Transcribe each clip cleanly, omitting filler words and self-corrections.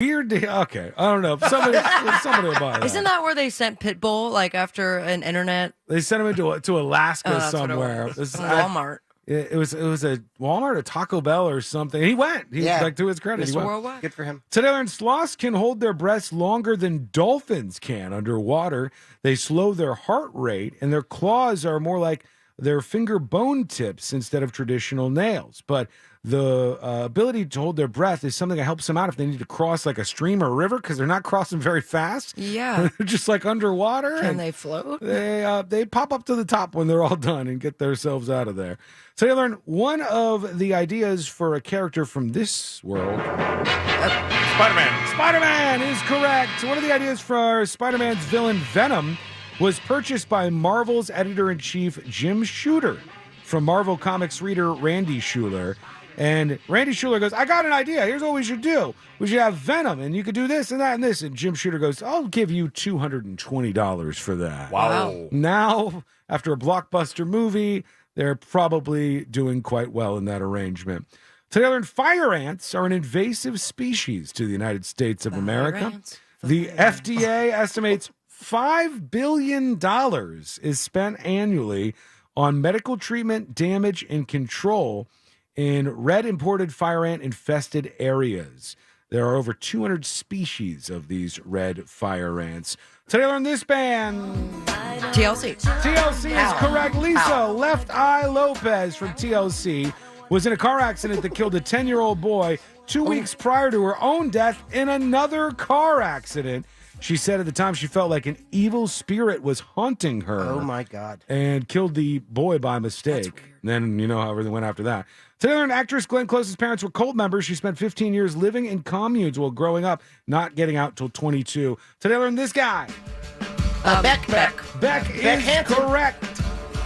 Weird. Okay, I don't know. Somebody will buy that. Isn't that where they sent Pitbull, like after an internet? They sent him to Alaska somewhere. It was Walmart. It was a Walmart, a Taco Bell, or something. He went. Like, to his credit, he went. Worldwide. Good for him. Today, learned sloths can hold their breaths longer than dolphins can underwater. They slow their heart rate, and their claws are more like their finger bone tips instead of traditional nails. But the ability to hold their breath is something that helps them out if they need to cross like a stream or a river, because they're not crossing very fast. Yeah. They're just like underwater. Can they float? They pop up to the top when they're all done and get themselves out of there. So they learned one of the ideas for a character from this world. Spider-Man. Spider-Man is correct. One of the ideas for Spider-Man's villain Venom was purchased by Marvel's editor-in-chief Jim Shooter from Marvel Comics reader Randy Schueller. And Randy Schueller goes, I got an idea. Here's what we should do. We should have Venom, and you could do this and that and this. And Jim Shooter goes, I'll give you $220 for that. Wow. Now, after a blockbuster movie, they're probably doing quite well in that arrangement. Today I learned fire ants are an invasive species to the United States of America. The FDA estimates $5 billion is spent annually on medical treatment, damage, and control in red imported fire ant infested areas. There are over 200 species of these red fire ants. Today I learned this band. TLC. TLC is correct. Lisa Left Eye Lopez from TLC was in a car accident that killed a 10-year-old boy 2 weeks prior to her own death in another car accident. She said at the time she felt like an evil spirit was haunting her. Oh, my God. And killed the boy by mistake. And then you know how everything went after that. Today, learned actress Glenn Close's parents were cult members. She spent 15 years living in communes while growing up, not getting out till 22. Today, I learned this guy. Beck. Beck is correct.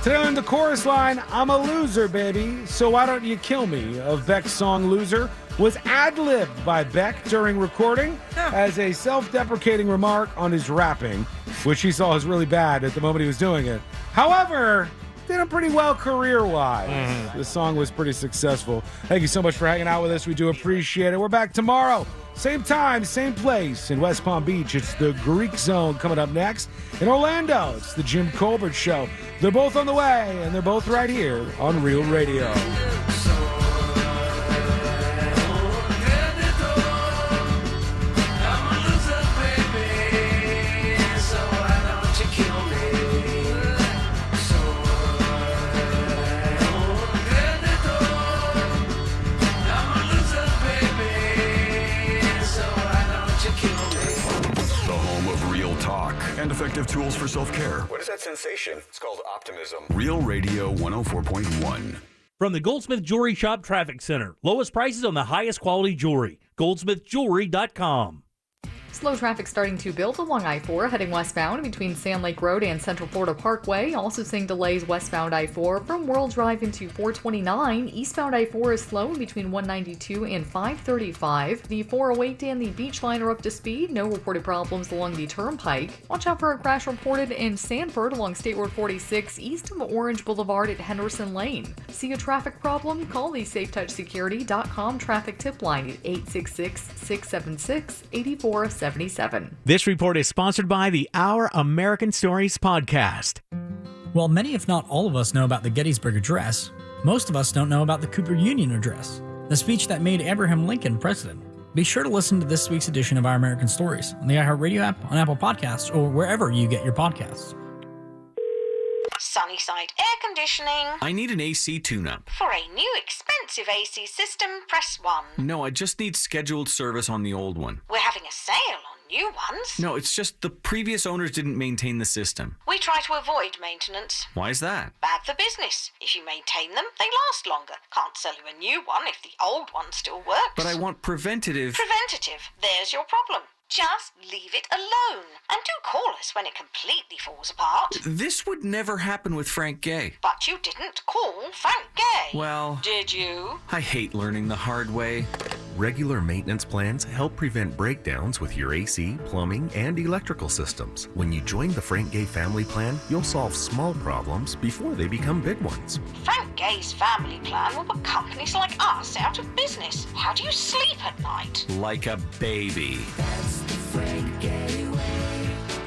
Today, I learned the chorus line, I'm a loser, baby, so why don't you kill me, of Beck's song Loser, was ad-libbed by Beck during recording as a self-deprecating remark on his rapping, which he saw as really bad at the moment he was doing it. However, did a pretty well career-wise. The song was pretty successful. Thank you so much for hanging out with us. We do appreciate it. We're back tomorrow. Same time, same place in West Palm Beach. It's the Greek Zone coming up next. In Orlando, it's the Jim Colbert Show. They're both on the way, and they're both right here on Real Radio. And effective tools for self-care. What is that sensation? It's called optimism. Real Radio 104.1. From the Goldsmith Jewelry Shop Traffic Center. Lowest prices on the highest quality jewelry. GoldsmithJewelry.com. Slow traffic starting to build along I-4 heading westbound between Sand Lake Road and Central Florida Parkway. Also seeing delays westbound I-4 from World Drive into 429. Eastbound I-4 is slow between 192 and 535. The 408 and the Beach Line are up to speed. No reported problems along the Turnpike. Watch out for a crash reported in Sanford along State Road 46 east of Orange Boulevard at Henderson Lane. See a traffic problem? Call the SafeTouchSecurity.com traffic tip line at 866-676-8477. This report is sponsored by the Our American Stories podcast. While many, if not all of us, know about the Gettysburg Address, most of us don't know about the Cooper Union Address, the speech that made Abraham Lincoln president. Be sure to listen to this week's edition of Our American Stories on the iHeartRadio app, on Apple Podcasts, or wherever you get your podcasts. Sunnyside Air Conditioning. I need an AC tune-up. For a new expensive AC system, press 1. No, I just need scheduled service on the old one. We're having a sale on new ones. No, it's just the previous owners didn't maintain the system. We try to avoid maintenance. Why is that? Bad for business. If you maintain them, they last longer. Can't sell you a new one if the old one still works. But I want preventative. Preventative. There's your problem. Just leave it alone. And do call us when it completely falls apart. This would never happen with Frank Gay. But you didn't call Frank Gay. Well... Did you? I hate learning the hard way. Regular maintenance plans help prevent breakdowns with your AC, plumbing, and electrical systems. When you join the Frank Gay family plan, you'll solve small problems before they become big ones. Frank Gay's family plan will put companies like us out of business. How do you sleep at night? Like a baby.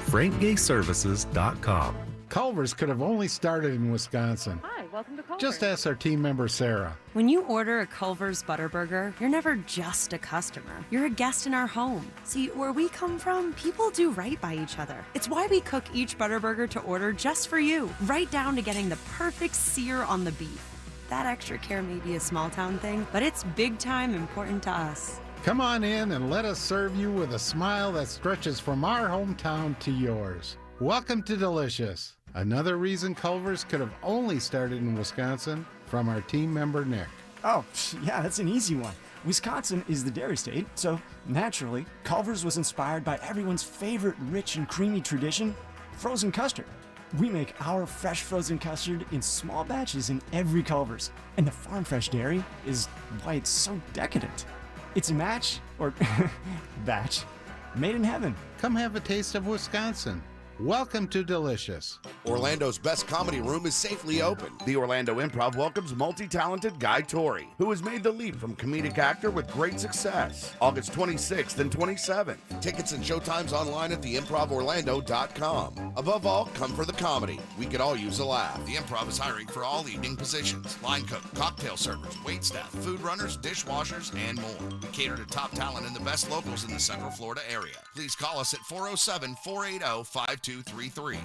FrankGayServices.com. Culver's could have only started in Wisconsin. Hi, welcome to Culver's. Just ask our team member, Sarah. When you order a Culver's Butterburger, you're never just a customer. You're a guest in our home. See, where we come from, people do right by each other. It's why we cook each Butterburger to order just for you, right down to getting the perfect sear on the beef. That extra care may be a small town thing, but it's big time important to us. Come on in and let us serve you with a smile that stretches from our hometown to yours. Welcome to Delicious. Another reason Culver's could have only started in Wisconsin, from our team member, Nick. Oh, yeah, that's an easy one. Wisconsin is the dairy state, so naturally, Culver's was inspired by everyone's favorite rich and creamy tradition, frozen custard. We make our fresh frozen custard in small batches in every Culver's, and the farm fresh dairy is why it's so decadent. It's a match, or batch, made in heaven. Come have a taste of Wisconsin. Welcome to Delicious. Orlando's best comedy room is safely open. The Orlando Improv welcomes multi-talented Guy Torrey, who has made the leap from comedic actor with great success. August 26th and 27th. Tickets and showtimes online at theimprovorlando.com. Above all, come for the comedy. We could all use a laugh. The Improv is hiring for all evening positions. Line cook, cocktail servers, waitstaff, food runners, dishwashers, and more. We cater to top talent and the best locals in the Central Florida area. Please call us at 407-480-5233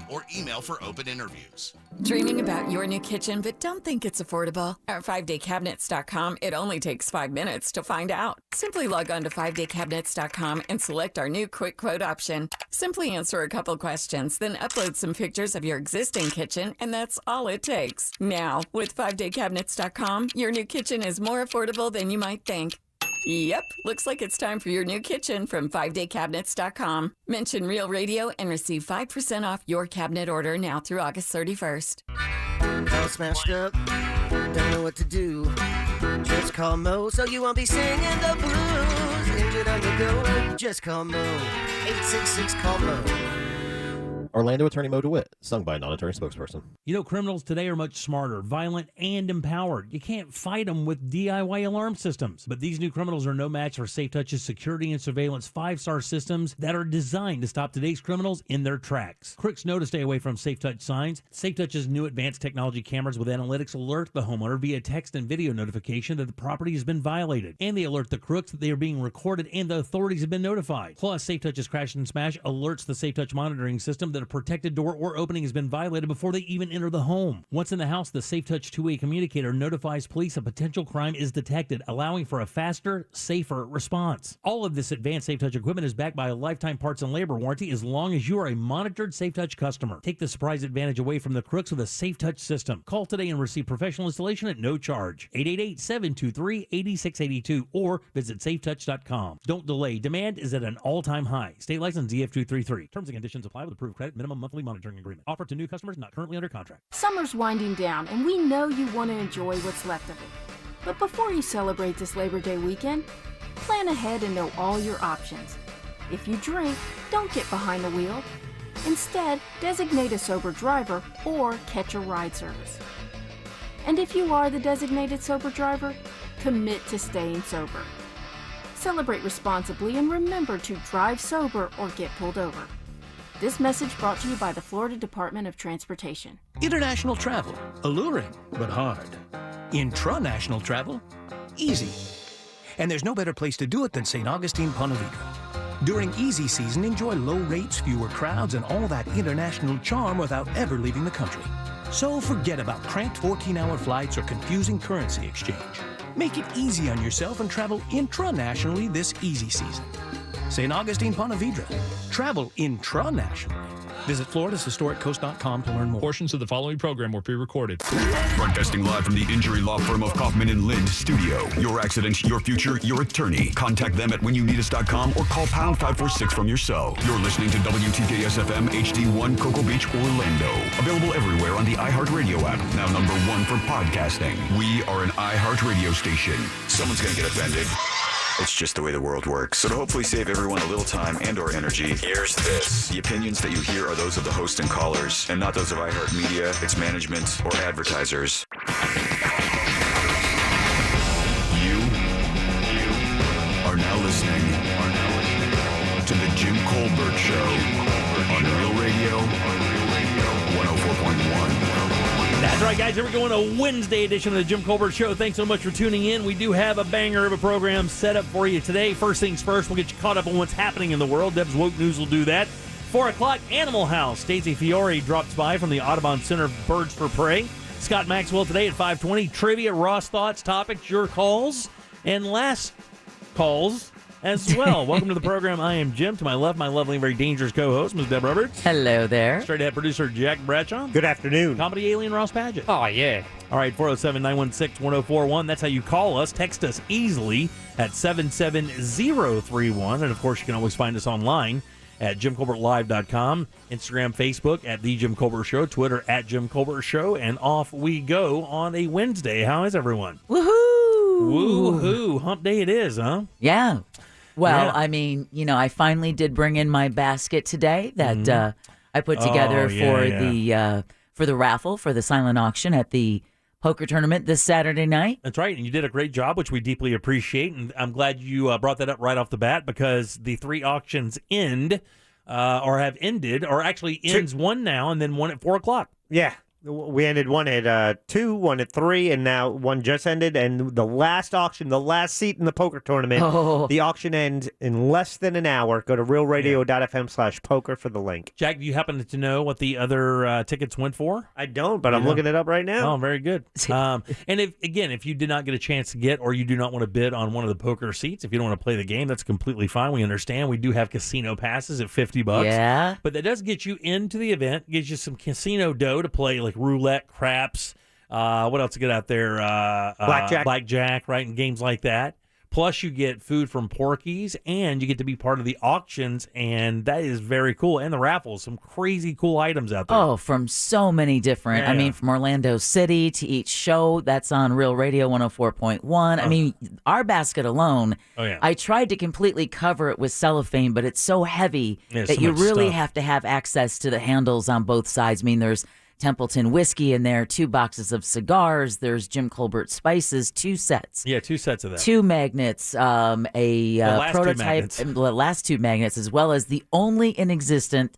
or email for open interviews. Dreaming about your new kitchen but don't think it's affordable? At 5daycabinets.com, it only takes 5 minutes to find out. Simply log on to 5daycabinets.com and select our new quick quote option. Simply answer a couple questions, then upload some pictures of your existing kitchen, and that's all it takes. Now, with 5daycabinets.com, your new kitchen is more affordable than you might think. Yep, looks like it's time for your new kitchen from 5daycabinets.com. Mention Real Radio and receive 5% off your cabinet order now through August 31st. All smashed up, don't know what to do. Just call Mo so you won't be singing the blues. Injured on the go, just call Mo. 866-CALL-MO. Orlando Attorney Mo DeWitt, sung by a non-attorney spokesperson. You know, criminals today are much smarter, violent, and empowered. You can't fight them with DIY alarm systems. But these new criminals are no match for SafeTouch's security and surveillance 5-star systems that are designed to stop today's criminals in their tracks. Crooks know to stay away from SafeTouch signs. SafeTouch's new advanced technology cameras with analytics alert the homeowner via text and video notification that the property has been violated. And they alert the crooks that they are being recorded and the authorities have been notified. Plus, SafeTouch's Crash and Smash alerts the SafeTouch monitoring system that a protected door or opening has been violated before they even enter the home. Once in the house, the SafeTouch two-way communicator notifies police a potential crime is detected, allowing for a faster, safer response. All of this advanced SafeTouch equipment is backed by a lifetime parts and labor warranty as long as you are a monitored SafeTouch customer. Take the surprise advantage away from the crooks with a SafeTouch system. Call today and receive professional installation at no charge. 888-723-8682 or visit safetouch.com. Don't delay. Demand is at an all-time high. State license DF233. Terms and conditions apply with approved credit. Minimum monthly monitoring agreement. Offer to new customers not currently under contract. Summer's winding down, and we know you want to enjoy what's left of it. But before you celebrate this Labor Day weekend, plan ahead and know all your options. If you drink, don't get behind the wheel. Instead, designate a sober driver or catch a ride service. And if you are the designated sober driver, commit to staying sober. Celebrate responsibly and remember to drive sober or get pulled over. This message brought to you by the Florida Department of Transportation. International travel, alluring but hard. Intranational travel, easy. And there's no better place to do it than St. Augustine, Ponte Vedra. During easy season, enjoy low rates, fewer crowds, and all that international charm without ever leaving the country. So forget about cramped 14-hour flights or confusing currency exchange. Make it easy on yourself and travel intranationally this easy season. St. Augustine, Ponte Vedra. Travel intranationally. Visit FloridasHistoricCoast.com to learn more. Portions of the following program were pre-recorded. Broadcasting live from the injury law firm of Kaufman and Lind studio. Your accident, your future, your attorney. Contact them at whenyounitus.com or call pound 546 from your cell. You're listening to WTKS FM HD1 Cocoa Beach, Orlando. Available everywhere on the iHeartRadio app. Now #1 for podcasting. We are an iHeartRadio station. Someone's going to get offended. It's just the way the world works. So to hopefully save everyone a little time and or energy, here's this. The opinions that you hear are those of the host and callers, and not those of iHeartMedia, its management, or advertisers. You are now listening to the Jim Colbert Show on Real Radio 104.1. That's right, guys. Here we go on a Wednesday edition of the Jim Colbert Show. Thanks so much for tuning in. We do have a banger of a program set up for you today. First things first, we'll get you caught up on what's happening in the world. Deb's Woke News will do that. 4 o'clock, Animal House. Stacey Fiore drops by from the Audubon Center of Birds for Prey. Scott Maxwell today at 5:20. Trivia, Ross thoughts, topics, your calls, and last calls as well. Welcome to the program. I am Jim. To my left, my lovely and very dangerous co-host, Ms. Deb Roberts. Hello there. Straight ahead producer Jack Bradshaw. Good afternoon. Comedy alien Ross Padgett. Oh, yeah. All right, 407-916-1041. That's how you call us. Text us easily at 77031. And, of course, you can always find us online at JimColbertLive.com, Instagram, Facebook at The Jim Colbert Show, Twitter at Jim Colbert Show, and off we go on a Wednesday. How is everyone? Woohoo! Woohoo! Hump day it is, huh? Yeah. Well, Yeah. I mean, I finally did bring in my basket today that I put together for the raffle for the silent auction at the poker tournament this Saturday night. That's right, and you did a great job, which we deeply appreciate, and I'm glad you brought that up right off the bat because the 3 auctions have ended, or actually ends one now and then one at 4 o'clock. Yeah. We ended one at 2, one at 3, and now one just ended. And the last auction, the last seat in the poker tournament, the auction ends in less than an hour. Go to realradio.fm/poker for the link. Jack, do you happen to know what the other tickets went for? I don't, but I'm looking it up right now. Oh, very good. And if you did not get a chance to get, or you do not want to bid on one of the poker seats, if you don't want to play the game, that's completely fine. We understand. We do have casino passes at $50. Yeah. But that does get you into the event, gives you some casino dough to play, like roulette, craps, what else to get out there? Blackjack, right, and games like that. Plus, you get food from Porky's, and you get to be part of the auctions, and that is very cool. And the raffles, some crazy cool items out there. Oh, from so many different. I mean, from Orlando City to each show. That's on Real Radio 104.1. I mean, our basket alone, I tried to completely cover it with cellophane, but it's so heavy that so you much really stuff. have to have access to the handles on both sides. I mean, there's Templeton whiskey in there, 2 boxes of cigars. There's Jim Colbert spices, 2 sets. Yeah, 2 sets of that. 2 magnets, prototype, the last 2 magnets, as well as the only in existence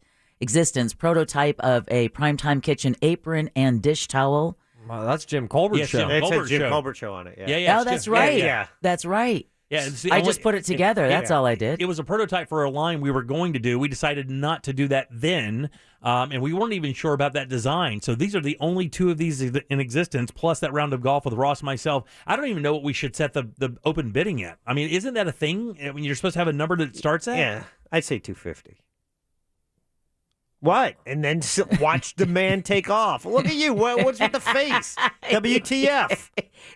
prototype of a Primetime Kitchen apron and dish towel. Wow, that's Jim Colbert's show. It says Jim Colbert Show on it. Oh, that's right. Yeah. That's right. Yeah, I just put it together. That's all I did. It was a prototype for a line we were going to do. We decided not to do that then, and we weren't even sure about that design. So these are the only 2 of these in existence, plus that round of golf with Ross and myself. I don't even know what we should set the open bidding at. I mean, isn't that a thing? I mean, you're supposed to have a number that it starts at? Yeah, I'd say 250. What? And then watch the man take off. Look at you. What's with the face? WTF?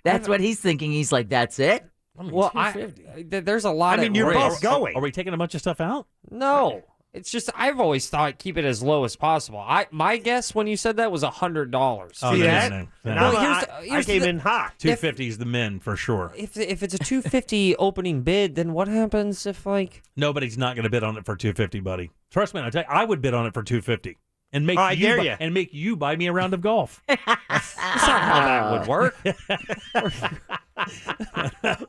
That's what he's thinking. He's like, that's it? I mean, Well, there's a lot. I mean, at you're risk. both going. Are we taking a bunch of stuff out? No, it's just I've always thought keep it as low as possible. My guess when you said that was $100. Oh, See no, that? no. Well, here's I came in hot. 250 is the men for sure. If it's a 250 opening bid, then what happens if Nobody's not going to bid on it for 250, buddy. Trust me, I tell you, I would bid on it for 250 and make make you buy me a round of golf. That's not how that would work.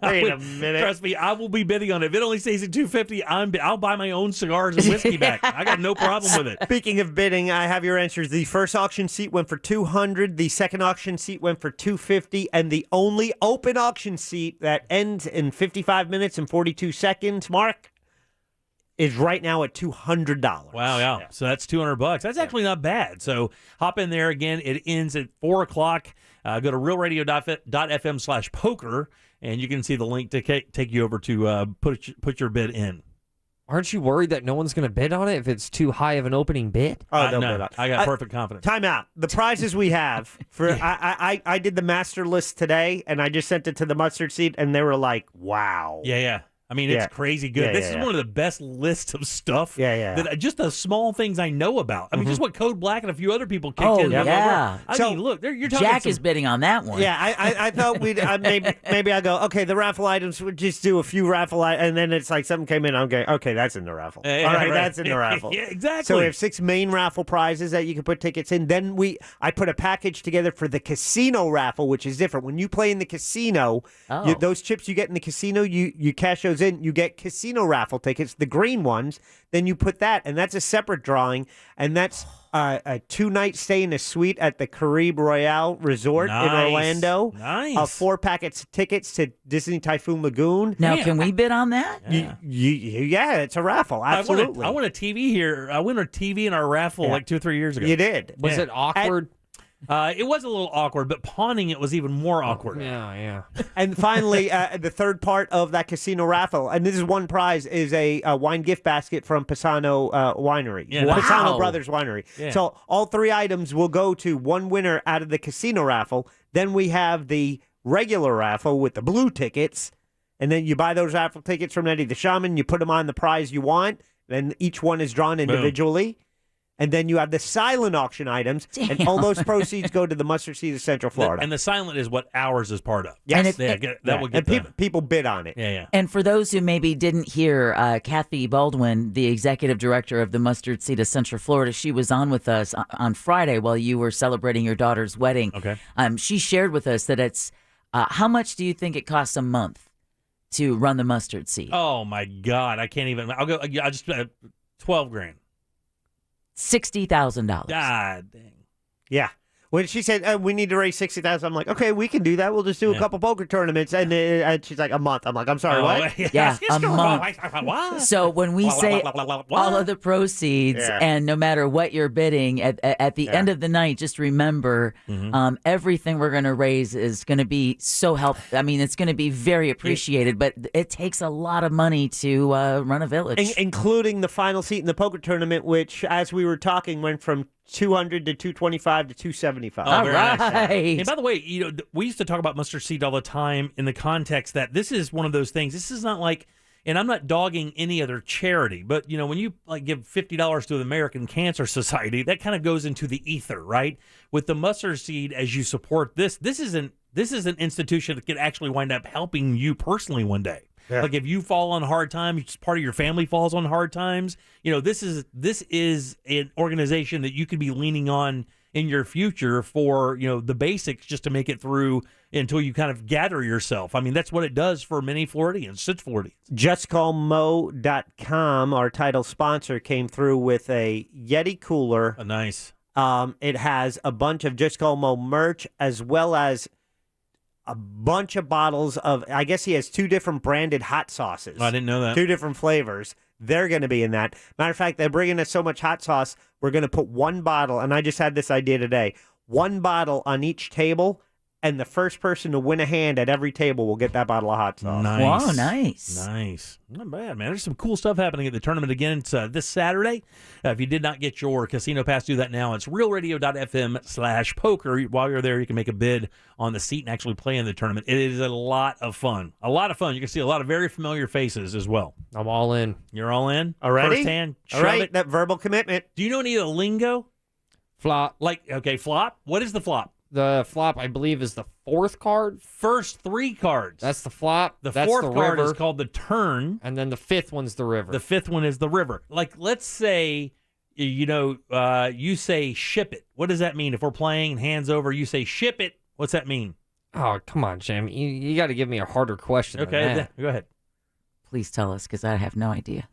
Wait a minute. Trust me, I will be bidding on it. If it only stays at 250, I'll buy my own cigars and whiskey back. I got no problem with it. Speaking of bidding, I have your answers. The first auction seat went for $200. The second auction seat went for $250, and the only open auction seat that ends in 55 minutes and 42 seconds, Mark, is right now at $200. Wow, yeah. So that's $200. That's actually not bad. So hop in there again. It ends at 4 o'clock. Go to realradio.fm/poker, and you can see the link to take you over to put your bid in. Aren't you worried that no one's going to bid on it if it's too high of an opening bid? Oh, they'll no, bid on it. I got perfect confidence. Time out. The prizes we have for I did the master list today, and I just sent it to the mustard seat, and they were like, "Wow." Yeah. I mean, it's crazy good. This is one of the best lists of stuff. That just the small things I know about. I mean, just what Code Black and a few other people kicked in. Yeah. I mean, look, you're talking. Jack is bidding on that one. Yeah, I thought we'd maybe I go, okay, the raffle items, would just do a few raffle items, and then it's like something came in, I'm going, okay, that's in the raffle. All right, that's in the raffle. Yeah, exactly. So we have 6 main raffle prizes that you can put tickets in. Then I put a package together for the casino raffle, which is different. When you play in the casino, those chips you get in the casino, you cash those in, you get casino raffle tickets, the green ones. Then you put that, and that's a separate drawing, and that's a 2-night stay in a suite at the Caribe Royale Resort in Orlando. Nice. 4 packets of tickets to Disney Typhoon Lagoon. Now, can we bid on that? Yeah, it's a raffle. Absolutely. I won a TV here. I won a TV in our raffle like 2 or 3 years ago. You did. Was it awkward? It was a little awkward, but pawning it was even more awkward. Yeah. And finally, the third part of that casino raffle, and this is one prize, is a wine gift basket from Pisano Winery. Yeah, wow. Pisano Brothers Winery. Yeah. So all 3 items will go to one winner out of the casino raffle. Then we have the regular raffle with the blue tickets, and then you buy those raffle tickets from Eddie the Shaman, you put them on the prize you want, then each one is drawn individually. Boom. And then you have the silent auction items, and all those proceeds go to the Mustard Seed of Central Florida. And the silent is what ours is part of. Yes. People bid on it. Yeah. And for those who maybe didn't hear, Kathy Baldwin, the executive director of the Mustard Seed of Central Florida, she was on with us on Friday while you were celebrating your daughter's wedding. Okay. She shared with us that it's, how much do you think it costs a month to run the Mustard Seed? Oh, my God. I can't even. I'll just $12,000. $60,000. God dang. Yeah. When she said we need to raise $60,000, I'm like, okay, we can do that. We'll just do a couple poker tournaments, and she's like, a month. I'm like, I'm sorry, what? Yeah, a month. So when we say all of the proceeds, and no matter what you're bidding, at the end of the night, just remember, everything we're going to raise is going to be so helpful. I mean, it's going to be very appreciated, but it takes a lot of money to run a village, including the final seat in the poker tournament, which, as we were talking, went from 200 to 225 to 275. All right. Nice. And by the way, we used to talk about Mustard Seed all the time in the context that this is one of those things. This is not like, and I'm not dogging any other charity, but when you give $50 to the American Cancer Society, that kind of goes into the ether, right? With the Mustard Seed, as you support this is an institution that could actually wind up helping you personally one day. Yeah. Like if you fall on hard times, part of your family falls on hard times. This is an organization that you could be leaning on in your future for the basics just to make it through until you kind of gather yourself. I mean, that's what it does for many Floridians. It's Floridians. JustCallMo.com, our title sponsor, came through with a Yeti cooler. Nice. It has a bunch of Just Call Mo merch as well as a bunch of bottles of, I guess he has 2 different branded hot sauces. I didn't know that. 2 different flavors. They're going to be in that. Matter of fact, they're bringing us so much hot sauce, we're going to put 1 bottle, and I just had this idea today, 1 bottle on each table, and the first person to win a hand at every table will get that bottle of hot sauce. Nice. Wow, nice. Nice. Not bad, man. There's some cool stuff happening at the tournament again. It's this Saturday. If you did not get your casino pass, do that now. It's realradio.fm/poker. While you're there, you can make a bid on the seat and actually play in the tournament. It is a lot of fun. A lot of fun. You can see a lot of very familiar faces as well. I'm all in. You're all in? Already? First hand. All right, that verbal commitment. Do you know any of the lingo? Flop. Flop? What is the flop? The flop, I believe, is the 4th card. First 3 cards. That's the flop. The That's 4th the card river. is called the turn. And then the 5th one's the river. The 5th one is the river. Like, let's say, you say ship it. What does that mean? If we're playing hands over, you say ship it. What's that mean? Oh, come on, Jim. You got to give me a harder question than that. Go ahead. Please tell us, because I have no idea.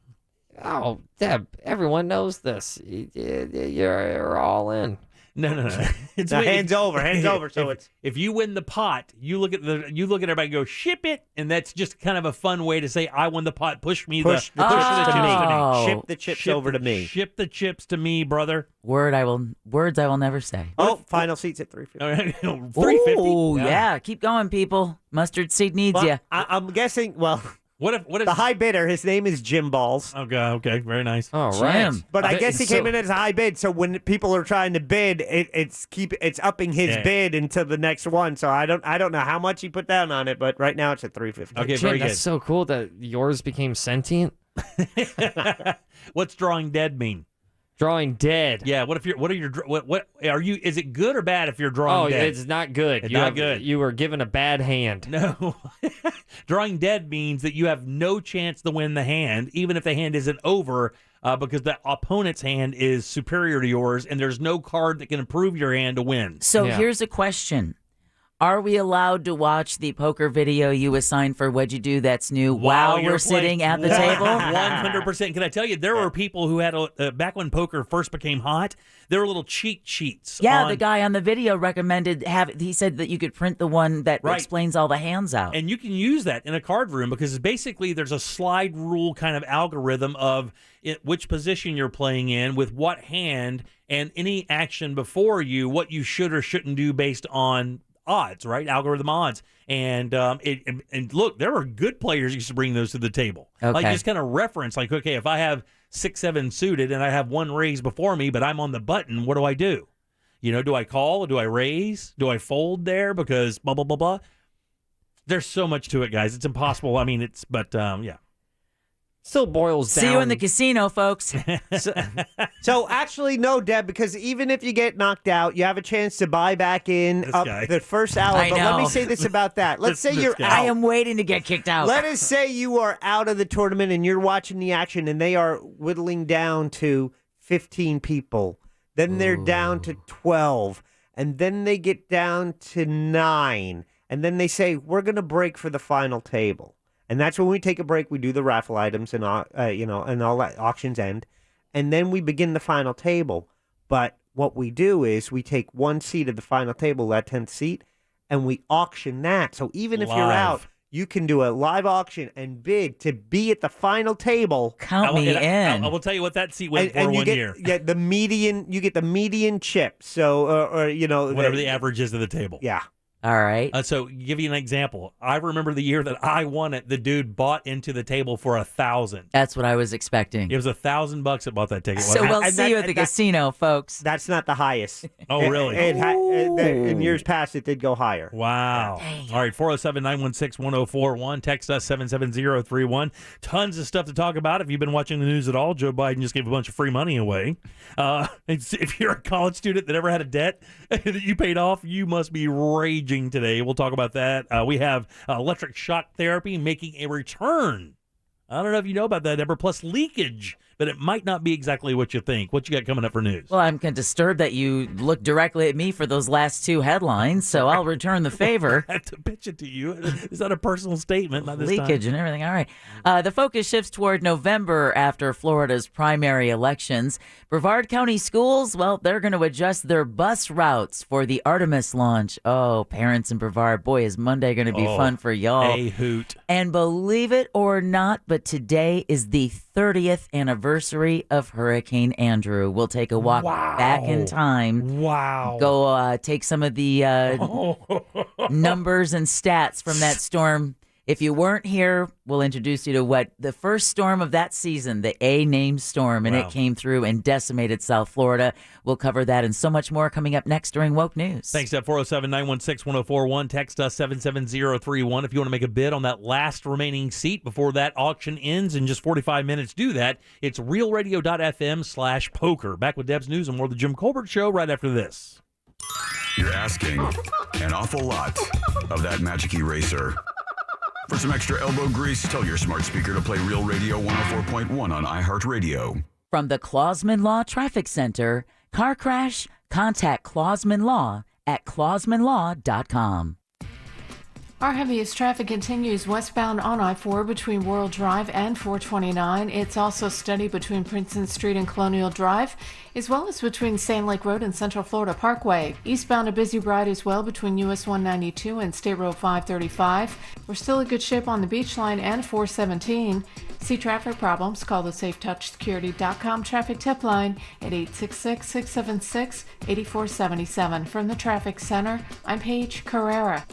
Oh, Deb, everyone knows this. You're all in. No. It's hands over. So if you win the pot, you look at everybody and go ship it, and that's just kind of a fun way to say I won the pot. Push the chips to me. Ship the chips over to me. Ship the chips to me, brother. Words I will never say. Final seats at $350. $350. Oh yeah, keep going, people. Mustard Seed needs you. I'm guessing. Well. What if the high bidder? His name is Jim Balls. Okay, very nice. Oh, Jim. But I guess he came in as a high bid. So when people are trying to bid, it's upping his bid into the next one. So I don't know how much he put down on it, but right now it's at $350. Okay, Jim, very good. that's so cool that yours became sentient. What's drawing dead mean? Drawing dead. Yeah. What are you? Is it good or bad if you're drawing dead? It's not good. It's not good. You were given a bad hand. No. Drawing dead means that you have no chance to win the hand, even if the hand isn't over, because the opponent's hand is superior to yours, and there's no card that can improve your hand to win. So here's a question. Are we allowed to watch the poker video you assigned for What'd You Do That's New while we're sitting at the table? 100%. Can I tell you, there were people who had, back when poker first became hot, there were little cheat sheets. Yeah, the guy on the video recommended, he said that you could print the one that explains all the hands out. And you can use that in a card room because basically there's a slide rule kind of algorithm of which position you're playing in with what hand and any action before you, what you should or shouldn't do based on odds, right? Algorithm odds. And look, there are good players used to bring those to the table. Okay. Like just kind of reference, like, okay, if I have 6-7 suited and I have one raise before me, but I'm on the button, what do I do? Do I call? Do I raise? Do I fold there because blah, blah, blah, blah? There's so much to it, guys. It's impossible. I mean, yeah. Still boils down. See you in the casino, folks. So actually, no, Deb, because even if you get knocked out, you have a chance to buy back in up the first hour. I But know. let me say this about that. Let's say you're out. I am waiting to get kicked out. Let us say you are out of the tournament and you're watching the action and they are whittling down to 15 people. Then they're down to 12. And then they get down to 9. And then they say, we're going to break for the final table. And that's when we take a break. We do the raffle items and and all that auctions end, and then we begin the final table. But what we do is we take one seat of the final table, that 10th seat, and we auction that. So even if you're out, you can do a live auction and bid to be at the final table. Count me in. I will tell you what that seat went for one year. Yeah, the median. You get the median chip. So whatever the average is of the table. Yeah. All right. So give you an example. I remember the year that I won it. The dude bought into the table for $1,000. That's what I was expecting. It was $1,000 that bought that ticket. So we'll see you at the casino, folks. That's not the highest. Oh, really? In years past, it did go higher. Wow. All right, 407-916-1041. Text us 77031. Tons of stuff to talk about. If you've been watching the news at all, Joe Biden just gave a bunch of free money away. If you're a college student that ever had a debt that you paid off, you must be raging today. We'll talk about that. We have electric shock therapy making a return. I don't know if you know about that, Deborah. Plus leakage, but it might not be exactly what you think. What you got coming up for news? Well, I'm disturbed that you looked directly at me for those last two headlines, so I'll return the favor. I have to pitch it to you. Is that a personal statement? Not this Leakage time. and everything. All right. The focus shifts toward November after Florida's primary elections. Brevard County schools, well, they're going to adjust their bus routes for the Artemis launch. Oh, parents in Brevard, boy, is Monday going to be fun for y'all. A hoot. And believe it or not, but today is the 30th anniversary of Hurricane Andrew. We'll take a walk back in time. Wow. Go take some of the numbers and stats from that storm. If you weren't here, we'll introduce you to what the first storm of that season, the A-named storm, and it came through and decimated South Florida. We'll cover that and so much more coming up next during Woke News. Thanks at 407-916-1041. Text us 77031 if you want to make a bid on that last remaining seat before that auction ends in just 45 minutes. Do that. It's realradio.fm/poker. Back with Deb's News and more of the Jim Colbert Show right after this. You're asking an awful lot of that magic eraser. For some extra elbow grease, tell your smart speaker to play Real Radio 104.1 on iHeartRadio. From the Clausman Law Traffic Center, car crash? Contact Clausman Law at clausmanlaw.com. Our heaviest traffic continues westbound on I-4 between World Drive and 429. It's also steady between Princeton Street and Colonial Drive, as well as between Sand Lake Road and Central Florida Parkway. Eastbound a busy ride as well between US 192 and State Road 535. We're still in good shape on the Beach Line and 417. See traffic problems? Call the SafeTouchSecurity.com traffic tip line at 866-676-8477. From the Traffic Center, I'm Paige Carrera.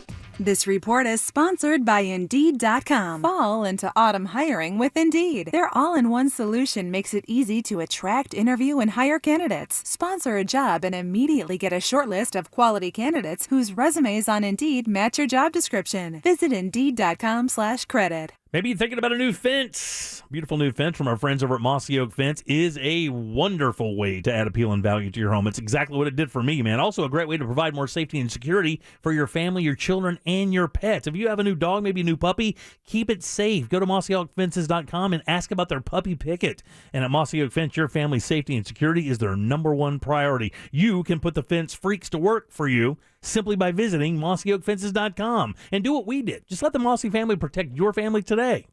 This report is sponsored by Indeed.com. Fall into autumn hiring with Indeed. Their all-in-one solution makes it easy to attract, interview, and hire candidates. Sponsor a job and immediately get a short list of quality candidates whose resumes on Indeed match your job description. Visit Indeed.com/credit. Maybe you're thinking about a new fence. Beautiful new fence from our friends over at Mossy Oak Fence is a wonderful way to add appeal and value to your home. It's exactly what it did for me, man. Also a great way to provide more safety and security for your family, your children, and your pets. If you have a new dog, maybe a new puppy, keep it safe. Go to mossyoakfences.com and ask about their puppy picket. And at Mossy Oak Fence, your family's safety and security is their number one priority. You can put the fence freaks to work for you simply by visiting mossyoakfences.com and do what we did. Just let the Mossy family protect your family today.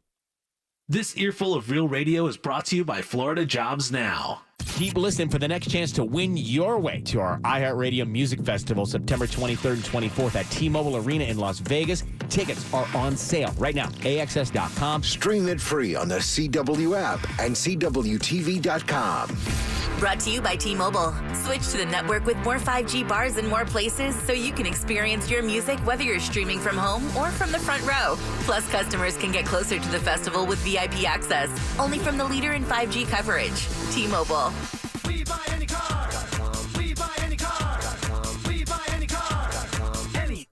This earful of Real Radio is brought to you by Florida Jobs Now. Keep listening for the next chance to win your way to our iHeartRadio Music Festival, September 23rd and 24th at T-Mobile Arena in Las Vegas. Tickets are on sale right now. AXS.com. Stream it free on the CW app and CWTV.com. Brought to you by T-Mobile. Switch to the network with more 5G bars in more places so you can experience your music whether you're streaming from home or from the front row. Plus, customers can get closer to the festival with VIP access. Only from the leader in 5G coverage. T-Mobile. We buy any car. We buy any car. We buy any car. Any.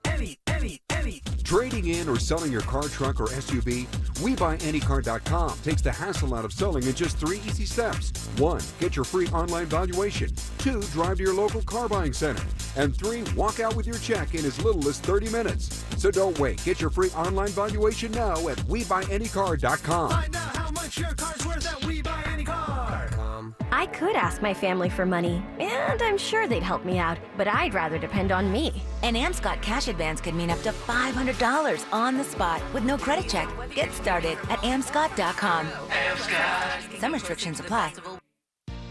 Trading in or selling your car, truck, or SUV? WeBuyAnyCar.com takes the hassle out of selling in just 3 easy steps. 1. Get your free online valuation. 2. Drive to your local car buying center. And 3. Walk out with your check in as little as 30 minutes. So don't wait. Get your free online valuation now at WeBuyAnyCar.com. Find out how much your car's worth at WeBuyAnyCar.com. I could ask my family for money, and I'm sure they'd help me out, but I'd rather depend on me. An Amscot cash advance could mean up to $500 on the spot with no credit check. Get started at Amscot.com. Some restrictions apply.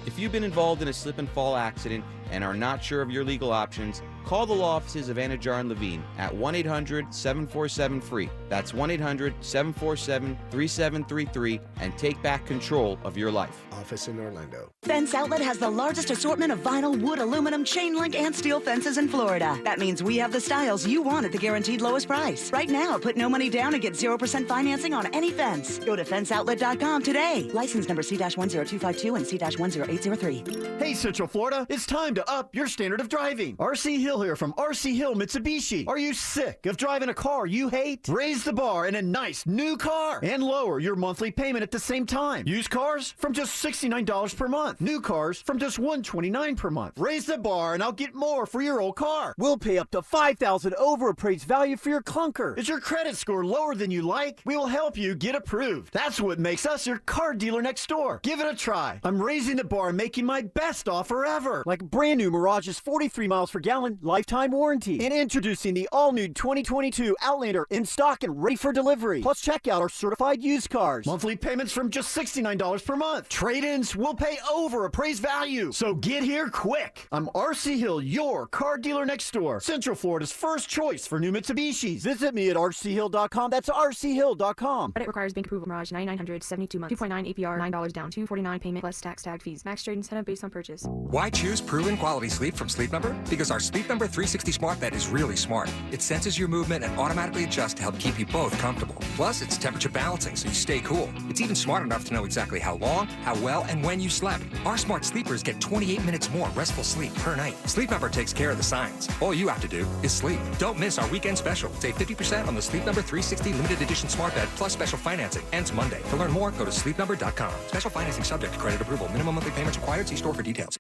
If you've been involved in a slip and fall accident and are not sure of your legal options, call the law offices of Anajar and Levine at 1-800-747-FREE. That's 1-800-747-3733 and take back control of your life. Office in Orlando. Fence Outlet has the largest assortment of vinyl, wood, aluminum, chain link, and steel fences in Florida. That means we have the styles you want at the guaranteed lowest price. Right now, put no money down and get 0% financing on any fence. Go to fenceoutlet.com today. License number C-10252 and C-10803. Hey, Central Florida, it's time to up your standard of driving. RC Hill here from RC Hill Mitsubishi. Are you sick of driving a car you hate? Raise the bar in a nice new car and lower your monthly payment at the same time. Used cars from just $69 per month. New cars from just $129 per month. Raise the bar and I'll get more for your old car. We'll pay up to $5,000 over appraised value for your clunker. Is your credit score lower than you like? We will help you get approved. That's what makes us your car dealer next door. Give it a try. I'm raising the bar and making my best offer ever. Like brand new Mirage's 43 miles per gallon lifetime warranty. And introducing the all-new 2022 Outlander in stock and ready for delivery. Plus check out our certified used cars. Monthly payments from just $69 per month. Trade-ins will pay over appraised value. So get here quick. I'm RC Hill, your car dealer next door. Central Florida's first choice for new Mitsubishis. Visit me at rchill.com. That's rchill.com. Credit requires bank approval. Mirage 9900 72 months. 2.9 APR. $9 down. $249 payment plus tax tag fees. Max trade incentive based on purchase. Why choose proven quality sleep from Sleep Number? Because our Sleep Number 360 smart bed is really smart. It senses your movement and automatically adjusts to help keep you both comfortable. Plus, it's temperature balancing so you stay cool. It's even smart enough to know exactly how long, how well, and when you slept. Our smart sleepers get 28 minutes more restful sleep per night. Sleep Number takes care of the science. All you have to do is sleep. Don't miss our weekend special. Save 50% on the Sleep Number 360 limited edition smart bed plus special financing. Ends Monday. To learn more, go to sleepnumber.com. Special financing subject to credit approval. Minimum monthly payments required. See store for details.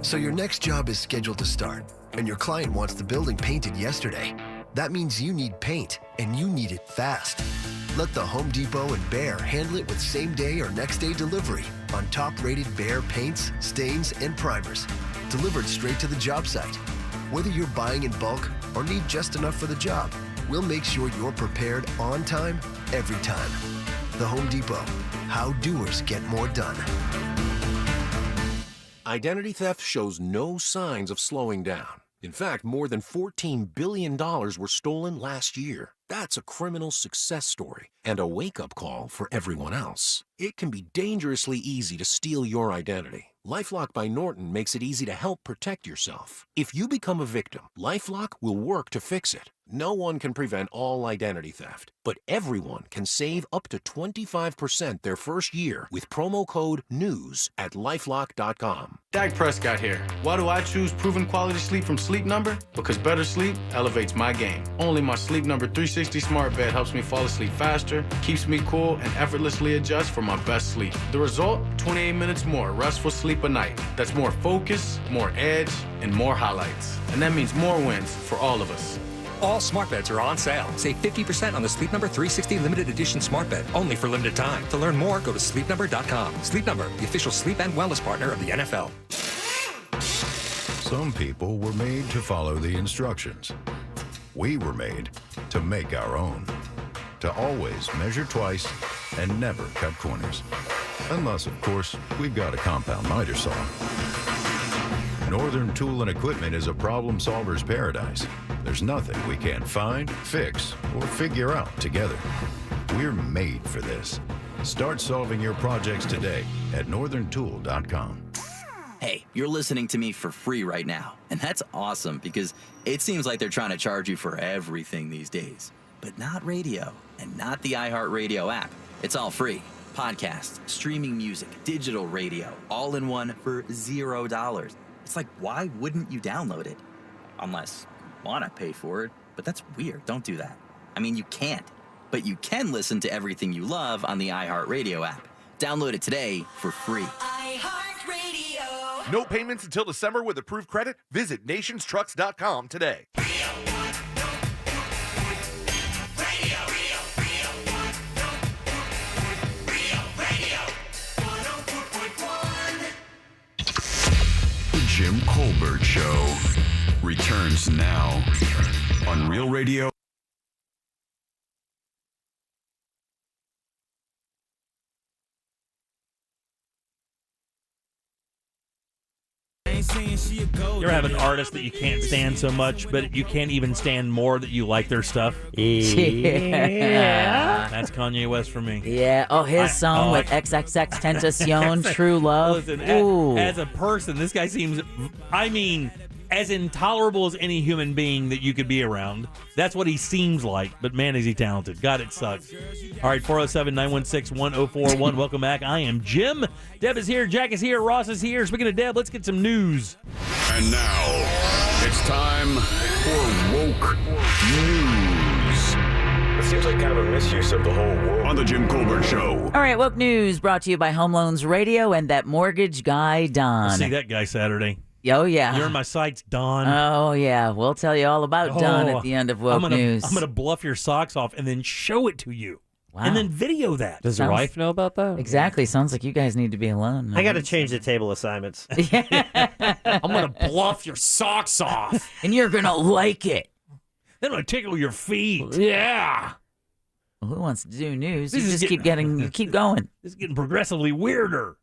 So your next job is scheduled to start, and your client wants the building painted yesterday. That means you need paint, and you need it fast. Let the Home Depot and Behr handle it with same-day or next-day delivery on top-rated Behr paints, stains, and primers, delivered straight to the job site. Whether you're buying in bulk or need just enough for the job, we'll make sure you're prepared on time, every time. The Home Depot. How doers get more done. Identity theft shows no signs of slowing down. In fact, more than $14 billion were stolen last year. That's a criminal success story and a wake-up call for everyone else. It can be dangerously easy to steal your identity. LifeLock by Norton makes it easy to help protect yourself. If you become a victim, LifeLock will work to fix it. no one can prevent all identity theft, but everyone can save up to 25% their first year with promo code NEWS at LifeLock.com. Dak Prescott here. Why do I choose proven quality sleep from Sleep Number? Because better sleep elevates my game. Only my Sleep Number 360 smart bed helps me fall asleep faster, keeps me cool, and effortlessly adjusts for my best sleep. The result? 28 minutes more restful sleep a night. That's more focus, more edge, and more highlights. And that means more wins for all of us. All smart beds are on sale. Save 50% on the Sleep Number 360 limited edition smart bed, only for limited time. To learn more, go to sleepnumber.com. Sleep Number, the official sleep and wellness partner of the NFL. Some people were made to follow the instructions. We were made to make our own. To always measure twice and never cut corners. Unless, of course, we've got a compound miter saw. Northern Tool and Equipment is a problem solver's paradise. There's nothing we can't find, fix, or figure out together. We're made for this. Start solving your projects today at northerntool.com. Hey, you're listening to me for free right now, and that's awesome because it seems like they're trying to charge you for everything these days. But not radio, and not the iHeartRadio app. It's all free. Podcasts, streaming music, digital radio, all in one for $0. It's like, why wouldn't you download it? Unless you want to pay for it, but that's weird. Don't do that. I mean, you can't. But you can listen to everything you love on the iHeartRadio app. Download it today for free. No payments until December with approved credit? Visit nationstrucks.com today. The Jim Colbert Show returns now on Real Radio. You ever have an artist that you can't stand so much, but you can't even stand more that you like their stuff? Yeah. That's Kanye West for me. Yeah. Oh, his song with XXX Tentacion, True Love. Listen, Ooh. as a person, this guy seems, I mean, as intolerable as any human being that you could be around. That's what he seems like, but man, is he talented. God, it sucks. All right, 407-916-1041. Welcome back. I am Jim. Deb is here. Jack is here. Ross is here. Speaking of Deb, let's get some news. And now, it's time for Woke News. It seems like kind of a misuse of the whole world. On the Jim Colbert Show. All right, Woke News brought to you by Home Loans Radio and that mortgage guy, Don. I'll see that guy Saturday. Oh, yeah. You're in my sights, Don. Oh, yeah. We'll tell you all about Don at the end of Woke News. I'm going to bluff your socks off and then show it to you. Wow. And then video that. Does your wife know about that? Exactly. Sounds like you guys need to be alone. I got to change the table assignments. I'm going to bluff your socks off. And you're going to like it. Then I'm going to tickle your feet. Yeah. Well, who wants to do news? This You is just keep going. This is getting progressively weirder.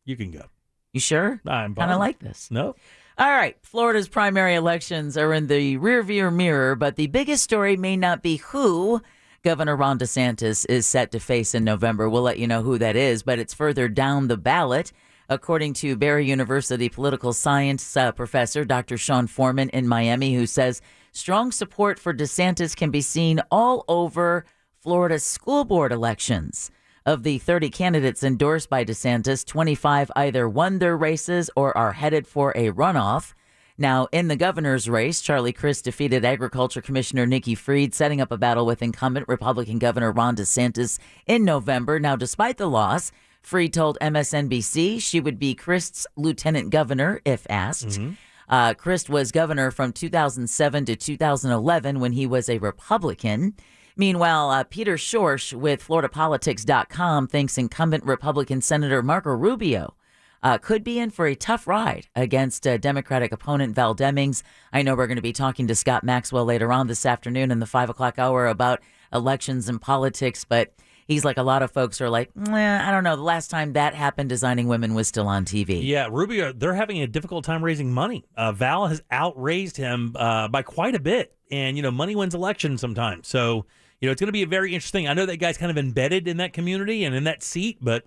You can go. You sure? I'm kind of like this. No. All right. Florida's primary elections are in the rearview mirror, but the biggest story may not be who Governor Ron DeSantis is set to face in November. We'll let you know who that is, but it's further down the ballot. According to Barry University political science professor Dr. Sean Foreman in Miami, who says strong support for DeSantis can be seen all over Florida's school board elections. Of the 30 candidates endorsed by DeSantis, 25 either won their races or are headed for a runoff. Now, in the governor's race, Charlie Crist defeated Agriculture Commissioner Nikki Fried, setting up a battle with incumbent Republican Governor Ron DeSantis in November. Now, despite the loss, Fried told MSNBC she would be Crist's lieutenant governor if asked. Crist was governor from 2007 to 2011 when he was a Republican. Meanwhile, Peter Schorsch with FloridaPolitics.com thinks incumbent Republican Senator Marco Rubio could be in for a tough ride against Democratic opponent Val Demings. I know we're going to be talking to Scott Maxwell later on this afternoon in the 5 o'clock hour about elections and politics, but he's like a lot of folks are like, I don't know. The last time that happened, Designing Women was still on TV. Yeah, Rubio, they're having a difficult time raising money. Val has outraised him by quite a bit. And, money wins elections sometimes. So, it's going to be a very interesting. I know that guy's kind of embedded in that community and in that seat, but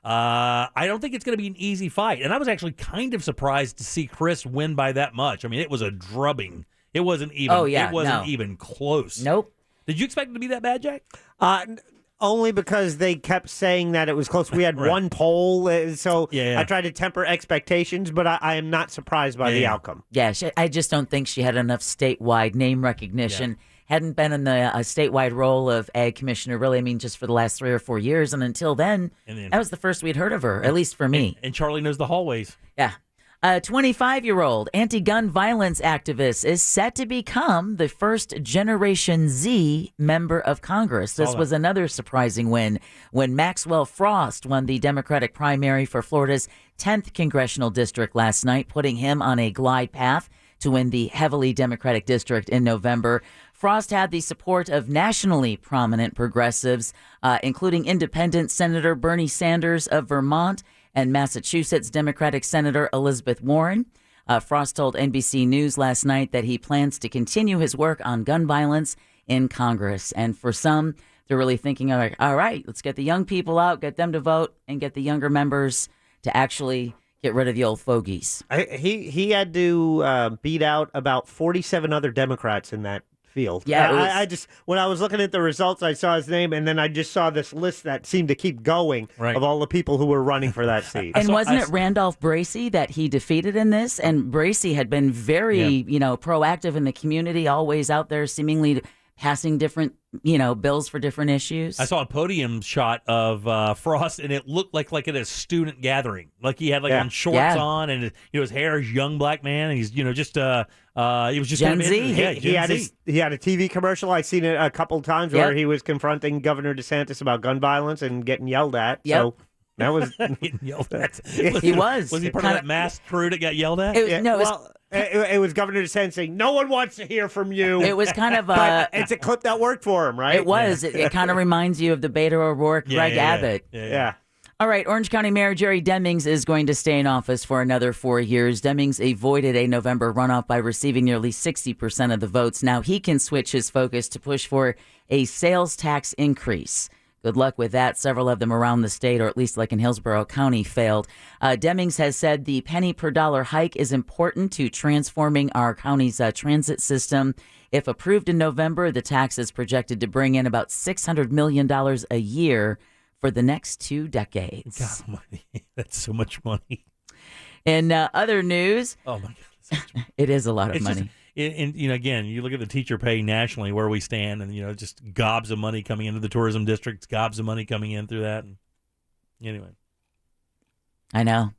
I don't think it's going to be an easy fight. And I was actually kind of surprised to see Chris win by that much. I mean, it was a drubbing It wasn't even. Oh, yeah, It wasn't no. even close. Nope. Did you expect it to be that bad, Jack? Only because they kept saying that it was close. We had Right. one poll, so Yeah. I tried to temper expectations, but I am not surprised by the outcome. Yeah, I just don't think she had enough statewide name recognition. Hadn't been in the statewide role of ag commissioner, really, I mean, just for the last 3 or 4 years. And until then, that was the first we'd heard of her, at least for me. And Charlie knows the hallways. Yeah. A 25-year-old anti-gun violence activist is set to become the first Generation Z member of Congress. This was another surprising win when Maxwell Frost won the Democratic primary for Florida's 10th congressional district last night, putting him on a glide path to win the heavily Democratic district in November. Frost had the support of nationally prominent progressives, including independent Senator Bernie Sanders of Vermont and Massachusetts Democratic Senator Elizabeth Warren. Frost told NBC News last night that he plans to continue his work on gun violence in Congress. And for some, they're really thinking, all right, let's get the young people out, get them to vote, and get the younger members to actually get rid of the old fogies. He had to beat out about 47 other Democrats in that field. Yeah, I just, when I was looking at the results, I saw his name, and then I just saw this list that seemed to keep going of all the people who were running for that seat. And wasn't it Randolph Bracey that he defeated in this? And Bracey had been very, proactive in the community, always out there seemingly passing different, bills for different issues. I saw a podium shot of Frost, and it looked like at a student gathering. Like he had on shorts on, and his hair is young black man, and he's just he was just Gen Z. He had a TV commercial. I've seen it a couple times where he was confronting Governor DeSantis about gun violence and getting yelled at. Yep. So that was getting yelled at. He was. Was he part of that masked crew that got yelled at? It was Governor DeSantis saying, "No one wants to hear from you." It was kind of but it's a clip that worked for him, right? It was. Yeah. It kind of reminds you of the Beto O'Rourke, Greg Abbott. Yeah. All right, Orange County Mayor Jerry Demings is going to stay in office for another 4 years. Demings avoided a November runoff by receiving nearly 60% of the votes. Now he can switch his focus to push for a sales tax increase. Good luck with that. Several of them around the state, or at least like in Hillsborough County, failed. Demings has said the penny per dollar hike is important to transforming our county's transit system. If approved in November, the tax is projected to bring in about $600 million a year for the next 2 decades. God almighty. That's so much money. In other news, oh my God, it is a lot of money. Again, you look at the teacher pay nationally, where we stand, and just gobs of money coming into the tourism districts, gobs of money coming in through that. And anyway, I know,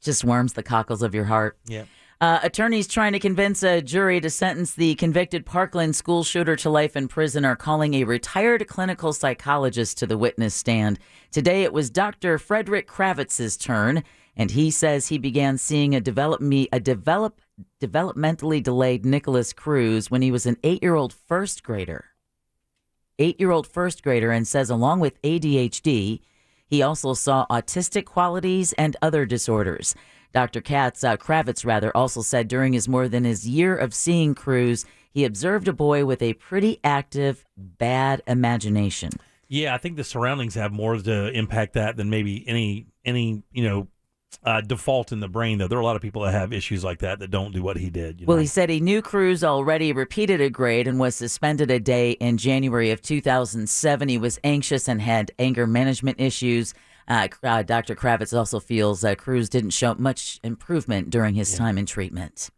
just warms the cockles of your heart. Yeah. Attorneys trying to convince a jury to sentence the convicted Parkland school shooter to life in prison are calling a retired clinical psychologist to the witness stand. Today it was Dr. Frederick Kravitz's turn, and he says he began seeing a developmentally delayed Nicholas Cruz when he was an 8-year-old first grader. 8-year-old first grader, and says along with ADHD, he also saw autistic qualities and other disorders. Dr. Kravitz also said during more than his year of seeing Cruz, he observed a boy with a pretty active, bad imagination. Yeah, I think the surroundings have more to impact that than maybe any default in the brain, though. There are a lot of people that have issues like that don't do what he did. Well, he said he knew Cruz already repeated a grade and was suspended a day in January of 2007. He was anxious and had anger management issues. Dr. Kravitz also feels Cruz didn't show much improvement during his time in treatment.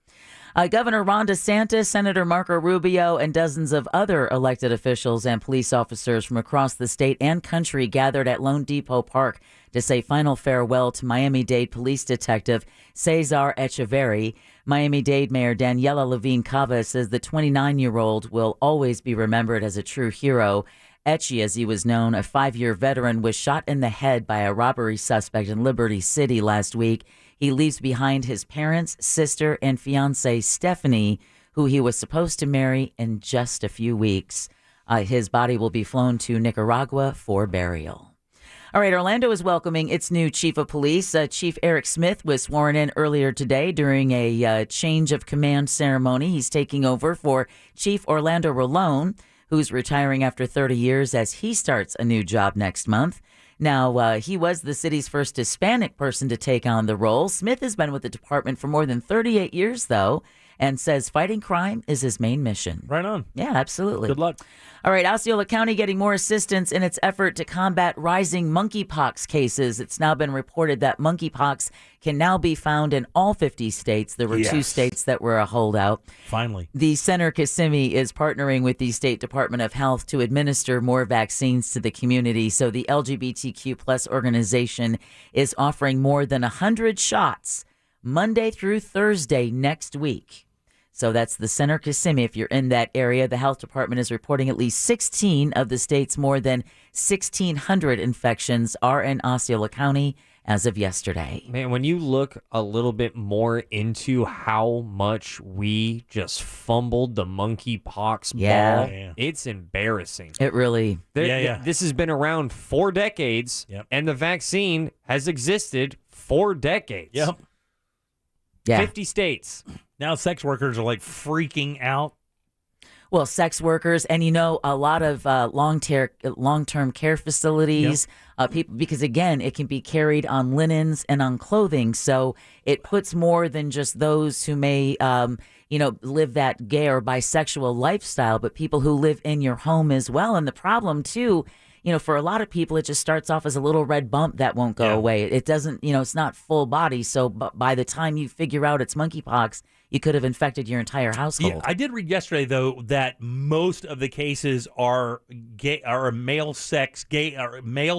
Governor Ron DeSantis, Senator Marco Rubio, and dozens of other elected officials and police officers from across the state and country gathered at Lone Depot Park to say final farewell to Miami-Dade police detective Cesar Echeverri. Miami-Dade Mayor Daniela Levine Cava says the 29-year-old will always be remembered as a true hero. Etchie, as he was known, a 5-year veteran, was shot in the head by a robbery suspect in Liberty City last week. He leaves behind his parents, sister, and fiancée, Stephanie, who he was supposed to marry in just a few weeks. His body will be flown to Nicaragua for burial. All right, Orlando is welcoming its new chief of police. Chief Eric Smith was sworn in earlier today during a change of command ceremony. He's taking over for Chief Orlando Rolone, who's retiring after 30 years as he starts a new job next month. Now, he was the city's first Hispanic person to take on the role. Smith has been with the department for more than 38 years, though, and says fighting crime is his main mission. Right on. Yeah, absolutely. Good luck. All right, Osceola County getting more assistance in its effort to combat rising monkeypox cases. It's now been reported that monkeypox can now be found in all 50 states. There were 2 states that were a holdout. Finally. The Center Kissimmee is partnering with the State Department of Health to administer more vaccines to the community. So the LGBTQ plus organization is offering more than 100 shots Monday through Thursday next week. So that's the Center Kissimmee. If you're in that area, the health department is reporting at least 16 of the state's more than 1,600 infections are in Osceola County as of yesterday. Man, when you look a little bit more into how much we just fumbled the monkeypox ball, it's embarrassing. It really. This has been around 4 decades, and the vaccine has existed 4 decades. Yep. Yeah. 50 states. Now sex workers are like freaking out. Well, sex workers and, a lot of long-term care facilities, people, because, again, it can be carried on linens and on clothing. So it puts more than just those who may, live that gay or bisexual lifestyle, but people who live in your home as well. And the problem, too, for a lot of people, it just starts off as a little red bump that won't go away. It doesn't, it's not full body. So by the time you figure out it's monkeypox, you could have infected your entire household. Yeah, I did read yesterday, though, that most of the cases are gay, are male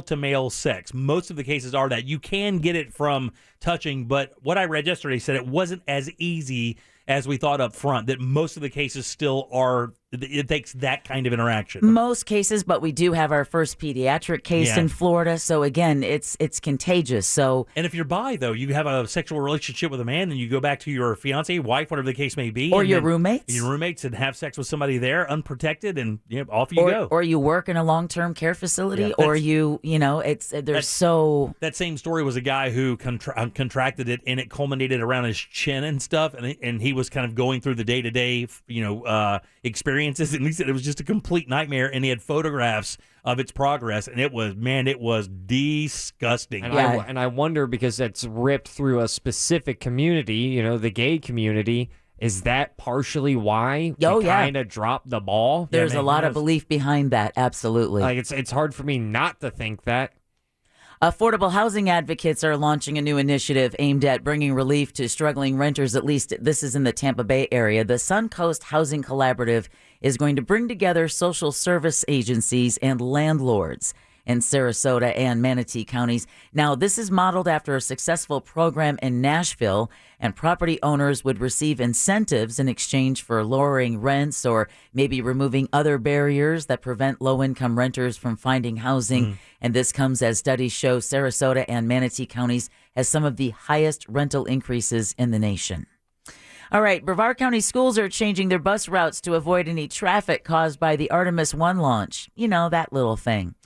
to male sex. Most of the cases are that. You can get it from touching, but what I read yesterday said it wasn't as easy as we thought up front, that most of the cases still are, it takes that kind of interaction. Most cases, but we do have our first pediatric case in Florida. So again, it's contagious. So, and if you're bi, though, you have a sexual relationship with a man and you go back to your fiance, wife, whatever the case may be. Or your roommates. Your roommates, and have sex with somebody there, unprotected, and off you go. Or you work in a long-term care facility, or That same story was a guy who contracted it, and it culminated around his chin and stuff, and he was kind of going through the day-to-day, experiences, and he said it was just a complete nightmare, and he had photographs of its progress, and it was disgusting. And I wonder, because it's ripped through a specific community, the gay community, is that partially why we kind of dropped the ball? There's a lot of belief behind that, absolutely. Like it's hard for me not to think that. Affordable housing advocates are launching a new initiative aimed at bringing relief to struggling renters. At least this is in the Tampa Bay area. The Suncoast Housing Collaborative is going to bring together social service agencies and landlords in Sarasota and Manatee counties. Now, this is modeled after a successful program in Nashville, and property owners would receive incentives in exchange for lowering rents or maybe removing other barriers that prevent low-income renters from finding housing. And this comes as studies show Sarasota and Manatee counties has some of the highest rental increases in the nation. All right, Brevard County schools are changing their bus routes to avoid any traffic caused by the Artemis 1 launch. That little thing.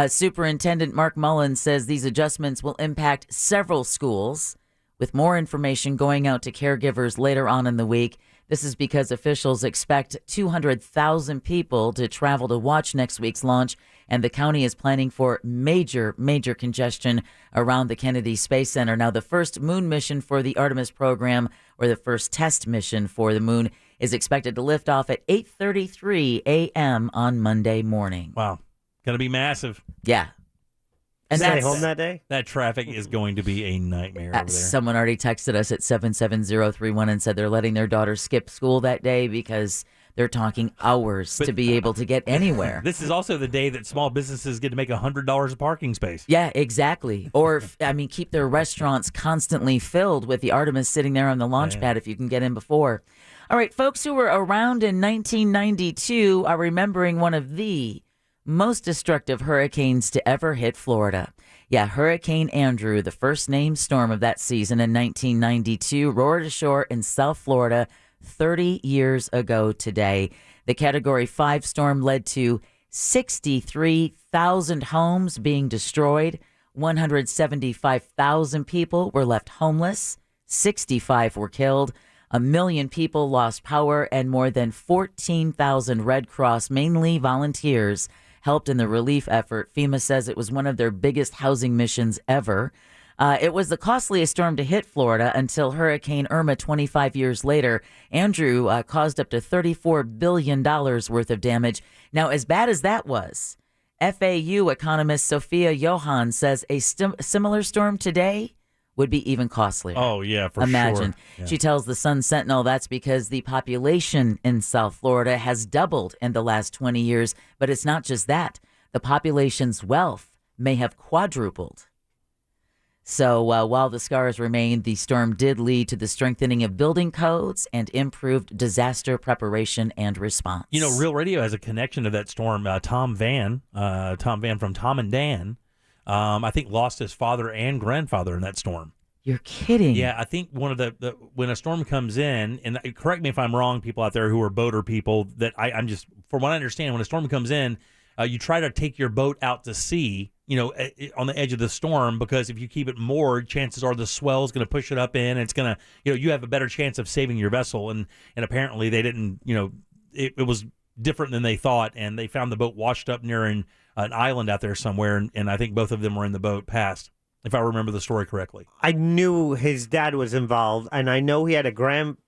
Superintendent Mark Mullen says these adjustments will impact several schools, with more information going out to caregivers later on in the week. This is because officials expect 200,000 people to travel to watch next week's launch, and the county is planning for major congestion around the Kennedy Space Center. Now, the first moon mission for the Artemis program, or the first test mission for the moon, is expected to lift off at 8:33 a.m. on Monday morning. Wow. Going to be massive. Yeah. And stay home that day? That traffic is going to be a nightmare over there. Someone already texted us at 77031 and said they're letting their daughter skip school that day because they're talking hours to be able to get anywhere. This is also the day that small businesses get to make $100 a parking space. Yeah, exactly. Or, keep their restaurants constantly filled with the Artemis sitting there on the launch pad if you can get in before. All right, folks who were around in 1992 are remembering one of the most destructive hurricanes to ever hit Florida. Yeah, Hurricane Andrew, the first named storm of that season in 1992, roared ashore in South Florida 30 years ago today. The Category 5 storm led to 63,000 homes being destroyed. 175,000 people were left homeless. 65 were killed. 1 million people lost power, and more than 14,000 Red Cross, mainly volunteers, helped in the relief effort. FEMA says it was one of their biggest housing missions ever. It was the costliest storm to hit Florida until Hurricane Irma 25 years later. Andrew caused up to $34 billion worth of damage. Now, as bad as that was, FAU economist Sophia Johan says a similar storm today would be even costlier. Oh, yeah, for Imagine. sure. Yeah. She tells the Sun Sentinel that's because the population in South Florida has doubled in the last 20 years. But it's not just that. The population's wealth may have quadrupled. So while the scars remain, the storm did lead to the strengthening of building codes and improved disaster preparation and response. You know, Real Radio has a connection to that storm. Tom Van from Tom and Dan, I think lost his father and grandfather in that storm. You're kidding. Yeah, I think one of the when a storm comes in, and correct me if I'm wrong, people out there who are boater people, that I'm just, from what I understand, when a storm comes in, you try to take your boat out to sea, you know, on the edge of the storm, because if you keep it moored, chances are the swell is going to push it up in, and it's going to, you know, you have a better chance of saving your vessel. And apparently they didn't, you know, it was different than they thought, and they found the boat washed up near an island out there somewhere, and I think both of them were in the boat passed, if I remember the story correctly. I knew his dad was involved, and I know he had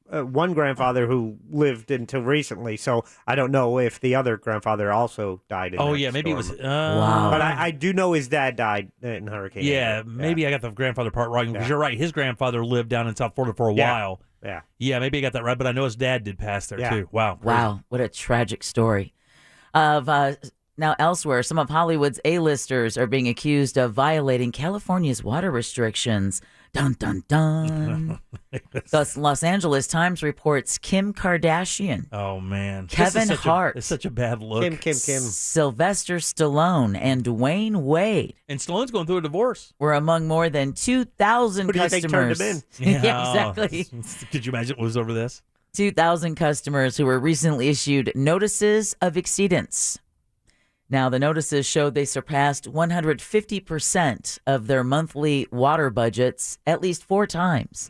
one grandfather who lived until recently, so I don't know if the other grandfather also died in that maybe storm. it was... wow. But I do know his dad died in Hurricane Yeah, Andrew. maybe I got the grandfather part wrong, because you're right, his grandfather lived down in South Florida for a while. Yeah, maybe I got that right, but I know his dad did pass there, too. Wow. Crazy. Wow, what a tragic story. Now, elsewhere, some of Hollywood's A-listers are being accused of violating California's water restrictions. Dun, dun, dun. The Los Angeles Times reports Kim Kardashian. Oh, man. Kevin Hart. It's such a bad look. Kim. Sylvester Stallone and Dwayne Wade. And Stallone's going through a divorce. Were among more than 2,000 Who do you customers. think turned him in? Yeah, exactly. Could you imagine what was over this? 2,000 customers who were recently issued notices of exceedance. Now, the notices showed they surpassed 150% of their monthly water budgets at least 4 times.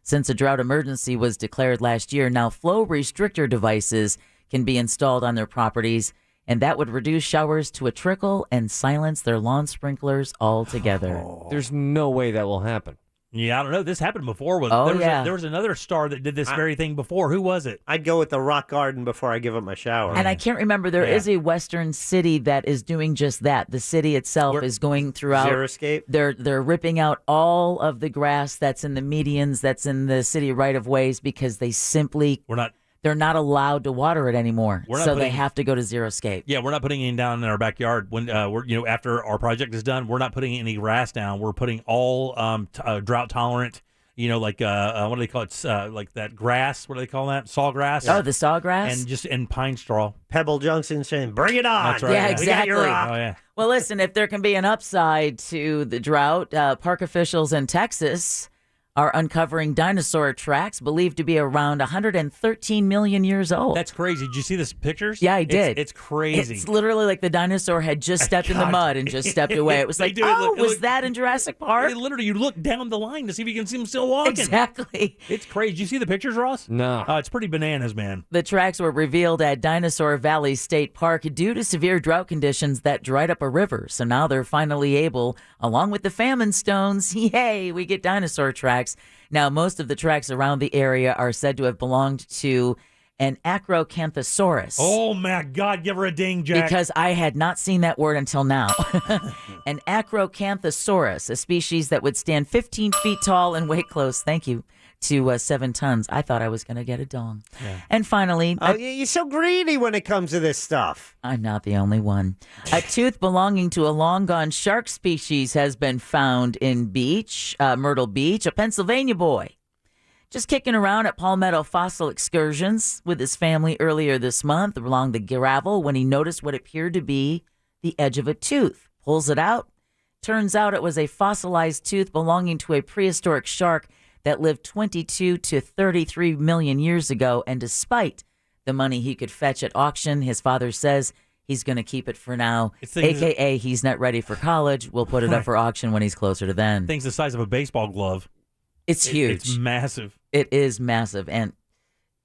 Since a drought emergency was declared last year, now flow restrictor devices can be installed on their properties, and that would reduce showers to a trickle and silence their lawn sprinklers altogether. There's no way that will happen. Yeah, I don't know. This happened before. There was another star that did this very thing before. Who was it? I'd go with the rock garden before I give up my shower. And I can't remember. There is a Western city that is doing just that. The city itself is going throughout. Xeriscape? They're ripping out all of the grass that's in the medians, that's in the city right-of-ways, because they simply... They're not allowed to water it anymore, so they have to go to Xeriscape. Yeah, we're not putting any down in our backyard. When we're after our project is done, we're not putting any grass down. We're putting all drought tolerant. Like what do they call it? Like that grass. What do they call that? Sawgrass. Oh, the sawgrass. And pine straw. Pebble Junction saying, "Bring it on!" That's right. Yeah, exactly. Oh yeah. Well, listen, if there can be an upside to the drought, park officials in Texas are uncovering dinosaur tracks believed to be around 113 million years old. That's crazy. Did you see the pictures? Yeah, I did. It's crazy. It's literally like the dinosaur had just stepped in the mud and just stepped away. It was like, was that in Jurassic Park? Literally, you look down the line to see if you can see him still walking. Exactly. It's crazy. Did you see the pictures, Ross? No. It's pretty bananas, man. The tracks were revealed at Dinosaur Valley State Park due to severe drought conditions that dried up a river. So now they're finally able, along with the famine stones, yay, we get dinosaur tracks. Now, most of the tracks around the area are said to have belonged to an Acrocanthosaurus. Oh, my God. Give her a ding, Jack. Because I had not seen that word until now. An Acrocanthosaurus, a species that would stand 15 feet tall and weigh close, thank you, to 7 tons. I thought I was going to get a dong. Yeah. And finally... you're so greedy when it comes to this stuff. I'm not the only one. A tooth belonging to a long-gone shark species has been found in Myrtle Beach, a Pennsylvania boy. Just kicking around at Palmetto Fossil Excursions with his family earlier this month along the gravel when he noticed what appeared to be the edge of a tooth. Pulls it out. Turns out it was a fossilized tooth belonging to a prehistoric shark that lived 22 to 33 million years ago, and despite the money he could fetch at auction, his father says he's going to keep it for now, a.k.a. he's not ready for college. We'll put it up for auction when he's closer to then. Thing's the size of a baseball glove. It's huge. It's massive. It is massive, and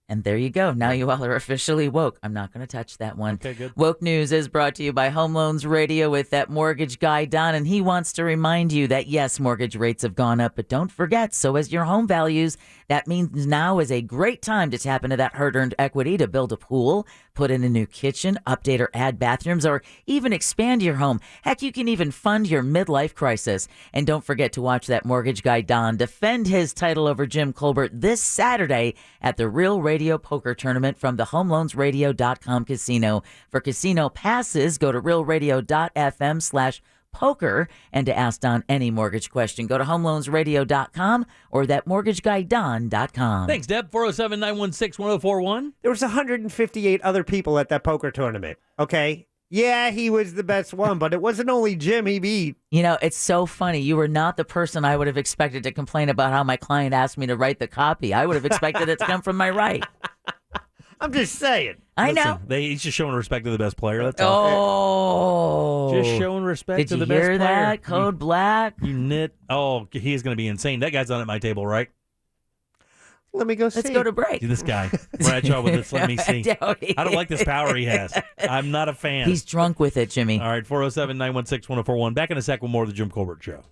And there you go. Now you all are officially woke. I'm not going to touch that one. Okay, good. Woke News is brought to you by Home Loans Radio with that mortgage guy, Don. And he wants to remind you that, yes, mortgage rates have gone up, but don't forget, so as your home values. That means now is a great time to tap into that hard-earned equity to build a pool, put in a new kitchen, update or add bathrooms, or even expand your home. Heck, you can even fund your midlife crisis. And don't forget to watch that mortgage guy, Don, defend his title over Jim Colbert this Saturday at the Real Radio Poker Tournament from the HomeLoansRadio.com casino. For casino passes, go to realradio.fm/poker. And to ask Don any mortgage question, go to HomeLoansRadio.com or thatmortgagguydon.com. Thanks, Deb. 407-916-1041. There was 158 other people at that poker tournament, okay? Yeah, he was the best one, but it wasn't only Jim he beat. You know, it's so funny. You were not the person I would have expected to complain about how my client asked me to write the copy. I would have expected it to come from my right. I'm just saying. I know. He's just showing respect to the best player. That's all. Just showing respect to the best player. Did you hear that? Code Black? You nit. Oh, he is going to be insane. That guy's on at my table, right? Let me go see. Let's go to break. See this guy. Bradshaw with this. Let me see. I don't like this power he has. I'm not a fan. He's drunk with it, Jimmy. All right, 407-916-1041. Back in a sec with more of the Jim Colbert Show.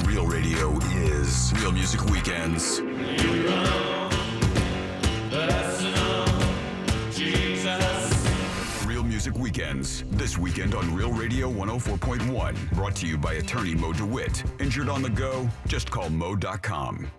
Real radio is Real Music Weekends. Real Music Weekends. This weekend on Real Radio 104.1. Brought to you by attorney Mo DeWitt. Injured on the go? Just call Mo.com.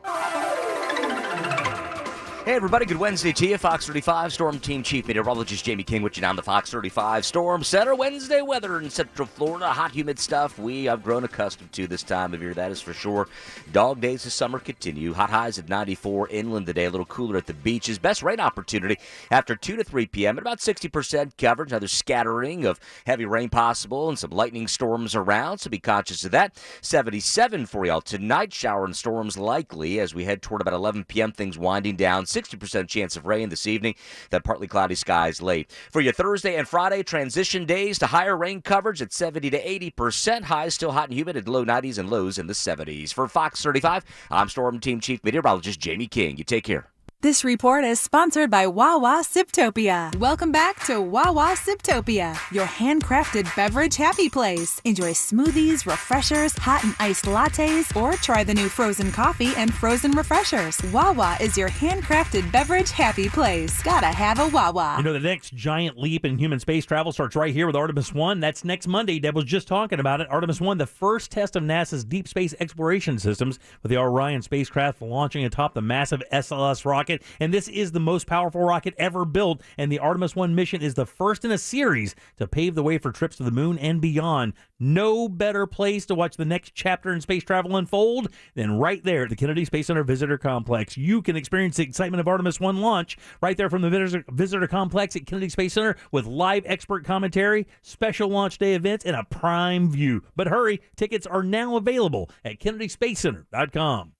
Hey everybody, good Wednesday to you. Fox 35 Storm Team Chief Meteorologist Jamie King with you now on the Fox 35 Storm Center. Wednesday weather in Central Florida, hot, humid stuff we have grown accustomed to this time of year, that is for sure. Dog days of summer continue. Hot highs at 94 inland today, a little cooler at the beaches. Best rain opportunity after 2 to 3 p.m. at about 60% coverage. Another scattering of heavy rain possible and some lightning storms around, so be conscious of that. 77 for y'all tonight. Shower and storms likely as we head toward about 11 p.m. Things winding down. 60% chance of rain this evening. That partly cloudy skies late. For your Thursday and Friday, transition days to higher rain coverage at 70 to 80%. Highs still hot and humid at low 90s and lows in the 70s. For Fox 35, I'm Storm Team Chief Meteorologist Jamie King. You take care. This report is sponsored by Wawa Siptopia. Welcome back to Wawa Siptopia, your handcrafted beverage happy place. Enjoy smoothies, refreshers, hot and iced lattes, or try the new frozen coffee and frozen refreshers. Wawa is your handcrafted beverage happy place. Gotta have a Wawa. You know, the next giant leap in human space travel starts right here with Artemis 1. That's next Monday. Deb was just talking about it. Artemis 1, the first test of NASA's deep space exploration systems, with the Orion spacecraft launching atop the massive SLS rocket. And this is the most powerful rocket ever built, and the Artemis 1 mission is the first in a series to pave the way for trips to the moon and beyond. No better place to watch the next chapter in space travel unfold than right there at the Kennedy Space Center Visitor Complex. You can experience the excitement of Artemis 1 launch right there from the Visitor Complex at Kennedy Space Center with live expert commentary, special launch day events, and a prime view. But hurry, tickets are now available at KennedySpaceCenter.com.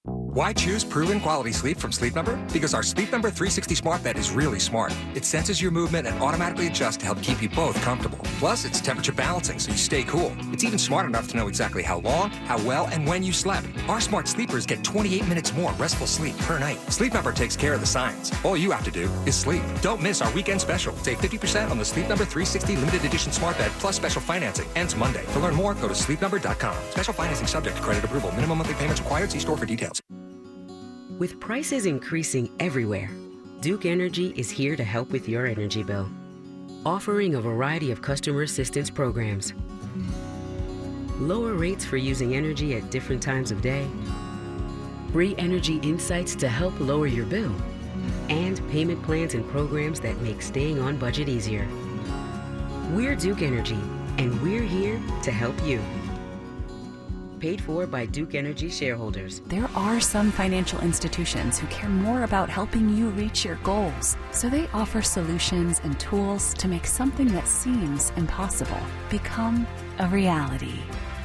Why choose proven quality sleep from Sleep Number? Because our Sleep Number 360 Smart Bed is really smart. It senses your movement and automatically adjusts to help keep you both comfortable. Plus, it's temperature balancing so you stay cool. It's even smart enough to know exactly how long, how well, and when you slept. Our smart sleepers get 28 minutes more restful sleep per night. Sleep Number takes care of the science. All you have to do is sleep. Don't miss our weekend special. Save 50% on the Sleep Number 360 Limited Edition Smart Bed plus special financing. Ends Monday. To learn more, go to sleepnumber.com. Special financing subject to credit approval. Minimum monthly payments required. See store for details. With prices increasing everywhere, Duke Energy is here to help with your energy bill, offering a variety of customer assistance programs. Lower rates for using energy at different times of day, free energy insights to help lower your bill, and payment plans and programs that make staying on budget easier. We're Duke Energy, and we're here to help you. Paid for by Duke Energy shareholders. There are some financial institutions who care more about helping you reach your goals, so they offer solutions and tools to make something that seems impossible become a reality.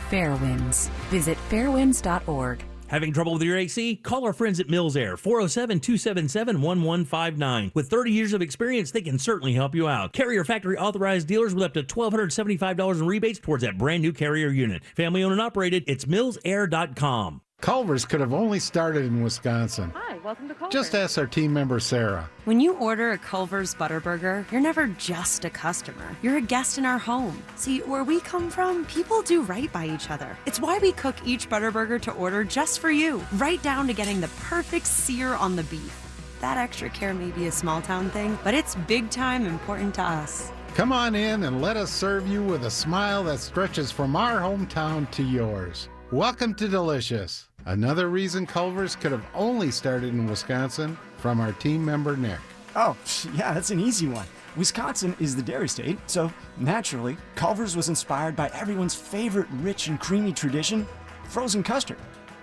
Fairwinds. Visit fairwinds.org. Having trouble with your AC? Call our friends at Mills Air, 407-277-1159. With 30 years of experience, they can certainly help you out. Carrier factory authorized dealers with up to $1,275 in rebates towards that brand new Carrier unit. Family owned and operated, it's millsair.com. Culver's could have only started in Wisconsin. Hi, welcome to Culver's. Just ask our team member, Sarah. When you order a Culver's Butterburger, you're never just a customer. You're a guest in our home. See, where we come from, people do right by each other. It's why we cook each Butterburger to order just for you, right down to getting the perfect sear on the beef. That extra care may be a small town thing, but it's big time important to us. Come on in and let us serve you with a smile that stretches from our hometown to yours. Welcome to Delicious. Another reason Culver's could have only started in Wisconsin, from our team member, Nick. Oh, yeah, that's an easy one. Wisconsin is the dairy state, so naturally, Culver's was inspired by everyone's favorite rich and creamy tradition, frozen custard.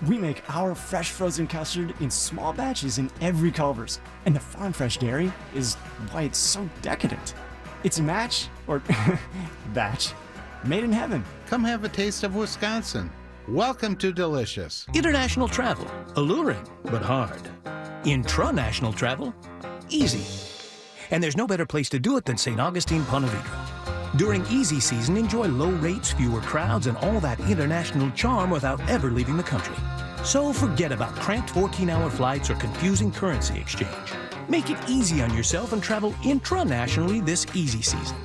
We make our fresh frozen custard in small batches in every Culver's, and the farm fresh dairy is why it's so decadent. It's a match, or batch, made in heaven. Come have a taste of Wisconsin. Welcome to Delicious. International travel, alluring, but hard. Intra-national travel, easy. And there's no better place to do it than St. Augustine, Ponte Vedra. During easy season, enjoy low rates, fewer crowds, and all that international charm without ever leaving the country. So forget about cramped 14-hour flights or confusing currency exchange. Make it easy on yourself and travel intra-nationally this easy season.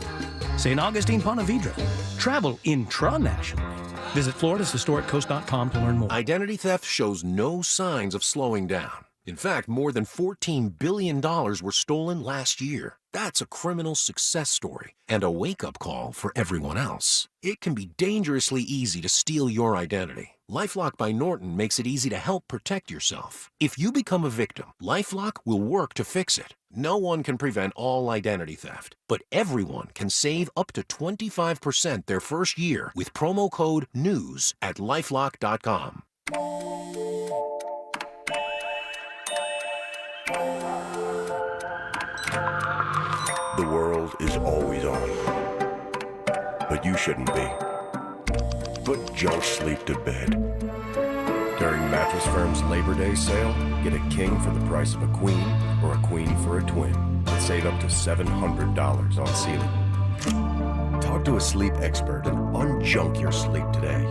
St. Augustine, Ponte Vedra. Travel intra-nationally. Visit FloridasHistoricCoast.com to learn more. Identity theft shows no signs of slowing down. In fact, more than $14 billion were stolen last year. That's a criminal success story and a wake-up call for everyone else. It can be dangerously easy to steal your identity. LifeLock by Norton makes it easy to help protect yourself. If you become a victim, LifeLock will work to fix it. No one can prevent all identity theft, but everyone can save up to 25% their first year with promo code NEWS at LifeLock.com. The world is always on, but you shouldn't be. Put junk sleep to bed. During Mattress Firm's Labor Day sale, get a king for the price of a queen or a queen for a twin and save up to $700 on ceiling. Talk to a sleep expert and unjunk your sleep today.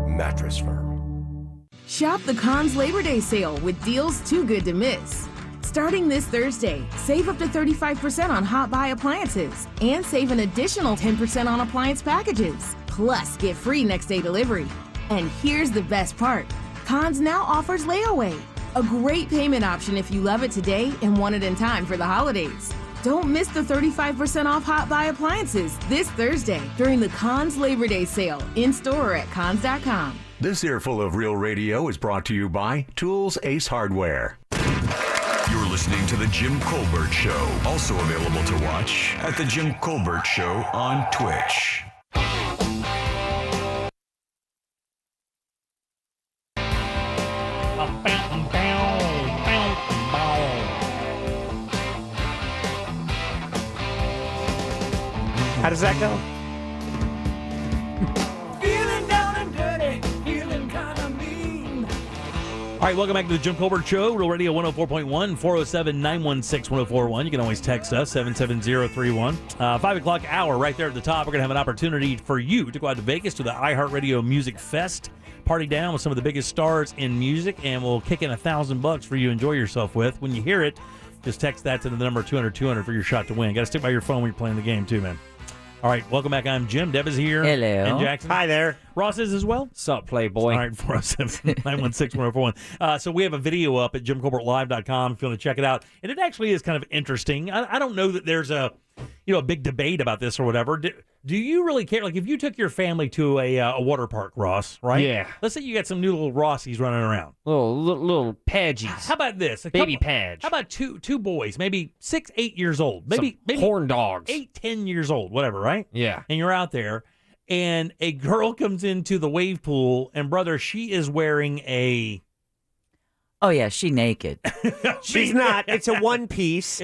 Mattress Firm. Shop the Conn's Labor Day sale with deals too good to miss. Starting this Thursday, save up to 35% on Hot Buy appliances and save an additional 10% on appliance packages. Plus, get free next day delivery. And here's the best part. Conn's now offers layaway, a great payment option if you love it today and want it in time for the holidays. Don't miss the 35% off Hot Buy appliances this Thursday during the Conn's Labor Day sale in store or at cons.com. This earful of Real Radio is brought to you by Tools Ace Hardware. You're listening to The Jim Colbert Show, also available to watch at The Jim Colbert Show on Twitch. How does that go? Feeling down and dirty, feeling kind of mean. All right, welcome back to the Jim Colbert Show, Real Radio 104.1, 407-916-1041. You can always text us, 77031. 5 o'clock hour right there at the top. We're going to have an opportunity for you to go out to Vegas to the iHeartRadio Music Fest. Party down with some of the biggest stars in music, and we'll kick in $1,000 for you to enjoy yourself with. When you hear it, just text that to the number 200-200 for your shot to win. Got to stick by your phone when you're playing the game, too, man. All right, welcome back. I'm Jim. Deb is here. Hello. And Jackson. Hi there. Ross is as well. Sup, Playboy. All right, 407-916-1041. So we have a video up at JimColbertLive.com if you want to check it out. And it actually is kind of interesting. I don't know that there's a big debate about this or whatever. Do you really care? Like, if you took your family to a water park, Ross, right? Yeah. Let's say you got some new little Rossies running around. Little Padgies. How about this? Baby Padge. How about two boys, maybe 6, 8 years old? Maybe horn dogs. 8, 10 years old, whatever, right? Yeah. And you're out there, and a girl comes into the wave pool, and brother, she is wearing a... Oh, yeah, she naked. She's not. It's a one piece.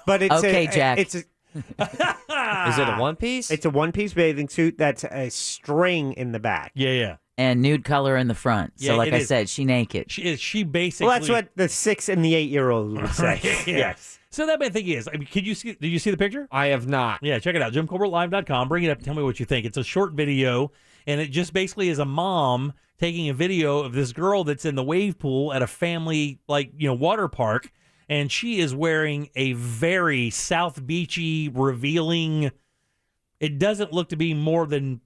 But it's okay, Jack. It's a... Is it a one piece? It's a one piece bathing suit that's a string in the back. Yeah. And nude color in the front. So, like I said, she naked. She basically... Well, that's what the 6 and the 8-year-old would say. Yes. So that my thing is, did you see the picture? I have not. Yeah, check it out. JimColbertLive.com. Bring it up and tell me what you think. It's a short video, and it just basically is a mom taking a video of this girl that's in the wave pool at a family, water park, and she is wearing a very South Beachy, revealing. It doesn't look to be more than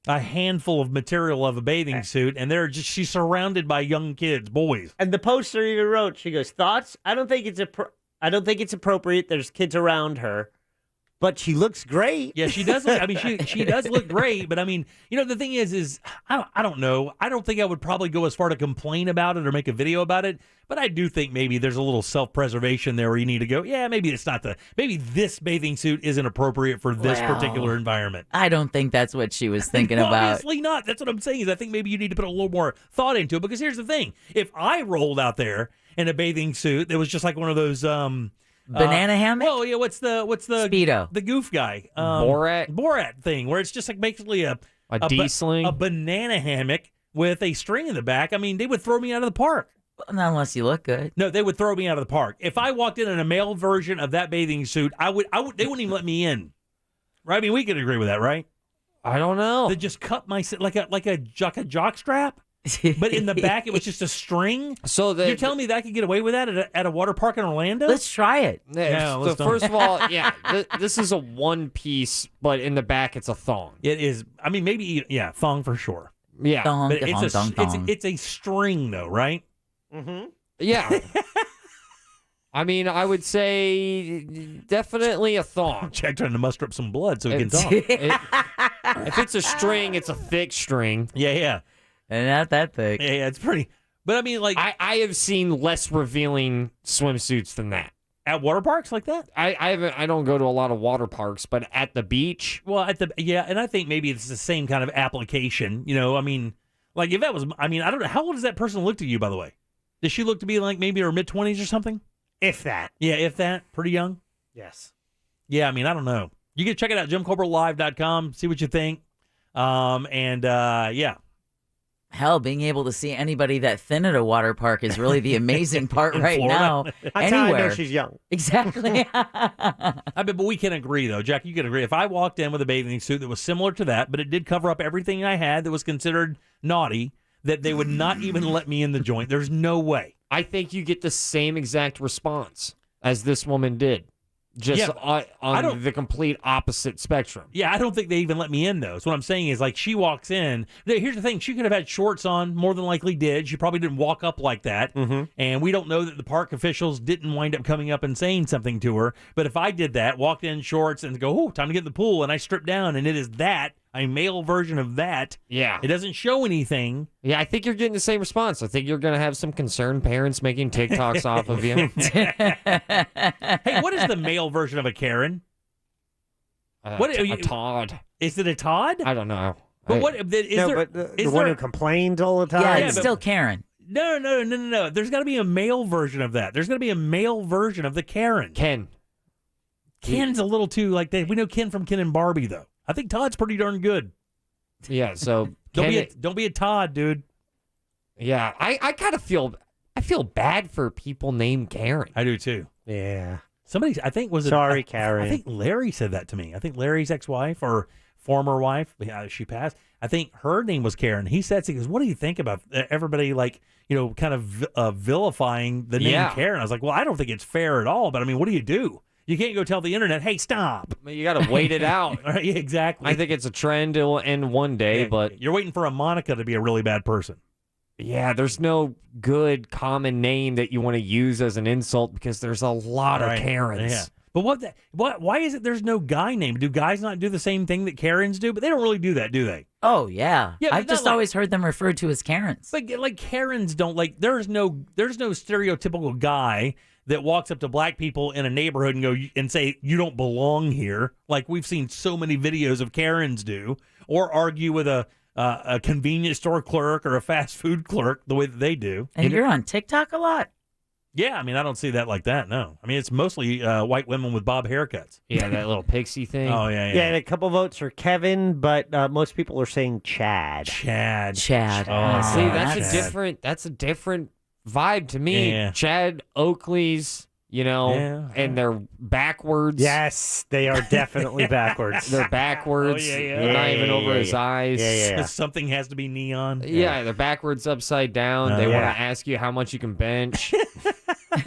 a handful of material of a bathing suit, and she's surrounded by young kids, boys. And the poster even wrote, she goes, "Thoughts? I don't think it's appropriate. There's kids around her, but she looks great." Yeah, she does. She does look great, but the thing is I don't know. I don't think I would probably go as far to complain about it or make a video about it, but I do think maybe there's a little self-preservation there where you need to go, yeah, maybe maybe this bathing suit isn't appropriate for this particular environment. I don't think that's what she was thinking about. Obviously not. That's what I'm saying, is I think maybe you need to put a little more thought into it, because here's the thing. If I rolled out there in a bathing suit that was just like one of those banana hammock? Well, yeah, what's the Speedo? The goof guy. Borat thing, where it's just like basically a D-sling? A banana hammock with a string in the back. They would throw me out of the park. Not unless you look good. No, they would throw me out of the park. If I walked in a male version of that bathing suit, they wouldn't even let me in. Right? We could agree with that, right? I don't know. They just cut my like a jock strap. But in the back, it was just a string. So you're telling me that I could get away with that at a water park in Orlando? Let's try it. So first of all, this is a one piece, but in the back it's a thong. It is. Maybe thong for sure. Yeah, thong, but thong. It's a string though, right? Mm-hmm. Yeah. I would say definitely a thong. Jack trying to muster up some blood so he can talk. If it's a string, it's a thick string. Yeah. And not that thick. Yeah, it's pretty. But I have seen less revealing swimsuits than that. At water parks like that? I don't go to a lot of water parks, but at the beach. Well, and I think maybe it's the same kind of application. If that was, I don't know. How old does that person look to you, by the way? Does she look to be like maybe her mid-20s or something? If that. Yeah, if that. Pretty young? Yes. Yeah, I don't know. You can check it out, JimCobraLive.com, see what you think. Yeah. Hell, being able to see anybody that thin at a water park is really the amazing part right Florida. Now. That's how I know she's young. Exactly. But we can agree, though. Jack, you can agree. If I walked in with a bathing suit that was similar to that, but it did cover up everything I had that was considered naughty, that they would not even let me in the joint. There's no way. I think you get the same exact response as this woman did. Just on the complete opposite spectrum. Yeah, I don't think they even let me in, though. So what I'm saying is, she walks in. Here's the thing. She could have had shorts on, more than likely did. She probably didn't walk up like that. Mm-hmm. And we don't know that the park officials didn't wind up coming up and saying something to her. But if I did that, walked in shorts and go, time to get in the pool, and I strip down, and it is a male version of that. Yeah. It doesn't show anything. Yeah, I think you're getting the same response. I think you're going to have some concerned parents making TikToks off of you. Hey, what is the male version of a Karen? A Todd. Is it a Todd? I don't know. But the one who complains all the time? Yeah, it's still Karen. No. There's got to be a male version of that. There's got to be a male version of the Karen. Ken's a little too we know Ken from Ken and Barbie, though. I think Todd's pretty darn good. Yeah, so don't be a Todd, dude. Yeah, I kind of feel bad for people named Karen. I do too. Yeah. Somebody, I think Sorry, Karen. I think Larry said that to me. I think Larry's ex-wife or former wife, she passed. I think her name was Karen. He said, he goes, "What do you think about everybody kind of vilifying the name Karen?" I was like, "Well, I don't think it's fair at all. But what do you do? You can't go tell the internet, hey, stop." You got to wait it out. Right, exactly. I think it's a trend. It will end one day, but you're waiting for a Monica to be a really bad person. Yeah, there's no good common name that you want to use as an insult because there's a lot of Karens. Yeah. But why is it there's no guy name? Do guys not do the same thing that Karens do? But they don't really do that, do they? Oh, yeah. Yeah, I've just always heard them referred to as Karens. But Karens don't there's no stereotypical guy that walks up to black people in a neighborhood and say, "You don't belong here," like we've seen so many videos of Karens do, or argue with a convenience store clerk or a fast food clerk the way that they do. And you're on TikTok a lot? Yeah, I don't see that like that, no. It's mostly white women with bob haircuts. Yeah, that little pixie thing. Oh, yeah. Yeah, and a couple votes for Kevin, but most people are saying Chad. Chad. Oh, see, that's a different vibe to me. Yeah. Chad Oakley's and they're backwards. Yes, they are definitely backwards. They're backwards. They're not even over his eyes. Something has to be neon. Yeah, they're backwards, upside down. They want to ask you how much you can bench.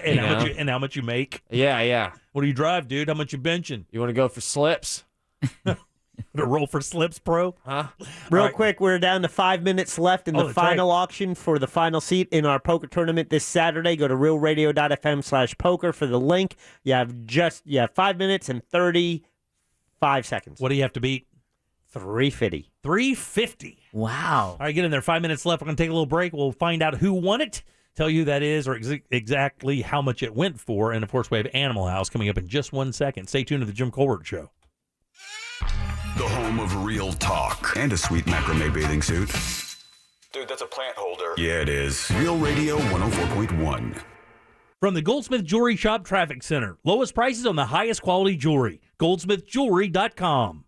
and how much you make. Yeah. What do you drive, dude? How much you benching? You want to go for slips? To roll for slips, pro? Huh? Real quick, we're down to 5 minutes left in the final auction for the final seat in our poker tournament this Saturday. Go to realradio.fm/poker for the link. You have 5 minutes and 35 seconds. What do you have to beat? 350. 350. Wow. All right, get in there. 5 minutes left. We're going to take a little break. We'll find out who won it, tell you who that is, or exactly how much it went for. And, of course, we have Animal House coming up in just 1 second. Stay tuned to the Jim Colbert Show. The home of real talk and a sweet macrame bathing suit. Dude, that's a plant holder. Yeah, it is. Real Radio 104.1. From the Goldsmith Jewelry Shop Traffic Center. Lowest prices on the highest quality jewelry. GoldsmithJewelry.com.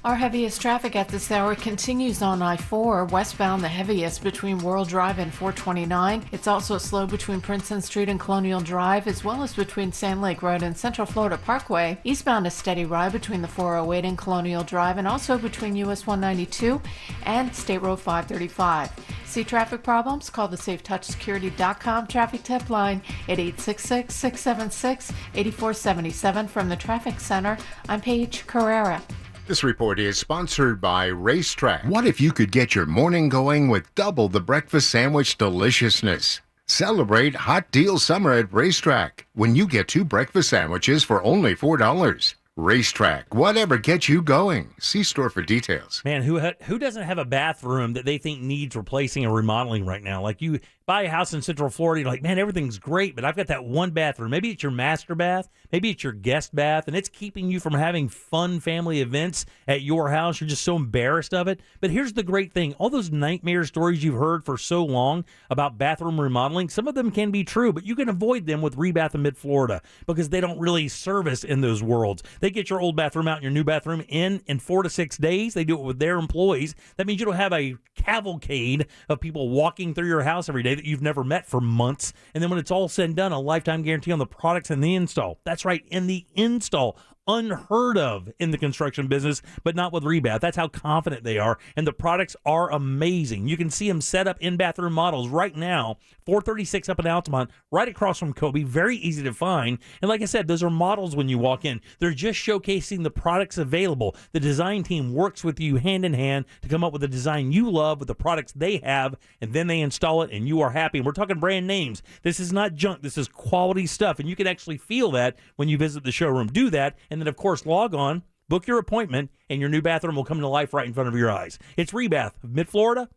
Our heaviest traffic at this hour continues on I-4, westbound the heaviest between World Drive and 429. It's also slow between Princeton Street and Colonial Drive, as well as between Sand Lake Road and Central Florida Parkway. Eastbound a steady ride between the 408 and Colonial Drive, and also between US 192 and State Road 535. See traffic problems? Call the SafeTouchSecurity.com traffic tip line at 866-676-8477. From the Traffic Center, I'm Paige Carrera. This report is sponsored by Racetrack. What if you could get your morning going with double the breakfast sandwich deliciousness? Celebrate Hot Deal Summer at Racetrack when you get 2 breakfast sandwiches for only $4. Racetrack, whatever gets you going. See store for details. Man, who doesn't have a bathroom that they think needs replacing or remodeling right now? Like, you buy a house in Central Florida, you're like, man, everything's great, but I've got that one bathroom. Maybe it's your master bath, maybe it's your guest bath, and it's keeping you from having fun family events at your house. You're just so embarrassed of it. But here's the great thing. All those nightmare stories you've heard for so long about bathroom remodeling, some of them can be true, but you can avoid them with Rebath in Mid-Florida because they don't really service in those worlds. They get your old bathroom out and your new bathroom in 4 to 6 days. They do it with their employees. That means you don't have a cavalcade of people walking through your house every day that you've never met for months. And then when it's all said and done, a lifetime guarantee on the products and the install. That's right, in the install. Unheard of in the construction business, but not with Rebath. That's how confident they are, and the products are amazing. You can see them set up in bathroom models right now, 436 up in Altamont, right across from Kobe. Very easy to find. And like I said, those are models when you walk in. They're just showcasing the products available. The design team works with you hand in hand to come up with a design you love with the products they have, and then they install it, and you are happy. And we're talking brand names. This is not junk. This is quality stuff, and you can actually feel that when you visit the showroom. Do that, and then, of course, log on, book your appointment, and your new bathroom will come to life right in front of your eyes. It's Rebath of Mid-Florida,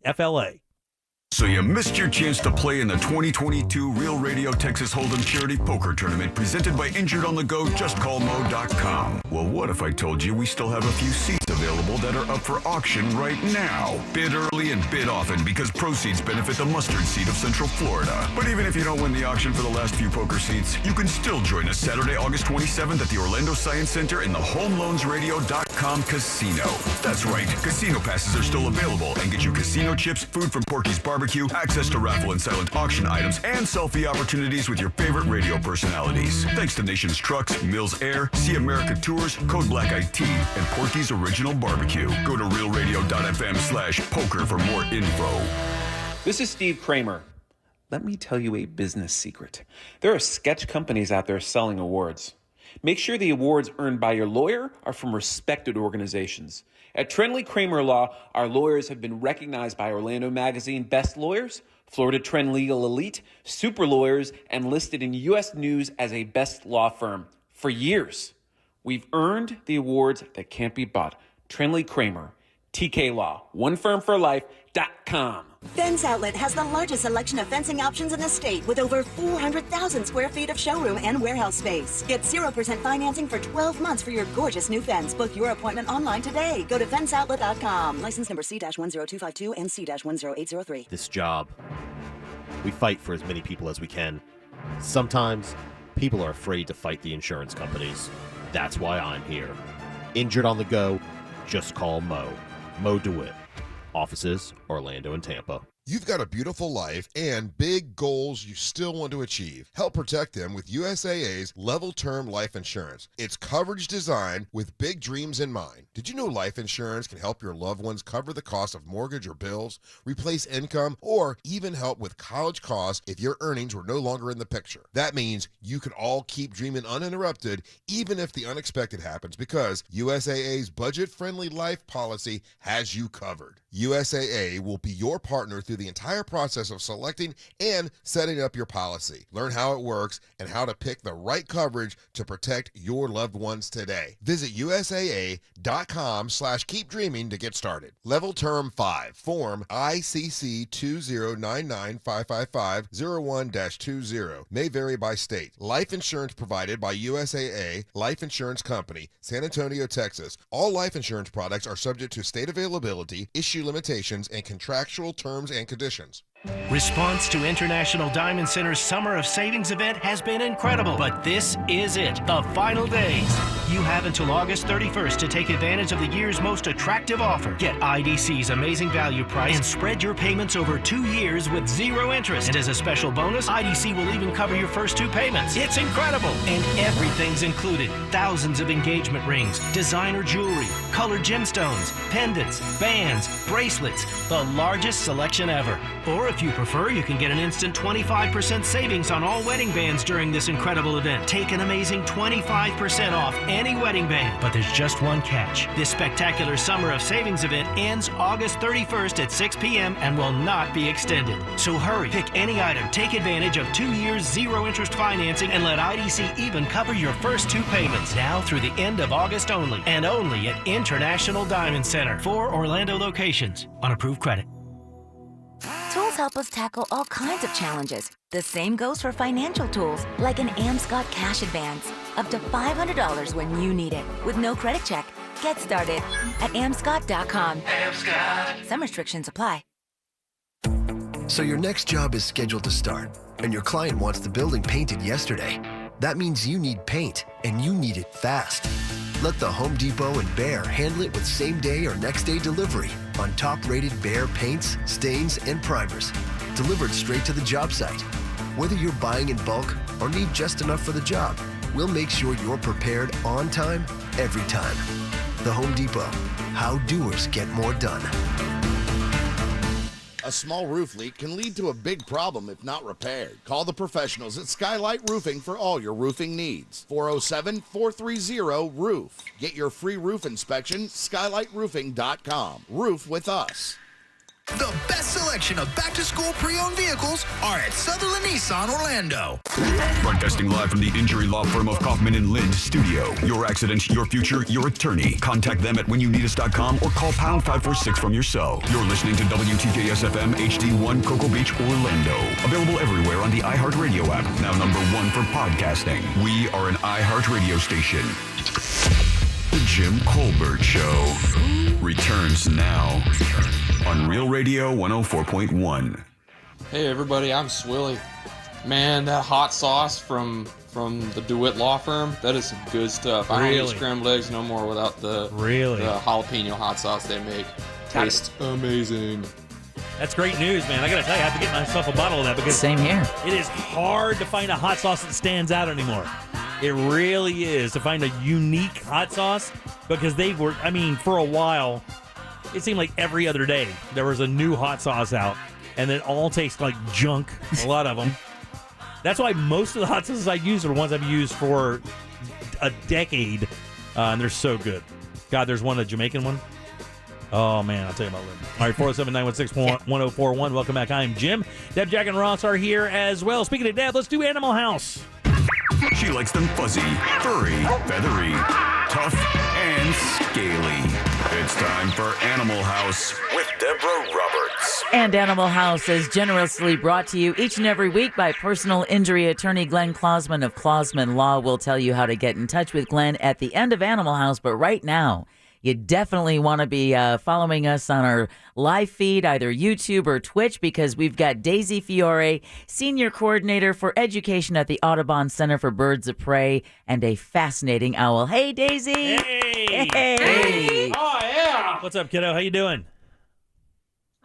FLA. So you missed your chance to play in the 2022 Real Radio Texas Hold'em Charity Poker Tournament presented by Injured on the Go. JustCallMo.com. Well, what if I told you we still have a few seats available that are up for auction right now? Bid early and bid often because proceeds benefit the mustard seed of Central Florida. But even if you don't win the auction for the last few poker seats, you can still join us Saturday, August 27th at the Orlando Science Center in the HomeLoansRadio.com casino. That's right, casino passes are still available and get you casino chips, food from Porky's Barbecue, access to raffle and silent auction items, and selfie opportunities with your favorite radio personalities. Thanks to Nation's Trucks, Mills Air, See America Tours, Code Black IT, and Porky's Original Barbecue. Go to realradio.fm/poker for more info. This is Steve Kramer. Let me tell you a business secret. There are sketch companies out there selling awards. Make sure the awards earned by your lawyer are from respected organizations. At Trenley Kramer Law, our lawyers have been recognized by Orlando Magazine Best Lawyers, Florida Trend Legal Elite, Super Lawyers, and listed in U.S. News as a best law firm for years. We've earned the awards that can't be bought. Trenley Kramer, TK Law, onefirmforlife.com. Fence Outlet has the largest selection of fencing options in the state with over 400,000 square feet of showroom and warehouse space. Get 0% financing for 12 months for your gorgeous new fence. Book your appointment online today. Go to fenceoutlet.com. License number C-10252 and C-10803. This job, we fight for as many people as we can. Sometimes people are afraid to fight the insurance companies. That's why I'm here. Injured on the go, just call Mo. Mo DeWitt. Offices, Orlando and Tampa. You've got a beautiful life and big goals you still want to achieve. Help protect them with USAA's Level Term Life Insurance. It's coverage designed with big dreams in mind. Did you know life insurance can help your loved ones cover the cost of mortgage or bills, replace income, or even help with college costs if your earnings were no longer in the picture? That means you can all keep dreaming uninterrupted even if the unexpected happens, because USAA's budget-friendly life policy has you covered. USAA will be your partner through the entire process of selecting and setting up your policy. Learn how it works and how to pick the right coverage to protect your loved ones today. Visit USAA.com/keepdreaming to get started. Level Term 5, Form ICC 2099555-01-20. May vary by state. Life insurance provided by USAA Life Insurance Company, San Antonio, Texas. All life insurance products are subject to state availability, issue limitations, and contractual terms and conditions. Response to International Diamond Center's Summer of Savings event has been incredible, but this is it, the final days. You have until August 31st to take advantage of the year's most attractive offer. Get IDC's amazing value price and spread your payments over 2 years with 0 interest. And as a special bonus, IDC will even cover your first 2 payments. It's incredible, and everything's included. Thousands of engagement rings, designer jewelry, colored gemstones, pendants, bands, bracelets, the largest selection ever. Or if you prefer, you can get an instant 25% savings on all wedding bands during this incredible event. Take an amazing 25% off any wedding band. But there's just one catch. This spectacular Summer of Savings event ends August 31st at 6 p.m. and will not be extended. So hurry, pick any item, take advantage of 2 years 0 interest financing, and let IDC even cover your first 2 payments. Now through the end of August only, and only at International Diamond Center. 4 Orlando locations on approved credit. Tools help us tackle all kinds of challenges. The same goes for financial tools, like an Amscot cash advance. Up to $500 when you need it, with no credit check. Get started at amscot.com. Amscot. Some restrictions apply. So your next job is scheduled to start, and your client wants the building painted yesterday. That means you need paint, and you need it fast. Let the Home Depot and Behr handle it with same-day or next-day delivery on top-rated Behr paints, stains, and primers, delivered straight to the job site. Whether you're buying in bulk or need just enough for the job, we'll make sure you're prepared on time, every time. The Home Depot. How doers get more done. A small roof leak can lead to a big problem if not repaired. Call the professionals at Skylight Roofing for all your roofing needs. 407-430-ROOF. Get your free roof inspection, skylightroofing.com. Roof with us. The best selection of back-to-school pre-owned vehicles are at Sutherland Nissan Orlando. Broadcasting live from the injury law firm of Kaufman and Lind studio. Your accident, your future, your attorney. Contact them at whenyouneedus.com or call pound 546 from your cell. You're listening to WTKS FM HD1 Cocoa Beach, Orlando. Available everywhere on the iHeartRadio app. Now #1 for podcasting. We are an iHeartRadio station. The Jim Colbert Show returns now on Real Radio 104.1. Hey everybody, I'm Swilly. Man, that hot sauce from the DeWitt Law Firm, that is some good stuff. I don't eat scrambled eggs no more without the jalapeno hot sauce they make. Tastes amazing. That's great news, man. I gotta tell you, I have to get myself a bottle of that because same here. It is hard to find a hot sauce that stands out anymore. It really is, to find a unique hot sauce, because they were, I mean, for a while, it seemed like every other day there was a new hot sauce out, and it all tastes like junk, a lot of them. That's why most of the hot sauces I use are the ones I've used for a decade, and they're so good. God, there's a Jamaican one. Oh, man, I'll tell you about it. All right, 407-916-1041. Welcome back. I'm Jim. Deb, Jack, and Ross are here as well. Speaking of Deb, let's do Animal House. She likes them fuzzy, furry, feathery, tough, and scaly. It's time for Animal House with Deborah Roberts. And Animal House is generously brought to you each and every week by personal injury attorney Glenn Klausman of Klausman Law. We'll tell you how to get in touch with Glenn at the end of Animal House, but right now, you definitely want to be following us on our live feed, either YouTube or Twitch, because we've got Daisy Fiore, Senior Coordinator for Education at the Audubon Center for Birds of Prey, and a fascinating owl. Hey, Daisy! Hey! Hey! Oh, yeah! What's up, kiddo? How you doing?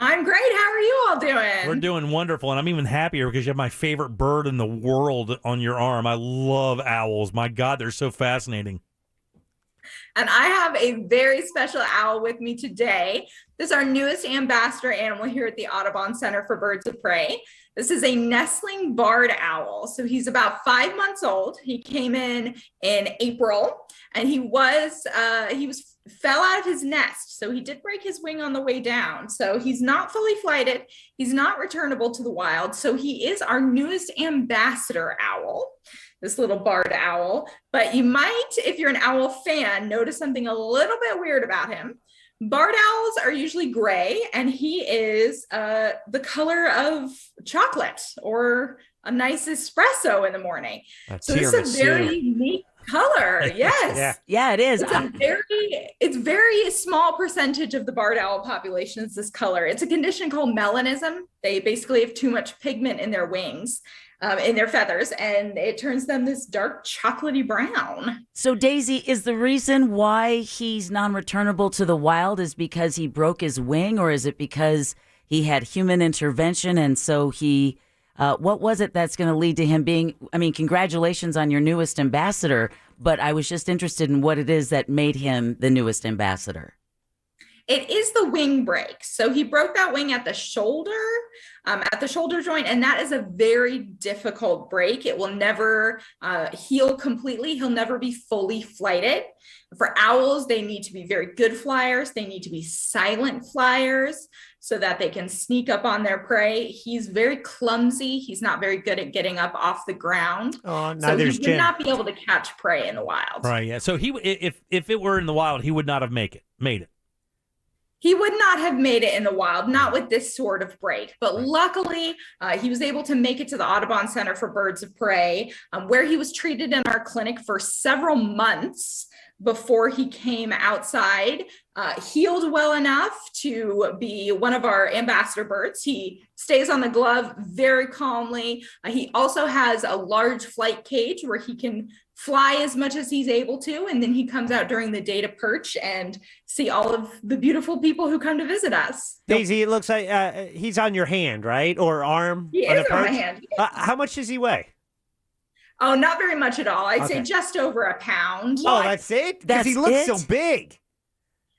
I'm great. How are you all doing? We're doing wonderful, and I'm even happier because you have my favorite bird in the world on your arm. I love owls. My God, they're so fascinating. And I have a very special owl with me today. This is our newest ambassador animal here at the Audubon Center for Birds of Prey. This is a nestling barred owl. So he's about 5 months old. He came in April, and he fell out of his nest. So he did break his wing on the way down. So he's not fully flighted. He's not returnable to the wild. So he is our newest ambassador owl, this little barred owl. But you might, if you're an owl fan, notice something a little bit weird about him. Barred owls are usually gray, and he is the color of chocolate or a nice espresso in the morning. So this is a very unique color. Yes. Yeah, it is. It's very small percentage of the barred owl population is this color. It's a condition called melanism. They basically have too much pigment in their wings. In their feathers, and it turns them this dark chocolatey brown. So Daisy, is the reason why he's non-returnable to the wild is because he broke his wing, or is it because he had human intervention and so he, what was it that's going to lead to him being, congratulations on your newest ambassador, but I was just interested in what it is that made him the newest ambassador. It is the wing break. So he broke that wing at the shoulder joint, and that is a very difficult break. It will never heal completely. He'll never be fully flighted. For owls, they need to be very good flyers. They need to be silent flyers so that they can sneak up on their prey. He's very clumsy. He's not very good at getting up off the ground. Oh, now so there's he would Jim. not be able to catch prey in the wild. Right, yeah. So if it were in the wild, he would not have made it. He would not have made it in the wild, not with this sort of break. But luckily, he was able to make it to the Audubon Center for Birds of Prey, where he was treated in our clinic for several months before he came outside, healed well enough to be one of our ambassador birds. He stays on the glove very calmly. He also has a large flight cage where he can fly as much as he's able to, and then he comes out during the day to perch and see all of the beautiful people who come to visit us. Daisy, it looks like he's on your hand, right? Or arm? He is on my hand. How much does he weigh? Oh, not very much at all. I'd say just over a pound. Oh, that's it? Because he looks so big.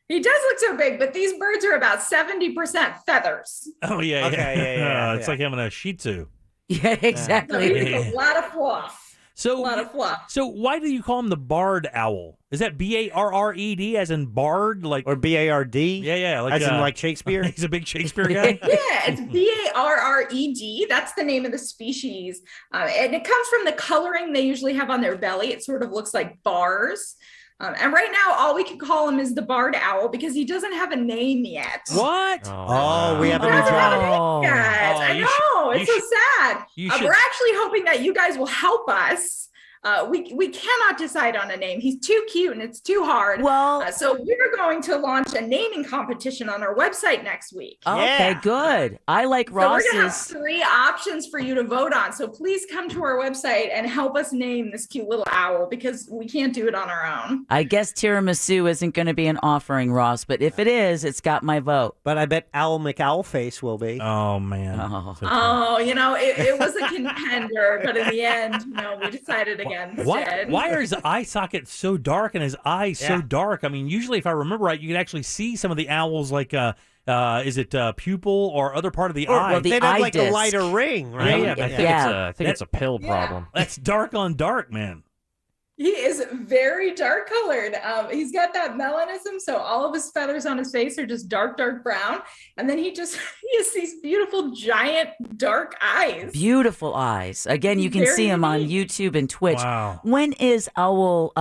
He does look so big, but these birds are about 70% feathers. Oh, yeah. Okay, yeah. It's like having a Shih Tzu. Yeah, exactly. So he's a lot of fluff. A lot of fluff. So why do you call him the barred owl? Is that B-A-R-R-E-D as in bard? Or B-A-R-D? Yeah. As in like Shakespeare? He's a big Shakespeare guy? Yeah, it's B-A-R-R-E-D. That's the name of the species. And it comes from the coloring they usually have on their belly. It sort of looks like bars. And right now, all we can call him is the barred owl because he doesn't have a name yet. What? We have a new job. I know. It's so sad. We're actually hoping that you guys will help us. We cannot decide on a name. He's too cute and it's too hard. Well, so we're going to launch a naming competition on our website next week. Okay, good. I like Ross's. So we're going to have 3 options for you to vote on. So please come to our website and help us name this cute little owl because we can't do it on our own. I guess tiramisu isn't going to be an offering, Ross, but if it is, it's got my vote. But I bet Owl McOwlface will be. Oh, man. It was a contender, but in the end, we decided against it. Why are his eye sockets so dark and his eyes so dark? I mean, usually, if I remember right, you could actually see some of the owls, like, is it pupil or other part of the eye? Well, they'd have like a lighter ring, right? Yeah. I think it's a pill problem. That's dark on dark, man. He is very dark colored. He's got that melanism, so all of his feathers on his face are just dark brown. And then he has these beautiful, giant, dark eyes. Beautiful eyes. Again, you can see him on YouTube and Twitch. Wow. When is owl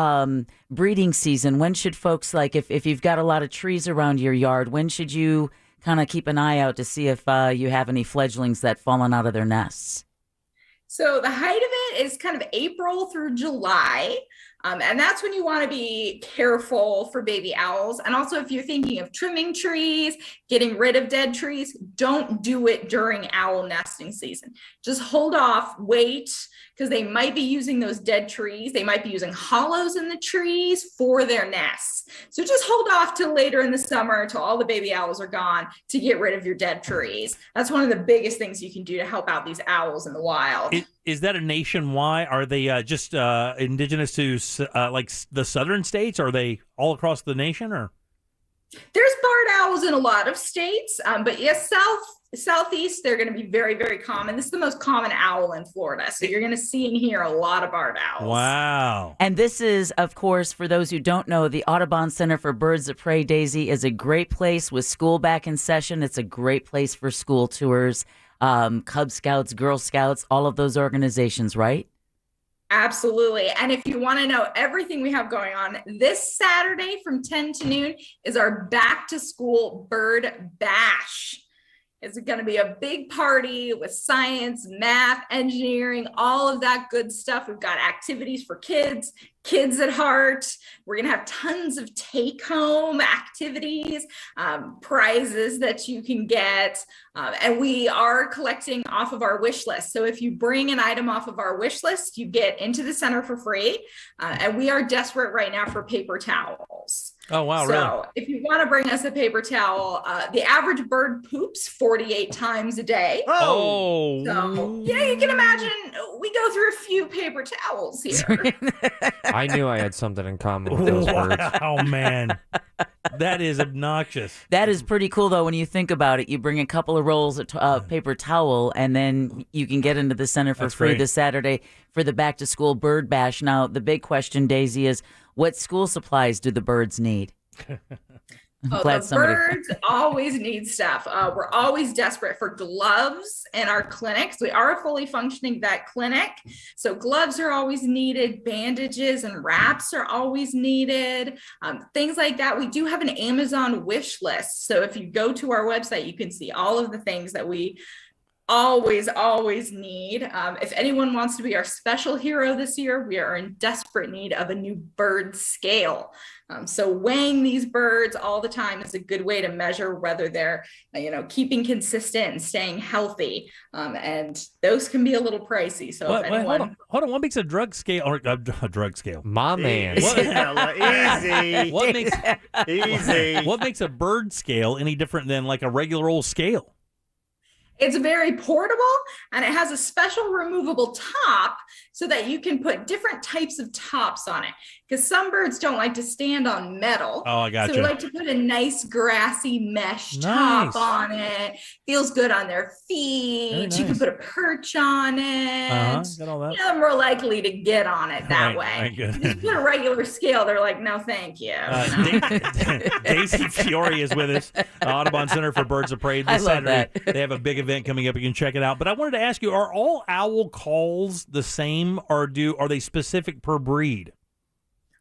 breeding season? When should folks, like, if you've got a lot of trees around your yard, when should you kind of keep an eye out to see if you have any fledglings that fallen out of their nests? So the height of it is kind of April through July. And that's when you want to be careful for baby owls. And also if you're thinking of trimming trees, getting rid of dead trees, don't do it during owl nesting season. Just hold off, wait, because they might be using those dead trees. They might be using hollows in the trees for their nests. So just hold off till later in the summer, till all the baby owls are gone, to get rid of your dead trees. That's one of the biggest things you can do to help out these owls in the wild. Is that a nationwide? Are they just indigenous to like the southern states? Are they all across the nation, or? There's barred owls in a lot of states, but yes, southeast, they're going to be very, very common. This is the most common owl in Florida. So you're going to see and hear a lot of barred owls. Wow. And this is, of course, for those who don't know, the Audubon Center for Birds of Prey, Daisy, is a great place with school back in session. It's a great place for school tours, Cub Scouts, Girl Scouts, all of those organizations, right? Absolutely. And if you want to know everything we have going on, this Saturday from 10 to noon is our back to school bird bash. It's going to be a big party with science, math, engineering, all of that good stuff. We've got activities for kids at heart. We're going to have tons of take-home activities, prizes that you can get. And we are collecting off of our wish list. So if you bring an item off of our wish list, you get into the center for free. And we are desperate right now for paper towels. Oh, wow, so really? So if you want to bring us a paper towel, the average bird poops 48 times a day. Oh. So, yeah, you can imagine we go through a few paper towels here. I knew I had something in common with those birds. Oh, man. That is obnoxious. That is pretty cool, though, when you think about it. You bring a couple of rolls of paper towel, and then you can get into the center for free this Saturday for the back-to-school bird bash. Now, the big question, Daisy, is what school supplies do the birds need? Birds always need stuff. We're always desperate for gloves in our clinics. We are a fully functioning vet clinic, so gloves are always needed. Bandages and wraps are always needed. Things like that. We do have an Amazon wish list. So if you go to our website, you can see all of the things that we always need. If anyone wants to be our special hero this year, we are in desperate need of a new bird scale. So weighing these birds all the time is a good way to measure whether they're, keeping consistent and staying healthy. And those can be a little pricey. So if anyone... Hold on. What makes a drug scale or a drug scale? My man. Easy. What makes a bird scale any different than like a regular old scale? It's very portable, and it has a special removable top so that you can put different types of tops on it. Because some birds don't like to stand on metal. Oh, I got you. So we like to put a nice grassy mesh top on it. Feels good on their feet. Nice. You can put a perch on it. Got all that. They're more likely to get on it that way. If you put a regular scale, they're like, no, thank you. Daisy Fiore is with us, Audubon Center for Birds of Prey this Saturday. They have a big event coming up. You can check it out. But I wanted to ask you, are all owl calls the same, or are they specific per breed?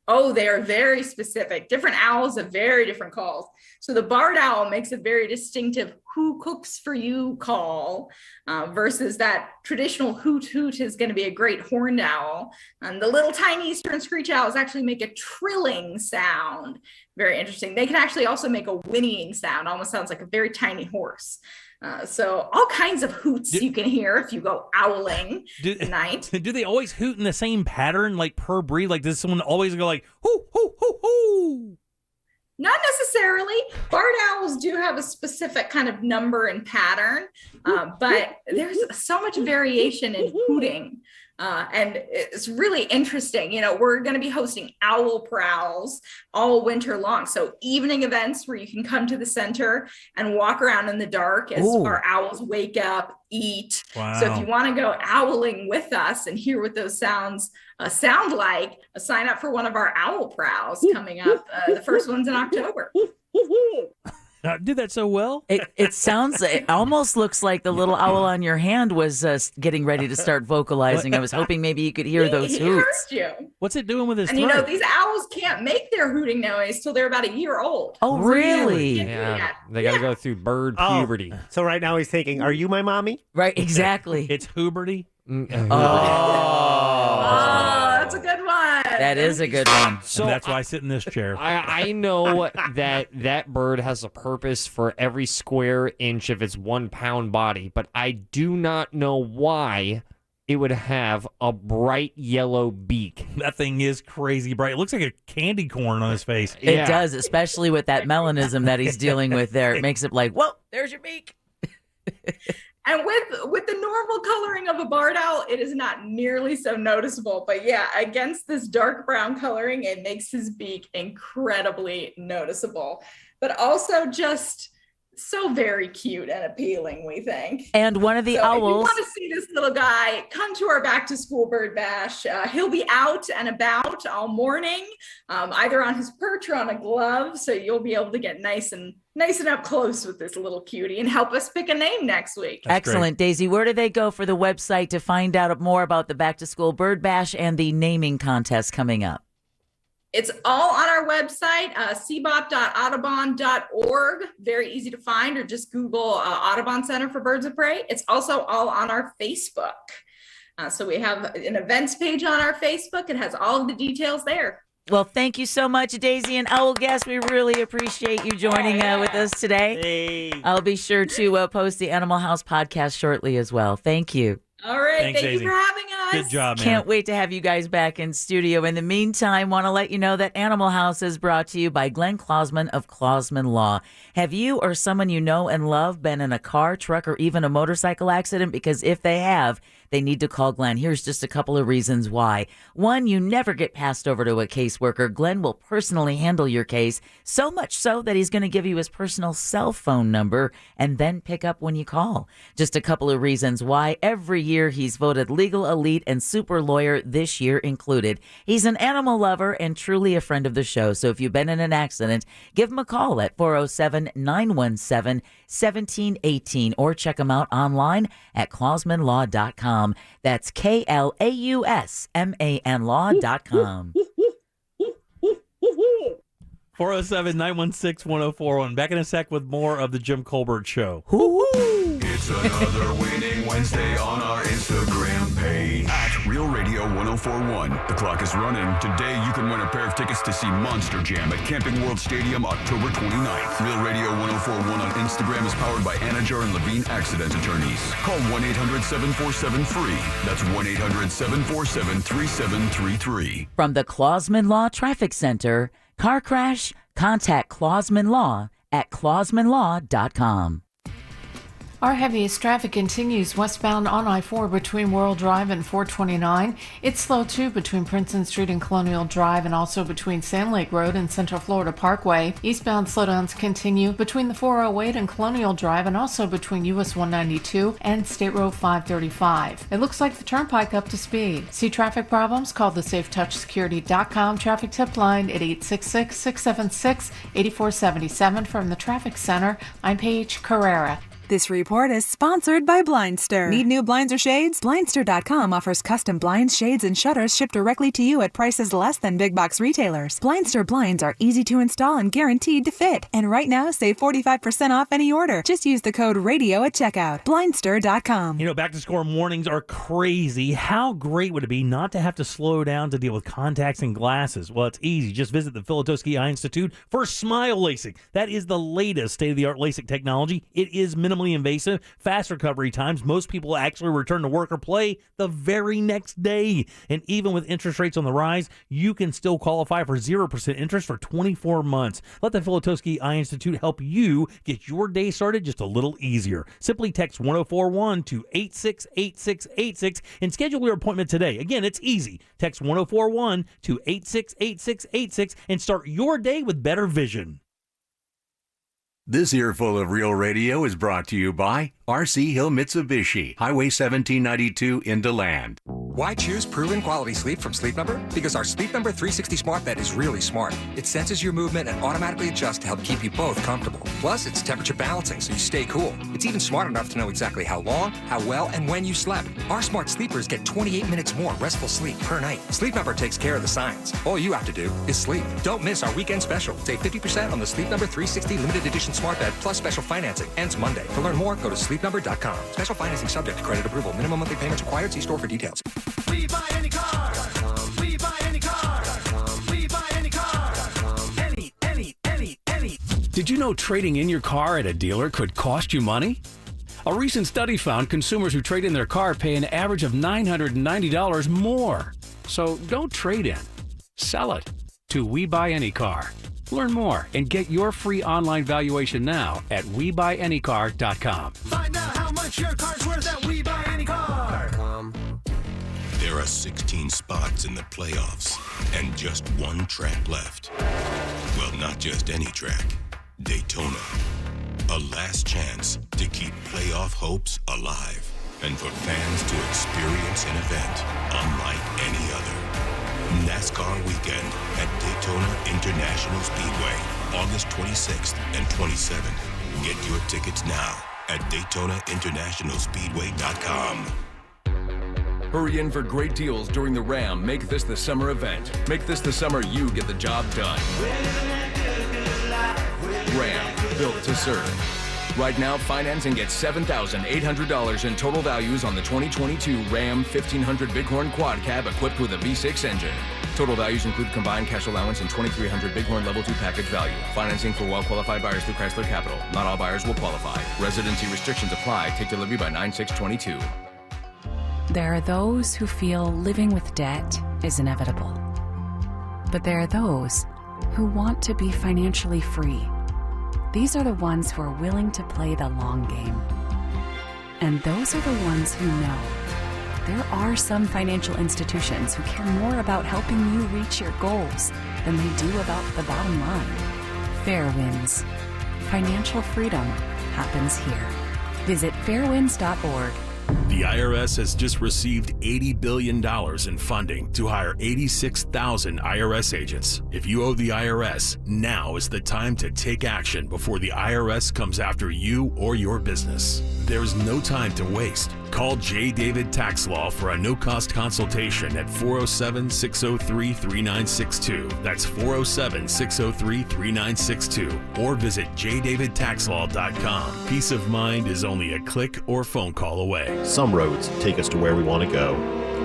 Oh, they are very specific. Different owls have very different calls. So the barred owl makes a very distinctive "who cooks for you" call versus that traditional hoot hoot is going to be a great horned owl. And the little tiny eastern screech owls actually make a trilling sound. Very interesting. They can actually also make a whinnying sound. Almost sounds like a very tiny horse. So all kinds of hoots you can hear if you go owling at night. Do they always hoot in the same pattern, like per breed? Like does someone always go like hoo hoo hoo hoo? Not necessarily. Barred owls do have a specific kind of number and pattern, but there's so much variation in hooting. And it's really interesting. We're going to be hosting owl prowls all winter long. So evening events where you can come to the center and walk around in the dark as our owls wake up, eat. Wow. So if you want to go owling with us and hear what those sounds sound like, sign up for one of our owl prowls coming up. The first one's in October. Did that so well? It almost looks like the little owl on your hand was getting ready to start vocalizing. I was hoping maybe you could hear those hoots. He heard you. What's it doing with his And throat? these owls can't make their hooting noise till they're about a year old. Oh, really? Yeah. They got to go through bird puberty. So right now he's thinking, "Are you my mommy?" Right, exactly. It's Huberty. That's a good one. That is a good one. So that's why I sit in this chair. I know that bird has a purpose for every square inch of its 1 pound body, but I do not know why it would have a bright yellow beak. That thing is crazy bright. It looks like a candy corn on his face. It does, especially with that melanism that he's dealing with there. It makes it like, whoa, there's your beak. And with the normal coloring of a barred owl, it is not nearly so noticeable. But yeah, against this dark brown coloring, it makes his beak incredibly noticeable. But also just so very cute and appealing, we think. And one of the owls. If you want to see this little guy, come to our Back to School Bird Bash. He'll be out and about all morning, either on his perch or on a glove. So you'll be able to get nice and up close with this little cutie and help us pick a name next week. Excellent, Daisy. Where do they go for the website to find out more about the Back to School Bird Bash and the naming contest coming up? It's all on our website, cbop.audubon.org. Very easy to find, or just Google Audubon Center for Birds of Prey. It's also all on our Facebook. So we have an events page on our Facebook. It has all of the details there. Well, thank you so much, Daisy and Owl Guest. We really appreciate you joining with us today. Hey. I'll be sure to post the Animal House podcast shortly as well. Thank you. All right. Thanks, Thank Daisy. you for having us. Good job, man. Can't wait to have you guys back in studio. In the meantime, want to let you know that Animal House is brought to you by Glenn Klausman of Klausman Law. Have you or someone you know and love been in a car, truck, or even a motorcycle accident? Because if they have, they need to call Glenn. Here's just a couple of reasons why. One, you never get passed over to a caseworker. Glenn will personally handle your case, so much so that he's going to give you his personal cell phone number and then pick up when you call. Just a couple of reasons why. Every year he's voted Legal Elite and Super Lawyer, this year included. He's an animal lover and truly a friend of the show. So if you've been in an accident, give him a call at 407-917-1718 or check him out online at klausmanlaw.com. That's KLAUSMAN law.com. 407-916-1041. Back in a sec with more of the Jim Colbert Show. It's another winning Wednesday on our Instagram page at Real Radio 1041. The clock is running. Today you can win a pair of tickets to see Monster Jam at Camping World Stadium October 29th. Real Radio 1041 on Instagram is powered by Anajar and Levine Accident Attorneys. Call 1-800-747-FREE. That's 1-800-747-3733. From the Klausman Law Traffic Center, car crash? Contact Klausman Law at klausmanlaw.com. Our heaviest traffic continues westbound on I-4 between World Drive and 429. It's slow, too, between Princeton Street and Colonial Drive, and also between Sand Lake Road and Central Florida Parkway. Eastbound slowdowns continue between the 408 and Colonial Drive, and also between US 192 and State Road 535. It looks like the turnpike up to speed. See traffic problems? Call the SafeTouchSecurity.com traffic tip line at 866-676-8477. From the Traffic Center, I'm Paige Carrera. This report is sponsored by Blindster. Need new blinds or shades? Blindster.com offers custom blinds, shades, and shutters shipped directly to you at prices less than big box retailers. Blindster blinds are easy to install and guaranteed to fit. And right now, save 45% off any order. Just use the code RADIO at checkout. Blindster.com. You know, back to school mornings are crazy. How great would it be not to have to slow down to deal with contacts and glasses? Well, it's easy. Just visit the Filatowski Eye Institute for Smile LASIK. That is the latest state-of-the-art LASIK technology. It is minimally invasive, fast recovery times. Most people actually return to work or play the very next day. And even with interest rates on the rise, you can still qualify for 0% interest for 24 months. Let the Filatowski Eye Institute help you get your day started just a little easier. Simply text 1041 to 868686 and schedule your appointment today. Again, it's easy. Text 1041 to 868686 and start your day with better vision. This earful of Real Radio is brought to you by R.C. Hill Mitsubishi, Highway 1792 in DeLand. Why choose proven quality sleep from Sleep Number? Because our Sleep Number 360 smart bed is really smart. It senses your movement and automatically adjusts to help keep you both comfortable. Plus, it's temperature balancing so you stay cool. It's even smart enough to know exactly how long, how well, and when you slept. Our smart sleepers get 28 minutes more restful sleep per night. Sleep Number takes care of the science. All you have to do is sleep. Don't miss our weekend special. Save 50% on the Sleep Number 360 limited edition smart bed plus special financing. Ends Monday. To learn more, go to sleepnumber.com. Special financing subject to credit approval. Minimum monthly payments required. See store for details. We buy any car. We buy any car. We buy any car. Any. Did you know trading in your car at a dealer could cost you money? A recent study found consumers who trade in their car pay an average of $990 more. So don't trade in. Sell it to We Buy Any Car. Learn more and get your free online valuation now at WeBuyAnyCar.com. Find out how much your car's worth at WeBuyAnyCar.com. There are 16 spots in the playoffs and just one track left. Well, not just any track. Daytona. A last chance to keep playoff hopes alive and for fans to experience an event unlike any other. NASCAR weekend at Daytona International Speedway, August 26th and 27th. Get your tickets now at DaytonaInternationalSpeedway.com. Hurry in for great deals during the Ram Make This the Summer event. Make this the summer you get the job done. Ram, built to serve. Right now, finance and get $7,800 in total values on the 2022 Ram 1500 Bighorn Quad Cab equipped with a V6 engine. Total values include combined cash allowance and 2,300 Bighorn Level 2 package value. Financing for well-qualified buyers through Chrysler Capital. Not all buyers will qualify. Residency restrictions apply. Take delivery by 9/6/22. There are those who feel living with debt is inevitable. But there are those who want to be financially free. These are the ones who are willing to play the long game. And those are the ones who know there are some financial institutions who care more about helping you reach your goals than they do about the bottom line. Fairwinds. Financial freedom happens here. Visit fairwinds.org. The IRS has just received $80 billion in funding to hire 86,000 IRS agents. If you owe the IRS, now is the time to take action before the IRS comes after you or your business. There's no time to waste. Call J. David Tax Law for a no-cost consultation at 407-603-3962. That's 407-603-3962. Or visit jdavidtaxlaw.com. Peace of mind is only a click or phone call away. Some roads take us to where we want to go.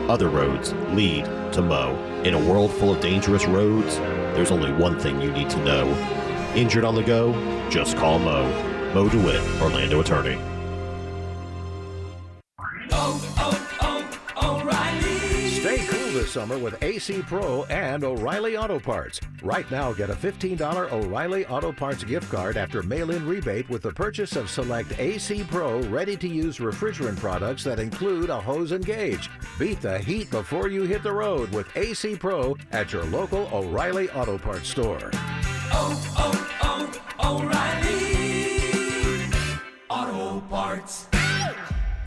Other roads lead to Mo. In a world full of dangerous roads, there's only one thing you need to know. Injured on the go? Just call Mo. Mo DeWitt, Orlando attorney. Stay cool this summer with AC Pro and O'Reilly Auto Parts. Right now, get a $15 O'Reilly Auto Parts gift card after mail-in rebate with the purchase of select AC Pro ready-to-use refrigerant products that include a hose and gauge. Beat the heat before you hit the road with AC Pro at your local O'Reilly Auto Parts store. O'Reilly Auto Parts.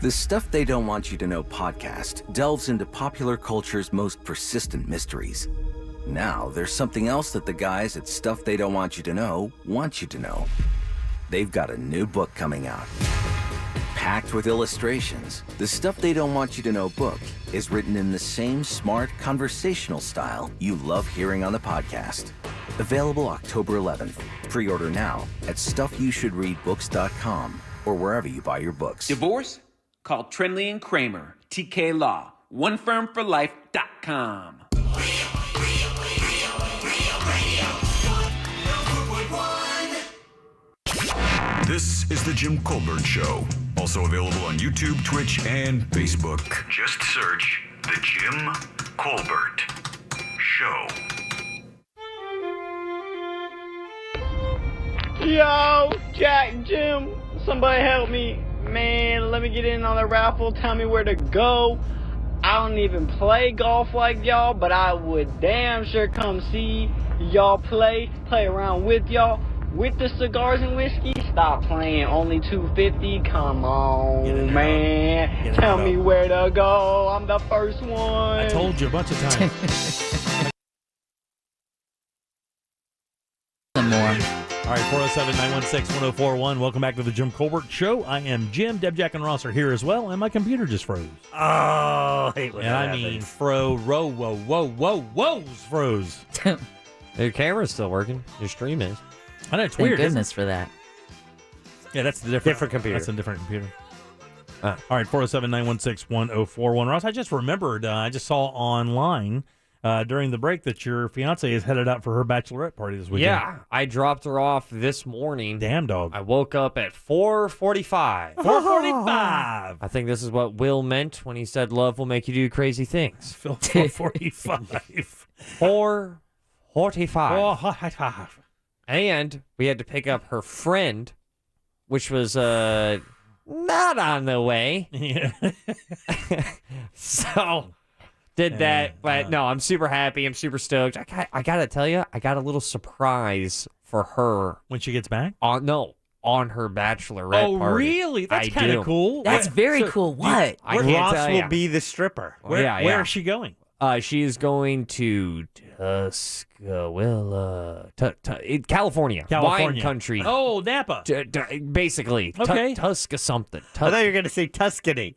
The Stuff They Don't Want You to Know podcast delves into popular culture's most persistent mysteries. Now, there's something else that the guys at Stuff They Don't Want You to Know want you to know. They've got a new book coming out. Packed with illustrations, the Stuff They Don't Want You to Know book is written in the same smart, conversational style you love hearing on the podcast. Available October 11th. Pre-order now at StuffYouShouldReadBooks.com or wherever you buy your books. Divorce? Call Trenley and Kramer, TK Law, onefirmforlife.com. This is The Jim Colbert Show. Also available on YouTube, Twitch, and Facebook. Just search The Jim Colbert Show. Yo, Jack, Jim, somebody help me. Man, let me get in on the raffle. Tell me where to go. I don't even play golf like y'all, but I would damn sure come see y'all play around with y'all. With the cigars and whiskey, stop playing. Only $250. Come on, man. Tell me where to go. I'm the first one. I told you a bunch of times. Some more. All right, 407-916-1041. Welcome back to the Jim Colbert Show. I am Jim. Deb, Jack, and Ross are here as well, and my computer just froze. Oh, I hate when that happens. Froze. Your camera's still working. Your stream is. I know, it's Thank weird. goodness for that. Yeah, that's the different computer. That's a different computer. All right, 407-916-1041. Ross, I just remembered, I just saw online during the break that your fiance is headed out for her bachelorette party this weekend. Yeah, I dropped her off this morning. Damn dog. I woke up at 4:45. 4:45. I think this is what Will meant when he said love will make you do crazy things. 4:45. 4:45. And we had to pick up her friend, which was not on the way. Yeah. So did that, but no, I'm super happy. I'm super stoked. I gotta tell you, I got a little surprise for her when she gets back. On her bachelorette party. Really? That's kind of cool. That's very cool. What? Ross will be the stripper. Where is she going? She is going to California. Wine country. Oh, Napa. Basically. Okay. Tuska something. I thought you were going to say Tuscany.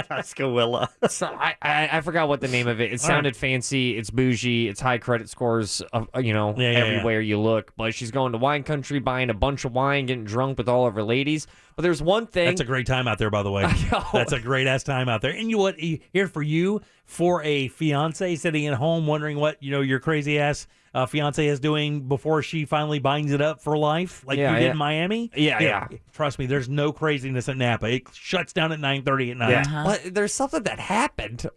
Tuscaloosa. So I forgot what the name of it. It sounded fancy. It's bougie. It's high credit scores. Everywhere you look. But she's going to wine country, buying a bunch of wine, getting drunk with all of her ladies. But there's one thing. That's a great time out there, by the way. That's a great ass time out there. And you know what? Here for you, for a fiance sitting at home wondering what your crazy ass fiance is doing before she finally binds it up for life, like you did in Miami. Yeah. Trust me, there's no craziness at Napa. It shuts down at 9:30 at night. Yeah. But there's something that happened.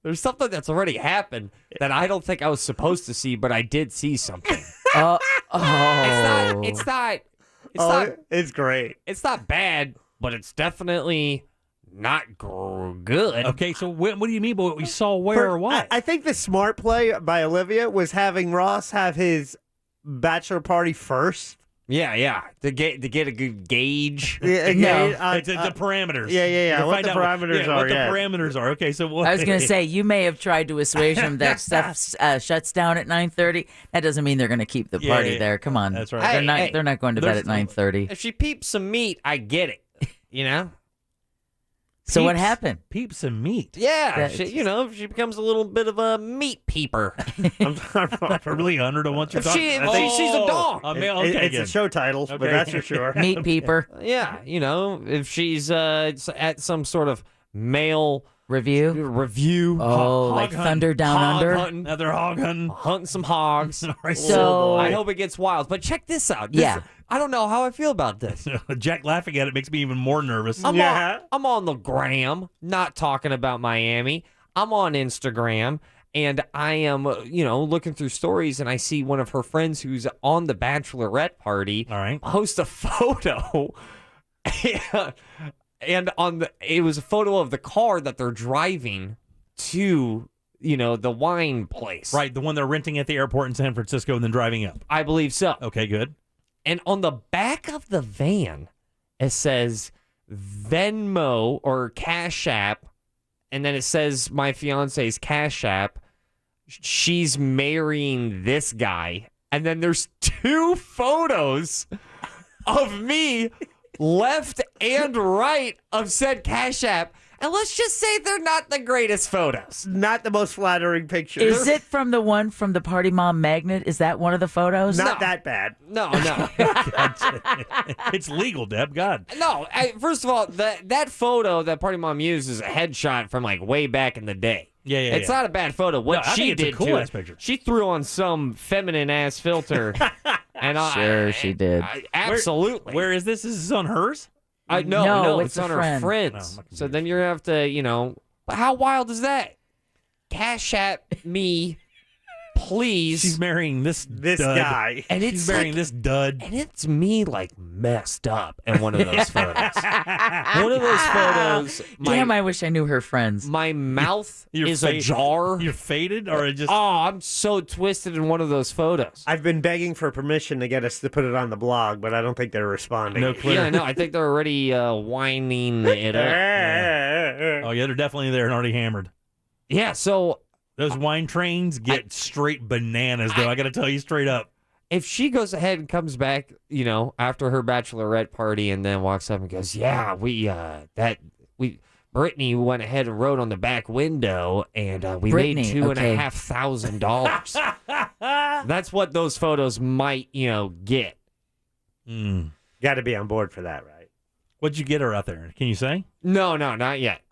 There's something that's already happened that I don't think I was supposed to see, but I did see something. It's great. It's not bad, but it's definitely not good. Okay, so what do you mean by what we saw? Where or what? I think the smart play by Olivia was having Ross have his bachelor party first. Yeah, to get a good gauge. Yeah, the parameters. Yeah. What the parameters are. What the parameters are. Okay, so what? I was going to say, you may have tried to assuage them that stuff shuts down at 9:30. That doesn't mean they're going to keep the party there. Come on. That's right. They're not going to bed at 9:30. If she peeps some meat, I get it. So what happened? Peep some meat. Yeah, she becomes a little bit of a meat peeper. I'm really honored on what you're talking If she sees a dog. It's a show title, but that's for sure. Meat peeper. Yeah, if she's at some sort of male review. Oh, like Thunder Down Under? Another hog hunting. Hunting some hogs. So I hope it gets wild. But check this out. I don't know how I feel about this. Jack laughing at it makes me even more nervous. I'm on the gram, not talking about Miami. I'm on Instagram, and I am, looking through stories, and I see one of her friends who's on the bachelorette party post a photo. And it was a photo of the car that they're driving to, the wine place. Right, the one they're renting at the airport in San Francisco and then driving up. I believe so. Okay, good. And on the back of the van, it says Venmo or Cash App, and then it says my fiance's Cash App. She's marrying this guy. And then there's 2 photos of me left and right of said Cash App. And let's just say they're not the greatest photos. Not the most flattering pictures. Is it from the one from the Party Mom magnet? Is that one of the photos? Not that bad. No. It's legal, Deb. God. No, first of all, that photo that Party Mom used is a headshot from like way back in the day. Yeah. It's not a bad photo. What she did it's a cool ass picture. She threw on some feminine ass filter. And she did. Absolutely. Where is this? Is this on hers? No, it's on a her friend. friends. So then you're going to have to, how wild is that? Cash App me, please. She's marrying this guy. And she's marrying this dud. And it's me, messed up in one of those photos. One of those photos. Damn, I wish I knew her friends. My mouth is ajar. You're faded? Or just... Oh, I'm so twisted in one of those photos. I've been begging for permission to get us to put it on the blog, but I don't think they're responding. No clue. Yeah, no, I think they're already winding it up. Oh, yeah, they're definitely there and already hammered. Yeah, so... Those wine trains get straight bananas, though. I got to tell you straight up. If she goes ahead and comes back, after her bachelorette party and then walks up and goes, yeah, Brittany went ahead and wrote on the back window and we made $2,500. That's what those photos might, get. Got to be on board for that, right? What'd you get her out there? Can you say? No, not yet.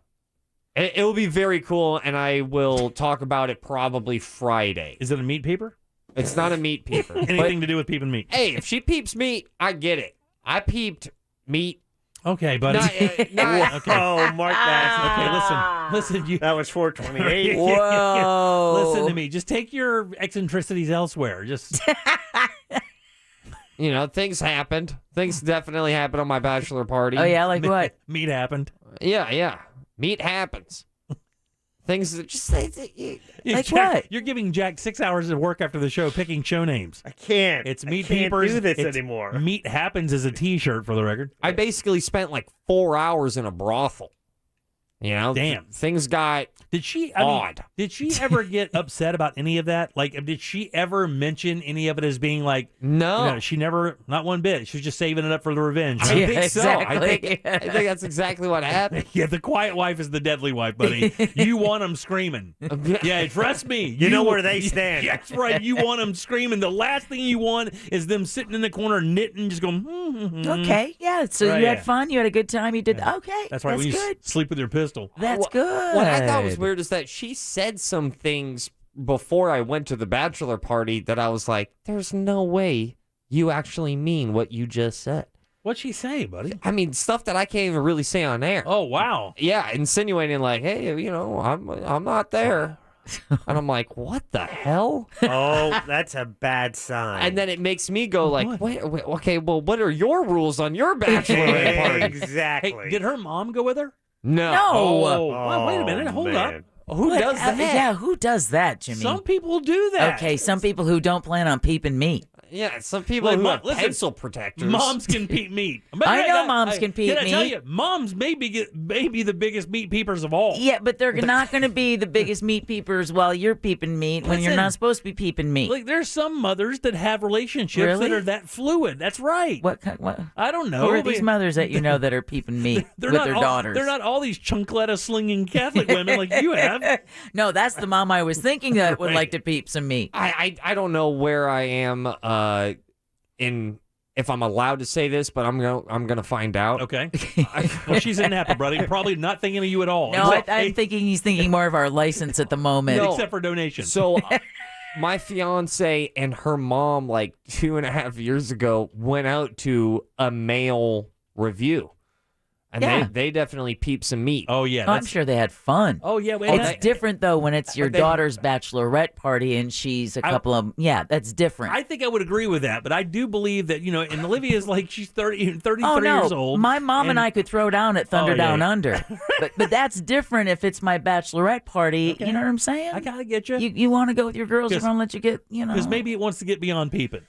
It will be very cool, and I will talk about it probably Friday. Is it a meat peeper? It's not a meat peeper. Anything to do with peeping meat? Hey, if she peeps meat, I get it. I peeped meat. Okay, buddy. Okay. Oh, mark that. Okay, listen. You. That was 428. Whoa. Listen to me. Just take your eccentricities elsewhere. Just. Things happened. Things definitely happened on my bachelor party. Oh, yeah? Like what? Meat happened. Yeah. Meat happens. Things that just like what? You're giving Jack 6 hours of work after the show picking show names. I can't. It's Meat I can't Peepers. do this It's anymore. Meat Happens is a T-shirt for the record. I basically spent like 4 hours in a brothel. Damn. Things got odd. Did she ever get upset about any of that? Like, did she ever mention any of it as being like, no? She never, not one bit. She was just saving it up for the revenge. I think so. I think that's exactly what happened. Yeah, the quiet wife is the deadly wife, buddy. You want them screaming. Yeah, trust me. You know where they stand. That's right. You want them screaming. The last thing you want is them sitting in the corner knitting, just going, Okay, yeah. So Right, you had yeah. fun. You had a good time. You did. Okay, That's right. When you good. sleep with your pistol. That's good. What I thought was weird is that she said some things before I went to the bachelor party that I was like, there's no way you actually mean what you just said. What'd she say, buddy? I mean, stuff that I can't even really say on air. Oh, wow. Yeah, insinuating like, hey, I'm not there. And I'm like, what the hell? Oh, that's a bad sign. And then it makes me go like, wait, okay, well, what are your rules on your bachelorette party? Exactly. Hey, did her mom go with her? No. Oh, well, wait a minute. Hold man. up. Who does that? Yeah, who does that, Jimmy? Some people do that. Okay, some people who don't plan on peeping meat. Yeah, some people Like, who have listen, pencil protectors. Moms can peep meat. I know moms can peep Can I tell meat. you, moms may be the biggest meat peepers of all. Yeah, but they're not going to be the biggest meat peepers while you're peeping meat when you're Listen, not supposed to be peeping meat. Like, there's some mothers that have relationships Really? that are that fluid. That's right. What? I don't know. Who are these mothers that you know that are peeping meat with their daughters? They're not all these chuncletta slinging Catholic women like you have. No, that's the mom I was thinking that would like to peep some meat. I don't know where I am if I'm allowed to say this, but I'm gonna find out. Okay. Well, she's in Napa, buddy. Probably not thinking of you at all. No, I'm thinking he's thinking more of our license at the moment. No. Except for donation. So my fiance and her mom, like 2.5 years ago, went out to a male review. And Yeah. they definitely peeped some meat. Oh, yeah. I'm sure they had fun. Oh, yeah. It's different, though, when it's your daughter's bachelorette party and she's a couple of... Yeah, that's different. I think I would agree with that, but I do believe that, and Olivia's like, she's 33 Oh, no. years old. My mom and I could throw down at Thunder Down Under. But that's different if it's my bachelorette party. Okay. You know what I'm saying? I gotta get you. You want to go with your girls, they're going to let you get, Because maybe it wants to get beyond peeping.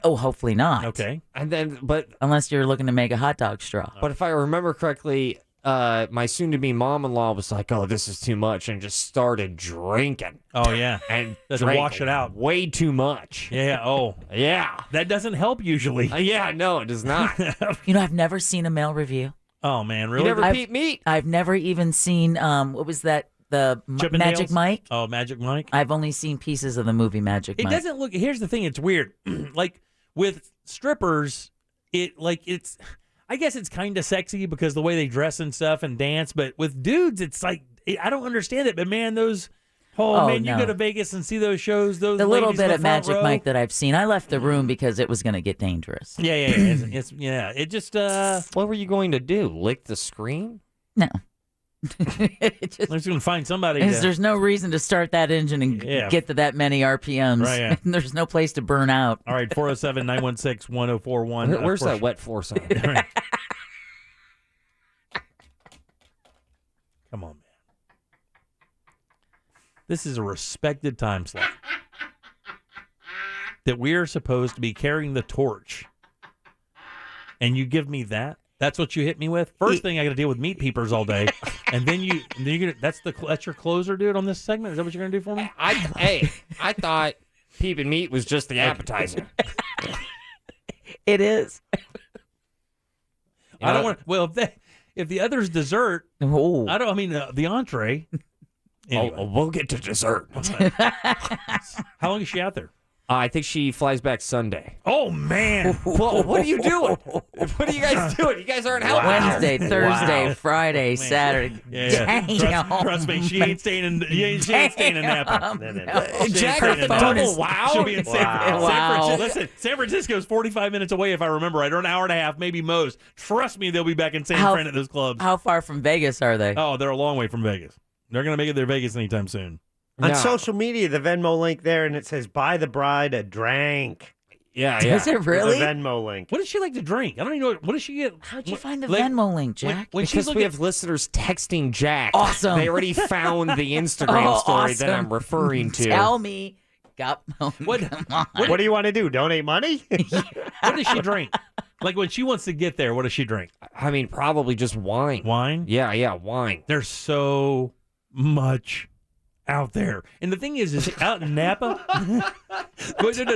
Oh, hopefully not. Okay. And then, unless you're looking to make a hot dog straw. But if I remember correctly, my soon-to-be mom-in-law was like, "Oh, this is too much," and just started drinking. Oh yeah, and to wash it out way too much. Yeah. Oh yeah. That doesn't help usually. Yeah. No, it does not. I've never seen a male review. Oh man, really? You never peep meat? I've never even seen what was that? The Chippendales? Magic Mike. Oh, Magic Mike. I've only seen pieces of the movie Magic It Mike. doesn't look. Here's the thing. It's weird. Like with strippers, it's. I guess it's kind of sexy because the way they dress and stuff and dance. But with dudes, it's like I don't understand it. But man, those. Oh man, no. you go to Vegas and see those shows. Those the little ladies bit in the of front Magic row. Mike that I've seen, I left the room because it was going to get dangerous. Yeah. It just. What were you going to do? Lick the screen? No. I'm just going to find somebody. There's no reason to start that engine and get to that many RPMs. Right, yeah. There's no place to burn out. All right, 407-916-1041. Where's that wet floor sign? Come on, man. This is a respected time slot that we are supposed to be carrying the torch. And you give me that? That's what you hit me with? First thing I got to deal with meat peepers all day. And then you're gonna that's your closer, dude, on this segment? Is that what you're going to do for me? I thought peeping meat was just the appetizer. It is. I don't want. Well, if the other's dessert, oh. The entree. Anyway. We'll get to dessert. How long is she out there? I think she flies back Sunday. Oh, man. Well, what are you doing? What are you guys doing? You guys aren't helping. Wednesday, Thursday, Friday, Saturday. Yeah. Damn. Trust me, she ain't staying in Napa. Jack with the double wow. She'll be in San Francisco. Listen, San Francisco's 45 minutes away, if I remember right, or an hour and a half, maybe most. Trust me, they'll be back in San Fran at those clubs. How far from Vegas are they? Oh, they're a long way from Vegas. They're going to make it to Vegas anytime soon. On social media, the Venmo link there, and it says, buy the bride a drink. Yeah, Is it really? The Venmo link. What does she like to drink? I don't even know. What does she get? How'd you find the Venmo link, Jack? Because we have listeners texting Jack. Awesome. They already found the Instagram story that I'm referring to. Tell me. What do you want to do? Donate money? What does she drink? Like when she wants to get there, what does she drink? I mean, probably just wine. Wine? Yeah, wine. There's so much out there. And the thing is out in Napa. No, listen,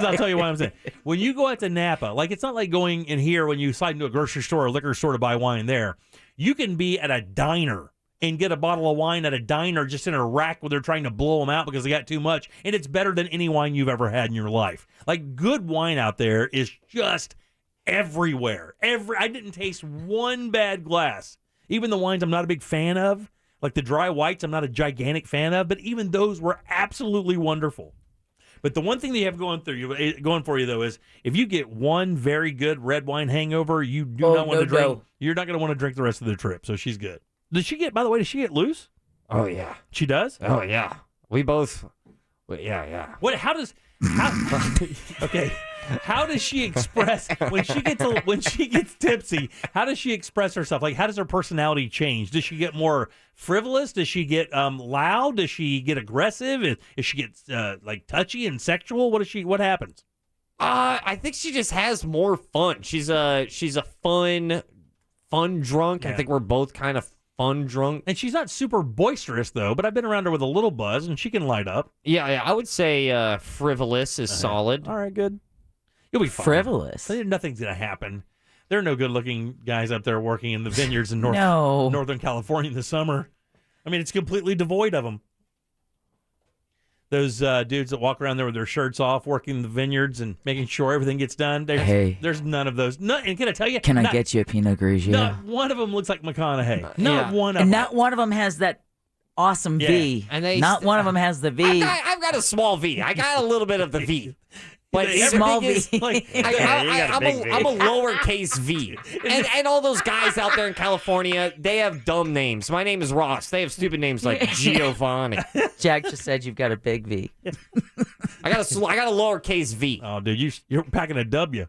I'll tell you why I'm saying. When you go out to Napa, like it's not like going in here when you slide into a grocery store or liquor store to buy wine there. You can be at a diner and get a bottle of wine at a diner just in a rack where they're trying to blow them out because they got too much. And it's better than any wine you've ever had in your life. Like good wine out there is just everywhere. I didn't taste one bad glass. Even the wines I'm not a big fan of, like the dry whites, I'm not a gigantic fan of, but even those were absolutely wonderful. But the one thing they have going for you, though, is if you get one very good red wine hangover, you do not want to drink. You're not going to want to drink the rest of the trip. So she's good. Does she get loose? Oh, yeah. She does? Oh, yeah. We both. Yeah. Okay. How does she express when she gets tipsy? How does she express herself? Like, how does her personality change? Does she get more frivolous? Does she get loud? Does she get aggressive? Does she get like touchy and sexual? What happens? I think she just has more fun. She's a fun drunk. Yeah. I think we're both kind of fun drunk. And she's not super boisterous though. But I've been around her with a little buzz, and she can light up. Yeah. I would say frivolous is solid. All right, good. You'll be fine. Frivolous. Nothing's going to happen. There are no good-looking guys up there working in the vineyards in Northern California in the summer. I mean, it's completely devoid of them. Those dudes that walk around there with their shirts off, working the vineyards and making sure everything gets done. There's none of those. And can I tell you? Can I get you a Pinot Grigio? Not one of them looks like McConaughey. Not one of them. And not one of them has that awesome V. And not one of them has the V. I've got a small V. I got a little bit of the V. But small V. I'm a lowercase V. And all those guys out there in California, they have dumb names. My name is Ross. They have stupid names like Giovanni. Jack just said you've got a big V. I got a lowercase V. Oh, dude, you're packing a W.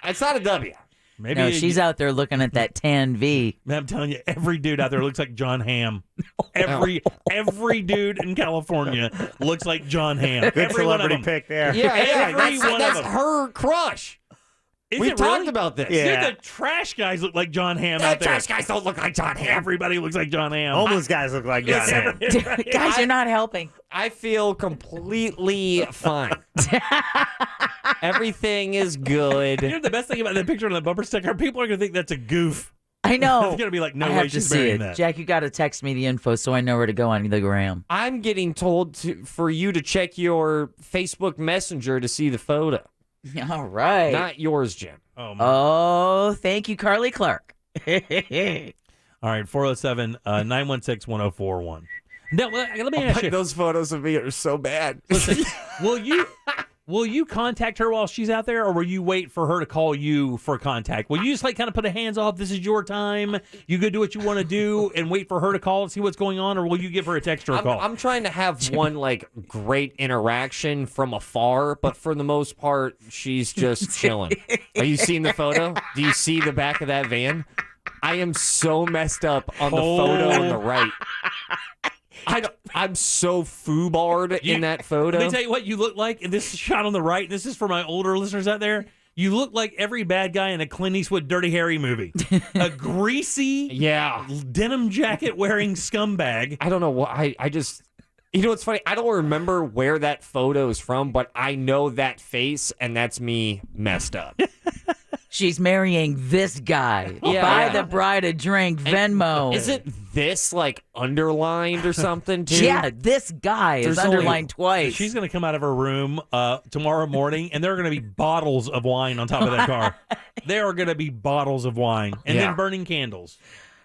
It's not a W. Maybe no, she's out there looking at that tan V. Man, I'm telling you, every dude out there looks like John Hamm. Every dude in California looks like John Hamm. Good every celebrity one of them. pick there. Yeah, that's them. her crush. We've talked about this. Yeah. Dude, the trash guys look like John Hamm out there. Trash guys don't look like John Hamm. Everybody looks like John Hamm. Homeless guys look like John Hamm. Guys, you're not helping. I feel completely fine. Everything is good. You know the best thing about that picture on the bumper sticker? People are going to think that's a goof. I know. It's going to be like, no I way have to she's see burying it. that. Jack, you got to text me the info so I know where to go on the gram. I'm getting told for you to check your Facebook Messenger to see the photo. All right. Not yours, Jim. Oh, thank you, Carly Clark. All right, 407-916-1041. Now, let me ask you. Those photos of me are so bad. Listen, will you contact her while she's out there, or will you wait for her to call you for contact? Will you just kind of put a hands off, this is your time, you go do what you want to do, and wait for her to call and see what's going on, or will you give her a text or a call? I'm trying to have one great interaction from afar, but for the most part, she's just chilling. Are you seeing the photo? Do you see the back of that van? I am so messed up on the photo on the right. I'm so foobarred in that photo. Let me tell you what you look like. And this is shot on the right. This is for my older listeners out there. You look like every bad guy in a Clint Eastwood Dirty Harry movie. A greasy, denim jacket wearing scumbag. I don't know what I just. You know what's funny? I don't remember where that photo is from, but I know that face, and that's me messed up. she's marrying this guy. Yeah, Buy yeah. the bride a drink, Venmo. Isn't this like underlined or something too? Yeah, this guy is There's only- underlined twice. She's going to come out of her room tomorrow morning, and there are going to be bottles of wine on top of that car. There are going to be bottles of wine, and then burning candles.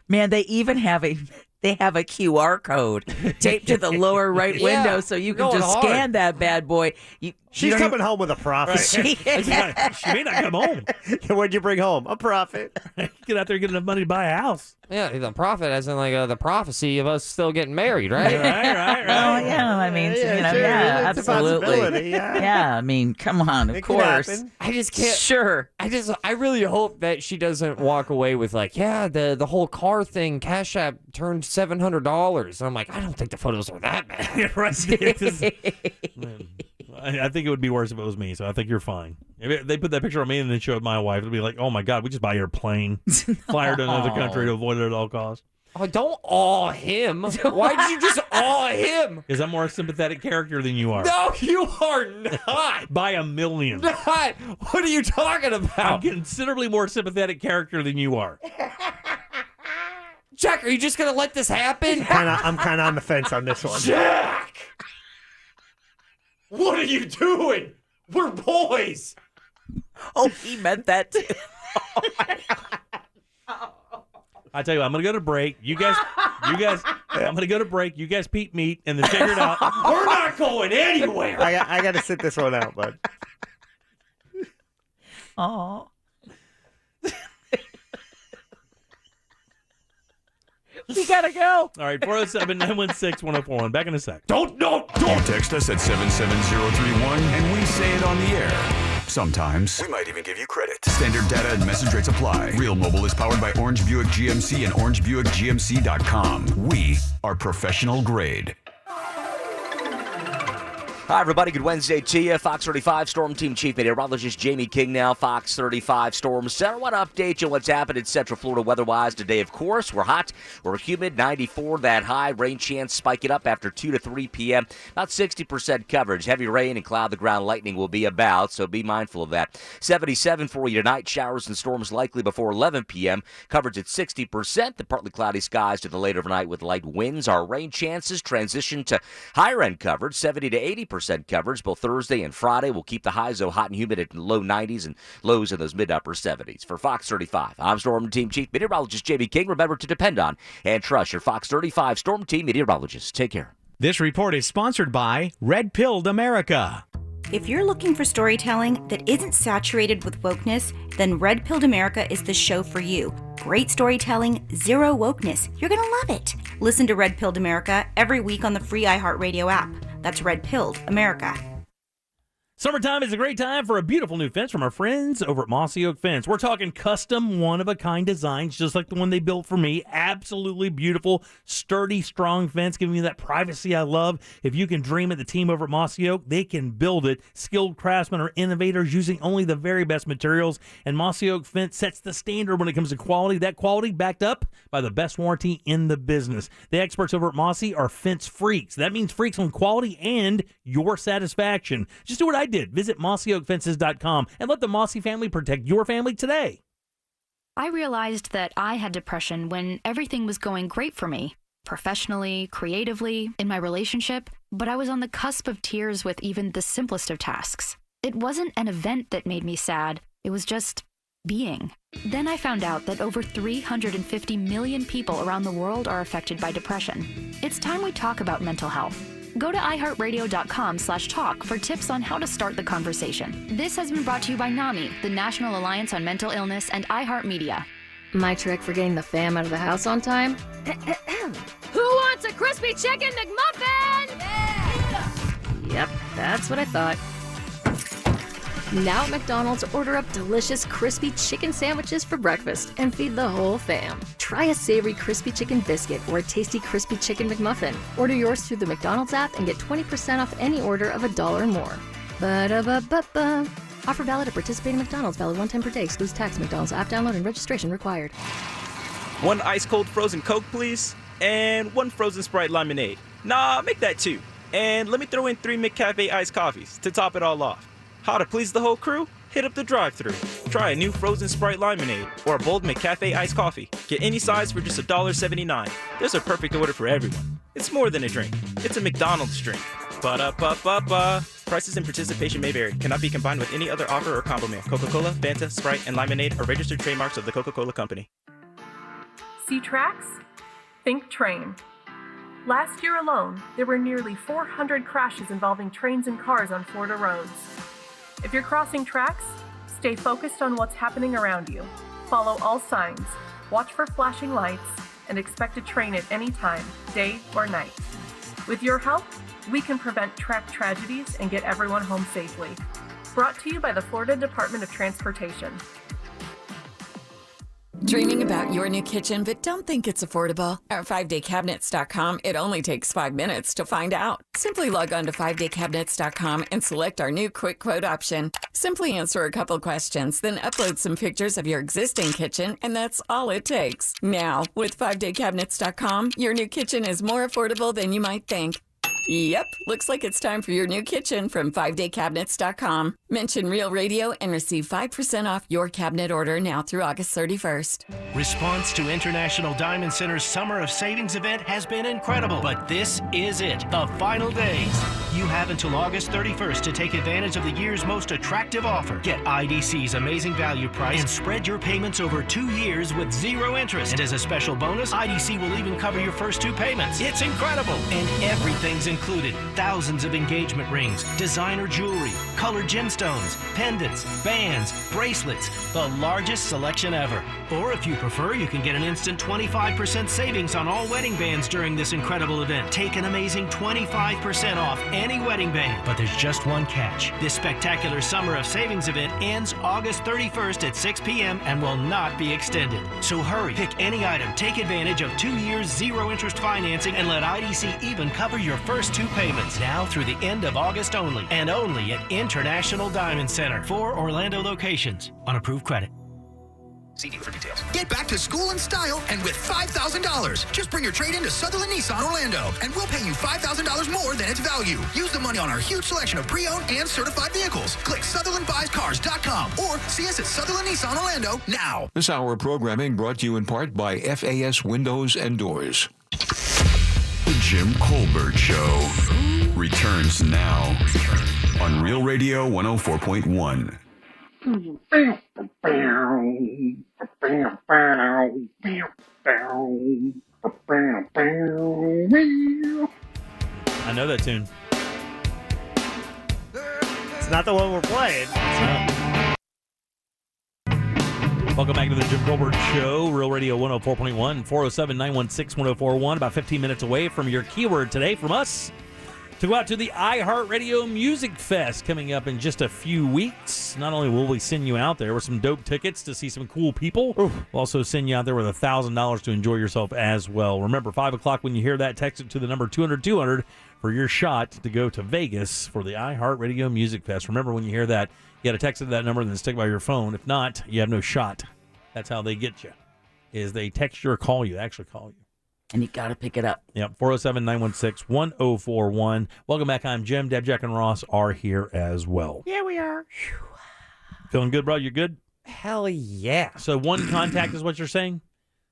Man, they even have a QR code taped to the lower right window, so you can going just hard. scan that bad boy. She's coming home with a profit. She may not come home. What'd you bring home? A profit. Get out there and get enough money to buy a house. Yeah, the prophet, as in like the prophecy of us still getting married, right? right. Oh yeah, I mean, Yeah, you know, sure, yeah, it's a absolutely. possibility, yeah. I mean, come on, of It could course. happen. I just can't. Sure. I really hope that she doesn't walk away with like, yeah, the whole car thing, Cash App turned $700. And I'm like, I don't think the photos are that bad. I think it would be worse if it was me, so I think you're fine. If they put that picture of me and then showed my wife, it'd be like, oh my God, we just buy your plane, fly her to another country to avoid it at all costs. Oh, don't awe him. Why did you just awe him? Because I'm more a sympathetic character than you are. No, you are not. By 1,000,000. Not. What are you talking I'm about? considerably more sympathetic character than you are. Jack, are you just going to let this happen? I'm kind of on the fence on this one. Jack! What are you doing? We're boys. Oh, he meant that too. I tell you what, I'm gonna go to break. You guys, I'm gonna go to break. You guys meet and then figure it out. We're not going anywhere. I got to sit this one out, bud. Oh. We gotta go. All right, 407-916-1041. Back in a sec. Don't. You text us at 77031 and we say it on the air. Sometimes we might even give you credit. Standard data and message rates apply. Real Mobile is powered by Orange Buick GMC and OrangeBuickGMC.com. We are professional grade. Hi, everybody. Good Wednesday to you. Fox 35 Storm Team Chief Meteorologist Jamie King now. Fox 35 Storm Center. I want to update you on what's happened in Central Florida weather-wise today. Of course, we're hot. We're humid. 94 that high. Rain chance spiking up after 2 to 3 p.m. About 60% coverage. Heavy rain and cloud-to-ground lightning will be about, so be mindful of that. 77 for you tonight. Showers and storms likely before 11 p.m. Coverage at 60%. The partly cloudy skies to the later overnight with light winds. Our rain chances transition to higher-end coverage, 70 to 80% coverage both Thursday and Friday. We'll keep the highs, though, hot and humid at low 90s and lows in those mid-upper 70s. For Fox 35, I'm Storm Team Chief Meteorologist Jamie King. Remember to depend on and trust your Fox 35 Storm Team Meteorologist. Take care. This report is sponsored by Red Pilled America. If you're looking for storytelling that isn't saturated with wokeness, then Red Pilled America is the show for you. Great storytelling, zero wokeness. You're going to love it. Listen to Red Pilled America every week on the free iHeartRadio app. That's Red Pilled America. Summertime is a great time for a beautiful new fence from our friends over at Mossy Oak Fence. We're talking custom, one-of-a-kind designs, just like the one they built for me. Absolutely beautiful, sturdy, strong fence, giving you that privacy I love. If you can dream it, the team over at Mossy Oak, they can build it. Skilled craftsmen are innovators using only the very best materials, and Mossy Oak Fence sets the standard when it comes to quality. That quality backed up by the best warranty in the business. The experts over at Mossy are fence freaks. That means freaks on quality and your satisfaction. Just do what I did. Visit mossyoakfences.com and let the Mossy family protect your family today. I realized that I had depression when everything was going great for me, professionally, creatively, in my relationship, but I was on the cusp of tears with even the simplest of tasks. It wasn't an event that made me sad, it was just being. Then I found out that over 350 million people around the world are affected by depression. It's time we talk about mental health. Go to iHeartRadio.com/talk for tips on how to start the conversation. This has been brought to you by NAMI, the National Alliance on Mental Illness, and iHeartMedia. My trick for getting the fam out of the house on time? Who wants a crispy chicken McMuffin? Yeah. Yep, that's what I thought. Now at McDonald's, order up delicious crispy chicken sandwiches for breakfast and feed the whole fam. Try a savory crispy chicken biscuit or a tasty crispy chicken McMuffin. Order yours through the McDonald's app and get 20% off any order of $1 or more. Ba-da-ba-ba-ba. Offer valid at participating McDonald's. Valid one time per day. Excludes tax. McDonald's app download and registration required. One ice cold frozen Coke, please. And one frozen Sprite lemonade. Nah, make that 2. And let me throw in 3 McCafe iced coffees to top it all off. How to please the whole crew? Hit up the drive-thru. Try a new frozen Sprite Lemonade or a bold McCafe iced coffee. Get any size for just $1.79. There's a perfect order for everyone. It's more than a drink. It's a McDonald's drink. Ba-da-ba-ba-ba. Prices and participation may vary. Cannot be combined with any other offer or combo meal. Coca-Cola, Fanta, Sprite, and Lemonade are registered trademarks of the Coca-Cola Company. See tracks? Think train. Last year alone, there were nearly 400 crashes involving trains and cars on Florida roads. If you're crossing tracks, stay focused on what's happening around you. Follow all signs, watch for flashing lights, and expect a train at any time, day or night. With your help, we can prevent track tragedies and get everyone home safely. Brought to you by the Florida Department of Transportation. Dreaming about your new kitchen, but don't think it's affordable? At 5daycabinets.com, it only takes 5 minutes to find out. Simply log on to 5daycabinets.com and select our new quick quote option. Simply answer a couple questions, then upload some pictures of your existing kitchen, and that's all it takes. Now, with 5daycabinets.com, your new kitchen is more affordable than you might think. Yep, looks like it's time for your new kitchen from 5daycabinets.com. Mention Real Radio and receive 5% off your cabinet order now through August 31st. Response to International Diamond Center's Summer of Savings event has been incredible, but this is it, the final days. You have until August 31st to take advantage of the year's most attractive offer. Get IDC's amazing value price and spread your payments over 2 years with 0 interest. And as a special bonus, IDC will even cover your first 2 payments. It's incredible, and everything's included. Thousands of engagement rings, designer jewelry, colored gemstones, pendants, bands, bracelets, the largest selection ever. Or if you prefer, you can get an instant 25% savings on all wedding bands during this incredible event. Take an amazing 25% off any wedding band. But there's just one catch. This spectacular Summer of Savings event ends August 31st at 6 p.m. and will not be extended. So hurry, pick any item, take advantage of 2 years 0 interest financing, and let IDC even cover your first 2 payments. Now through the end of August only, and only at International Diamond Center. 4 Orlando locations on approved credit. CD for details. Get back to school in style and with $5,000. Just bring your trade in to Sutherland Nissan Orlando, and we'll pay you $5,000 more than its value. Use the money on our huge selection of pre-owned and certified vehicles. Click SutherlandBuysCars.com or see us at Sutherland Nissan Orlando now. This hour of programming brought to you in part by FAS Windows and Doors. The Jim Colbert Show returns now on Real Radio 104.1. I know that tune. It's not the one we're playing. Welcome back to the Jim Colbert Show, Real Radio 104.1, 407-916-1041, about 15 minutes away from your keyword today from us. To go out to the iHeartRadio Music Fest coming up in just a few weeks. Not only will we send you out there with some dope tickets to see some cool people, we'll also send you out there with $1,000 to enjoy yourself as well. Remember, 5 o'clock when you hear that, text it to the number 200-200 for your shot to go to Vegas for the iHeartRadio Music Fest. Remember, when you hear that, you got to text it to that number and then stick by your phone. If not, you have no shot. That's how they get you, is they text you or call you. They actually call you. And you got to pick it up. Yep, 407-916-1041. Welcome back. I'm Jim. Deb, Jack, and Ross are here as well. Yeah, we are. Feeling good, bro? You good? Hell yeah. So one contact is what you're saying?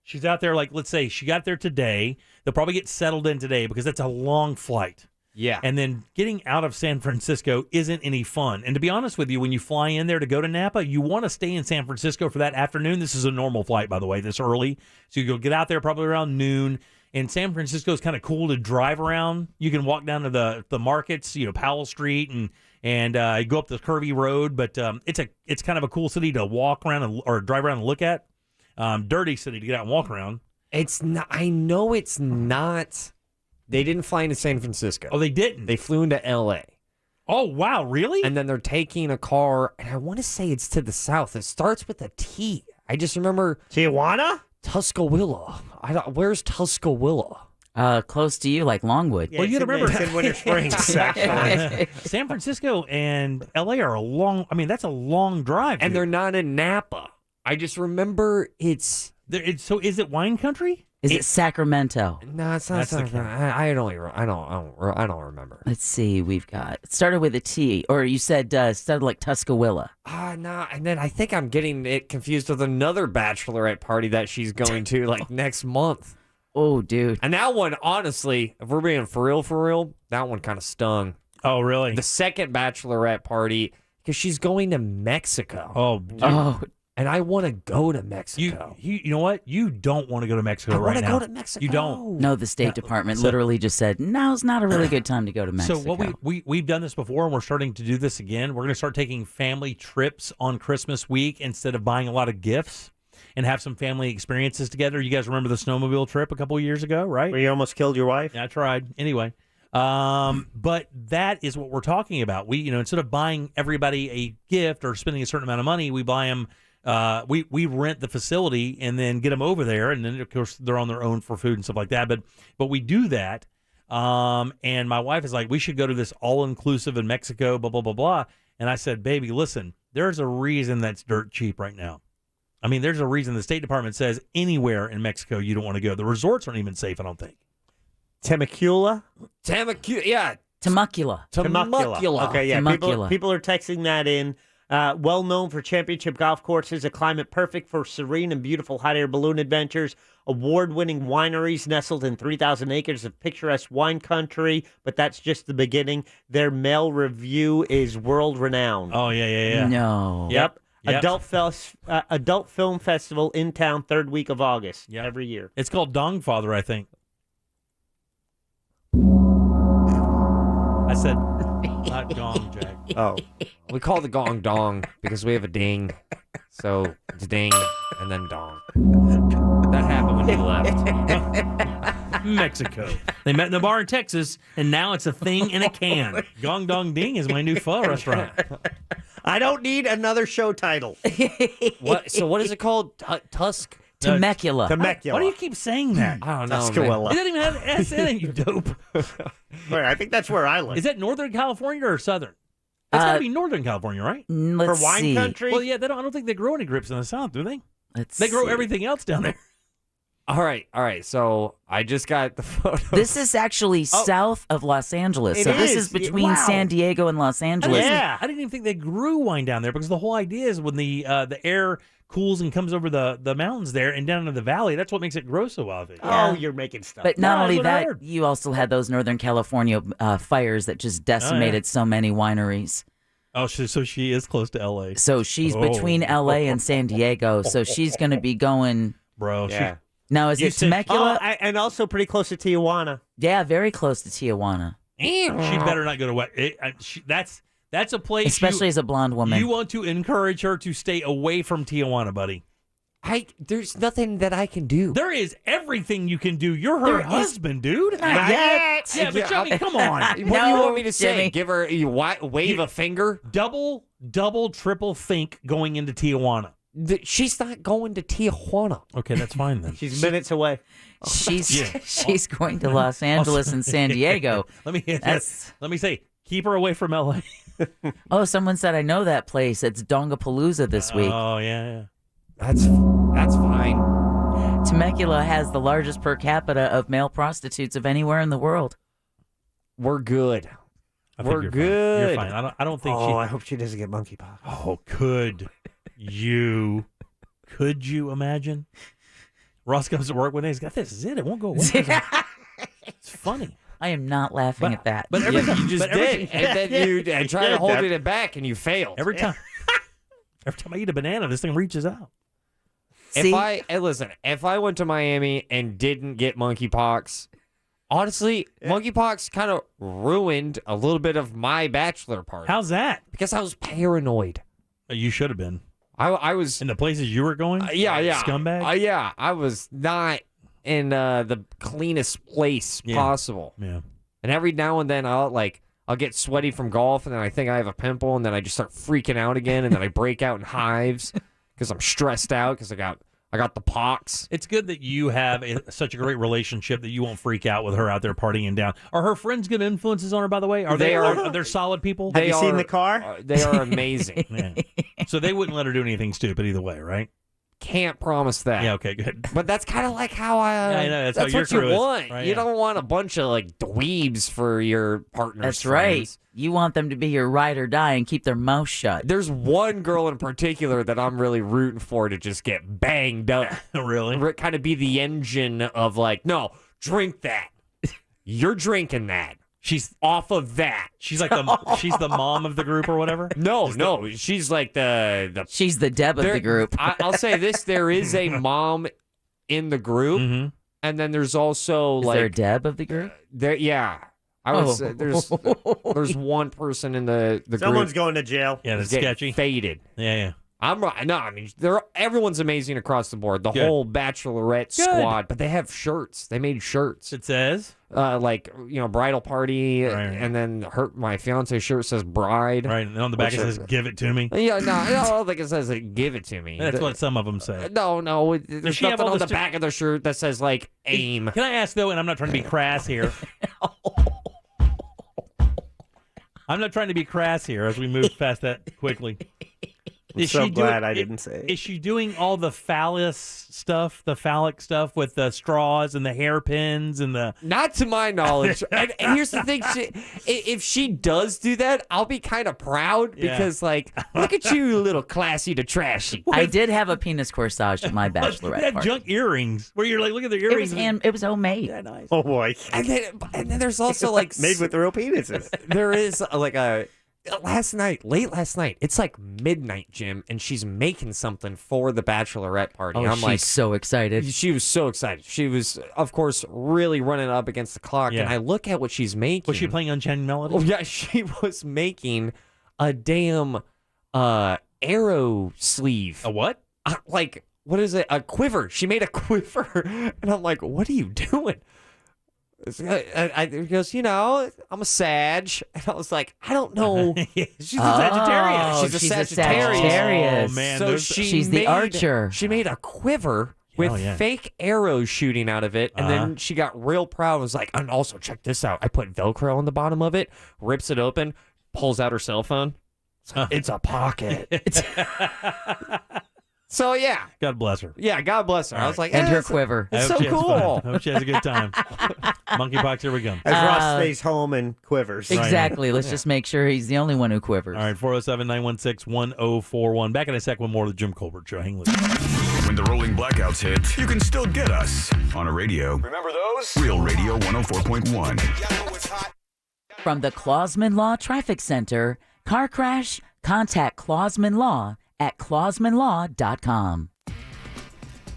She's out there, like, let's say she got there today. They'll probably get settled in today because that's a long flight. Yeah. And then getting out of San Francisco isn't any fun. And to be honest with you, when you fly in there to go to Napa, you want to stay in San Francisco for that afternoon. This is a normal flight, by the way, this early. So you go get out there probably around noon. And San Francisco is kind of cool to drive around. You can walk down to the markets, Powell Street, and go up the curvy road. But it's kind of a cool city to walk around or drive around and look at. Dirty city to get out and walk around. It's not. I know it's not. They didn't fly into San Francisco. Oh, they didn't? They flew into L.A. Oh, wow, really? And then they're taking a car, and I want to say it's to the south. It starts with a T. I just remember... Tijuana? Tuscaloosa. Where's Tuscaloosa? Close to you, like Longwood. Yeah, well, you remember it's in Winter Springs, actually. San Francisco and L.A. are a long... I mean, that's a long drive. And they're not in Napa. I just remember it's... So is it wine country? Is it Sacramento? No, it's not Sacramento. I don't remember. Let's see. We've got it started with a T, or you said started like Tuscaloosa. No, and then I think I'm getting it confused with another bachelorette party that she's going to like next month. Oh, dude. And that one, honestly, if we're being for real, that one kind of stung. Oh, really? The second bachelorette party, because she's going to Mexico. Oh, dude. And I want to go to Mexico. You know what? You don't want to go to Mexico right now. I want to go to Mexico. You don't. No, the State Department literally just said, now's not a really good time to go to Mexico. So what we've done this before, and we're starting to do this again. We're going to start taking family trips on Christmas week instead of buying a lot of gifts and have some family experiences together. You guys remember the snowmobile trip a couple of years ago, right? Where you almost killed your wife? Yeah, I tried. Anyway. But that is what we're talking about. We, instead of buying everybody a gift or spending a certain amount of money, we buy them. We rent the facility and then get them over there, and then of course they're on their own for food and stuff like that. But we do that. And my wife is like, we should go to this all inclusive in Mexico, blah blah blah blah. And I said, baby, listen, there's a reason that's dirt cheap right now. I mean, there's a reason the State Department says anywhere in Mexico you don't want to go. The resorts aren't even safe, I don't think. Temecula? Yeah. Temecula. Okay, yeah. Temecula. People are texting that in. Well known for championship golf courses, a climate perfect for serene and beautiful hot air balloon adventures, award-winning wineries nestled in 3,000 acres of picturesque wine country, but that's just the beginning. Their mail review is world-renowned. Oh, yeah. No. Yep. Adult Film Festival in town, third week of August every year. It's called Dongfather, I think. I said not gong, Jack. Oh. We call the gong dong because we have a ding. So it's ding and then dong. That happened when you left. Mexico. They met in a bar in Texas, and now it's a thing in a can. Gong Dong Ding is my new pho restaurant. I don't need another show title. What? So what is it called? Tusk? Temecula. Temecula. Why do you keep saying that? I don't know. Tuscaloosa. It doesn't even have an S in it, you dope. Wait, I think that's where I live. Is that Northern California or Southern? It's got to be Northern California, right? Let's For wine see. country? Well, yeah, I don't think they grow any grapes in the South, do they? They grow everything else down there. All right. So I just got the photo. This is actually south of Los Angeles. It So this is. is between Wow. San Diego and Los Angeles. Yeah. I didn't even think they grew wine down there because the whole idea is when the air cools and comes over the mountains there and down into the valley, that's what makes it grow so well. I think. Oh, you're making stuff. But not No, only that's what I that, heard. you also had those Northern California fires that just decimated so many wineries. Oh, so she is close to L.A. So she's between L.A. and San Diego. So she's going to be going. Bro, Yeah. Now, is You it said- Temecula? And also pretty close to Tijuana. Yeah, very close to Tijuana. she better not go to wet. That's a place, Especially as a blonde woman. You want to encourage her to stay away from Tijuana, buddy. There's nothing that I can do. There is everything you can do. You're her husband, dude. Not yet. Yeah, but Jimmy, come on. What do you No, want me to say? Jimmy. Give her wave a finger? Double, triple think going into Tijuana. She's not going to Tijuana. Okay, that's fine then. She's minutes away. She's going to Los Angeles and San Diego. Let me say, keep her away from L.A. Oh, someone said I know that place. It's Dongapalooza this week. Oh yeah. That's fine. Temecula has the largest per capita of male prostitutes of anywhere in the world. We're good. I think We're you're good. Fine. You're fine. I don't think Oh, she. I hope she doesn't get monkeypox. Oh, could you imagine? Ross comes to work one day. He's got this. Is it? It won't go away. It's funny. I am not laughing at that. But every time You just did, and then you try to hold it back, and you failed. Every time I eat a banana, this thing reaches out. If I went to Miami and didn't get monkeypox, honestly, monkeypox kind of ruined a little bit of my bachelor party. How's that? Because I was paranoid. You should have been. I was in the places you were going. Yeah, scumbag. Yeah, I was not in the cleanest place possible. Yeah. And every now and then I'll get sweaty from golf, and then I think I have a pimple, and then I just start freaking out again, and then I break out in hives because I'm stressed out because I got the pox. It's good that you have such a great relationship that you won't freak out with her out there partying down. Are her friends good influences on her, by the way? Are they solid people? Have you seen the car? They are amazing. Yeah. So they wouldn't let her do anything stupid either way, right? can't promise that. Yeah, okay, good. But that's kind of like how I know, that's how your what you crew is. want. Right, you yeah. don't want a bunch of like dweebs for your partner's That's friends. right. You want them to be your ride or die and keep their mouth shut. There's one girl in particular that I'm really rooting for to just get banged up. Really? Kind of be the engine of like, no, drink that. You're drinking that. She's off of that. She's like she's the mom of the group or whatever. No, she's like the she's the Deb of the group. I'll say this: there is a mom in the group, and then there's also Is like there a Deb of the group? There, yeah. I would say there's one person in the Someone's group going to jail. Yeah, that's getting sketchy. Faded. Yeah, yeah. I'm right. No, I mean everyone's amazing across the board. The Good. whole Bachelorette Good. squad, but they have shirts. They made shirts. It says like bridal party, Right. and then my fiance shirt says bride. Right, and on the back it says "Give it to me." Yeah, no, I don't think it says give it to me. That's what some of them say. No, there's she have nothing all on the this back of the shirt that says like aim. Can I ask though, and I'm not trying to be crass here. I'm not trying to be crass here as we move past that quickly. I'm so glad I didn't say it. Is she doing all the phallic stuff with the straws and the hairpins and the... Not to my knowledge. and here's the thing: if she does do that, I'll be kind of proud because, like, look at you, little classy to trashy. I did have a penis corsage at my bachelorette They had party. junk earrings where you're like, look at their earrings. It was homemade. Yeah, nice. Oh boy! And then there's also like made with real penises. There is like a. Late last night, it's like midnight, Jim, and she's making something for the bachelorette party. Oh, I'm she's like, so excited. She was so excited. She was, of course, really running up against the clock. Yeah. And I look at what she's making. Was she playing Unchained Melody? Oh, yeah, she was making a damn arrow sleeve. A what? Like, what is it? A quiver. She made a quiver. And I'm like, what are you doing? He goes, I'm a Sag. And I was like, I don't know. She's a Sagittarius. She's a Sagittarius. Oh, man. So she's the archer. She made a quiver with fake arrows shooting out of it. And then she got real proud and was like, and also check this out. I put Velcro on the bottom of it, rips it open, pulls out her cell phone. It's a pocket. So, yeah. God bless her. Yeah, God bless her. I was like, and her quiver. It's so cool. I hope she has a good time. Monkeypox, here we go. As Ross stays home and quivers. Exactly. Let's just make sure he's the only one who quivers. All right, 407-916-1041. Back in a sec with more of the Jim Colbert Show. Hang loose. When the rolling blackouts hit, you can still get us on a radio. Remember those? Real Radio 104.1. From the Clausman Law Traffic Center, car crash, contact Clausman Law at clausmanlaw.com.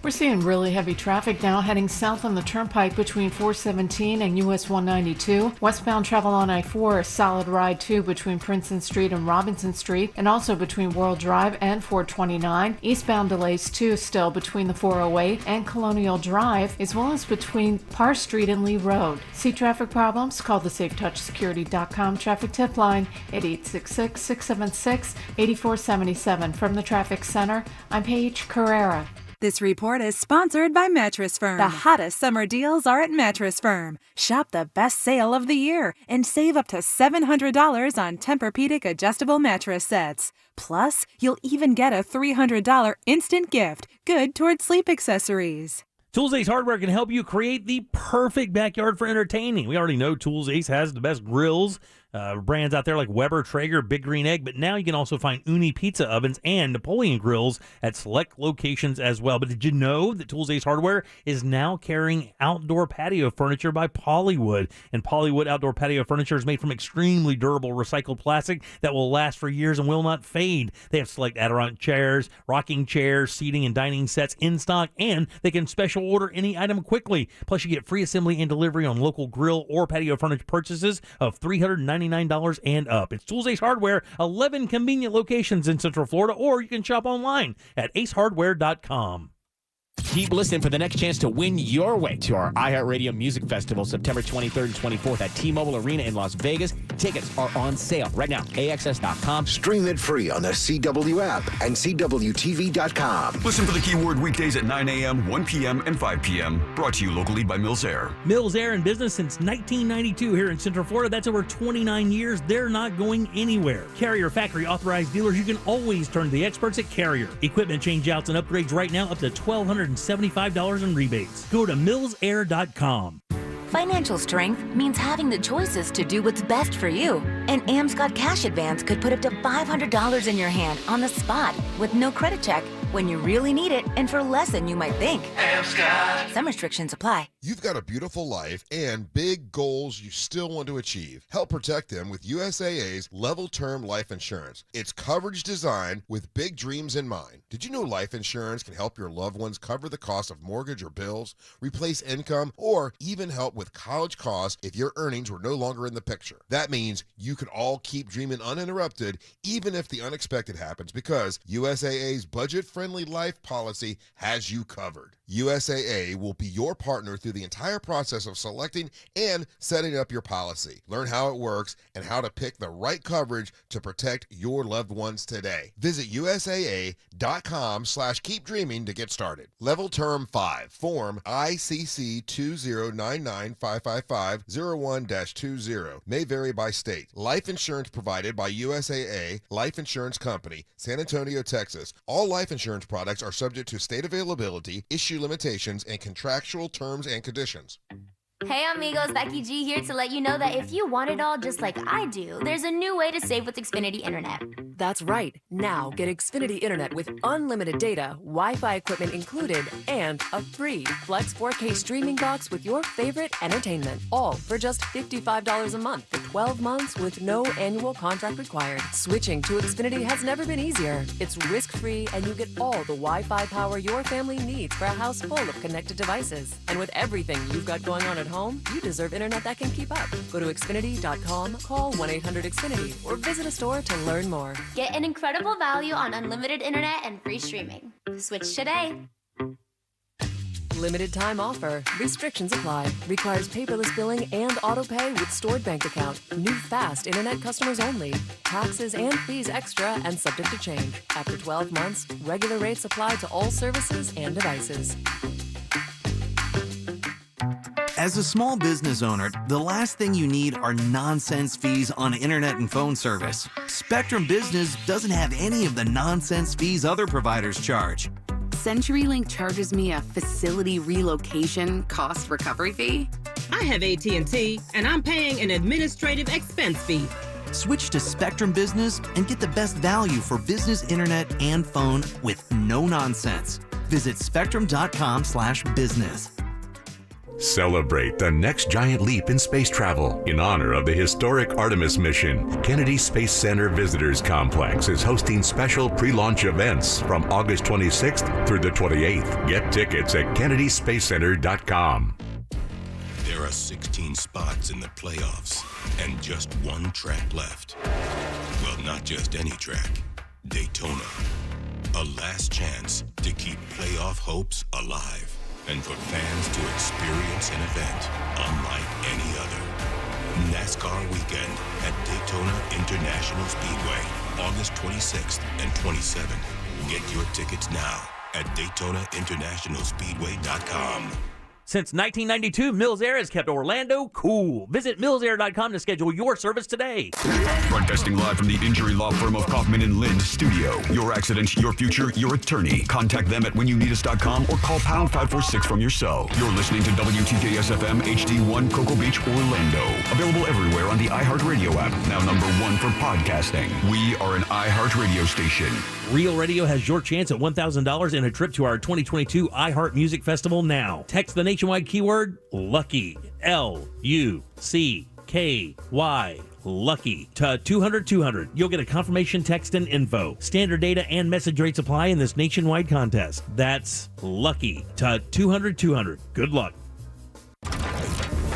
We're seeing really heavy traffic now heading south on the turnpike between 417 and US 192. Westbound travel on I-4, a solid ride too between Princeton Street and Robinson Street, and also between World Drive and 429. Eastbound delays too still between the 408 and Colonial Drive, as well as between Parr Street and Lee Road. See traffic problems? Call the SafeTouchSecurity.com traffic tip line at 866-676-8477. From the Traffic Center, I'm Paige Carrera. This report is sponsored by Mattress Firm. The hottest summer deals are at Mattress Firm. Shop the best sale of the year and save up to $700 on Tempur-Pedic adjustable mattress sets. Plus, you'll even get a $300 instant gift, good towards sleep accessories. Tools Ace Hardware can help you create the perfect backyard for entertaining. We already know Tools Ace has the best grills, brands out there like Weber, Traeger, Big Green Egg, but now you can also find Uni pizza ovens and Napoleon grills at select locations as well. But did you know that Tools Ace Hardware is now carrying outdoor patio furniture by Polywood? And Polywood outdoor patio furniture is made from extremely durable recycled plastic that will last for years and will not fade. They have select Adirondack chairs, rocking chairs, seating, and dining sets in stock, and they can special order any item quickly. Plus, you get free assembly and delivery on local grill or patio furniture purchases of $399 and up. It's Tools Ace Hardware, 11 convenient locations in Central Florida, or you can shop online at acehardware.com. Keep listening for the next chance to win your way to our iHeartRadio Music Festival, September 23rd and 24th at T-Mobile Arena in Las Vegas. Tickets are on sale right now, AXS.com. Stream it free on the CW app and CWTV.com. Listen for the keyword weekdays at 9 a.m., 1 p.m., and 5 p.m. Brought to you locally by Mills Air. Mills Air in business since 1992 here in Central Florida. That's over 29 years. They're not going anywhere. Carrier factory authorized dealers. You can always turn to the experts at Carrier. Equipment changeouts and upgrades right now up to $1,275 in rebates. Go to millsair.com. Financial strength means having the choices to do what's best for you. An Amscot cash advance could put up to $500 in your hand on the spot with no credit check when you really need it and for less than you might think. Amscot. Some restrictions apply. You've got a beautiful life and big goals you still want to achieve. Help protect them with USAA's Level Term Life Insurance. It's coverage designed with big dreams in mind. Did you know life insurance can help your loved ones cover the cost of mortgage or bills, replace income, or even help with college costs if your earnings were no longer in the picture? That means you can all keep dreaming uninterrupted even if the unexpected happens, because USAA's budget-friendly life policy has you covered. USAA will be your partner through the entire process of selecting and setting up your policy. Learn how it works and how to pick the right coverage to protect your loved ones today. Visit USAA.com/keepdreaming to get started. Level Term 5, Form ICC 209955501-20. May vary by state. Life insurance provided by USAA Life Insurance Company, San Antonio, Texas. All life insurance products are subject to state availability, issue limitations, and contractual terms and conditions. Hey amigos, Becky G here to let you know that if you want it all just like I do, there's a new way to save with Xfinity Internet. That's right. Now get Xfinity Internet with unlimited data, Wi-Fi equipment included, and a free Flex 4K streaming box with your favorite entertainment. All for just $55 a month for 12 months with no annual contract required. Switching to Xfinity has never been easier. It's risk-free and you get all the Wi-Fi power your family needs for a house full of connected devices. And with everything you've got going on at home, you deserve internet that can keep up. Go to Xfinity.com, call 1-800-XFINITY, or visit a store to learn more. Get an incredible value on unlimited internet and free streaming. Switch today. Limited time offer. Restrictions apply. Requires paperless billing and auto pay with stored bank account. New fast internet customers only. Taxes and fees extra and subject to change. After 12 months, regular rates apply to all services and devices. As a small business owner, the last thing you need are nonsense fees on internet and phone service. Spectrum Business doesn't have any of the nonsense fees other providers charge. CenturyLink charges me a facility relocation cost recovery fee. I have AT&T, and I'm paying an administrative expense fee. Switch to Spectrum Business and get the best value for business internet and phone with no nonsense. Visit spectrum.com/business. Celebrate the next giant leap in space travel in honor of the historic Artemis mission. Kennedy Space Center Visitors Complex is hosting special pre-launch events from August 26th through the 28th. Get tickets at kennedyspacecenter.com. There are 16 spots in the playoffs and just one track left. Well, not just any track. Daytona. A last chance to keep playoff hopes alive. And for fans to experience an event unlike any other. NASCAR weekend at Daytona International Speedway, August 26th and 27th. Get your tickets now at DaytonaInternationalSpeedway.com. Since 1992, Mills Air has kept Orlando cool. Visit millsair.com to schedule your service today. Broadcasting live from the injury law firm of Kaufman & Lind studio. Your accident, your future, your attorney. Contact them at whenyouneedus.com or call pound 546 from your cell. You're listening to WTKS-FM HD1 Cocoa Beach, Orlando. Available everywhere on the iHeartRadio app. Now #1 for podcasting. We are an iHeartRadio station. Real Radio has your chance at $1,000 in a trip to our 2022 iHeart Music Festival now. Text the nationwide keyword LUCKY, LUCKY, LUCKY to 200-200. You'll get a confirmation text and info. Standard data and message rates apply in this nationwide contest. That's LUCKY to 200-200. Good luck.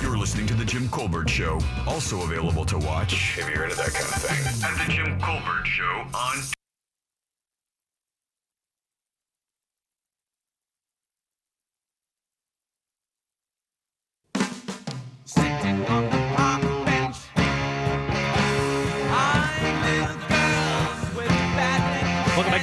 You're listening to The Jim Colbert Show. Also available to watch, if you're into that kind of thing, at The Jim Colbert Show on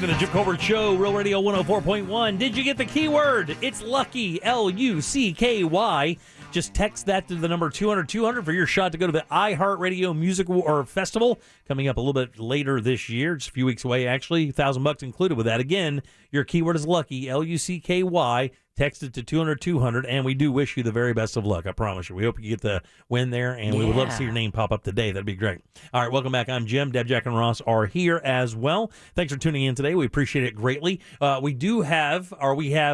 to the Jim Colbert Show, Real Radio 104.1. Did you get the keyword? It's Lucky, Lucky. Just text that to the number 200-200 for your shot to go to the iHeartRadio Music Festival coming up a little bit later this year, just a few weeks away, actually. $1,000 included with that. Again, your keyword is Lucky, Lucky. Text it to 200-200, and we do wish you the very best of luck, I promise you. We hope you get the win there, and we would love to see your name pop up today. That'd be great. All right, welcome back. I'm Jim. Deb, Jack, and Ross are here as well. Thanks for tuning in today. We appreciate it greatly. We have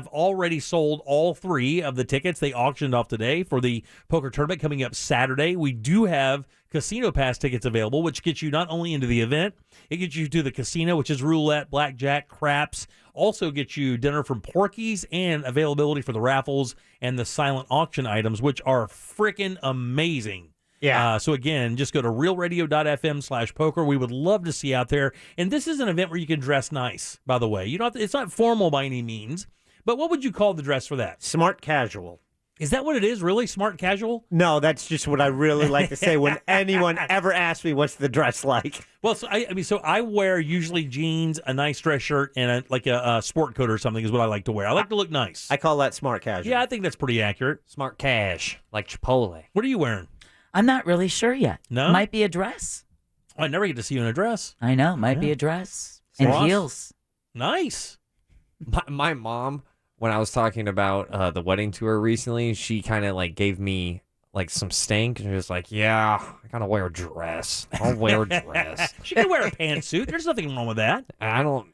already sold all 3 of the tickets they auctioned off today for the poker tournament coming up Saturday. We do have Casino Pass tickets available, which gets you not only into the event, it gets you to the casino, which is roulette, blackjack, craps. Also gets you dinner from Porky's and availability for the raffles and the silent auction items, which are freaking amazing. Yeah. So again, just go to realradio.fm/poker. We would love to see you out there. And this is an event where you can dress nice, by the way. You don't have to, it's not formal by any means, but what would you call the dress for that? Smart casual. Is that what it is, really? Smart casual? No, that's just what I really like to say when anyone ever asks me what's the dress like. Well, so I wear usually jeans, a nice dress shirt, and a sport coat or something is what I like to wear. I like to look nice. I call that smart casual. Yeah, I think that's pretty accurate. Smart cash, like Chipotle. What are you wearing? I'm not really sure yet. No? Might be a dress. Oh, I never get to see you in a dress. I know. Might be a dress. And heels. Nice. My mom, when I was talking about the wedding tour recently, she kind of like gave me like some stank, and she was like, "Yeah, I gotta wear a dress. I'll wear a dress." She can wear a pantsuit. There's nothing wrong with that. I don't.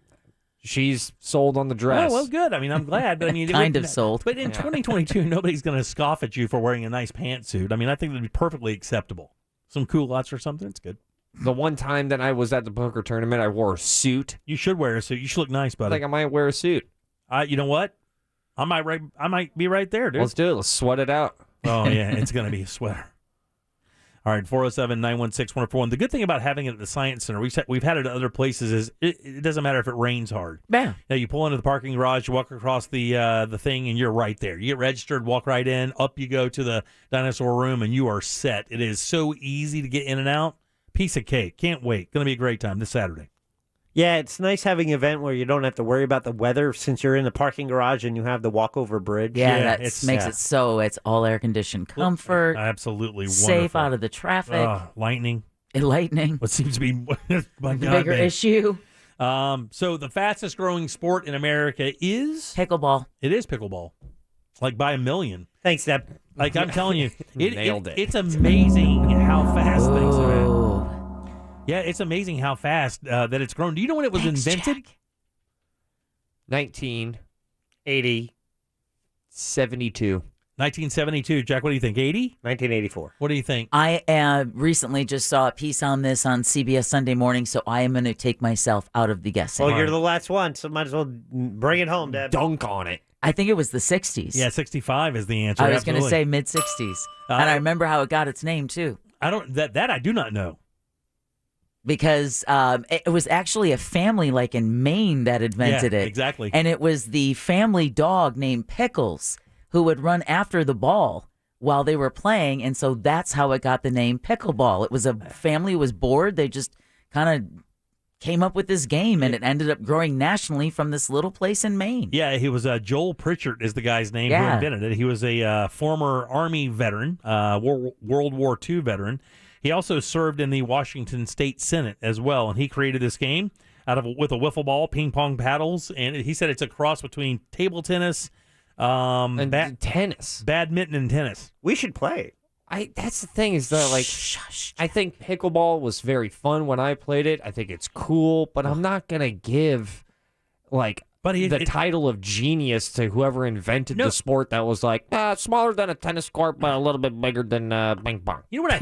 She's sold on the dress. Oh, well, good. I mean, I'm glad. But I mean, kind of sold. But in 2022, nobody's going to scoff at you for wearing a nice pantsuit. I mean, I think that'd be perfectly acceptable. Some culottes or something. It's good. The one time that I was at the poker tournament, I wore a suit. You should wear a suit. You should look nice, buddy. I think I might wear a suit. You know what? I might be right there, dude. Let's do it. Let's sweat it out. Oh, yeah. It's going to be a sweater. All right, 407-916-1041. The good thing about having it at the Science Center, we've had it at other places, is it doesn't matter if it rains hard. Yeah. Now, you pull into the parking garage, you walk across the thing, and you're right there. You get registered, walk right in, up you go to the dinosaur room, and you are set. It is so easy to get in and out. Piece of cake. Can't wait. Going to be a great time this Saturday. Yeah, it's nice having an event where you don't have to worry about the weather since you're in the parking garage and you have the walkover bridge. Yeah, that makes it so it's all air conditioned comfort. Absolutely wonderful. Safe out of the traffic. Lightning. Lightning. What seems to be my the bigger issue. So the fastest growing sport in America is pickleball. It is pickleball, like by a million. Thanks, Deb. Like I'm telling you, Nailed it. It's amazing how fast things are. Yeah, it's amazing how fast that it's grown. Do you know when it was invented? Jack. 1972. 1972. Jack, what do you think? 80? 1984. What do you think? I recently just saw a piece on this on CBS Sunday Morning, so I am going to take myself out of the guessing. Well, you're the last one, so might as well bring it home, Deb. Dunk on it. I think it was the 60s. Yeah, 65 is the answer. I was going to say mid-60s. And I remember how it got its name, too. That I do not know. Because it was actually a family like in Maine that invented it. Exactly. And it was the family dog named Pickles who would run after the ball while they were playing. And so that's how it got the name pickleball. It was a family who was bored. They just kind of came up with this game, and it ended up growing nationally from this little place in Maine. Yeah, he was Joel Pritchard is the guy's name who invented it. He was a former Army veteran, World War II veteran. He also served in the Washington State Senate as well, and he created this game with a wiffle ball, ping pong paddles, and he said it's a cross between table tennis, and tennis, badminton, and tennis. We should play. That's the thing is that I think pickleball was very fun when I played it. I think it's cool, but I'm not gonna give the title of genius to whoever invented the sport that was smaller than a tennis court but a little bit bigger than ping pong. You know what I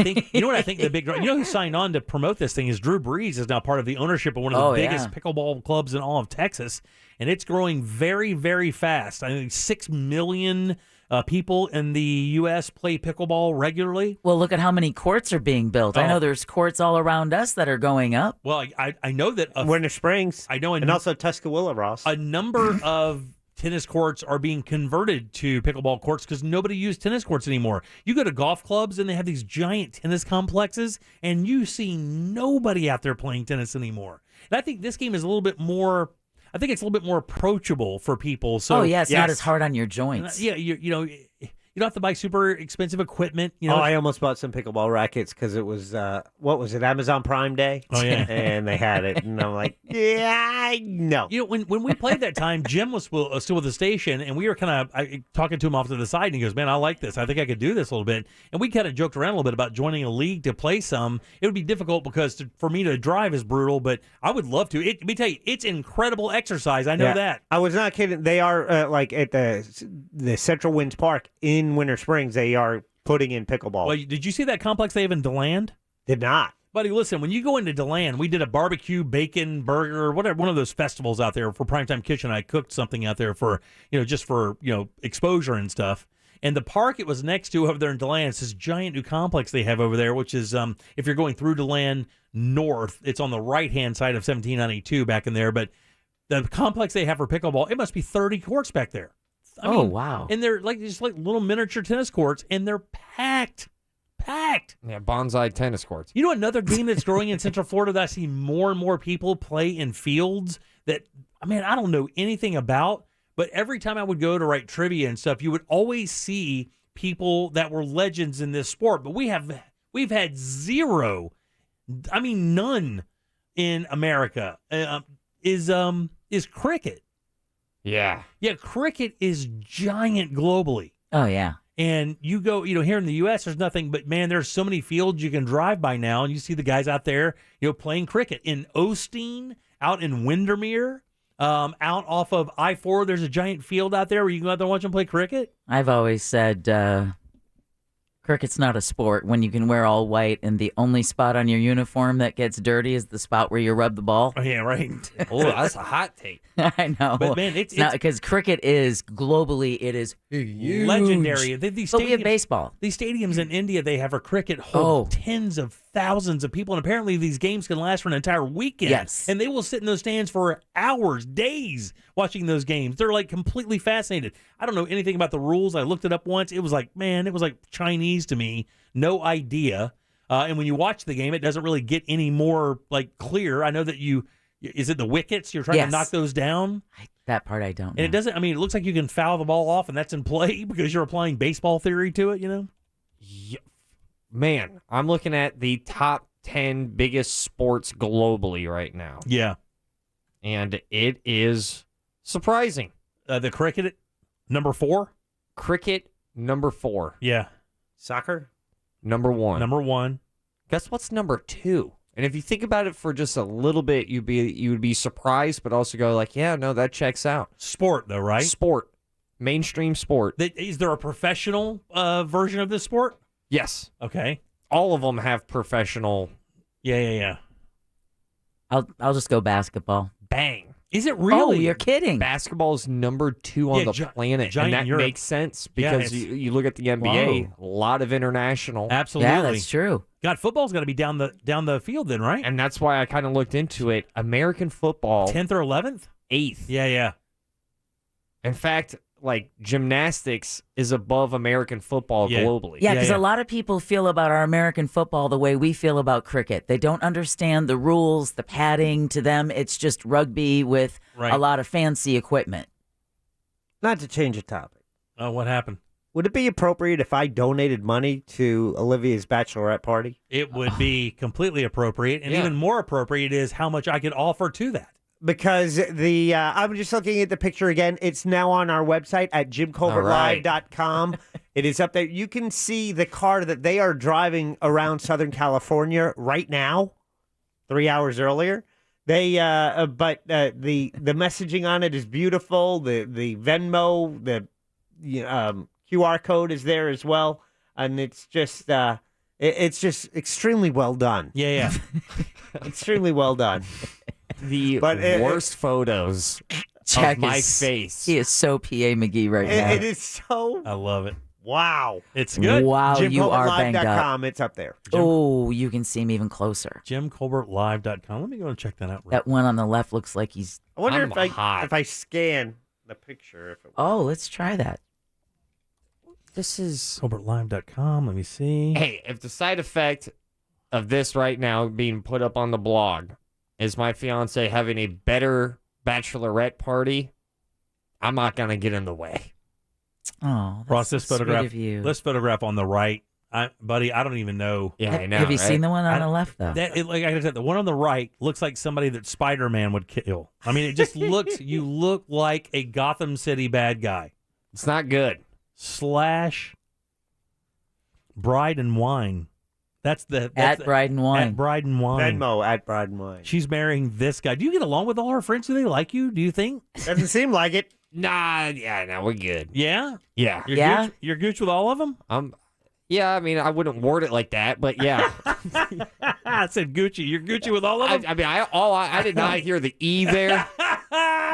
think? The big who signed on to promote this thing is Drew Brees is now part of the ownership of one of the biggest pickleball clubs in all of Texas, and it's growing very, very fast. I think 6 million people in the U.S. play pickleball regularly. Well, look at how many courts are being built. I know there's courts all around us that are going up. Well, I know that Winter Springs. I know, and also Tuscaloosa, Ross. A number of tennis courts are being converted to pickleball courts because nobody uses tennis courts anymore. You go to golf clubs and they have these giant tennis complexes, and you see nobody out there playing tennis anymore. And I think this game is a little bit more. I think it's a little bit more approachable for people. So it's not as hard on your joints. Yeah, you know, you don't have to buy super expensive equipment. You know, I almost bought some pickleball rackets because it was what was it, Amazon Prime Day? Oh yeah, and they had it, and I'm like, no. You know, when we played that time, Jim was still with the station, and we were kind of talking to him off to the side, and he goes, "Man, I like this. I think I could do this a little bit." And we kind of joked around a little bit about joining a league to play some. It would be difficult because for me to drive is brutal, but I would love to. Let me tell you, it's incredible exercise. I know that. I was not kidding. They are like at the Central Winds Park in Winter Springs. They are putting in pickleball. Well, did you see that complex they have in DeLand? Did not. Buddy, listen, when you go into DeLand, we did a barbecue, bacon, burger, whatever, one of those festivals out there for Primetime Kitchen. I cooked something out there for, just for, exposure and stuff. And the park it was next to over there in DeLand, it's this giant new complex they have over there, which is, if you're going through DeLand north, it's on the right-hand side of 1792 back in there. But the complex they have for pickleball, it must be 30 courts back there. I mean, wow. And they're just like little miniature tennis courts, and they're packed. Yeah, bonsai tennis courts. You know another game that's growing in Central Florida that I see more and more people play in fields that, I don't know anything about, but every time I would go to write trivia and stuff, you would always see people that were legends in this sport. But we've had zero, none in America, is cricket. Yeah. Yeah, cricket is giant globally. Oh, yeah. And you go, here in the U.S., there's nothing, but man, there's so many fields you can drive by now, and you see the guys out there, playing cricket. In Osteen, out in Windermere, out off of I-4, there's a giant field out there where you can go out there and watch them play cricket. I've always said cricket's not a sport when you can wear all white and the only spot on your uniform that gets dirty is the spot where you rub the ball. Oh, yeah, right. Oh, that's a hot take. I know. But, man, it's not because cricket is globally, it is huge. Legendary. But we have baseball. These stadiums in India they have for cricket hold tens of thousands of people, and apparently these games can last for an entire weekend. Yes. And they will sit in those stands for hours, days, watching those games. They're like completely fascinated. I don't know anything about the rules. I looked it up once. It was like Chinese to me. No idea. And when you watch the game, it doesn't really get any more clear. I know that is it the wickets? You're trying to knock those down? That part I don't know. And it doesn't, it looks like you can foul the ball off and that's in play because you're applying baseball theory to it, Yeah. Man, I'm looking at the top 10 biggest sports globally right now. Yeah. And it is surprising. The cricket, number 4? Cricket, number 4. Yeah. Soccer? Number 1. Number 1. Guess what's number 2? And if you think about it for just a little bit, you would be surprised, but also go yeah, no, that checks out. Sport, though, right? Sport. Mainstream sport. Is there a professional version of this sport? Yes. Okay. All of them have professional. Yeah. I'll just go basketball. Bang. Is it really? Oh, you're kidding. Basketball is number 2 on the planet, and that makes sense because you look at the NBA, a lot of international. Absolutely. Yeah, that's true. God, football's got to be down the field then, right? And that's why I kind of looked into it. American football. 10th or 11th? 8th. Yeah. In fact, gymnastics is above American football globally. Yeah, because a lot of people feel about our American football the way we feel about cricket. They don't understand the rules, the padding. To them, it's just rugby with a lot of fancy equipment. Not to change the topic. Oh, what happened? Would it be appropriate if I donated money to Olivia's bachelorette party? It would be completely appropriate, and even more appropriate is how much I could offer to that. Because I'm just looking at the picture again. It's now on our website at JimColbertLive.com. It is up there. You can see the car that they are driving around Southern California right now, 3 hours earlier. But the messaging on it is beautiful. The Venmo, the QR code is there as well, and it's just extremely well done. Yeah. Extremely well done. The worst photos of my face. He is so P.A. McGee right now. It is so. I love it. Wow. It's good. Wow, you are banged up. It's up there. Oh, you can see him even closer. JimColbertLive.com. Let me go and check that out. That one on the left looks like he's. I wonder if I scan the picture. Let's try that. This is ColbertLive.com. Let me see. Hey, if the side effect of this right now being put up on the blog is my fiance having a better bachelorette party, I'm not going to get in the way. Oh, that's Ross, this so photograph. sweet of you. This photograph on the right, buddy. I don't even know. Yeah, I know. Have you right? seen the one on the left though? Like I said, the one on the right looks like somebody that Spider-Man would kill. I mean, it just looks. You look like a Gotham City bad guy. It's not good. / Bride and Wine. That's at Bride and Wine. At Bride and Wine. Venmo at Bride and Wine. She's marrying this guy. Do you get along with all her friends? Do they like you? Do you think? Doesn't seem like it. Nah, we're good. Yeah? Yeah. You're gooch with all of them? Yeah, I mean, I wouldn't word it like that, but yeah. I said Gucci. You're Gucci with all of them? I mean, I did not hear the E there.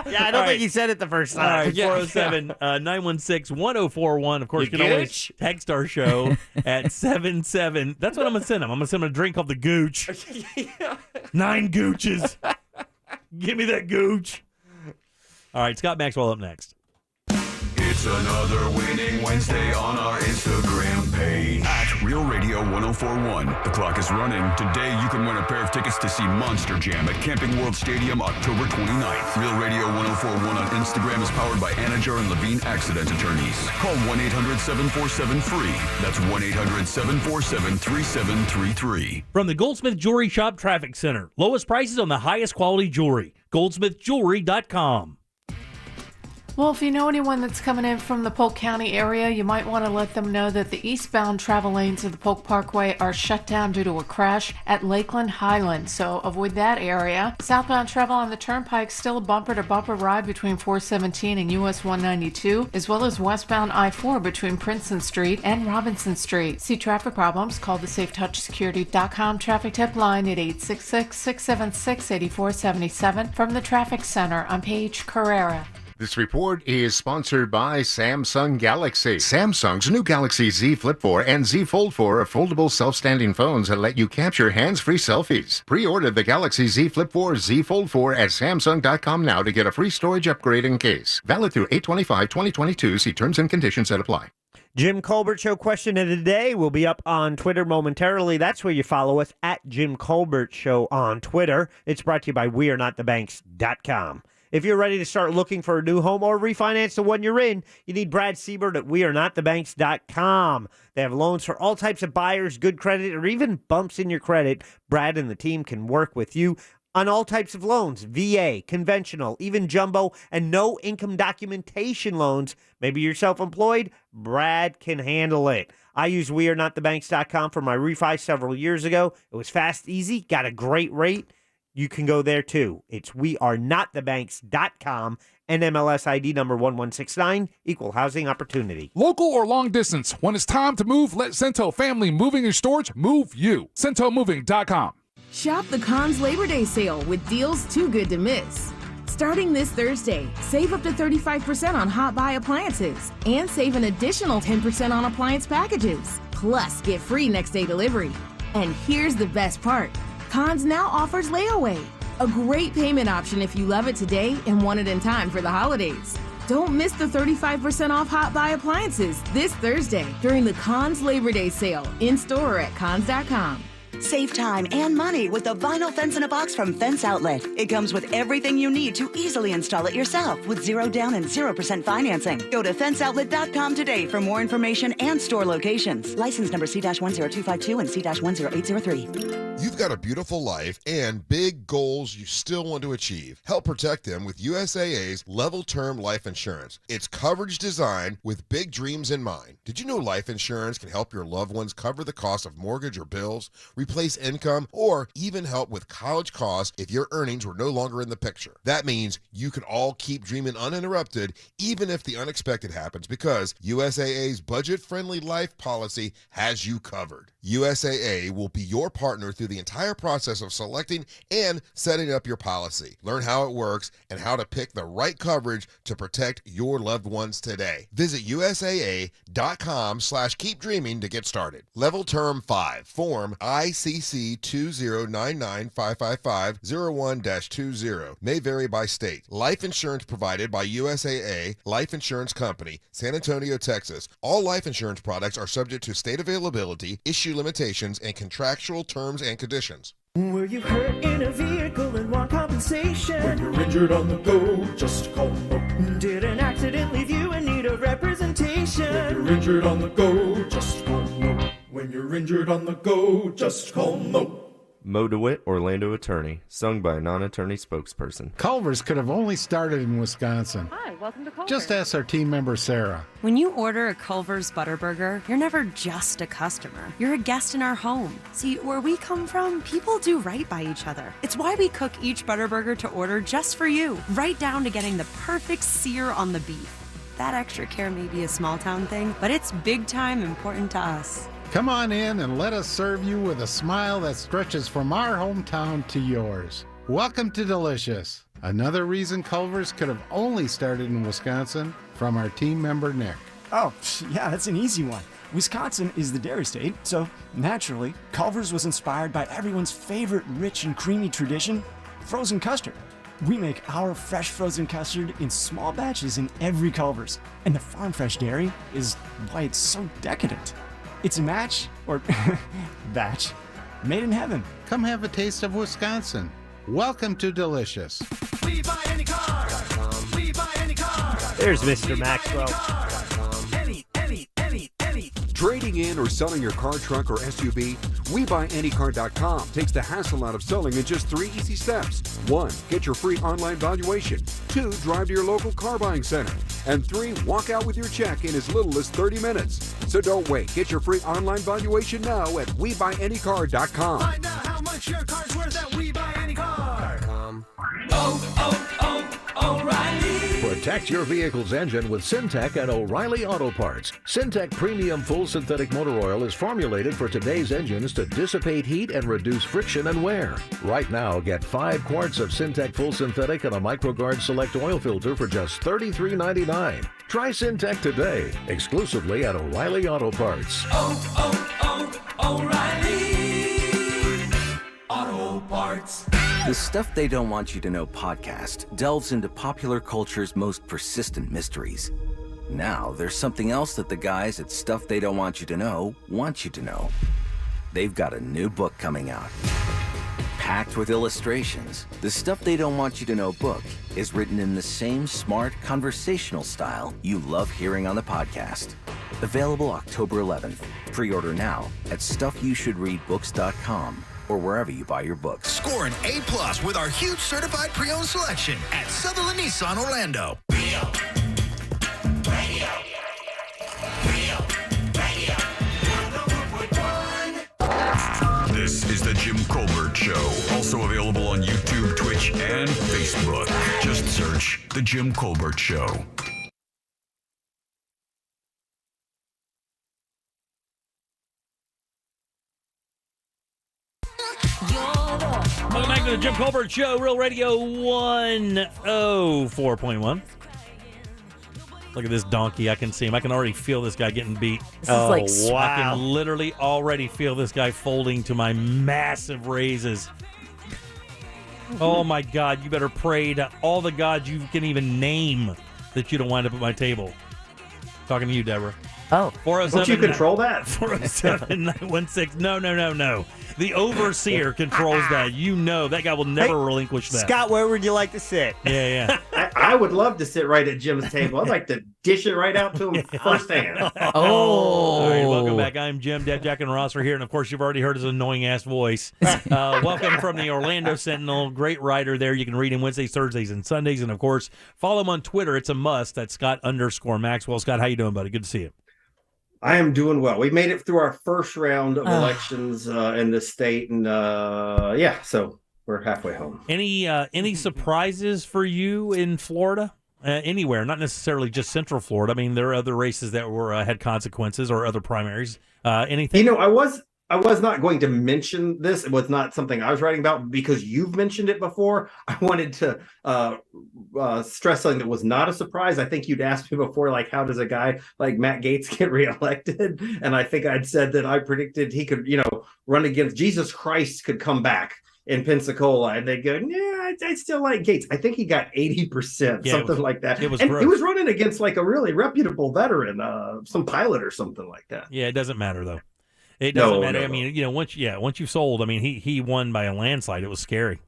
Yeah, I don't think he said it the first time. All right, 407-916-1041. Of course, you can always text our show at 77. That's what I'm going to send him. I'm going to send him a drink called the Gooch. 9 Gooches. Give me that Gooch. All right, Scott Maxwell up next. It's another winning Wednesday on our Instagram page at Real Radio 1041. The clock is running. Today you can win a pair of tickets to see Monster Jam at Camping World Stadium October 29th. Real Radio 1041 on Instagram is powered by Anajar and Levine Accident Attorneys. Call 1-800-747-FREE. That's 1-800-747-3733. From the Goldsmith Jewelry Shop Traffic Center. Lowest prices on the highest quality jewelry. goldsmithjewelry.com. Well, if you know anyone that's coming in from the Polk County area, you might want to let them know that the eastbound travel lanes of the Polk Parkway are shut down due to a crash at Lakeland Highland, so avoid that area. Southbound travel on the Turnpike, still a bumper-to-bumper ride between 417 and US 192, as well as westbound I-4 between Princeton Street and Robinson Street. See traffic problems? Call the SafeTouchSecurity.com traffic tip line at 866-676-8477. From the Traffic Center, I'm Paige Carrera. This report is sponsored by Samsung Galaxy. Samsung's new Galaxy Z Flip 4 and Z Fold 4 are foldable self-standing phones that let you capture hands-free selfies. Pre-order the Galaxy Z Flip 4, Z Fold 4 at Samsung.com now to get a free storage upgrade and case. Valid through 8/25/2022. See terms and conditions that apply. Jim Colbert Show question of the day will be up on Twitter momentarily. That's where you follow us, at Jim Colbert Show on Twitter. It's brought to you by WeAreNotTheBanks.com. If you're ready to start looking for a new home or refinance the one you're in, you need Brad Siebert at WeAreNotTheBanks.com. They have loans for all types of buyers, good credit, or even bumps in your credit. Brad and the team can work with you on all types of loans, VA, conventional, even jumbo, and no income documentation loans. Maybe you're self-employed, Brad can handle it. I used WeAreNotTheBanks.com for my refi several years ago. It was fast, easy, got a great rate. You can go there too. It's WeAreNotTheBanks.com, NMLS ID number 1169, equal housing opportunity. Local or long distance, when it's time to move, let Cento Family Moving and Storage move you. CentoMoving.com. Shop the Conn's Labor Day sale with deals too good to miss. Starting this Thursday, save up to 35% on hot buy appliances and save an additional 10% on appliance packages. Plus, get free next day delivery. And here's the best part. Conn's now offers layaway, a great payment option if you love it today and want it in time for the holidays. Don't miss the 35% off hot buy appliances this Thursday during the Conn's Labor Day sale in-store or at cons.com. Save time and money with the vinyl fence in a box from Fence Outlet. It comes with everything you need to easily install it yourself with 0 down and 0% financing. Go to fenceoutlet.com today for more information and store locations. License number C-10252 and C-10803. You've got a beautiful life and big goals you still want to achieve. Help protect them with USAA's Level Term Life Insurance. It's coverage designed with big dreams in mind. Did you know life insurance can help your loved ones cover the cost of mortgage or bills, replace income, or even help with college costs if your earnings were no longer in the picture? That means you can all keep dreaming uninterrupted even if the unexpected happens, because USAA's budget-friendly life policy has you covered. USAA will be your partner through the entire process of selecting and setting up your policy. Learn how it works and how to pick the right coverage to protect your loved ones today. Visit USAA.com/keepdreaming to get started. Level Term 5, Form ICC 2099555-01-20. May vary by state. Life insurance provided by USAA Life Insurance Company, San Antonio, Texas. All life insurance products are subject to state availability, issue limitations, and contractual terms and conditions. Were you hurt in a vehicle and want compensation? When you're injured on the go, just call Mo. Did an accident leave you in need of representation? When you're injured on the go, just call Mo. When you're injured on the go, just call Mo. Mo DeWitt, Orlando attorney, sung by a non-attorney spokesperson. Culver's could have only started in Wisconsin. Hi, welcome to Culver's. Just ask our team member, Sarah. When you order a Culver's Butterburger, you're never just a customer. You're a guest in our home. See, where we come from, people do right by each other. It's why we cook each Butterburger to order just for you, right down to getting the perfect sear on the beef. That extra care may be a small town thing, but it's big time important to us. Come on in and let us serve you with a smile that stretches from our hometown to yours. Welcome to Delicious. Another reason Culver's could have only started in Wisconsin, from our team member Nick. Oh, yeah, that's an easy one. Wisconsin is the dairy state, so naturally, Culver's was inspired by everyone's favorite rich and creamy tradition, frozen custard. We make our fresh frozen custard in small batches in every Culver's, and the farm fresh dairy is why it's so decadent. It's a match, or batch, made in heaven. Come have a taste of Wisconsin. Welcome to Delicious. We buy any car. We buy any car. There's Mr. Maxwell. Any. Trading in or selling your car, truck, or SUV? WeBuyAnyCar.com takes the hassle out of selling in just 3 easy steps. 1. Get your free online valuation. 2. Drive to your local car buying center. And 3. Walk out with your check in as little as 30 minutes. So don't wait. Get your free online valuation now at WeBuyAnyCar.com. Find out how much your car's worth at WeBuyAnyCar.com. O'Reilly. Protect your vehicle's engine with Syntec and O'Reilly Auto Parts. Syntec Premium Full Synthetic Motor Oil is formulated for today's engines to dissipate heat and reduce friction and wear. Right now, get 5 quarts of Syntec Full Synthetic and a MicroGuard Select Oil Filter for just $33.99. Try Syntec today, exclusively at O'Reilly Auto Parts. O'Reilly Auto Parts. The Stuff They Don't Want You to Know podcast delves into popular culture's most persistent mysteries. Now, there's something else that the guys at Stuff They Don't Want You to Know want you to know. They've got a new book coming out. Packed with illustrations, the Stuff They Don't Want You to Know book is written in the same smart, conversational style you love hearing on the podcast. Available October 11th. Pre-order now at StuffYouShouldReadBooks.com. or wherever you buy your books. Score an A+ with our huge certified pre-owned selection at Sutherland Nissan Orlando. This is the Jim Colbert Show. Also available on YouTube, Twitch, and Facebook. Just search The Jim Colbert Show. Welcome back to the Jim Colbert Show, Real Radio 104.1. Look at this donkey. I can see him. I can already feel this guy getting beat. Wow. I can literally already feel this guy folding to my massive raises. Oh, my God. You better pray to all the gods you can even name that you don't wind up at my table. Talking to you, Deborah. Oh. 407 Don't you control that? 407-916. No. The overseer controls that. You know that guy will never relinquish that. Scott, where would you like to sit? Yeah. I would love to sit right at Jim's table. I'd like to dish it right out to him firsthand. All right, welcome back. I'm Jim. Dad, Jack, and Ross are here. And, of course, you've already heard his annoying-ass voice. Welcome from the Orlando Sentinel. Great writer there. You can read him Wednesdays, Thursdays, and Sundays. And, of course, follow him on Twitter. It's a must. That's Scott_Maxwell. Scott, how you doing, buddy? Good to see you. I am doing well. We made it through our first round of elections in the state, and so we're halfway home. Any surprises for you in Florida? Anywhere, not necessarily just Central Florida. I mean, there are other races that were had consequences or other primaries. Anything? I was not going to mention this. It was not something I was writing about because you've mentioned it before. I wanted to stress something that was not a surprise. I think you'd asked me before, like, how does a guy like Matt Gaetz get reelected? And I think I'd said that I predicted he could, run against Jesus Christ could come back in Pensacola. And they'd go, I still like Gaetz. I think he got 80%, something like that. It was and gross. He was running against like a really reputable veteran, some pilot or something like that. Yeah, it doesn't matter, though. It doesn't matter. I mean, once you've sold, I mean, he won by a landslide. It was scary.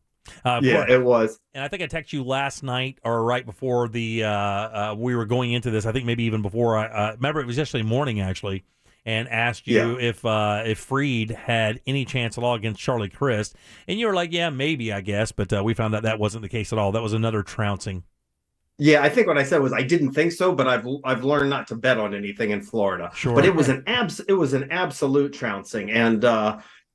It was. And I think I texted you last night or right before we were going into this. I think maybe even before. Remember, it was yesterday morning actually, and asked you if Freed had any chance at all against Charlie Crist, and you were like, yeah, maybe, I guess, but we found out that wasn't the case at all. That was another trouncing. Yeah, I think what I said was I didn't think so, but I've learned not to bet on anything in Florida. Sure. But it was an absolute trouncing, and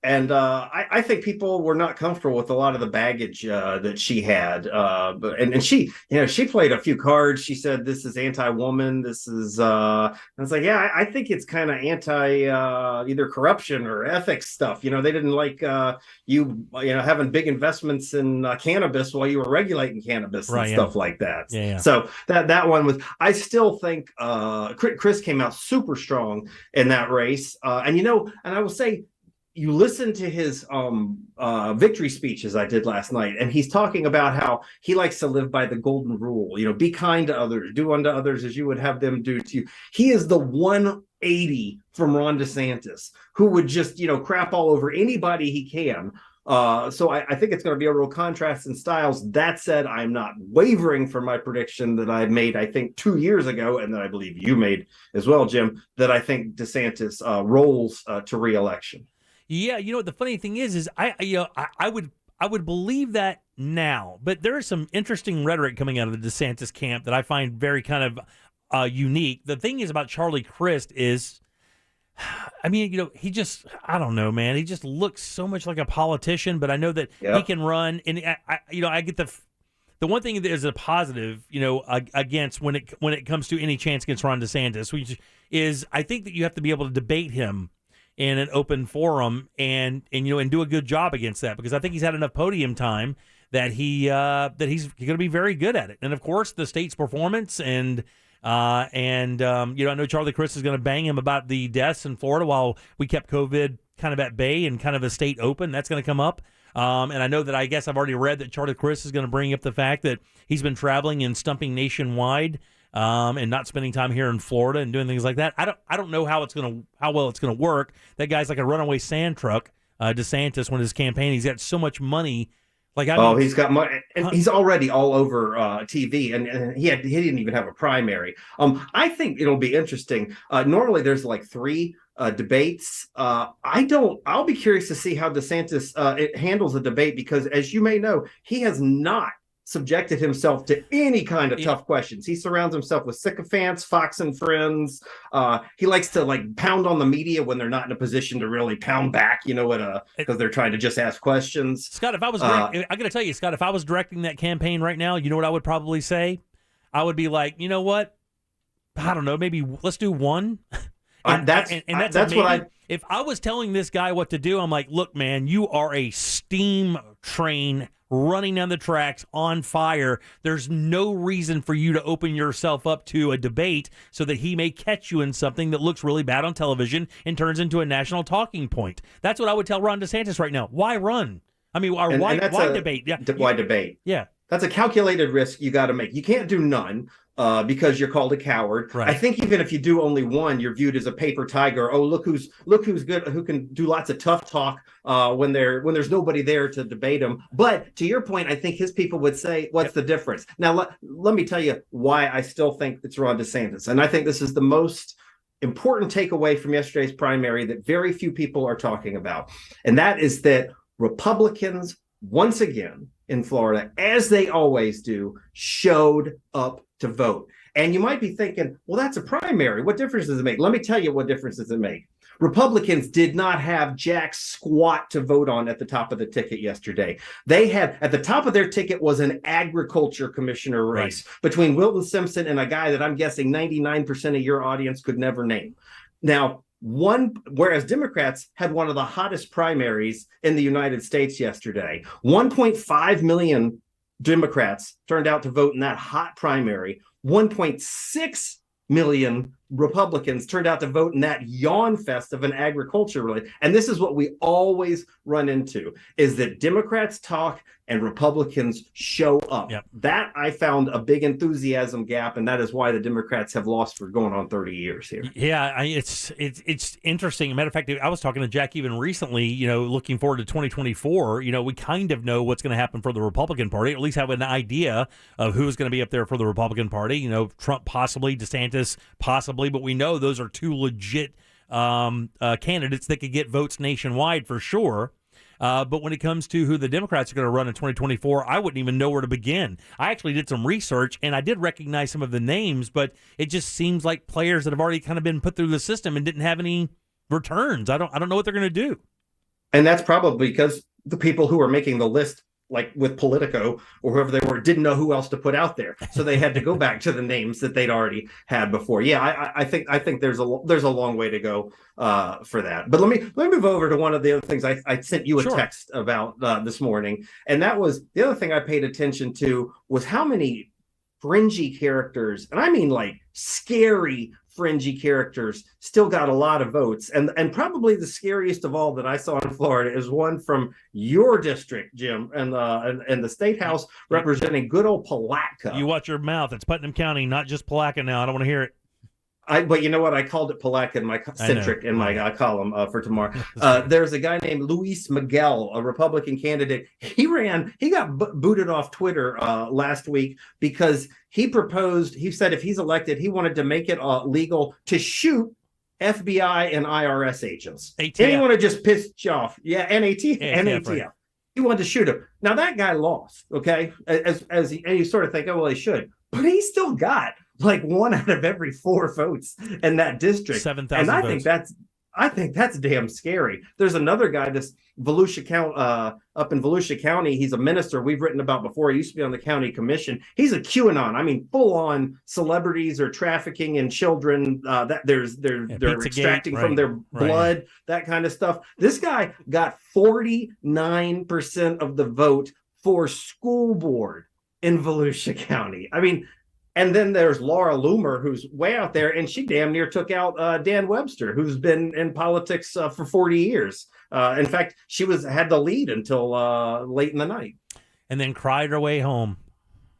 I think people were not comfortable with a lot of the baggage that she had. And she, she played a few cards. She said, this is anti-woman. This is, I was like, yeah, I think it's kind of anti either corruption or ethics stuff. They didn't like you having big investments in cannabis while you were regulating cannabis and stuff like that. Yeah. So that one was, I still think Chris came out super strong in that race. And I will say, you listen to his victory speech as I did last night, and he's talking about how he likes to live by the golden rule. Be kind to others, do unto others as you would have them do to you. He is the 180 from Ron DeSantis, who would just crap all over anybody he can. So I think it's going to be a real contrast in styles. That said, I'm not wavering from my prediction that I made, I think, 2 years ago, and that I believe you made as well, Jim, that I think DeSantis rolls to re-election. Yeah, the funny thing is I would believe that now, but there is some interesting rhetoric coming out of the DeSantis camp that I find very kind of unique. The thing is about Charlie Crist is, I mean, he just, I don't know, man. He just looks so much like a politician, but I know that he can run, and I get the one thing that is a positive, against when it comes to any chance against Ron DeSantis, which is I think that you have to be able to debate him in an open forum and do a good job against that, because I think he's had enough podium time that he's going to be very good at it. And of course, the state's performance and I know Charlie Crist is going to bang him about the deaths in Florida while we kept COVID kind of at bay and kind of a state open. That's going to come up. And I know that I guess I've already read that Charlie Crist is going to bring up the fact that he's been traveling and stumping nationwide. And not spending time here in Florida and doing things like that. I don't know how well it's gonna work. That guy's like a runaway sand truck. DeSantis, when his campaign, he's got so much money. He's got money, and he's already all over TV, and he didn't even have a primary. I think it'll be interesting. Normally, there's like 3 debates. I'll be curious to see how DeSantis handles a debate, because as you may know, he has not subjected himself to any kind of tough questions. He surrounds himself with sycophants, Fox and Friends. He likes to pound on the media when they're not in a position to really pound back, because they're trying to just ask questions. Scott, if I was, I got to tell you, Scott, if I was directing that campaign right now, you know what I would probably say? I would be like, you know what? I don't know, maybe let's do 1. That's what if I was telling this guy what to do, I'm like, look, man, you are a steam train running down the tracks on fire. There's no reason for you to open yourself up to a debate so that he may catch you in something that looks really bad on television and turns into a national talking point. That's what I would tell Ron DeSantis right now. Why run? I mean, why debate? Yeah. Why debate? Yeah. That's a calculated risk you got to make. You can't do none. Because you're called a coward. Right. I think even if you do only 1, you're viewed as a paper tiger. Oh, look who's good, who can do lots of tough talk when there's nobody there to debate him. But to your point, I think his people would say, what's the difference? Now, let me tell you why I still think it's Ron DeSantis. And I think this is the most important takeaway from yesterday's primary that very few people are talking about. And that is that Republicans, once again, in Florida, as they always do, showed up to vote. And you might be thinking, well, that's a primary. What difference does it make? Let me tell you what difference does it make. Republicans did not have jack squat to vote on at the top of the ticket yesterday. They had, at the top of their ticket was an agriculture commissioner race between Wilton Simpson and a guy that I'm guessing 99% of your audience could never name. Now, whereas Democrats had one of the hottest primaries in the United States yesterday, 1.5 million Democrats turned out to vote in that hot primary. 1.6 million Republicans turned out to vote in that yawn fest of an agriculture related. And this is what we always run into, is that Democrats talk and Republicans show up. That I found a big enthusiasm gap, and that is why the Democrats have lost for going on 30 years here. Yeah, it's interesting. Matter of fact, I was talking to Jack even recently, looking forward to 2024. We kind of know what's going to happen for the Republican Party, or at least have an idea of who's going to be up there for the Republican Party. Trump possibly, DeSantis possibly, but we know those are two legit candidates that could get votes nationwide for sure. But when it comes to who the Democrats are going to run in 2024, I wouldn't even know where to begin. I actually did some research, and I did recognize some of the names, but it just seems like players that have already kind of been put through the system and didn't have any returns. I don't know what they're going to do. And that's probably because the people who are making the list, like with Politico or whoever they were, didn't know who else to put out there, so they had to go back to the names that they'd already had before. Yeah, I think there's a long way to go for that. But let me move over to one of the other things I sent you a text about this morning, and that was the other thing I paid attention to was how many fringy characters, and I mean like scary fringy characters, still got a lot of votes. And probably the scariest of all that I saw in Florida is one from your district, Jim, and the State House representing good old Palatka. You watch your mouth. It's Putnam County, not just Palatka now. I don't want to hear it. But you know what? I called it Palatka in my centric in my column for tomorrow. There's a guy named Luis Miguel, a Republican candidate. He got booted off Twitter last week because he said if he's elected, he wanted to make it legal to shoot FBI and IRS agents. ATF. Anyone who just pissed you off. Yeah, and ATF. Right. He wanted to shoot him. Now that guy lost, okay? And you sort of think, oh, well, he should. But he still got like 1 out of every 4 votes in that district. 7,000 votes. I think that's damn scary. There's another guy, this Volusia County, up in Volusia County. He's a minister we've written about before. He used to be on the county commission. He's a QAnon. I mean, full on celebrities are trafficking in children. That they're extracting from their blood, that kind of stuff. This guy got 49% of the vote for school board in Volusia County. I mean. And then there's Laura Loomer, who's way out there, and she damn near took out Dan Webster, who's been in politics for 40 years. In fact, she had the lead until late in the night. And then cried her way home.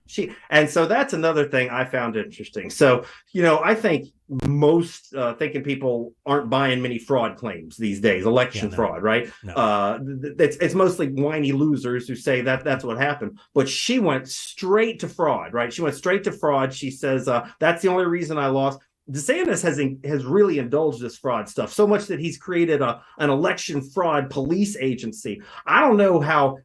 So that's another thing I found interesting. So, I think most thinking people aren't buying many fraud claims these days, election fraud, right? No. It's mostly whiny losers who say that's what happened. But she went straight to fraud, right? She went straight to fraud. She says, that's the only reason I lost. DeSantis has really indulged this fraud stuff so much that he's created an election fraud police agency. I don't know how.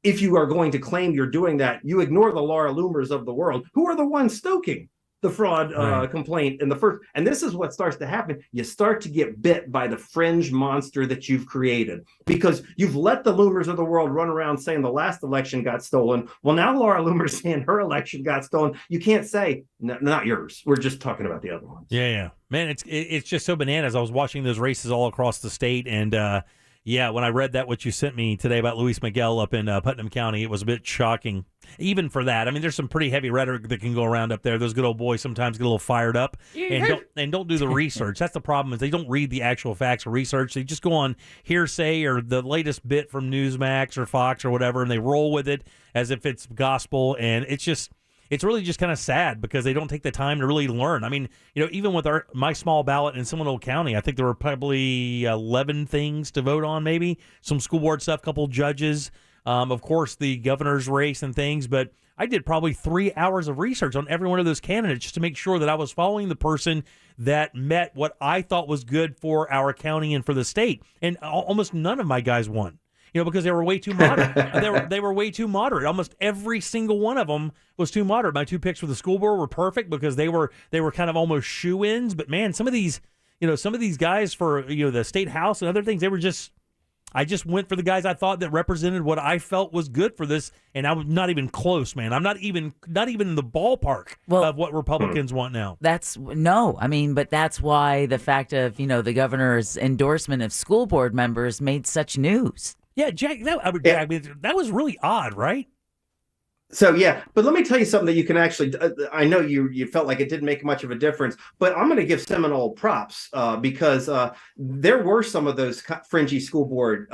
If you are going to claim you're doing that, you ignore the Laura Loomers of the world, who are the ones stoking the fraud complaint in the first. And this is what starts to happen. You start to get bit by the fringe monster that you've created because you've let the Loomers of the world run around saying the last election got stolen. Well, now Laura Loomer's saying her election got stolen. You can't say, no, not yours. We're just talking about the other ones. Yeah. Man, it's just so bananas. I was watching those races all across the state, and yeah, when I read what you sent me today about Luis Miguel up in Putnam County, it was a bit shocking. Even for that, I mean, there's some pretty heavy rhetoric that can go around up there. Those good old boys sometimes get a little fired up and don't do the research. That's the problem, is they don't read the actual facts or research. They just go on hearsay or the latest bit from Newsmax or Fox or whatever, and they roll with it as if it's gospel. And it's really just kind of sad because they don't take the time to really learn. I mean, even with my small ballot in Seminole County, I think there were probably 11 things to vote on, maybe some school board stuff, couple judges, of course, the governor's race and things. But I did probably 3 hours of research on every one of those candidates just to make sure that I was following the person that met what I thought was good for our county and for the state. And almost none of my guys won. Because they were way too moderate. they were way too moderate. Almost every single one of them was too moderate. My 2 picks for the school board were perfect because they were kind of almost shoe-ins. But man, some of these guys for the state house and other things, I just went for the guys I thought that represented what I felt was good for this, and I was not even close, man. I'm not even in the ballpark of what Republicans want now. But that's why the fact of the governor's endorsement of school board members made such news. Yeah, Jack, that was really odd, right? So yeah, but let me tell you something that you can actually. I know you felt like it didn't make much of a difference, but I'm going to give Seminole props because there were some of those fringy school board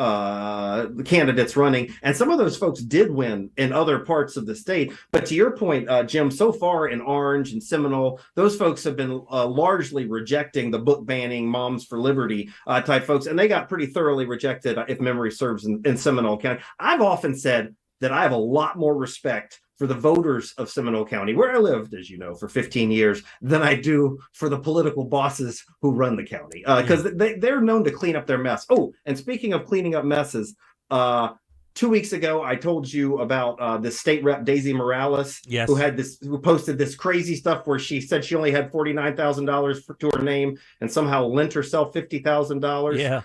candidates running, and some of those folks did win in other parts of the state. But to your point, Jim, so far in Orange and Seminole, those folks have been largely rejecting the book banning Moms for Liberty type folks, and they got pretty thoroughly rejected, if memory serves, in Seminole County. I've often said that I have a lot more respect for the voters of Seminole County, where I lived, as you know, for 15 years, than I do for the political bosses who run the county, because they're known to clean up their mess. Oh, and speaking of cleaning up messes, 2 weeks ago, I told you about the state rep, Daisy Morales, who posted this crazy stuff where she said she only had $49,000 to her name and somehow lent herself $50,000. Yeah.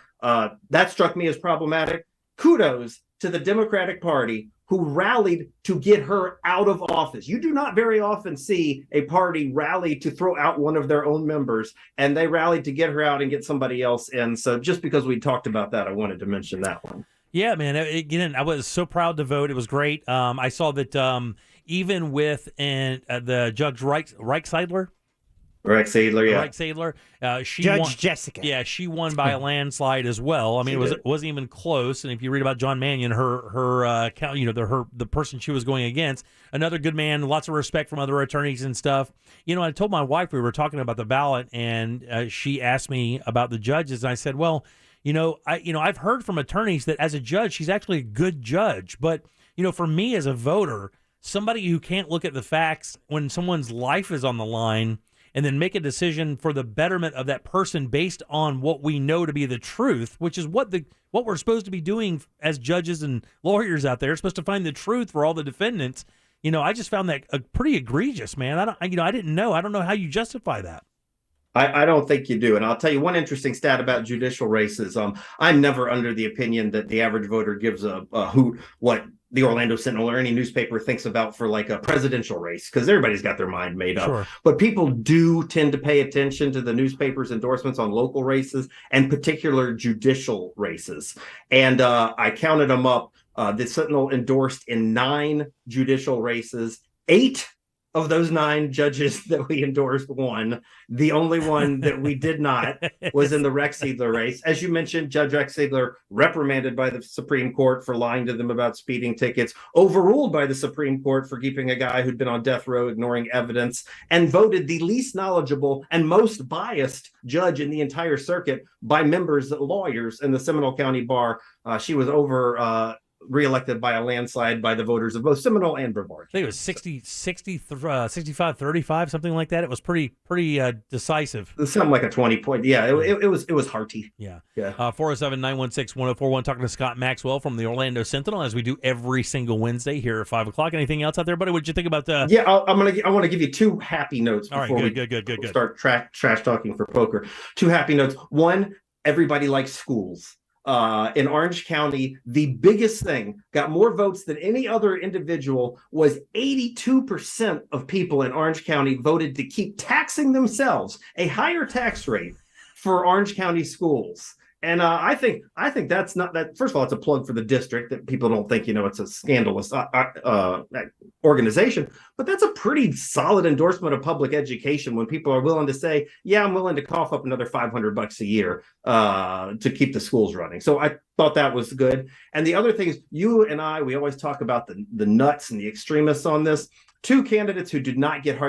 That struck me as problematic. Kudos to the Democratic Party, who rallied to get her out of office. You do not very often see a party rally to throw out one of their own members, and they rallied to get her out and get somebody else in. So just because we talked about that, I wanted to mention that one. Yeah, man. Again, I was so proud to vote. It was great. I saw that even with the Judge Reichseidler, she Judge won, Jessica. Yeah, she won by a landslide as well. I mean, it wasn't even close. And if you read about John Mannion, the person she was going against, another good man, lots of respect from other attorneys and stuff. I told my wife, we were talking about the ballot, and she asked me about the judges, and I said, well, I've heard from attorneys that as a judge, she's actually a good judge, but for me as a voter, somebody who can't look at the facts when someone's life is on the line and then make a decision for the betterment of that person based on what we know to be the truth, which is what we're supposed to be doing as judges and lawyers out there. We're supposed to find the truth for all the defendants. I just found that pretty egregious, man. I didn't know. I don't know how you justify that. I don't think you do. And I'll tell you one interesting stat about judicial races. I'm never under the opinion that the average voter gives a hoot what the Orlando Sentinel or any newspaper thinks about for like a presidential race, because everybody's got their mind made up. Sure. But people do tend to pay attention to the newspaper's endorsements on local races and particular judicial races. And I counted them up. The Sentinel endorsed in 9 judicial races. 8 of those 9 judges that we endorsed won. The only one that we did not was in the Reichseidler race. As you mentioned, Judge Reichseidler reprimanded by the Supreme Court for lying to them about speeding tickets, overruled by the Supreme Court for keeping a guy who'd been on death row ignoring evidence, and voted the least knowledgeable and most biased judge in the entire circuit by members, lawyers in the Seminole County Bar. She was reelected by a landslide by the voters of both Seminole and Brevard. I think it was 65-35, something like that. It was pretty decisive. Something like a 20-point. Yeah, it was hearty. Yeah. 407-916-1041. Talking to Scott Maxwell from the Orlando Sentinel, as we do every single Wednesday here at 5 o'clock. Anything else out there, buddy? What'd you think about the? Yeah, I want to give you 2 happy notes before good. Start trash talking for poker. 2 happy notes. One, everybody likes schools. In Orange County, the biggest thing, got more votes than any other individual, was 82% of people in Orange County voted to keep taxing themselves, a higher tax rate for Orange County schools. And I think that's not that. First of all, it's a plug for the district that people don't think, it's a scandalous organization, but that's a pretty solid endorsement of public education when people are willing to say, yeah, I'm willing to cough up another $500 a year to keep the schools running. So I thought that was good. And the other thing is, you and I, we always talk about the nuts and the extremists on this. 2 candidates who did not get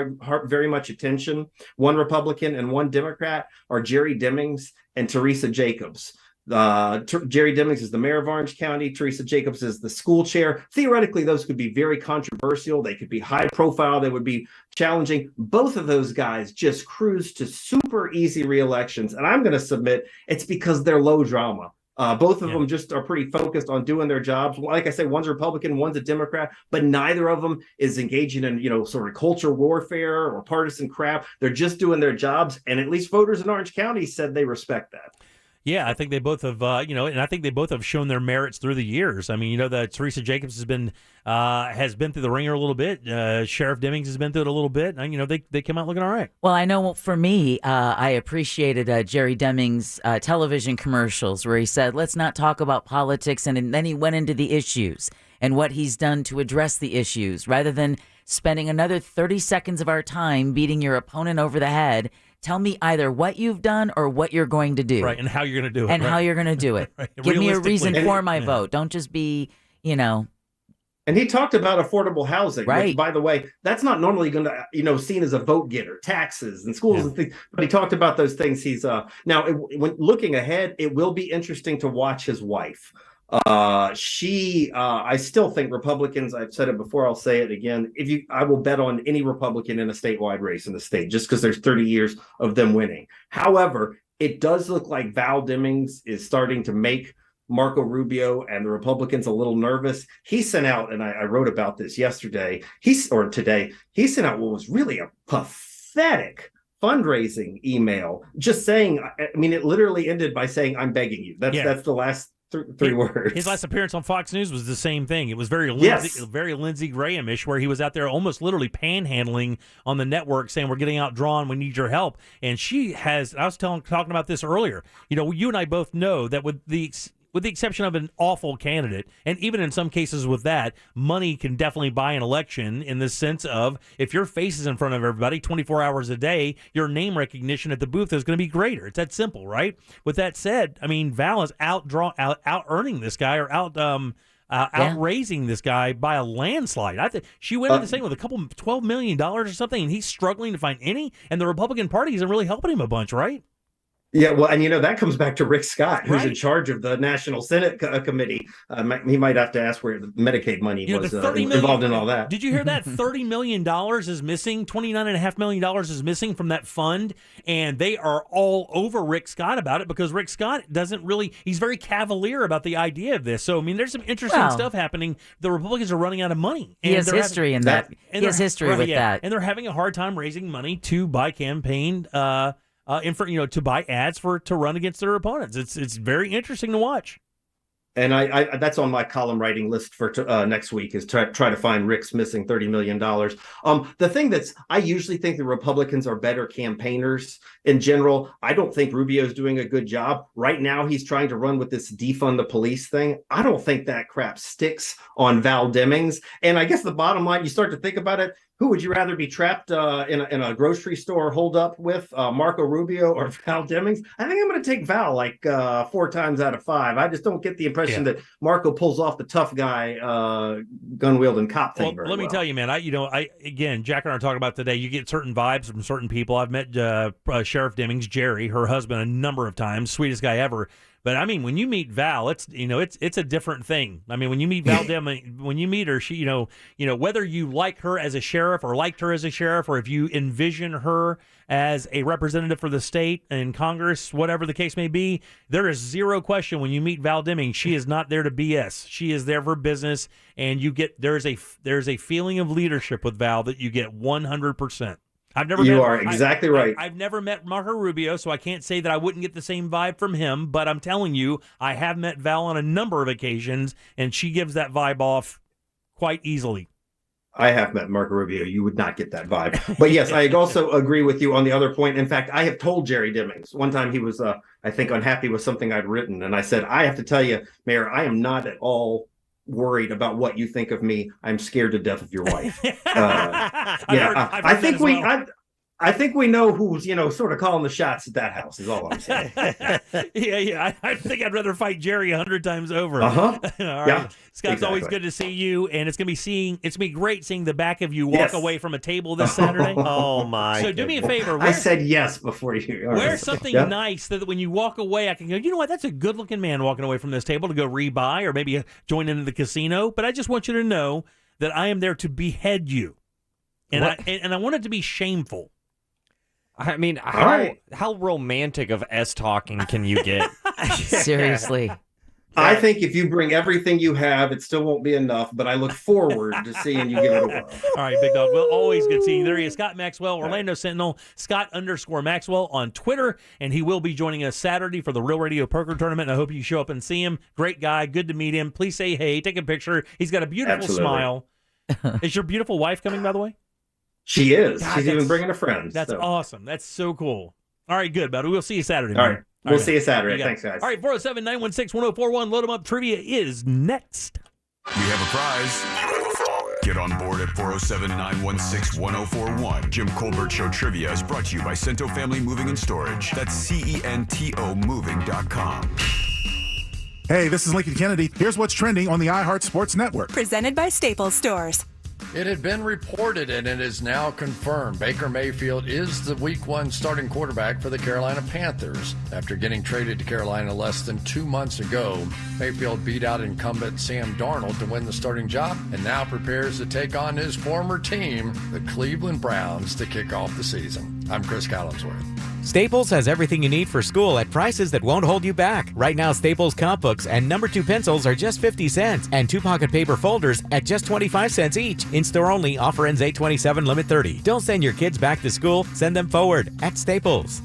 very much attention, one Republican and one Democrat, are Jerry Demings and Teresa Jacobs. Jerry Demings is the mayor of Orange County. Teresa Jacobs is the school chair. Theoretically, those could be very controversial. They could be high profile. They would be challenging. Both of those guys just cruised to super easy re-elections. And I'm going to submit it's because they're low drama. Both of them just are pretty focused on doing their jobs. Like I say, one's a Republican, one's a Democrat, but neither of them is engaging in, sort of culture warfare or partisan crap. They're just doing their jobs. And at least voters in Orange County said they respect that. Yeah, I think they both have, and I think they both have shown their merits through the years. I mean, that Teresa Jacobs has been through the ringer a little bit. Sheriff Demings has been through it a little bit. And, they came out looking all right. Well, I know for me, I appreciated Jerry Demings' television commercials where he said, let's not talk about politics. And then he went into the issues and what he's done to address the issues rather than spending another 30 seconds of our time beating your opponent over the head. Tell me either what you've done or what you're going to do. Right, and how you're going to do it. And how you're going to do it. Right. Give me a reason for my vote. Don't just be, And he talked about affordable housing, right? Which, by the way, that's not normally going to, seen as a vote getter, taxes and schools and things. But he talked about those things. He's when looking ahead, it will be interesting to watch his wife. I still think Republicans, I've said it before, I'll say it again. I will bet on any Republican in a statewide race in the state, just because there's 30 years of them winning. However, it does look like Val Demings is starting to make Marco Rubio and the Republicans a little nervous. He sent out, and I wrote about this today, he sent out what was really a pathetic fundraising email, just saying, it literally ended by saying, I'm begging you. That's the last three words. His last appearance on Fox News was the same thing. It was very Lindsey Graham-ish, where he was out there almost literally panhandling on the network, saying we're getting outdrawn, we need your help. And I was talking about this earlier. You and I both know that with the exception of an awful candidate, and even in some cases with that, money can definitely buy an election in the sense of if your face is in front of everybody 24 hours a day, your name recognition at the booth is going to be greater. It's that simple, right? With that said, Val is out-earning this guy or out-raising this guy by a landslide. I think she went into this thing with $12 million or something, and he's struggling to find any, and the Republican Party isn't really helping him a bunch, right? Yeah, well, and that comes back to Rick Scott, who's in charge of the National Senate Committee. He might have to ask where the Medicaid money was involved in all that. Did you hear that? $30 million is missing. $29.5 million is missing from that fund, and they are all over Rick Scott about it because Rick Scott he's very cavalier about the idea of this. So, there's some interesting stuff happening. The Republicans are running out of money. He has history in that. He has history with that. And they're having a hard time raising money to buy campaign to buy ads to run against their opponents. It's very interesting to watch. And I that's on my column writing list for next week is try to find Rick's missing $30 million. The thing I usually think the Republicans are better campaigners in general. I don't think Rubio's doing a good job. Right now, he's trying to run with this defund the police thing. I don't think that crap sticks on Val Demings. And I guess the bottom line, you start to think about it, who would you rather be trapped in a grocery store hold up with, Marco Rubio or Val Demings? I think I'm going to take Val 4 times out of 5. I just don't get the impression that Marco pulls off the tough guy gun-wielding cop thing. Let me tell you, man. Again, Jack and I are talking about today. You get certain vibes from certain people. I've met Sheriff Demings, Jerry, her husband, a number of times. Sweetest guy ever. But when you meet Val, it's a different thing. When you meet Val Demings, when you meet her, she whether you like her as a sheriff or liked her as a sheriff, or if you envision her as a representative for the state in Congress, whatever the case may be, there is zero question when you meet Val Demings, she is not there to BS. She is there for business, and there's a feeling of leadership with Val that you get 100%. You are exactly right. I've never met Marco Rubio, so I can't say that I wouldn't get the same vibe from him, but I'm telling you, I have met Val on a number of occasions, and she gives that vibe off quite easily. I have met Marco Rubio. You would not get that vibe. But yes, I also agree with you on the other point. In fact, I have told Jerry Demings, one time he was, I think, unhappy with something I'd written, and I said, I have to tell you, Mayor, I am not at all worried about what you think of me. I'm scared to death of your wife. I think we know who's sort of calling the shots at that house. Is all I'm saying. I think I'd rather fight Jerry 100 times over. All right, yeah, Scott, it's always good to see you, and it's gonna be great seeing the back of you walk away from a table this Saturday. Oh my! So do me a favor. I said yes before you. Wear something nice so that when you walk away, I can go, you know what? That's a good-looking man walking away from this table to go rebuy or maybe join into the casino. But I just want you to know that I am there to behead you, and I want it to be shameful. How romantic of S talking can you get? Seriously. I think if you bring everything you have, it still won't be enough, but I look forward to seeing you give it a whirl. All right, Big Dog. We'll always good seeing you. There he is, Scott Maxwell, Orlando Sentinel, Scott_Maxwell on Twitter, and he will be joining us Saturday for the Real Radio Poker Tournament. I hope you show up and see him. Great guy. Good to meet him. Please say hey. Take a picture. He's got a beautiful smile. Is your beautiful wife coming, by the way? She is. God, she's even bringing a friend. That's awesome. That's so cool. All right, good, buddy. We'll see you Saturday. All right. We'll see you man. Saturday. Thanks, guys. All right, 407-916-1041. Load them up. Trivia is next. We have a prize. Get on board at 407-916-1041. Jim Colbert Show Trivia is brought to you by Cento Family Moving and Storage. That's CENTO moving.com. Hey, this is Lincoln Kennedy. Here's what's trending on the iHeart Sports Network. Presented by Staples Stores. It had been reported, and it is now confirmed. Baker Mayfield is the Week 1 starting quarterback for the Carolina Panthers. After getting traded to Carolina less than 2 months ago, Mayfield beat out incumbent Sam Darnold to win the starting job and now prepares to take on his former team, the Cleveland Browns, to kick off the season. I'm Chris Collinsworth. Staples has everything you need for school at prices that won't hold you back. Right now, Staples comp books and number 2 pencils are just 50 cents and 2 pocket paper folders at just 25 cents each. In-store only, offer ends 8/27, limit 30. Don't send your kids back to school, send them forward at Staples.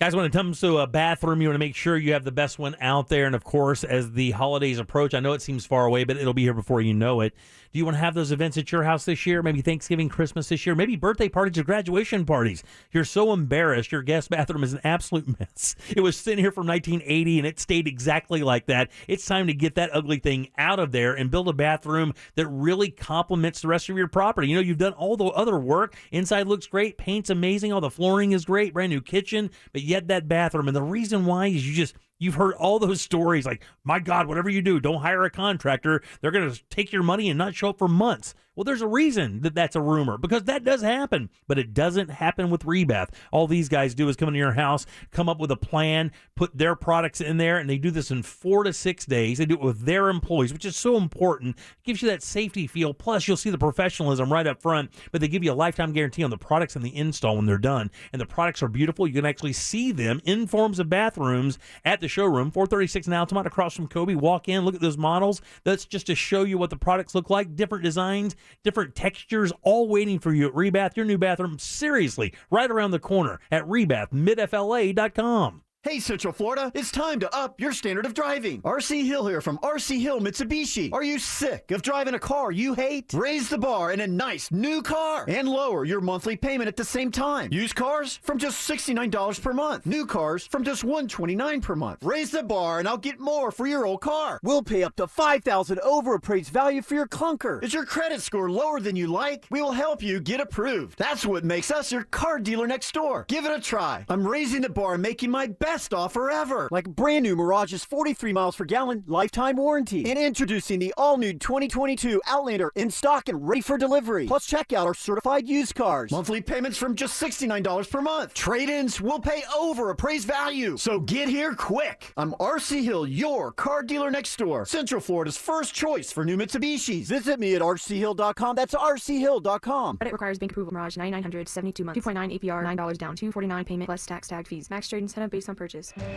Guys, when it comes to a bathroom, you want to make sure you have the best one out there. And, of course, as the holidays approach, I know it seems far away, but it'll be here before you know it. Do you want to have those events at your house this year? Maybe Thanksgiving, Christmas this year? Maybe birthday parties or graduation parties? You're so embarrassed. Your guest bathroom is an absolute mess. It was sitting here from 1980, and it stayed exactly like that. It's time to get that ugly thing out of there and build a bathroom that really complements the rest of your property. You know, you've done all the other work. Inside looks great. Paint's amazing. All the flooring is great. Brand new kitchen. But yet that bathroom, and the reason why is you've heard all those stories like, my God, whatever you do, don't hire a contractor. They're going to take your money and not show up for months. Well, there's a reason that that's a rumor, because that does happen, but it doesn't happen with Rebath. All these guys do is come into your house, come up with a plan, put their products in there, and they do this in 4 to 6 days. They do it with their employees, which is so important. It gives you that safety feel. Plus, you'll see the professionalism right up front, but they give you a lifetime guarantee on the products and the install when they're done. And the products are beautiful. You can actually see them in forms of bathrooms at the showroom, 436 in Altamont across from Kobe. Walk in, look at those models. That's just to show you what the products look like, different designs, different textures, all waiting for you at Rebath, your new bathroom, seriously, right around the corner at rebathmidfla.com. Hey, Central Florida, it's time to up your standard of driving. RC Hill here from RC Hill Mitsubishi. Are you sick of driving a car you hate? Raise the bar in a nice new car and lower your monthly payment at the same time. Used cars from just $69 per month. New cars from just $129 per month. Raise the bar and I'll get more for your old car. We'll pay up to $5,000 over appraised value for your clunker. Is your credit score lower than you like? We will help you get approved. That's what makes us your car dealer next door. Give it a try. I'm raising the bar and making my best offer ever, like brand new Mirage's 43 miles per gallon lifetime warranty, and introducing the all-new 2022 Outlander in stock and ready for delivery. Plus, check out our certified used cars. Monthly payments from just $69 per month. Trade-ins will pay over appraised value. So get here quick. I'm RC Hill, your car dealer next door. Central Florida's first choice for new Mitsubishis. Visit me at rchill.com. That's rchill.com. Credit requires bank approval. Mirage 9900 72 months. 2.9 APR. $9 down. $249 payment plus tax tag fees. Max trade incentive based on purchase.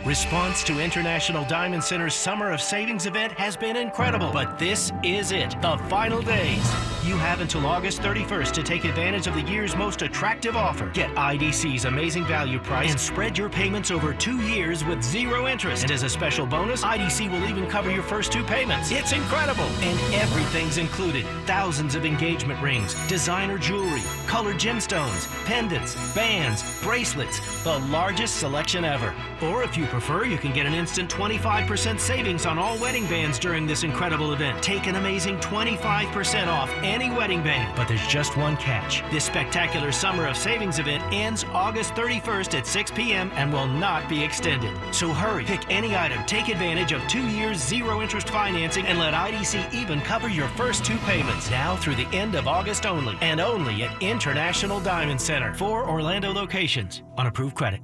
Response to International Diamond Center's Summer of Savings event has been incredible, but this is it, the final days. You have until August 31st to take advantage of the year's most attractive offer. Get IDC's amazing value price and spread your payments over 2 years with 0 interest. And as a special bonus, IDC will even cover your first 2 payments. It's incredible, and everything's included. Thousands of engagement rings, designer jewelry, colored gemstones, pendants, bands, bracelets, the largest selection ever. Or if you prefer, you can get an instant 25% savings on all wedding bands during this incredible event. Take an amazing 25% off any wedding band. But there's just one catch. This spectacular Summer of Savings event ends August 31st at 6 p.m. and will not be extended. So hurry, pick any item, take advantage of 2 years 0 interest financing, and let IDC even cover your first 2 payments. Now through the end of August only, and only at International Diamond Center. 4 Orlando locations on approved credit.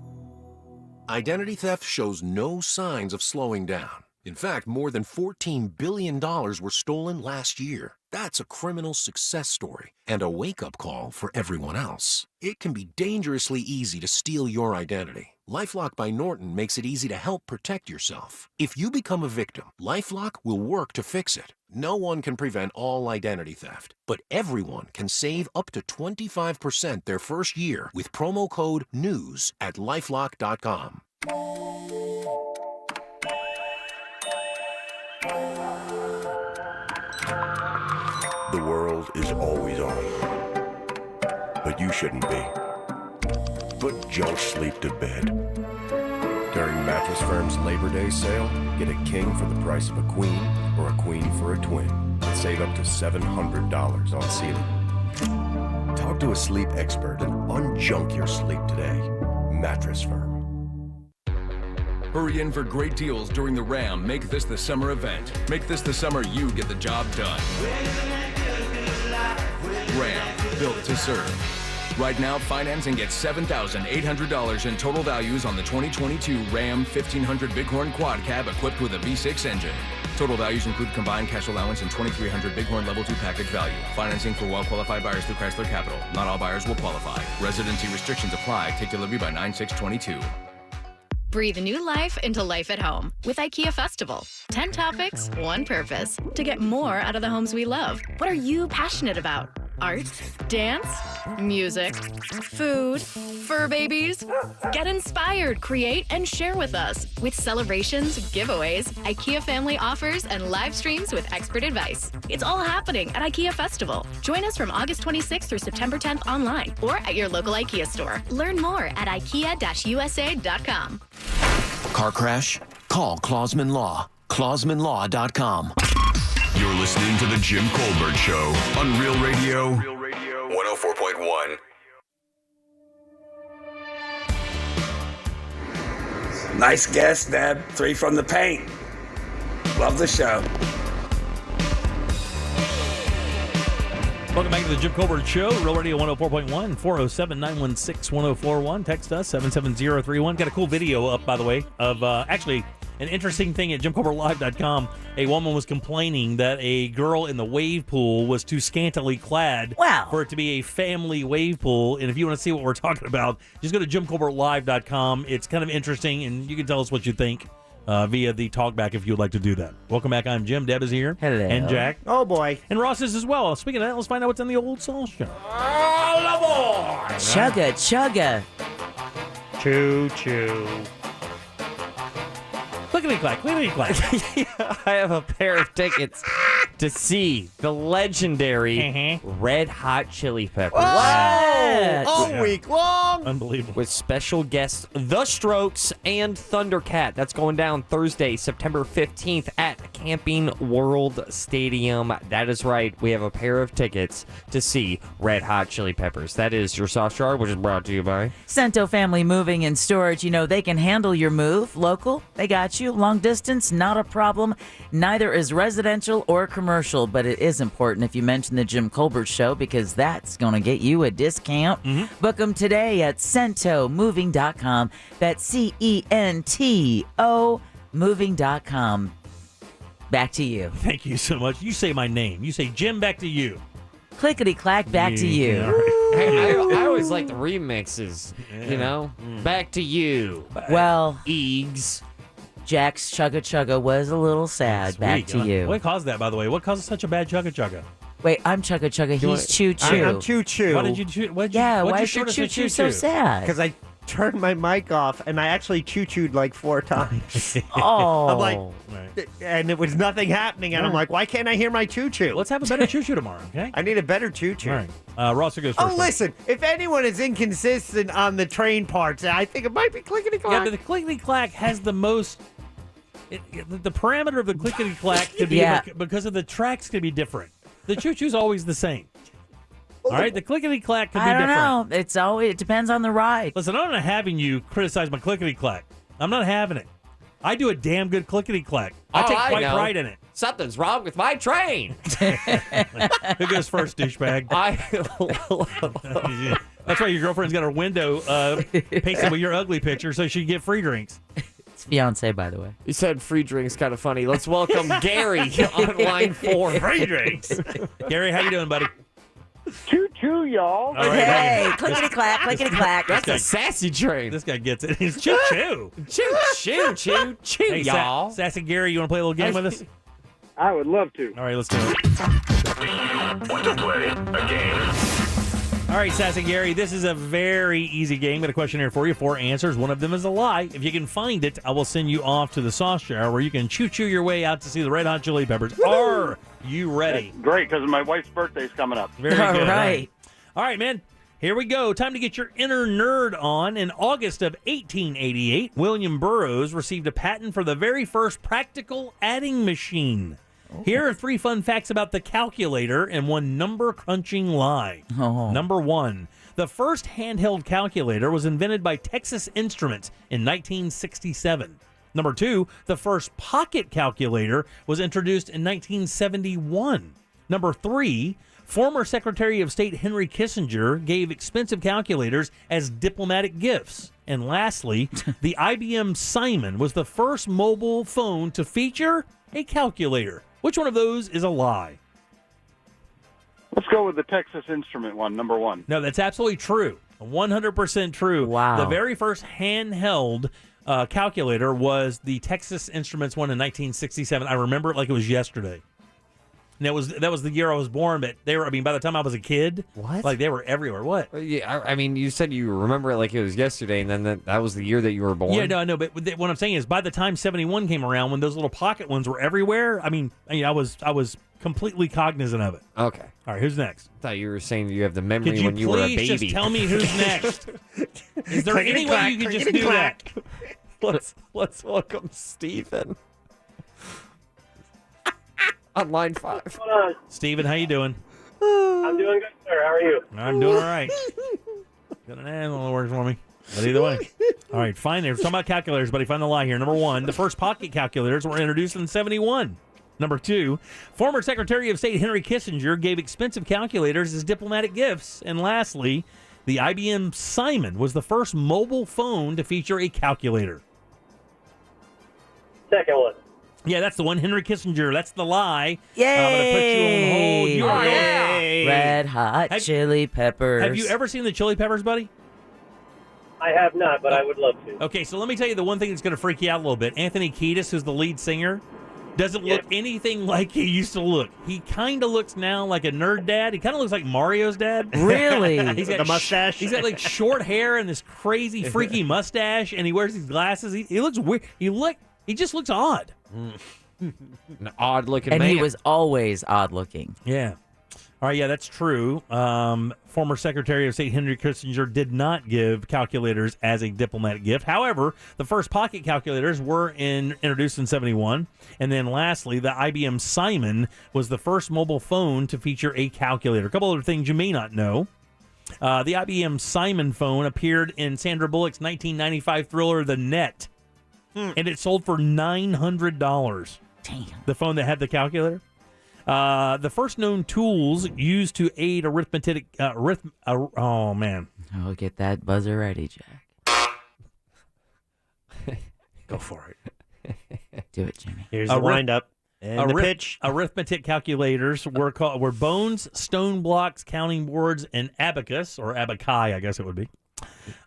Identity theft shows no signs of slowing down. In fact, more than $14 billion were stolen last year. That's a criminal success story and a wake-up call for everyone else. It can be dangerously easy to steal your identity. LifeLock by Norton makes it easy to help protect yourself. If you become a victim, LifeLock will work to fix it. No one can prevent all identity theft, but everyone can save up to 25% their first year with promo code NEWS at LifeLock.com. The world is always on, but you shouldn't be. Put junk sleep to bed. During Mattress Firm's Labor Day sale, get a king for the price of a queen or a queen for a twin. And save up to $700 on seating. Talk to a sleep expert and unjunk your sleep today. Mattress Firm. Hurry in for great deals during the Ram Make This the Summer event. Make this the summer you get the job done. Ram, built to serve. Right now, finance and get $7,800 in total values on the 2022 Ram 1500 Bighorn Quad Cab equipped with a V6 engine. Total values include combined cash allowance and 2,300 Bighorn Level 2 package value. Financing for well-qualified buyers through Chrysler Capital. Not all buyers will qualify. Residency restrictions apply. Take delivery by 9/6/22. Breathe new life into life at home with IKEA Festival. 10 topics, one purpose. To get more out of the homes we love. What are you passionate about? Art, dance, music, food, fur babies. Get inspired, create, and share with us. With celebrations, giveaways, IKEA family offers, and live streams with expert advice. It's all happening at IKEA Festival. Join us from August 26th through September 10th online or at your local IKEA store. Learn more at IKEA-USA.com. Car crash? Call Clausman Law. ClausmanLaw.com. You're listening to The Jim Colbert Show on Real Radio 104.1. Nice guest, Deb. 3 from the paint. Love the show. Welcome back to the Jim Colbert Show, Real Radio 104.1, 407-916-1041. Text us, 77031. Got a cool video up, by the way, of actually an interesting thing at JimColbertLive.com. A woman was complaining that a girl in the wave pool was too scantily clad for it to be a family wave pool. And if you want to see what we're talking about, just go to JimColbertLive.com. It's kind of interesting, and you can tell us what you think via the talkback if you would like to do that. Welcome back. I'm Jim. Deb is here. Hello. And Jack. Oh, boy. And Ross is as well. Speaking of that, let's find out what's in the old Saul show. Chugga, chugga. Choo-choo. Clickety-clack, clickety-clack. I have a pair of tickets to see the legendary Red Hot Chili Peppers. Whoa! All week long. Unbelievable. With special guests The Strokes and Thundercat. That's going down Thursday, September 15th at Camping World Stadium. That is right. We have a pair of tickets to see Red Hot Chili Peppers. That is your sauce jar, which is brought to you by Cento Family Moving and Storage. You know, they can handle your move. Local, they got you. Long distance, not a problem. Neither is residential or commercial, but it is important if you mention the Jim Colbert Show because that's going to get you a discount. Book them today at CentoMoving.com. That's CENTO moving.com. Back to you. Thank you so much. You say my name. You say, Jim, back to you. Clickety-clack, back to you. I always like the remixes, you know? Back to you. Well, Eags. Jack's Chugga Chugga was a little sad. Back to you. What caused that, by the way? What caused such a bad Chugga Chugga? Wait, I'm Chugga Chugga. He's Choo Choo. I'm Choo Choo. Why did you choo? Why is your Choo Choo so sad? Because I turned my mic off and I actually choo-chooed like 4 times. Oh. I'm like, and it was nothing happening. And I'm like, why can't I hear my choo-choo? Let's have a better choo-choo tomorrow, okay? I need a better choo-choo. All right. Ross goes first. Oh, listen, if anyone is inconsistent on the train parts, I think it might be clickety-clack. Yeah, but the clickety-clack has the most... the parameter of the clickety-clack could be because of the tracks could be different. The choo-choo's always the same. All right, the clickety-clack could be different. I don't know. It depends on the ride. Listen, I'm not having you criticize my clickety-clack. I'm not having it. I do a damn good clickety-clack. I take quite pride in it. Something's wrong with my train. Who goes first, douchebag? That's why your girlfriend's got her window pasted with your ugly picture so she can get free drinks. Fiance, by the way. You said free drinks, kind of funny. Let's welcome Gary on line 4. Free drinks. Gary, how you doing, buddy? Choo-choo, y'all. All right, hey, clickety-clack, clickety-clack. That's a sassy train. This guy gets it. He's choo-choo. Choo-choo. Hey, y'all. Sassy Gary, you want to play a little game with us? I would love to. All right, let's do it. Want to play a game? All right, Sassy Gary, this is a very easy game. Got a question here for you. 4 answers. One of them is a lie. If you can find it, I will send you off to the sauce jar where you can choo-choo your way out to see the Red Hot Chili Peppers. Are you ready? That's great, because my wife's birthday is coming up. Very good. Right. All right, man. Here we go. Time to get your inner nerd on. In August of 1888, William Burroughs received a patent for the very first practical adding machine. Here are 3 fun facts about the calculator and 1 number-crunching lie. Number 1, the first handheld calculator was invented by Texas Instruments in 1967. Number 2, the first pocket calculator was introduced in 1971. Number 3, former Secretary of State Henry Kissinger gave expensive calculators as diplomatic gifts. And lastly, the IBM Simon was the first mobile phone to feature a calculator. Which one of those is a lie? Let's go with the Texas Instrument one, number 1. No, that's absolutely true. 100% true. Wow. The very first handheld calculator was the Texas Instruments one in 1967. I remember it like it was yesterday. And that was the year I was born, but they were, I mean, by the time I was a kid, like they were everywhere. What? Yeah, I mean, you said you remember it like it was yesterday, and then that was the year that you were born. Yeah, no, I know, but what I'm saying is by the time 71 came around, when those little pocket ones were everywhere, I was completely cognizant of it. Okay. All right, who's next? I thought you were saying you have the memory Could when you were a baby. please just tell me who's next? Is there any way you could just do that? Let's welcome Stephen. On line 5. What's going on? Steven, how you doing? I'm doing good, sir. How are you? I'm doing all right. Got an animal that works for me. But either way. All right, fine. We're talking about calculators, buddy. Find the lie here. Number 1, the first pocket calculators were introduced in 71. Number 2, former Secretary of State Henry Kissinger gave expensive calculators as diplomatic gifts. And lastly, the IBM Simon was the first mobile phone to feature a calculator. Second one. Yeah, that's the one. Henry Kissinger. That's the lie. Yay! I'm going to put you on hold. You are going. Red Hot Chili Peppers. Have you ever seen the Chili Peppers, buddy? I have not, but I would love to. Okay, so let me tell you the one thing that's going to freak you out a little bit. Anthony Kiedis, who's the lead singer, doesn't look anything like he used to look. He kind of looks now like a nerd dad. He kind of looks like Mario's dad. Really? He's got the mustache? He's got like short hair and this crazy, freaky mustache, and he wears these glasses. He looks weird. He just looks odd. An odd-looking and man. he was always odd-looking. Yeah. All right, yeah, that's true. Former Secretary of State Henry Kissinger did not give calculators as a diplomatic gift. However, the first pocket calculators were introduced in 71. And then lastly, the IBM Simon was the first mobile phone to feature a calculator. A couple other things you may not know. The IBM Simon phone appeared in Sandra Bullock's 1995 thriller The Net. And it sold for $900. Damn. The phone that had the calculator. The first known tools used to aid arithmetic. Oh man! Oh, get that buzzer ready, Jack. Go for it. Do it, Jimmy. Here's the wind-up and the pitch. Arithmetic calculators were bones, stone blocks, counting boards, and abacus or abaci, I guess it would be.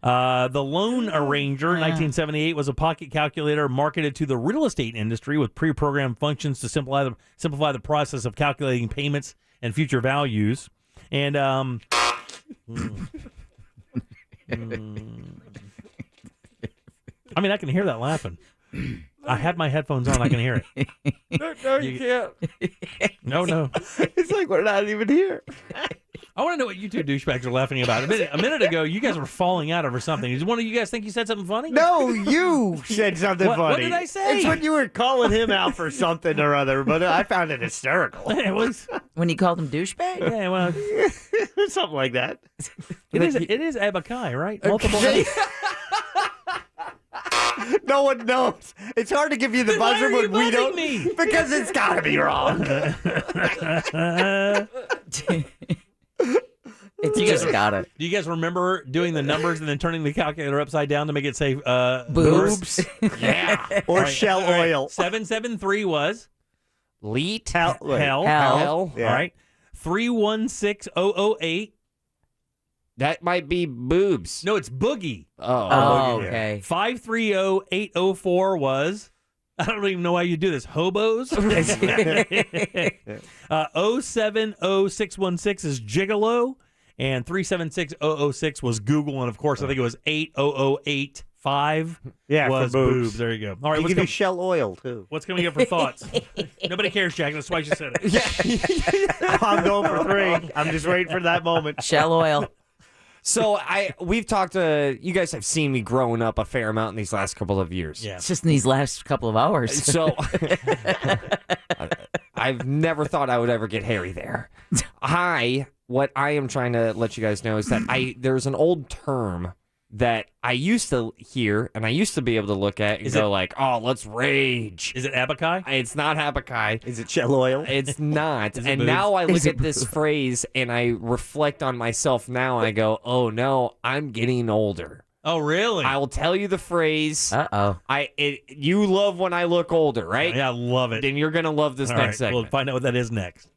The Lone Arranger, 1978, was a pocket calculator marketed to the real estate industry with pre-programmed functions to simplify the process of calculating payments and future values. And I mean, I can hear that laughing. I have my headphones on. I can hear it. No, you can't. No. It's like we're not even here. I want to know what you two douchebags are laughing about. A minute ago, you guys were falling out over something. Did one of you guys think you said something funny? No, you said something funny. What did I say? It's when you were calling him out for something or other, but I found it hysterical. It was when you called him douchebag? Yeah, well, something like that. It is abaci, right? Multiple. No one knows. It's hard to give you the Then buzzer why are you when we don't. buzzing me? Because it's got to be wrong. It's just got it. Do you guys remember doing the numbers and then turning the calculator upside down to make it say boobs? Yeah. Or shell oil. 773 was Leet. Hell. Hell. Yeah. All right. 316008. That might be boobs. No, it's Boogie. Oh, okay. 530804 was, I don't even know why you do this, hobos. 070616 is gigolo, and 376006 was Google, and of course I think it was 80085 was for boobs. There you go. All right, You can do Shell Oil, too. What's coming up for thoughts? Nobody cares, Jack. That's why you said it. I'm going for 3. I'm just waiting for that moment. Shell Oil. So we've talked to, you guys have seen me growing up a fair amount in these last couple of years. Yeah. It's just in these last couple of hours. So I've never thought I would ever get hairy there. What I am trying to let you guys know is that there's an old term that I used to hear and I used to be able to look at and go like, oh, let's rage. Is it Abakai? It's not Abakai. Is it Shell Oil? It's not. Is it And boobs? now I look at this phrase and I reflect on myself now and I go, oh no, I'm getting older. Oh, really? I will tell you the phrase. Uh-oh. You love when I look older, right? Yeah, I love it. Then you're going to love this All next right, segment. we'll find out what that is next.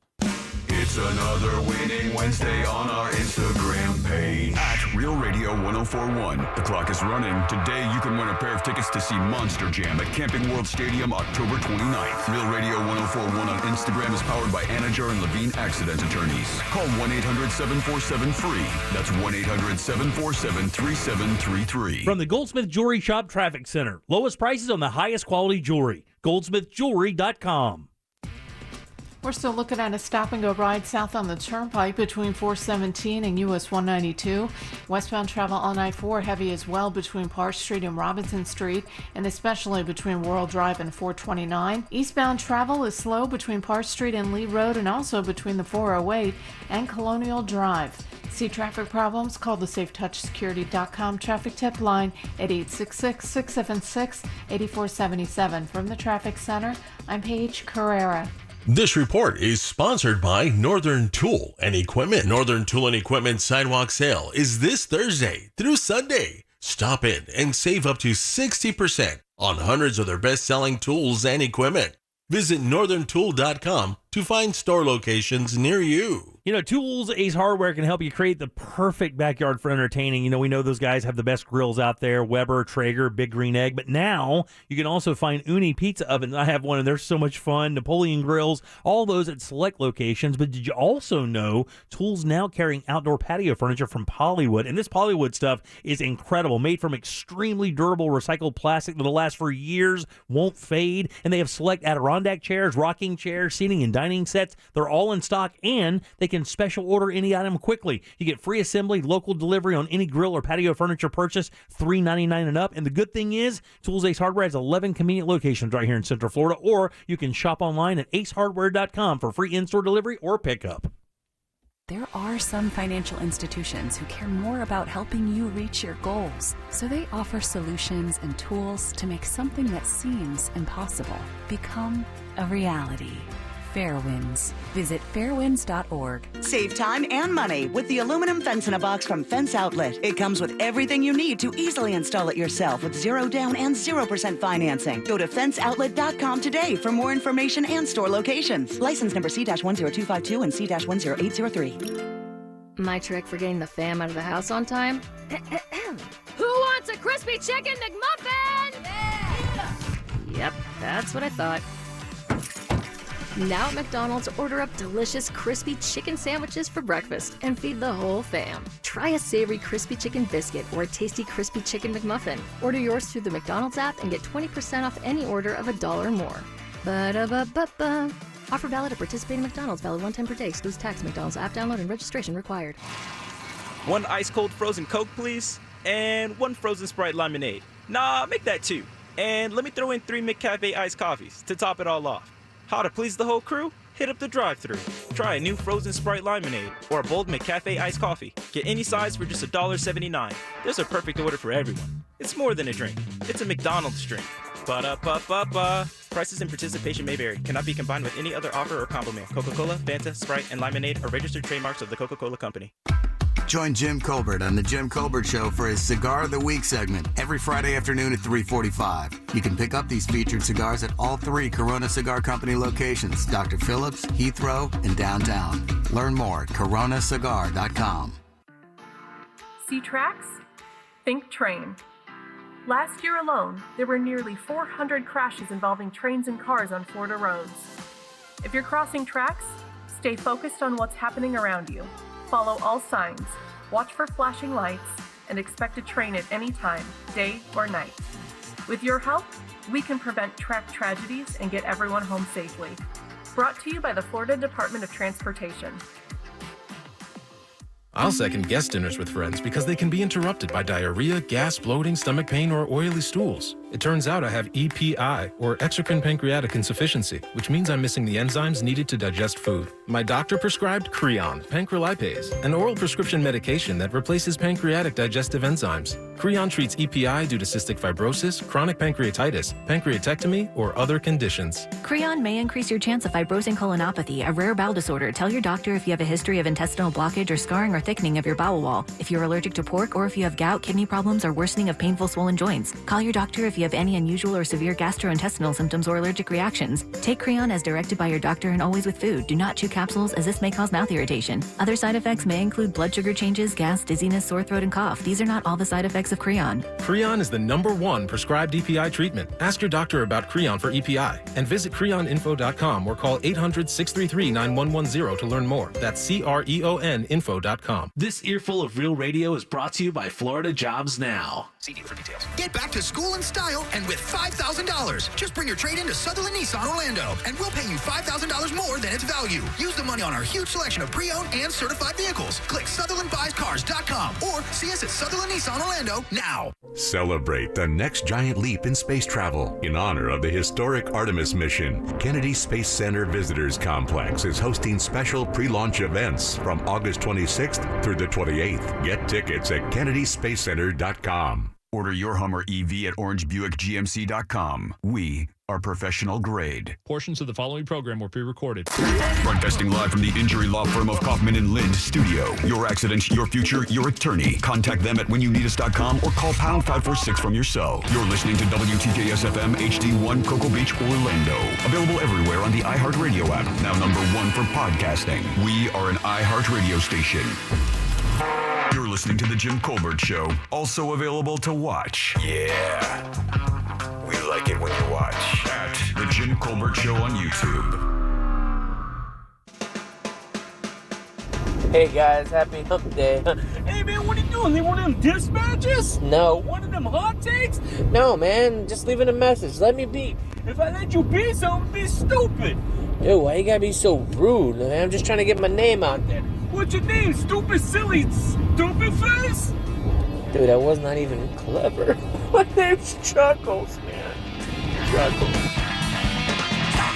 It's another winning Wednesday on our Instagram page at Real Radio 1041. The clock is running. Today you can win a pair of tickets to see Monster Jam at Camping World Stadium October 29th. Real Radio 1041 on Instagram is powered by Anajar and Levine Accident Attorneys. Call 1-800-747-FREE. That's 1-800-747-3733. From the Goldsmith Jewelry Shop Traffic Center. Lowest prices on the highest quality jewelry. GoldsmithJewelry.com. We're still looking at a stop-and-go ride south on the Turnpike between 417 and US 192. Westbound travel on I-4 heavy as well between Park Street and Robinson Street, and especially between World Drive and 429. Eastbound travel is slow between Park Street and Lee Road, and also between the 408 and Colonial Drive. See traffic problems? Call the SafeTouchSecurity.com traffic tip line at 866-676-8477. From the Traffic Center, I'm Paige Carrera. This report is sponsored by Northern Tool and Equipment. Northern Tool and Equipment Sidewalk Sale is this Thursday through Sunday. Stop in and save up to 60% on hundreds of their best-selling tools and equipment. Visit northerntool.com to find store locations near you. You know, Tools Ace Hardware can help you create the perfect backyard for entertaining. You know, we know those guys have the best grills out there, Weber, Traeger, Big Green Egg, but now you can also find Uni pizza ovens. I have one and they're so much fun. Napoleon grills, all those at select locations. But did you also know Tools now carrying outdoor patio furniture from Polywood? And this Polywood stuff is incredible, made from extremely durable recycled plastic that'll last for years, won't fade. And they have select Adirondack chairs, rocking chairs, seating and dining sets. They're all in stock, and they can special order any item quickly. You get free assembly, local delivery on any grill or patio furniture purchase, $3.99 and up. And the good thing is, Tools Ace Hardware has 11 convenient locations right here in Central Florida, or you can shop online at acehardware.com for free in-store delivery or pickup. There are some financial institutions who care more about helping you reach your goals, so they offer solutions and tools to make something that seems impossible become a reality. Fairwinds. Visit fairwinds.org. Save time and money with the aluminum fence in a box from Fence Outlet. It comes with everything you need to easily install it yourself with 0 down and 0% financing. Go to fenceoutlet.com today for more information and store locations. License number C-10252 and C-10803. My trick for getting the fam out of the house on time? Who wants a crispy chicken McMuffin? Yeah. Yep, that's what I thought. Now at McDonald's, order up delicious crispy chicken sandwiches for breakfast and feed the whole fam. Try a savory crispy chicken biscuit or a tasty crispy chicken McMuffin. Order yours through the McDonald's app and get 20% off any order of $1 or more. Ba-da-ba-ba-ba. Offer valid at participating McDonald's. Valid one time per day. Excludes tax. McDonald's app download and registration required. One ice cold frozen Coke, please. And one frozen Sprite lemonade. Nah, make that 2. And let me throw in 3 McCafe iced coffees to top it all off. How to please the whole crew? Hit up the drive-thru. Try a new frozen Sprite lemonade or a bold McCafe iced coffee. Get any size for just $1.79. There's a perfect order for everyone. It's more than a drink. It's a McDonald's drink. Ba-da-ba-ba-ba. Prices and participation may vary. Cannot be combined with any other offer or combo meal. Coca-Cola, Fanta, Sprite, and lemonade are registered trademarks of the Coca-Cola Company. Join Jim Colbert on The Jim Colbert Show for his Cigar of the Week segment every Friday afternoon at 3:45. You can pick up these featured cigars at all 3 Corona Cigar Company locations, Dr. Phillips, Heathrow, and downtown. Learn more at coronacigar.com. See tracks? Think train. Last year alone, there were nearly 400 crashes involving trains and cars on Florida roads. If you're crossing tracks, stay focused on what's happening around you. Follow all signs, watch for flashing lights, and expect a train at any time, day or night. With your help, we can prevent track tragedies and get everyone home safely. Brought to you by the Florida Department of Transportation. I'll second guest dinners with friends because they can be interrupted by diarrhea, gas, bloating, stomach pain, or oily stools. It turns out I have EPI, or exocrine pancreatic insufficiency, which means I'm missing the enzymes needed to digest food. My doctor prescribed Creon, pancrelipase, an oral prescription medication that replaces pancreatic digestive enzymes. Creon treats EPI due to cystic fibrosis, chronic pancreatitis, pancreatectomy, or other conditions. Creon may increase your chance of fibrosing colonopathy, a rare bowel disorder. Tell your doctor if you have a history of intestinal blockage or scarring or thickening of your bowel wall, if you're allergic to pork, or if you have gout, kidney problems, or worsening of painful swollen joints. Call your doctor if you have any unusual or severe gastrointestinal symptoms or allergic reactions. Take Creon as directed by your doctor and always with food. Do not chew capsules as this may cause mouth irritation. Other side effects may include blood sugar changes, gas, dizziness, sore throat, and cough. These are not all the side effects of Creon. Creon is the #1 prescribed EPI treatment. Ask your doctor about Creon for EPI and visit creoninfo.com or call 800-633-9110 to learn more. That's CREONinfo.com. This earful of Real Radio is brought to you by Florida Jobs Now. See deal for details. Get back to school in style and with $5,000. Just bring your trade-in to Sutherland Nissan Orlando, and we'll pay you $5,000 more than its value. Use the money on our huge selection of pre-owned and certified vehicles. Click SutherlandBuysCars.com or see us at Sutherland Nissan Orlando now. Celebrate the next giant leap in space travel. In honor of the historic Artemis mission, Kennedy Space Center Visitors Complex is hosting special pre-launch events from August 26th through the 28th. Get tickets at KennedySpaceCenter.com. Order your Hummer EV at OrangeBuickGMC.com. We are professional grade. Portions of the following program were pre-recorded. Broadcasting live from the injury law firm of Kaufman and Lind studio. Your accident, your future, your attorney. Contact them at whenyouneedus.com or call pound 546 from your cell. You're listening to WTKS FM HD1 Cocoa Beach, Orlando. Available everywhere on the iHeartRadio app. Now #1 for podcasting. We are an iHeartRadio station. You're listening to The Jim Colbert Show, also available to watch. Yeah. We like it when you watch. At The Jim Colbert Show on YouTube. Hey guys, happy hump day. Hey man, what are you doing? They one of them dispatches? No. One of them hot takes? No man, just leaving a message. Let me be. If I let you be, something be stupid. Dude, why you gotta be so rude, man? I'm just trying to get my name out there. What's your name? Stupid, silly, stupid face? Dude, that was not even clever. My name's Chuckles, man. Chuckles.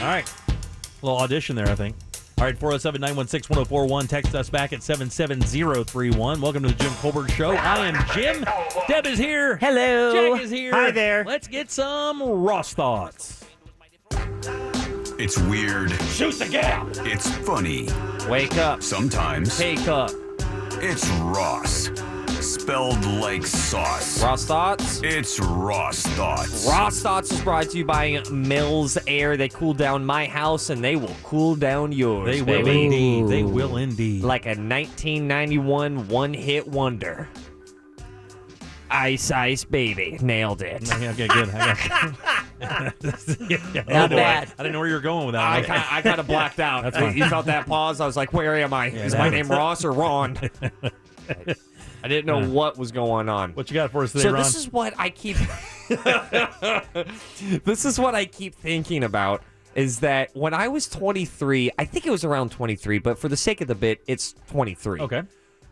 All right. A little audition there, I think. All right, 407-916-1041. Text us back at 77031. Welcome to the Jim Colbert Show. I am Jim. Deb is here. Hello. Jack is here. Hi there. Let's get some Ross thoughts. It's weird. Shoot the gap. It's funny. Wake up. Sometimes. Take up. It's Ross. Spelled like sauce. Ross Thoughts? It's Ross Thoughts. Ross Thoughts is brought to you by Mills Air. They cool down my house and they will cool down yours. They will baby. indeed. They will indeed. Like a 1991 one-hit wonder. Ice Ice Baby. Nailed it. Okay, good. Not bad. I didn't know where you were going with that. I kind of blacked out. That's fine. You felt that pause? I was like, where am I? Is my name Ross or Ron? I didn't know what was going on. What you got for us today, Ron? This is what I keep This is what I keep thinking about, is that when I was 23, I think it was around 23, but for the sake of the bit, it's 23. Okay.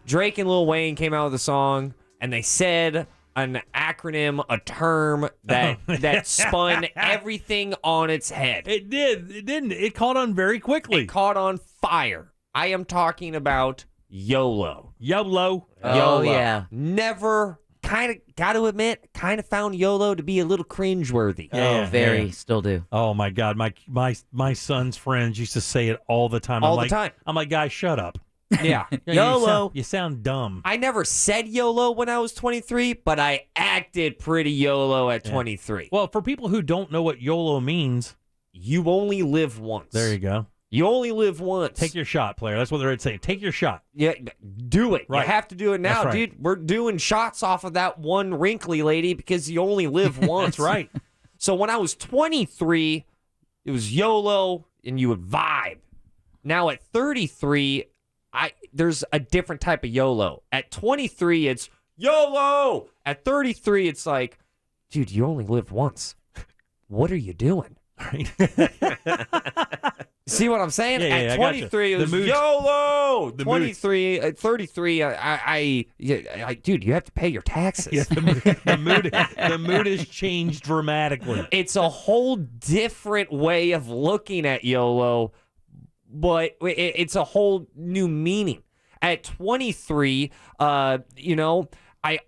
Drake and Lil Wayne came out with a song, and they said an acronym, a term that spun everything on its head. It did. It didn't. It caught on very quickly. It caught on fire. I am talking about YOLO. YOLO. Oh, yeah. Never, got to admit, kind of found YOLO to be a little cringeworthy. Oh, very. Still do. Oh, my God. My son's friends used to say it all the time. All the time. I'm like, guys, shut up. Yeah. YOLO. You sound dumb. I never said YOLO when I was 23, but I acted pretty YOLO at 23. Well, for people who don't know what YOLO means, you only live once. There you go. You only live once. Take your shot, player. That's what they're saying. Take your shot. Yeah, do it. Right. You have to do it now, That's right. dude. We're doing shots off of that one wrinkly lady because you only live once. That's right. So when I was 23, it was YOLO and you would vibe. Now at 33, there's a different type of YOLO. At 23, it's YOLO. At 33, it's like, dude, you only live once. What are you doing? Right. See what I'm saying? Yeah, at 23, it was YOLO. 23, at 33, dude, you have to pay your taxes. Yeah, the mood has changed dramatically. It's a whole different way of looking at YOLO, but it's a whole new meaning. At 23, I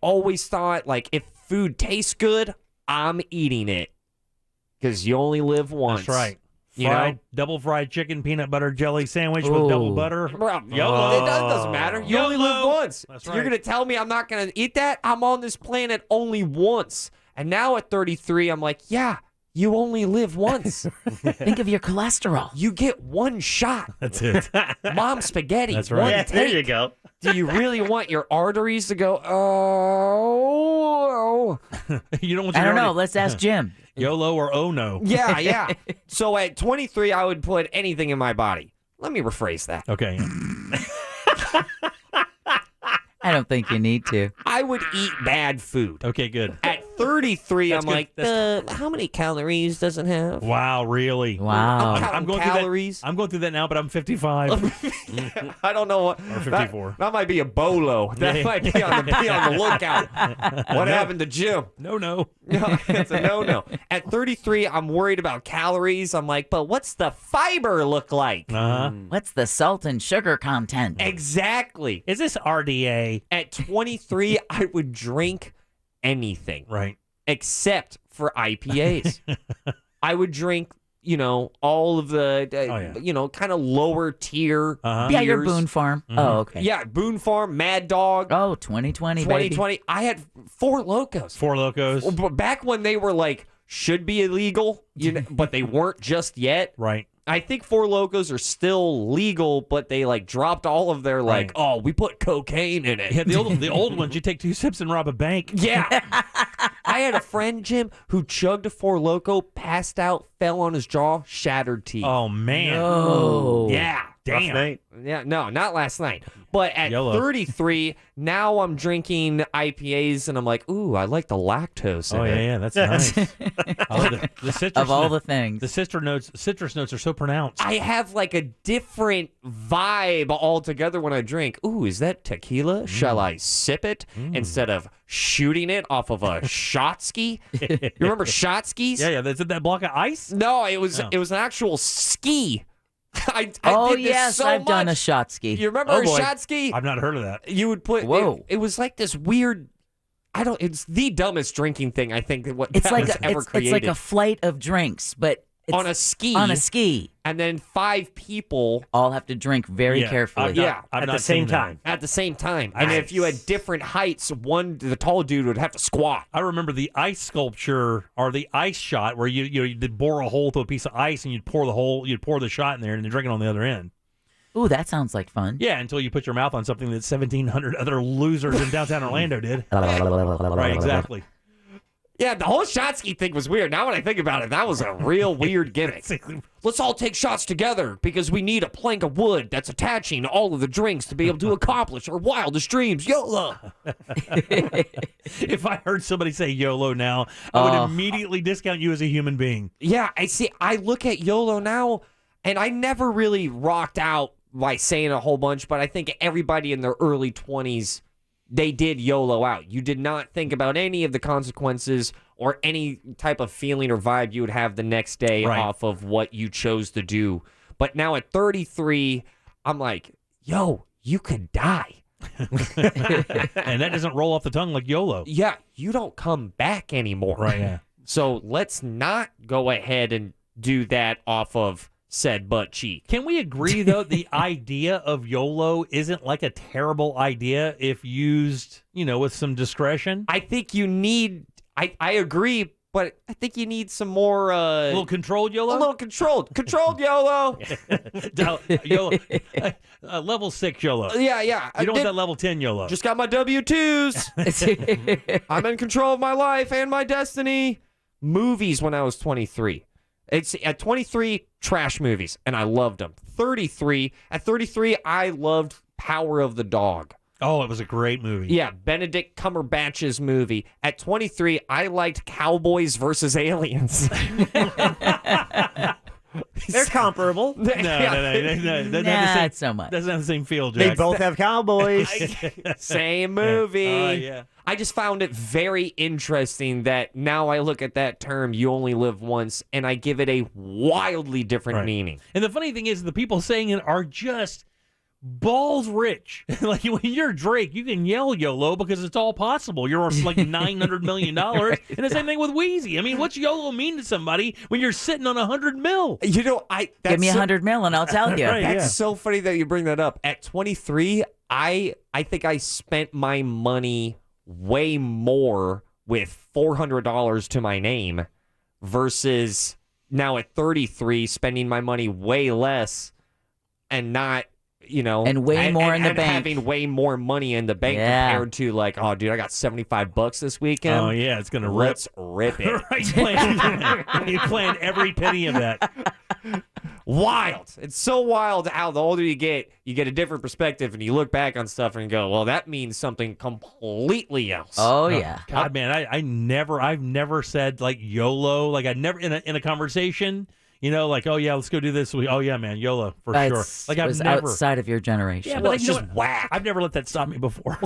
always thought, like, if food tastes good, I'm eating it. Because you only live once. That's right. Double fried chicken, peanut butter jelly sandwich with double butter. YOLO. It doesn't matter. You only live once. That's You're going to tell me I'm not going to eat that? I'm on this planet only once. And now at 33, I'm like, yeah, you only live once. Think of your cholesterol. You get one shot. That's it. Mom spaghetti. That's right. One Yeah, take. there you go. Do you really want your arteries to go, oh? You don't want I your don't know. Let's ask Jim. YOLO or oh no. Yeah. So at 23, I would put anything in my body. Let me rephrase that. Okay. I don't think you need to. I would eat bad food. Okay, good. At 33, That's I'm good. like, how many calories does it have? Wow, really? Wow. I'm going calories. I'm going through that now, but I'm 55. I don't know what. Or 54. That might be a bolo. That Yeah. might be on the lookout. What happened to Jim? No. No, it's a no. At 33, I'm worried about calories. I'm like, but what's the fiber look like? What's the salt and sugar content? Exactly. Is this RDA? At 23, I would drink anything. Right. Except for IPAs. I would drink, all of the, kind of lower tier beers. Yeah, your Boone Farm. Mm-hmm. Oh, okay. Yeah, Boone Farm, Mad Dog. Oh, 2020, baby. 2020. I had Four Locos. Four Locos. Back when they were like, should be illegal, but they weren't just yet. Right. I think Four Locos are still legal, but they like dropped all of their like, oh, we put cocaine in it. Yeah, the old ones, you take 2 sips and rob a bank. Yeah. I had a friend, Jim, who chugged a Four Loco, passed out, fell on his jaw, shattered teeth. Oh, man. No. Yeah. Damn. Rough night. Yeah, no, not last night. But at YOLO. 33, now I'm drinking IPAs, and I'm like, ooh, I like the lactose in Oh, it. yeah, that's nice. The citrus Of all the things. The citrus notes are so pronounced. I have like a different vibe altogether when I drink. Ooh, is that tequila? Shall I sip it instead of shooting it off of a shot ski? You remember shot skis? Yeah, is it that block of ice? No, it was an actual ski. I did this yes, so I've done a much. shot ski. You remember Oh, a boy. shot ski? I've not heard of that. You would put. Whoa. It was like this weird. It's the dumbest drinking thing I think that It's like ever created. it's like a flight of drinks, but it's on a ski. On a ski. And then 5 people all have to drink very carefully. At the same time. At the same time. And if you had different heights, the tall dude would have to squat. I remember the ice sculpture or the ice shot where you'd bore a hole through a piece of ice and you'd pour the shot in there and then drink it on the other end. Ooh, that sounds like fun. Yeah, until you put your mouth on something that 1,700 other losers in downtown Orlando did. Right, exactly. Yeah, the whole shot ski thing was weird. Now when I think about it, that was a real weird gimmick. Let's all take shots together because we need a plank of wood that's attaching all of the drinks to be able to accomplish our wildest dreams. YOLO! If I heard somebody say YOLO now, I would immediately discount you as a human being. Yeah, I see. I look at YOLO now, and I never really rocked out by saying a whole bunch, but I think everybody in their early 20s, they did YOLO out. You did not think about any of the consequences or any type of feeling or vibe you would have the next day off of what you chose to do. But now at 33, I'm like, yo, you could die. And that doesn't roll off the tongue like YOLO. Yeah, you don't come back anymore. Right, yeah. So let's not go ahead and do that off of said butt cheek. Can we agree, though, the idea of YOLO isn't like a terrible idea if used, with some discretion? I think you need, I agree, but I think you need some more... a little controlled YOLO? A little controlled. Controlled YOLO. YOLO. Level 6 YOLO. Yeah. You don't want that level 10 YOLO. Just got my W-2s. I'm in control of my life and my destiny. Movies when I was 23. It's at 23, trash movies, and I loved them. 33, I loved Power of the Dog. Oh, it was a great movie. Yeah, Benedict Cumberbatch's movie. At 23, I liked Cowboys versus Aliens. They're comparable. No. Not so much. Doesn't have the same feel, Jack. They both have cowboys. Same movie. Yeah. I just found it very interesting that now I look at that term, you only live once, and I give it a wildly different meaning. And the funny thing is, the people saying it are just balls rich. Like when you're Drake, you can yell YOLO because it's all possible. You're like $900 million. And the same thing with Wheezy. I mean, what's YOLO mean to somebody when you're sitting on $100 million? You know, give me $100 million and I'll tell you. That's so funny that you bring that up. At 23, I think I spent my money way more with $400 to my name versus now at 33 spending my money way less and not, and way more in the bank, having way more money in the bank compared to like, oh, dude, I got $75 this weekend. Oh yeah, it's gonna Let's rip it. You plan every penny of that. Wild. It's so wild how the older you get a different perspective, and you look back on stuff and go, well, that means something completely else. Oh yeah. God, man, I've never said like YOLO. Like I never in a conversation. Like, oh, yeah, let's go do this. Oh, yeah, man, YOLO, for sure. Like, I've never... outside of your generation. Yeah, but it's just whack. I've never let that stop me before.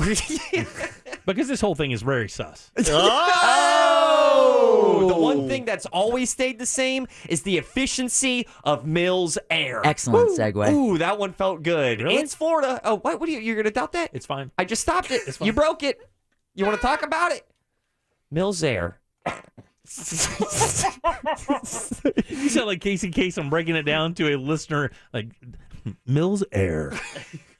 Because this whole thing is very sus. Oh! The one thing that's always stayed the same is the efficiency of Mills Air. Excellent segue. Ooh, that one felt good. Really? It's Florida. Oh, what are you're going to doubt that? It's fine. I just stopped it. You broke it. You want to talk about it? Mills Air. You sound like Casey Kasem breaking it down to a listener like Mills Air.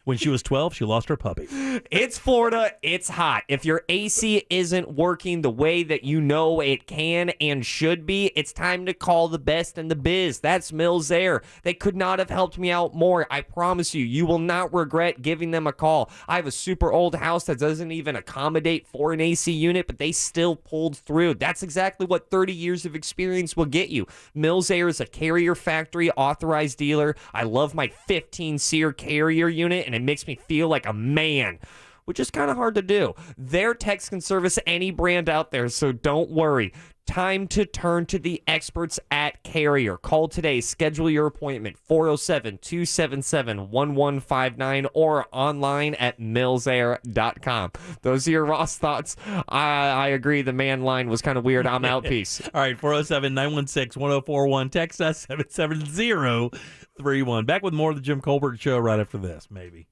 When she was 12, she lost her puppy. It's Florida. It's hot. If your AC isn't working the way that you know it can and should be, it's time to call the best in the biz. That's Mills Air. They could not have helped me out more. I promise you, you will not regret giving them a call. I have a super old house that doesn't even accommodate for an AC unit, but they still pulled through. That's exactly what 30 years of experience will get you. Mills Air is a Carrier Factory authorized dealer. I love my 15-SEER Carrier unit, and it makes me feel like a man, which is kind of hard to do. Their techs can service any brand out there, so don't worry. Time to turn to the experts at Carrier. Call today. Schedule your appointment. 407-277-1159 or online at millsair.com. Those are your Ross thoughts. I agree. The man line was kind of weird. I'm out. Peace. All right. 407-916-1041. Text us 77031. Back with more of the Jim Colbert Show right after this, maybe.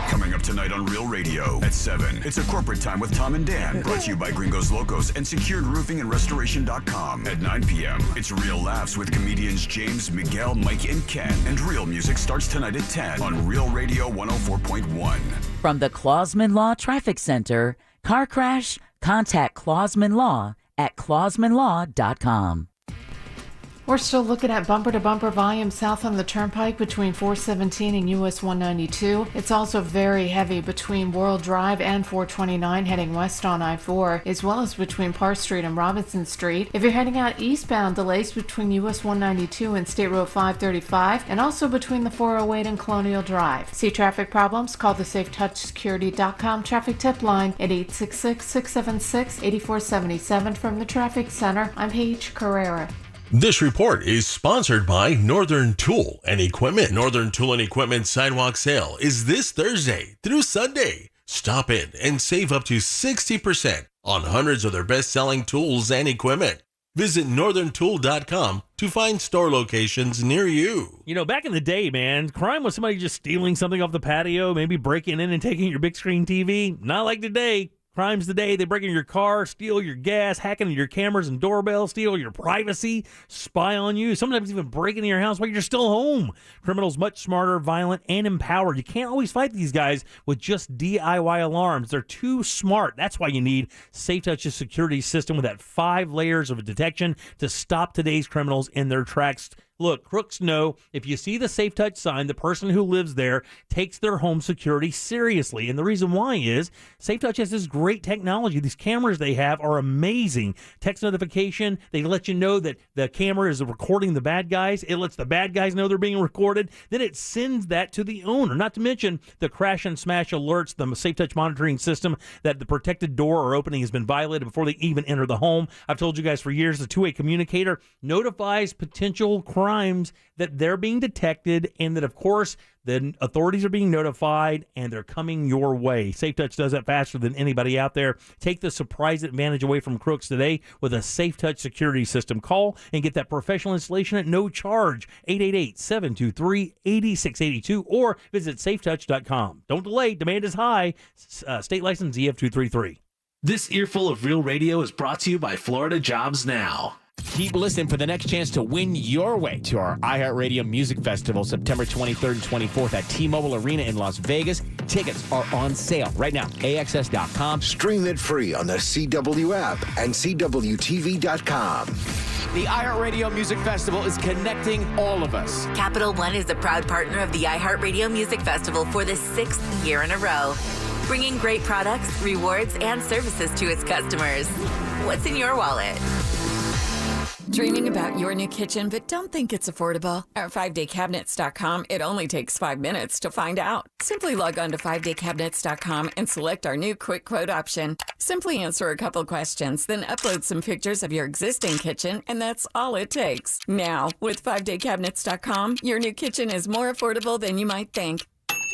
Coming up tonight on Real Radio at 7. It's a corporate time with Tom and Dan. Brought to you by Gringos Locos and SecuredRoofingAndRestoration.com. At 9 p.m., it's Real Laughs with comedians James, Miguel, Mike, and Ken. And Real Music starts tonight at 10 on Real Radio 104.1. From the Clausman Law Traffic Center, car crash? Contact Clausman Law at clausmanlaw.com. We're still looking at bumper-to-bumper volume south on the turnpike between 417 and US 192. It's also very heavy between World Drive and 429 heading west on I-4, as well as between Park Street and Robinson Street. If you're heading out eastbound, delays between US 192 and State Road 535, and also between the 408 and Colonial Drive. See traffic problems? Call the SafeTouchSecurity.com traffic tip line at 866-676-8477 from the Traffic Center. I'm Paige Carrera. This report is sponsored by Northern Tool and Equipment. Northern Tool and Equipment Sidewalk Sale is this Thursday through Sunday. Stop in and save up to 60% on hundreds of their best-selling tools and equipment. Visit northerntool.com to find store locations near you. Back in the day, man, crime was somebody just stealing something off the patio, maybe breaking in and taking your big screen TV. Not like today. Crimes today, they break into your car, steal your gas, hack into your cameras and doorbells, steal your privacy, spy on you, sometimes even break into your house while you're still home. Criminals much smarter, violent, and empowered. You can't always fight these guys with just DIY alarms. They're too smart. That's why you need SafeTouch's security system with that 5 layers of detection to stop today's criminals in their tracks. Look, crooks know if you see the SafeTouch sign, the person who lives there takes their home security seriously. And the reason why is SafeTouch has this great technology. These cameras they have are amazing. Text notification, they let you know that the camera is recording the bad guys. It lets the bad guys know they're being recorded. Then it sends that to the owner. Not to mention the crash and smash alerts, the SafeTouch monitoring system that the protected door or opening has been violated before they even enter the home. I've told you guys for years, the two-way communicator notifies potential crimes that they're being detected, and that, of course, the authorities are being notified and they're coming your way. SafeTouch does that faster than anybody out there. Take the surprise advantage away from crooks today with a SafeTouch security system. Call and get that professional installation at no charge. 888-723-8682 or visit safetouch.com. Don't delay. Demand is high. State license ZF233. This earful of Real Radio is brought to you by Florida Jobs Now. Keep listening for the next chance to win your way to our iHeartRadio Music Festival, September 23rd and 24th at T-Mobile Arena in Las Vegas. Tickets are on sale right now. AXS.com. Stream it free on the CW app and CWTV.com. The iHeartRadio Music Festival is connecting all of us. Capital One is a proud partner of the iHeartRadio Music Festival for the 6th year in a row, bringing great products, rewards, and services to its customers. What's in your wallet? Dreaming about your new kitchen, but don't think it's affordable? At 5daycabinets.com, it only takes 5 minutes to find out. Simply log on to 5daycabinets.com and select our new quick quote option. Simply answer a couple questions, then upload some pictures of your existing kitchen, and that's all it takes. Now, with 5daycabinets.com, your new kitchen is more affordable than you might think.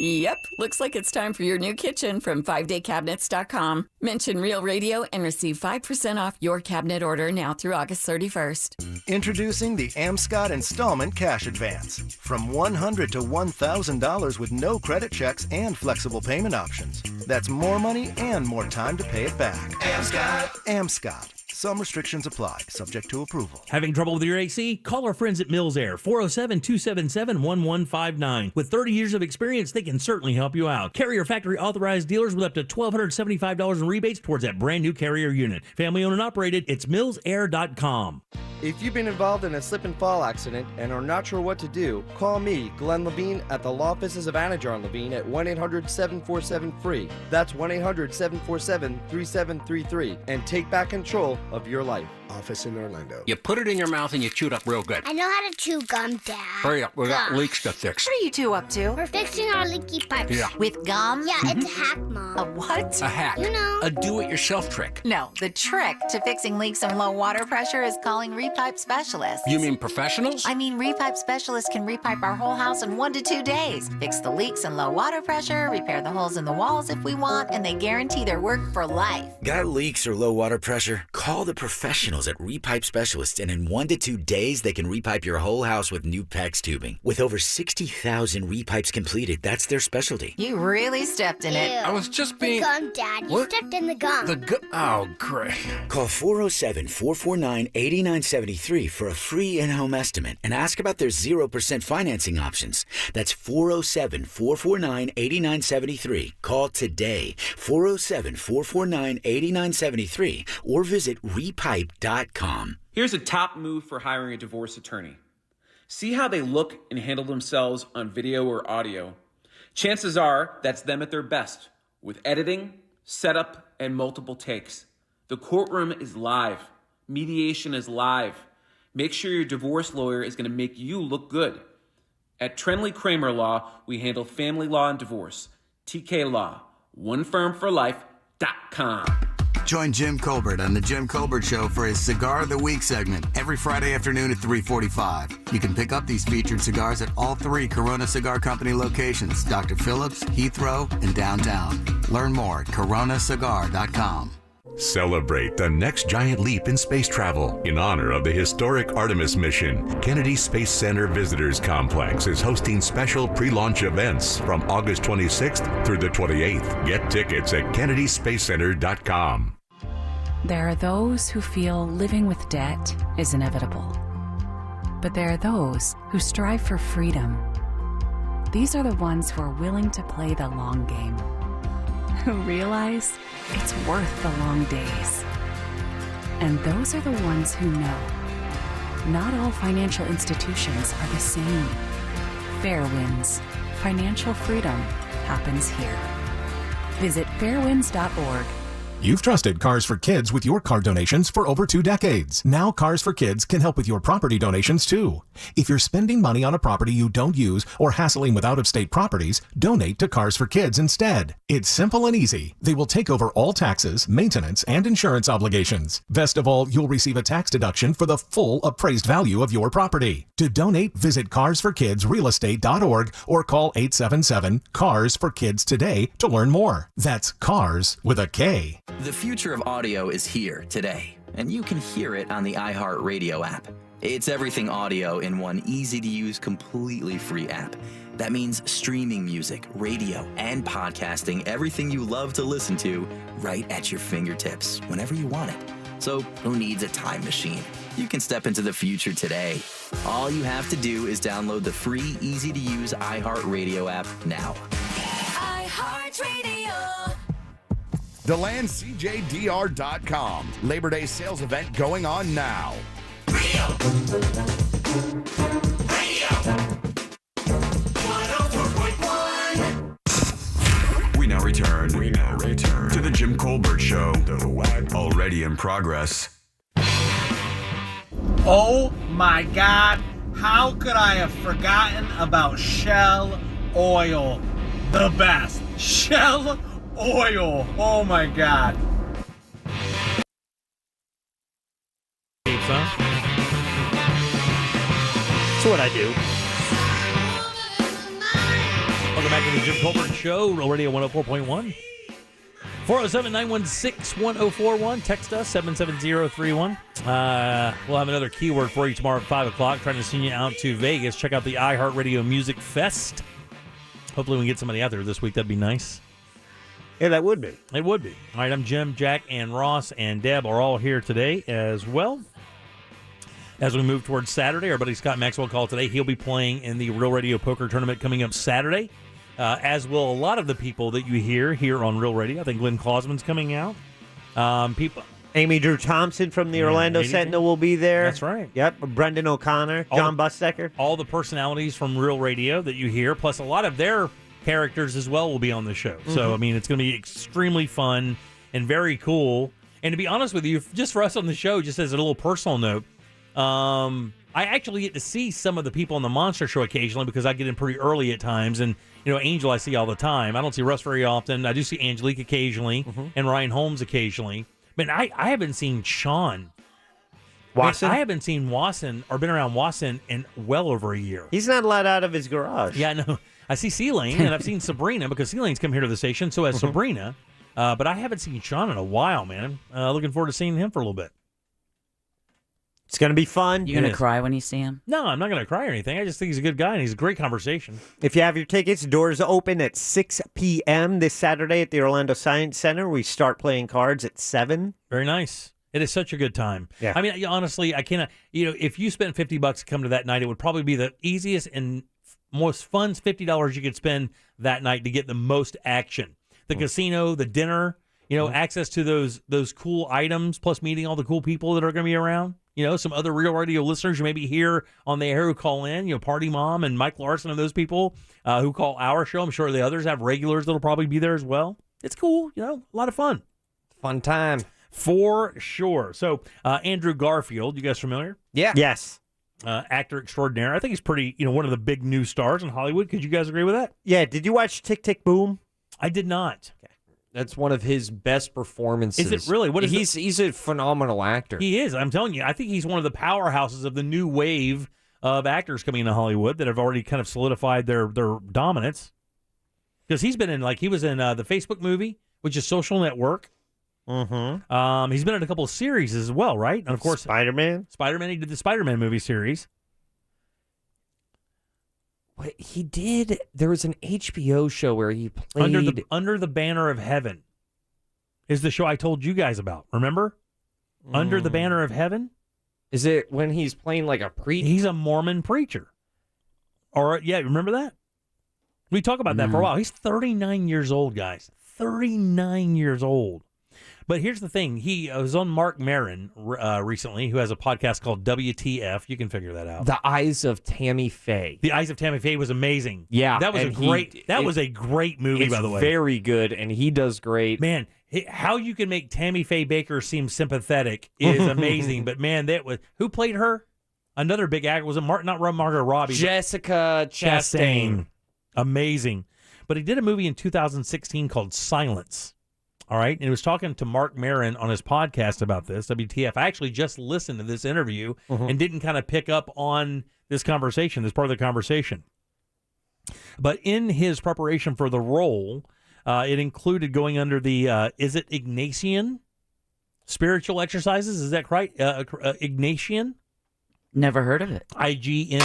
Yep, looks like it's time for your new kitchen from 5daycabinets.com. Mention Real Radio and receive 5% off your cabinet order now through August 31st. Introducing the Amscott Installment Cash Advance. From $100 to $1,000 with no credit checks and flexible payment options. That's more money and more time to pay it back. Amscott. Some restrictions apply, subject to approval. Having trouble with your AC? Call our friends at Mills Air, 407-277-1159. With 30 years of experience, they can certainly help you out. Carrier factory authorized dealers with up to $1,275 in rebates towards that brand new Carrier unit. Family owned and operated, it's millsair.com. If you've been involved in a slip and fall accident and are not sure what to do, call me, Glenn Levine, at the law offices of Anajar Levine at 1-800-747-FREE. That's 1-800-747-3733, and take back control of your life. Office in Orlando. You put it in your mouth and you chew it up real good. I know how to chew gum, Dad. Hurry up, we got leaks to fix. What are you two up to? We're fixing our leaky pipes. Yeah. With gum? Yeah, it's a hack, Mom. A what? A hack. You know. A do-it-yourself trick. No, the trick to fixing leaks and low water pressure is calling repipe specialists. You mean professionals? I mean repipe specialists can repipe our whole house in 1 to 2 days. Fix the leaks and low water pressure, repair the holes in the walls if we want, and they guarantee their work for life. Got leaks or low water pressure? Call the professionals at Repipe Specialists, and in 1 to 2 days, they can repipe your whole house with new PEX tubing. With over 60,000 repipes completed, that's their specialty. You really stepped in it. I was just being... The gum, Dad. You stepped in the gum. Oh, great. Call 407-449-8973 for a free in-home estimate and ask about their 0% financing options. That's 407-449-8973. Call today. 407-449-8973 or visit repipe.com. Here's a top move for hiring a divorce attorney. See how they look and handle themselves on video or audio. Chances are that's them at their best, with editing, setup, and multiple takes. The courtroom is live. Mediation is live. Make sure your divorce lawyer is going to make you look good. At Trenley Kramer Law, we handle family law and divorce. TK Law, onefirmforlife.com. Join Jim Colbert on The Jim Colbert Show for his Cigar of the Week segment every Friday afternoon at 3:45. You can pick up these featured cigars at all 3 Corona Cigar Company locations, Dr. Phillips, Heathrow, and downtown. Learn more at coronacigar.com. Celebrate the next giant leap in space travel. In honor of the historic Artemis mission, Kennedy Space Center Visitors Complex is hosting special pre-launch events from August 26th through the 28th. Get tickets at kennedysspacecenter.com. There are those who feel living with debt is inevitable. But there are those who strive for freedom. These are the ones who are willing to play the long game, who realize it's worth the long days. And those are the ones who know not all financial institutions are the same. Fairwinds. Financial freedom happens here. Visit fairwinds.org. You've trusted Cars for Kids with your car donations for over 2 decades. Now Cars for Kids can help with your property donations too. If you're spending money on a property you don't use or hassling with out-of-state properties, donate to Cars for Kids instead. It's simple and easy. They will take over all taxes, maintenance, and insurance obligations. Best of all, you'll receive a tax deduction for the full appraised value of your property. To donate, visit carsforkidsrealestate.org or call 877-CARS-FOR-KIDS today to learn more. That's CARS with a K. The future of audio is here today, and you can hear it on the iHeartRadio app. It's everything audio in one easy-to-use, completely free app. That means streaming music, radio, and podcasting everything you love to listen to right at your fingertips whenever you want it. So who needs a time machine? You can step into the future today. All you have to do is download the free, easy-to-use iHeartRadio app now. iHeartRadio. DeLandCJDR.com. Labor Day sales event going on now. Radio. 104.1. We now return to the Jim Colbert Show. Already in progress. Oh my God. How could I have forgotten about Shell Oil? The best. Shell Oil. Oh my God. That's what I do. Welcome back to the Jim Colbert Show, Real Radio 104.1. 407-916-1041. Text us, 77031. We'll have another keyword for you tomorrow at 5 o'clock. Trying to send you out to Vegas. Check out the iHeartRadio Music Fest. Hopefully we can get somebody out there this week. That'd be nice. Yeah, that would be. It would be. All right, I'm Jim, Jack, and Ross, and Deb are all here today as well. As we move towards Saturday, our buddy Scott Maxwell called today. He'll be playing in the Real Radio Poker Tournament coming up Saturday, as will a lot of the people that you hear here on Real Radio. I think Glenn Klausman's coming out. Amy Drew Thompson from the Orlando Sentinel will be there. That's right. Yep. Brendan O'Connor, John Bustecker. All the personalities from Real Radio that you hear, plus a lot of their characters as well will be on the show. So, I mean, it's going to be extremely fun and very cool. And to be honest with you, just for us on the show, just as a little personal note, I actually get to see some of the people on the Monster Show occasionally because I get in pretty early at times. And, you know, Angel I see all the time. I don't see Russ very often. I do see Angelique occasionally and Ryan Holmes occasionally. But I haven't seen Sean. Wasson? I haven't seen Wasson or been around Wasson in well over a year. He's not let out of his garage. Yeah, no. I see C-Lane, and I've seen Sabrina because C-Lane's come here to the station, so has Sabrina. But I haven't seen Sean in a while, man. Looking forward to seeing him for a little bit. It's going to be fun. You going to cry when you see him? No, I'm not going to cry or anything. I just think he's a good guy, and he's a great conversation. If you have your tickets, doors open at 6 p.m. this Saturday at the Orlando Science Center. We start playing cards at 7. Very nice. It is such a good time. Yeah. I mean, honestly, I cannot, if you spent $50 to come to that night, it would probably be the easiest and most fun $50 you could spend that night to get the most action. The casino, the dinner, access to those cool items, plus meeting all the cool people that are going to be around. Some other Real Radio listeners you maybe hear on the air who call in, Party Mom and Mike Larson and those people who call our show. I'm sure the others have regulars that'll probably be there as well. It's cool, a lot of fun. Fun time. For sure. So, Andrew Garfield, you guys familiar? Yeah. Yes. Actor extraordinaire. I think he's pretty, one of the big new stars in Hollywood. Could you guys agree with that? Yeah. Did you watch Tick, Tick, Boom? I did not. Okay. That's one of his best performances. Is it really? What is he's a phenomenal actor. He is. I'm telling you. I think he's one of the powerhouses of the new wave of actors coming into Hollywood that have already kind of solidified their dominance. Because he's been in, he was in the Facebook movie, which is Social Network. He's been in a couple of series as well, right? And of course, Spider-Man. He did the Spider-Man movie series. What he did? There was an HBO show where he played Under the Banner of Heaven. Is the show I told you guys about? Remember? Under the Banner of Heaven. Is it when he's playing like a priest? He's a Mormon preacher. Or yeah, remember that? We talk about that for a while. He's 39 years old, guys. 39 years old. But here's the thing. He was on Mark Maron recently, who has a podcast called WTF. You can figure that out. The Eyes of Tammy Faye. The Eyes of Tammy Faye was amazing. Yeah. That was was a great movie, by the way. Very good, and he does great. Man, how you can make Tammy Faye Bakker seem sympathetic is amazing. But man, who played her? Another big actor. Was it not Margot Robbie? Jessica Chastain. Amazing. But he did a movie in 2016 called Silence. All right. And he was talking to Mark Maron on his podcast about this, WTF. I actually just listened to this interview and didn't kind of pick up on this conversation, this part of the conversation. But in his preparation for the role, it included going under the, is it Ignatian spiritual exercises? Is that right? Ignatian? Never heard of it. Ignatian.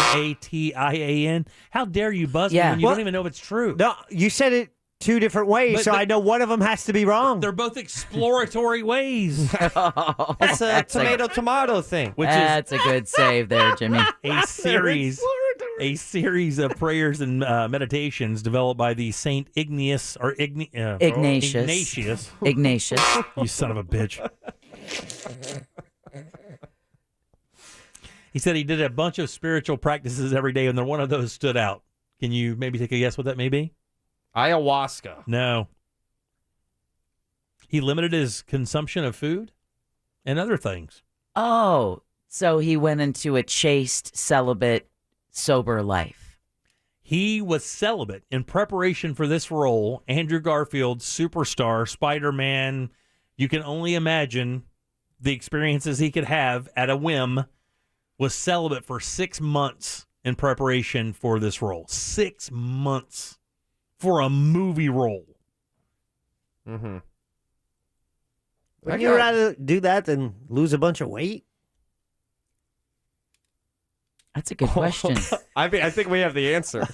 How dare you buzz me when you don't even know if it's true? No, you said it two different ways, I know one of them has to be wrong. They're both exploratory ways. It's a tomato thing. That's a good save there, Jimmy. A series of prayers and meditations developed by the Saint Ignatius. Ignatius. You son of a bitch. He said he did a bunch of spiritual practices every day, and then one of those stood out. Can you maybe take a guess what that may be? Ayahuasca. No. He limited his consumption of food and other things. Oh, so he went into a chaste, celibate, sober life. He was celibate in preparation for this role. Andrew Garfield, superstar, Spider-Man. You can only imagine the experiences he could have at a whim. Was celibate for 6 months in preparation for this role. 6 months for a movie role. Mm-hmm. Would you rather do that than lose a bunch of weight? That's a good question. I think we have the answer.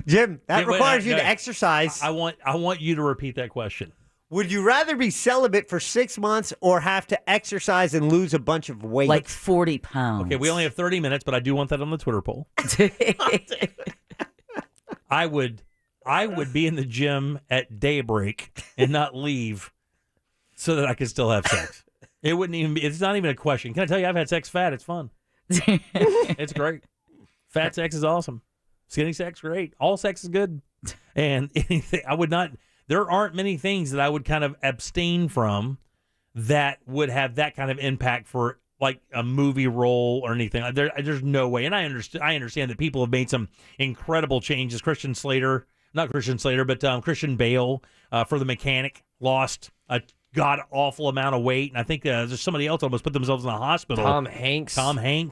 Jim, that requires you to exercise. I want you to repeat that question. Would you rather be celibate for 6 months or have to exercise and lose a bunch of weight? Like 40 pounds. Okay, we only have 30 minutes, but I do want that on the Twitter poll. I would be in the gym at daybreak and not leave so that I could still have sex. It wouldn't even be, it's not even a question. Can I tell you, I've had sex fat. It's fun. It's great. Fat sex is awesome. Skinny sex, great. All sex is good. And anything, there aren't many things that I would kind of abstain from that would have that kind of impact for like a movie role or anything. There's no way. And I understand that people have made some incredible changes. Christian Bale for The Mechanic lost a god-awful amount of weight. And I think there's somebody else almost put themselves in the hospital. Tom Hanks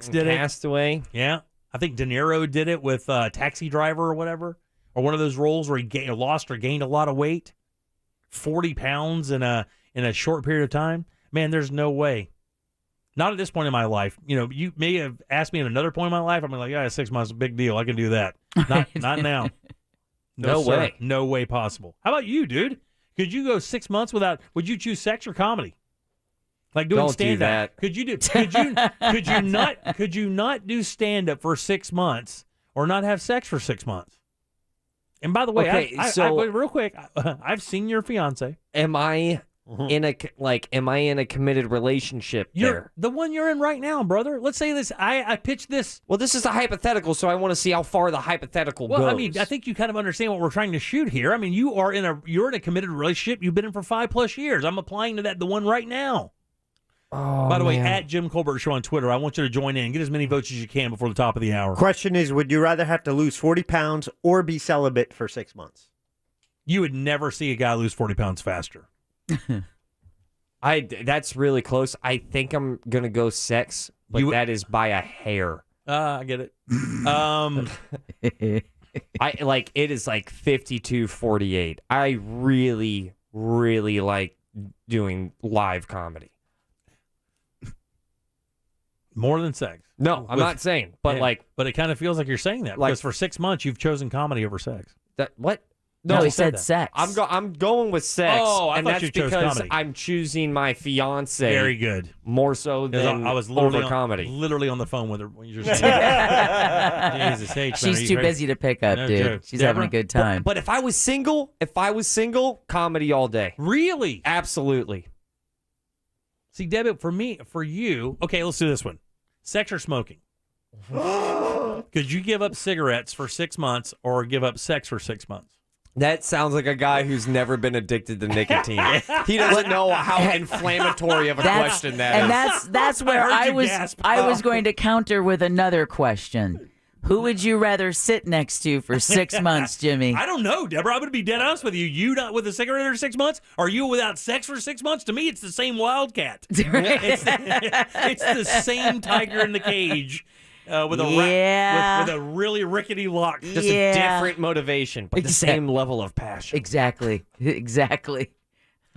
did it. Passed away. Yeah. I think De Niro did it with Taxi Driver or whatever. Or one of those roles where he lost or gained a lot of weight, 40 pounds in a short period of time. Man, there's no way. Not at this point in my life. You know, you may have asked me at another point in my life. I'm like, yeah, 6 months, big deal. I can do that. Not now. No way. No way possible. How about you, dude? Could you go 6 months without? Would you choose sex or comedy? Like doing stand-up. Could you not do stand-up for 6 months or not have sex for 6 months? And by the way, real quick, I've seen your fiance. Am I in a committed relationship there? The one you're in right now, brother. Let's say this. I pitched this. Well, this is a hypothetical, so I want to see how far the hypothetical goes. Well, I mean, I think you kind of understand what we're trying to shoot here. I mean, you're in a committed relationship. You've been in for 5+ years. I'm applying to the one right now. Oh, by the way, at Jim Colbert Show on Twitter, I want you to join in. Get as many votes as you can before the top of the hour. Question is, would you rather have to lose 40 pounds or be celibate for 6 months? You would never see a guy lose 40 pounds faster. That's really close. I think I'm going to go sex, but that is by a hair. I get it. It is like 52-48. I really, really like doing live comedy. More than sex. No, I'm not saying, but but it kind of feels like you're saying that because for 6 months you've chosen comedy over sex. That what? No, he said sex. I'm going with sex. Oh, I and thought that's you chose because comedy. I'm choosing my fiance. Very good. More so than I was literally over comedy. Literally on the phone with her when you just saying Jesus H. She's too busy to pick up, dude. joke. She's having a good time. But if I was single, comedy all day. Really? Absolutely. See, Debbie, for you, okay, let's do this one. Sex or smoking? Could you give up cigarettes for 6 months or give up sex for 6 months? That sounds like a guy who's never been addicted to nicotine. He doesn't know how inflammatory of a question that is. And that's where I was going to counter with another question. Who would you rather sit next to for 6 months, Jimmy? I don't know, Deborah. I'm going to be dead honest with you. You not with a cigarette for 6 months? Or you without sex for 6 months? To me, it's the same wildcat. It's the same tiger in the cage. With a really rickety lock. Just a different motivation, but the same level of passion. Exactly.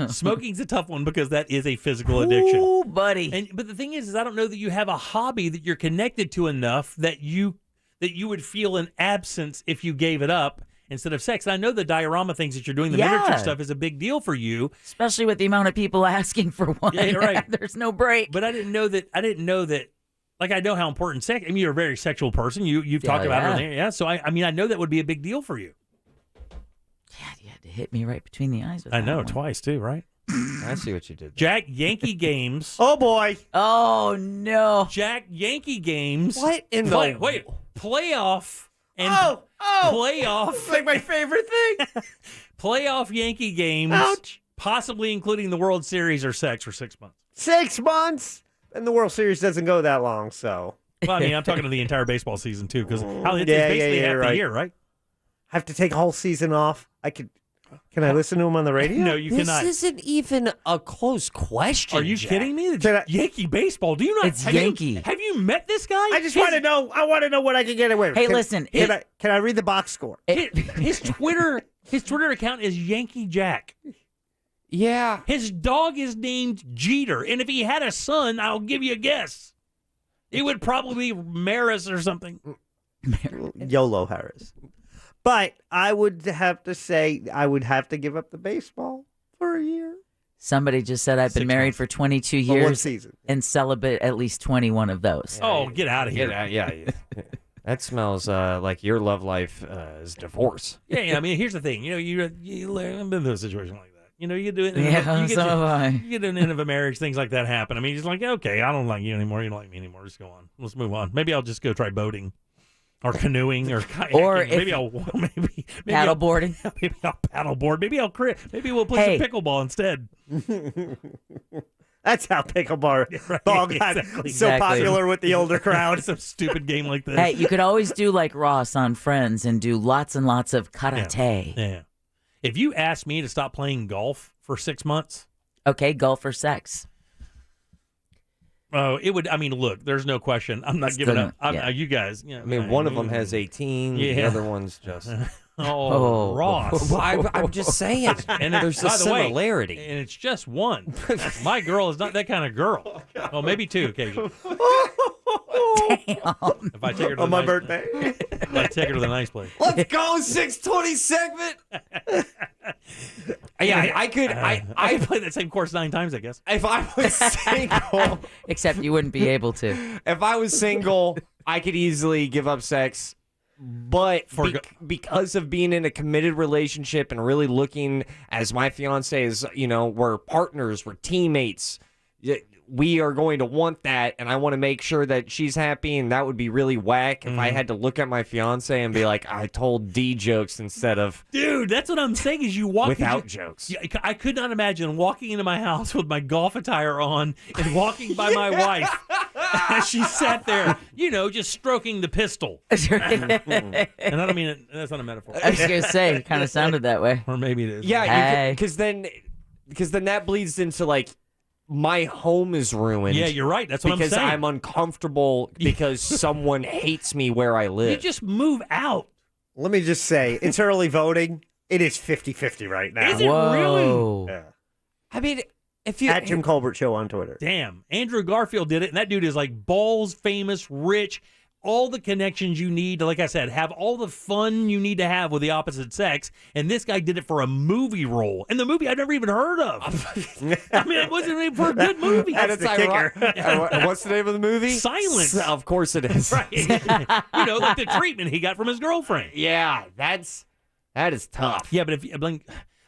Smoking's a tough one because that is a physical addiction. Ooh, buddy. But the thing is I don't know that you have a hobby that you're connected to enough that you would feel an absence if you gave it up instead of sex. And I know the diorama things that you're doing, the miniature stuff is a big deal for you. Especially with the amount of people asking for one. Yeah, you're right. There's no break. But I didn't know that. Like, I know how important sex. I mean, you're a very sexual person. You've talked about everything. Yeah. So I mean, I know that would be a big deal for you. Yeah, you had to hit me right between the eyes. With I that know one. twice too, right? I see what you did there. Jack, Yankee games. Oh boy. Oh no. Jack, Yankee games. What in the playoff and playoff? It's like my favorite thing. Playoff Yankee games. Ouch. Possibly including the World Series or sex for 6 months. 6 months. And the World Series doesn't go that long, so. Well, I mean, I'm talking to the entire baseball season, too, because it's basically half the year, right? I have to take a whole season off. Can I listen to him on the radio? No, you cannot. This isn't even a close question. Are you Jack. kidding me? Yankee baseball. Do you not? It's Yankee. Have you met this guy? I just want to know. I want to know what I can get away with. Hey, listen. Can I read the box score? His Twitter account is Yankee Jack. Yeah. His dog is named Jeter, and if he had a son, I'll give you a guess. It would probably be Maris or something. YOLO Harris. But I would have to say I would have to give up the baseball for a year. Somebody just said I've been 6 married months. for 22 For one years season. and celibate at least 21 of those. Oh, get out of here. Yeah. That smells like your love life is divorce. Yeah. I mean, here's the thing. You I've been in a situation like that. You do it. Yeah, you so have I. You get to an end of a marriage, things like that happen. I mean, it's like, okay, I don't like you anymore. You don't like me anymore. Just go on. Let's move on. Maybe I'll just go try boating, or canoeing, or kayaking. Or maybe I'll paddleboarding. Maybe I'll paddleboard. Maybe we'll play some pickleball instead. That's how pickleball ball got so popular with the older crowd. Some stupid game like this. Hey, you could always do like Ross on Friends and do lots and lots of karate. Yeah. If you asked me to stop playing golf for 6 months. Okay, golf or sex. Oh, it would. I mean, look, there's no question. I'm not giving up. You guys. I mean, one of them has 18. Yeah. The other one's just. Ross. I'm just saying. And there's a similarity. And it's just one. My girl is not that kind of girl. Well, maybe two occasionally. Damn. If I take her to on my birthday. If I take her to the nice place. Let's go 620 segment. Yeah, I could. I play that same course 9 times, I guess. If I was single, except you wouldn't be able to. If I was single, I could easily give up sex. But because of being in a committed relationship and really looking as my fiance is, we're partners, we're teammates. We are going to want that, and I want to make sure that she's happy, and that would be really whack if I had to look at my fiance and be like, I told D jokes instead of... Dude, that's what I'm saying is you walk... Without jokes. Yeah, I could not imagine walking into my house with my golf attire on and walking by my wife as she sat there, just stroking the pistol. And I don't mean it, that's not a metaphor. I was going to say, it kind of sounded that way. Or maybe it is. Yeah, because then that bleeds into, like, my home is ruined. Yeah, you're right. That's what I'm saying. Because I'm uncomfortable because someone hates me where I live. You just move out. Let me just say, it's early voting. It is 50-50 right now. Is it really? Yeah. I mean, At Jim Colbert Show on Twitter. Damn. Andrew Garfield did it, and that dude is like balls famous, rich, all the connections you need to, like I said, have all the fun you need to have with the opposite sex. And this guy did it for a movie role. And the movie I'd never even heard of. I mean, it wasn't even for a good movie. That's the kicker. What's the name of the movie? Silence. Of course it is. Right. You know, like the treatment he got from his girlfriend. Yeah, that is tough. Yeah, but if you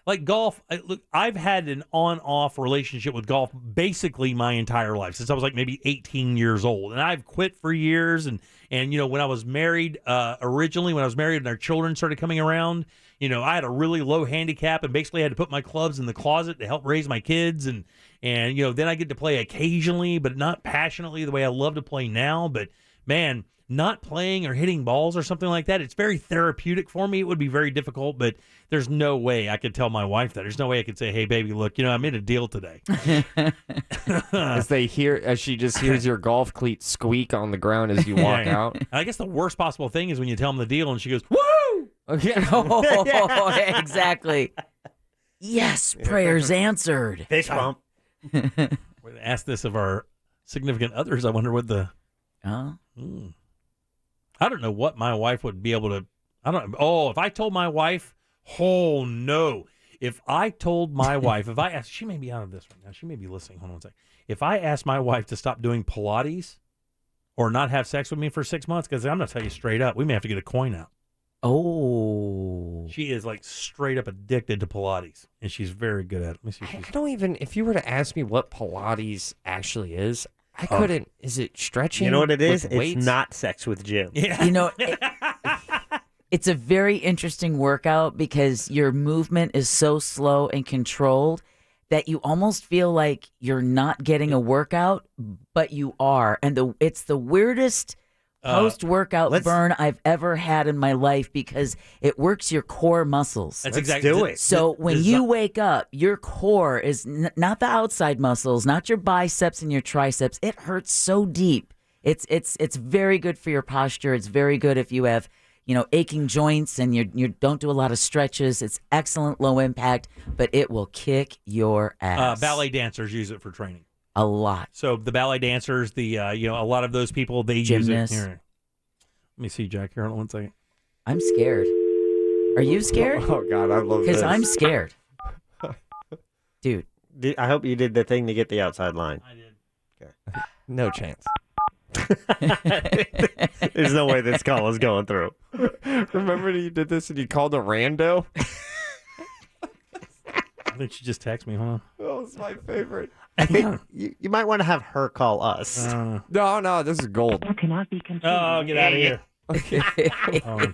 like golf, look, I've had an on-off relationship with golf basically my entire life, since I was like maybe 18 years old. And I've quit for years. And you know, when I was married, originally, when I was married and our children started coming around, you know, I had a really low handicap and basically had to put my clubs in the closet to help raise my kids. And you know, then I get to play occasionally, but not passionately the way I love to play now. But man, not playing or hitting balls or something like that, it's very therapeutic for me. It would be very difficult, but there's no way I could tell my wife that. There's no way I could say, hey, baby, look, you know, I made a deal today. As she just hears your golf cleat squeak on the ground as you walk out. I guess the worst possible thing is when you tell them the deal and she goes, woo! Oh, exactly. Yes, prayers answered. Fist bump. We ask this of our significant others. I wonder what the... I don't know what my wife would be able to. I don't. Oh, if I told my wife, oh no! If I told my wife, if I asked, she may be out of this right now. She may be listening. Hold on one second. If I asked my wife to stop doing Pilates or not have sex with me for 6 months, because I'm gonna tell you straight up, we may have to get a coin out. Oh, she is like straight up addicted to Pilates, and she's very good at it. Let me see. I don't even. If you were to ask me what Pilates actually is, I couldn't. Is it stretching? You know what it is? Weights? It's not sex with Jim. Yeah. You know, it's a very interesting workout because your movement is so slow and controlled that you almost feel like you're not getting a workout, but you are. And it's the weirdest post-workout burn I've ever had in my life because it works your core muscles. That's exactly. Let's do it. So when you wake up, your core is not the outside muscles, not your biceps and your triceps. It hurts so deep. It's very good for your posture. It's very good if you have, you know, aching joints and you don't do a lot of stretches. It's excellent low impact, but it will kick your ass. Ballet dancers use it for training. A lot. So the ballet dancers, you know, a lot of those people, they Gymnasts. use it. Here. Let me see, Jack. Here, hold on 1 second. I'm scared. Are you scared? Oh God, I love this. Because I'm scared, dude. I hope you did the thing to get the outside line. I did. Okay. No chance. There's no way this call is going through. Remember you did this and you called a rando? I think she just texted me, huh? That was my favorite. I think you might want to have her call us. No, this is gold. Cannot be confused. Oh, get out of here. Okay. I got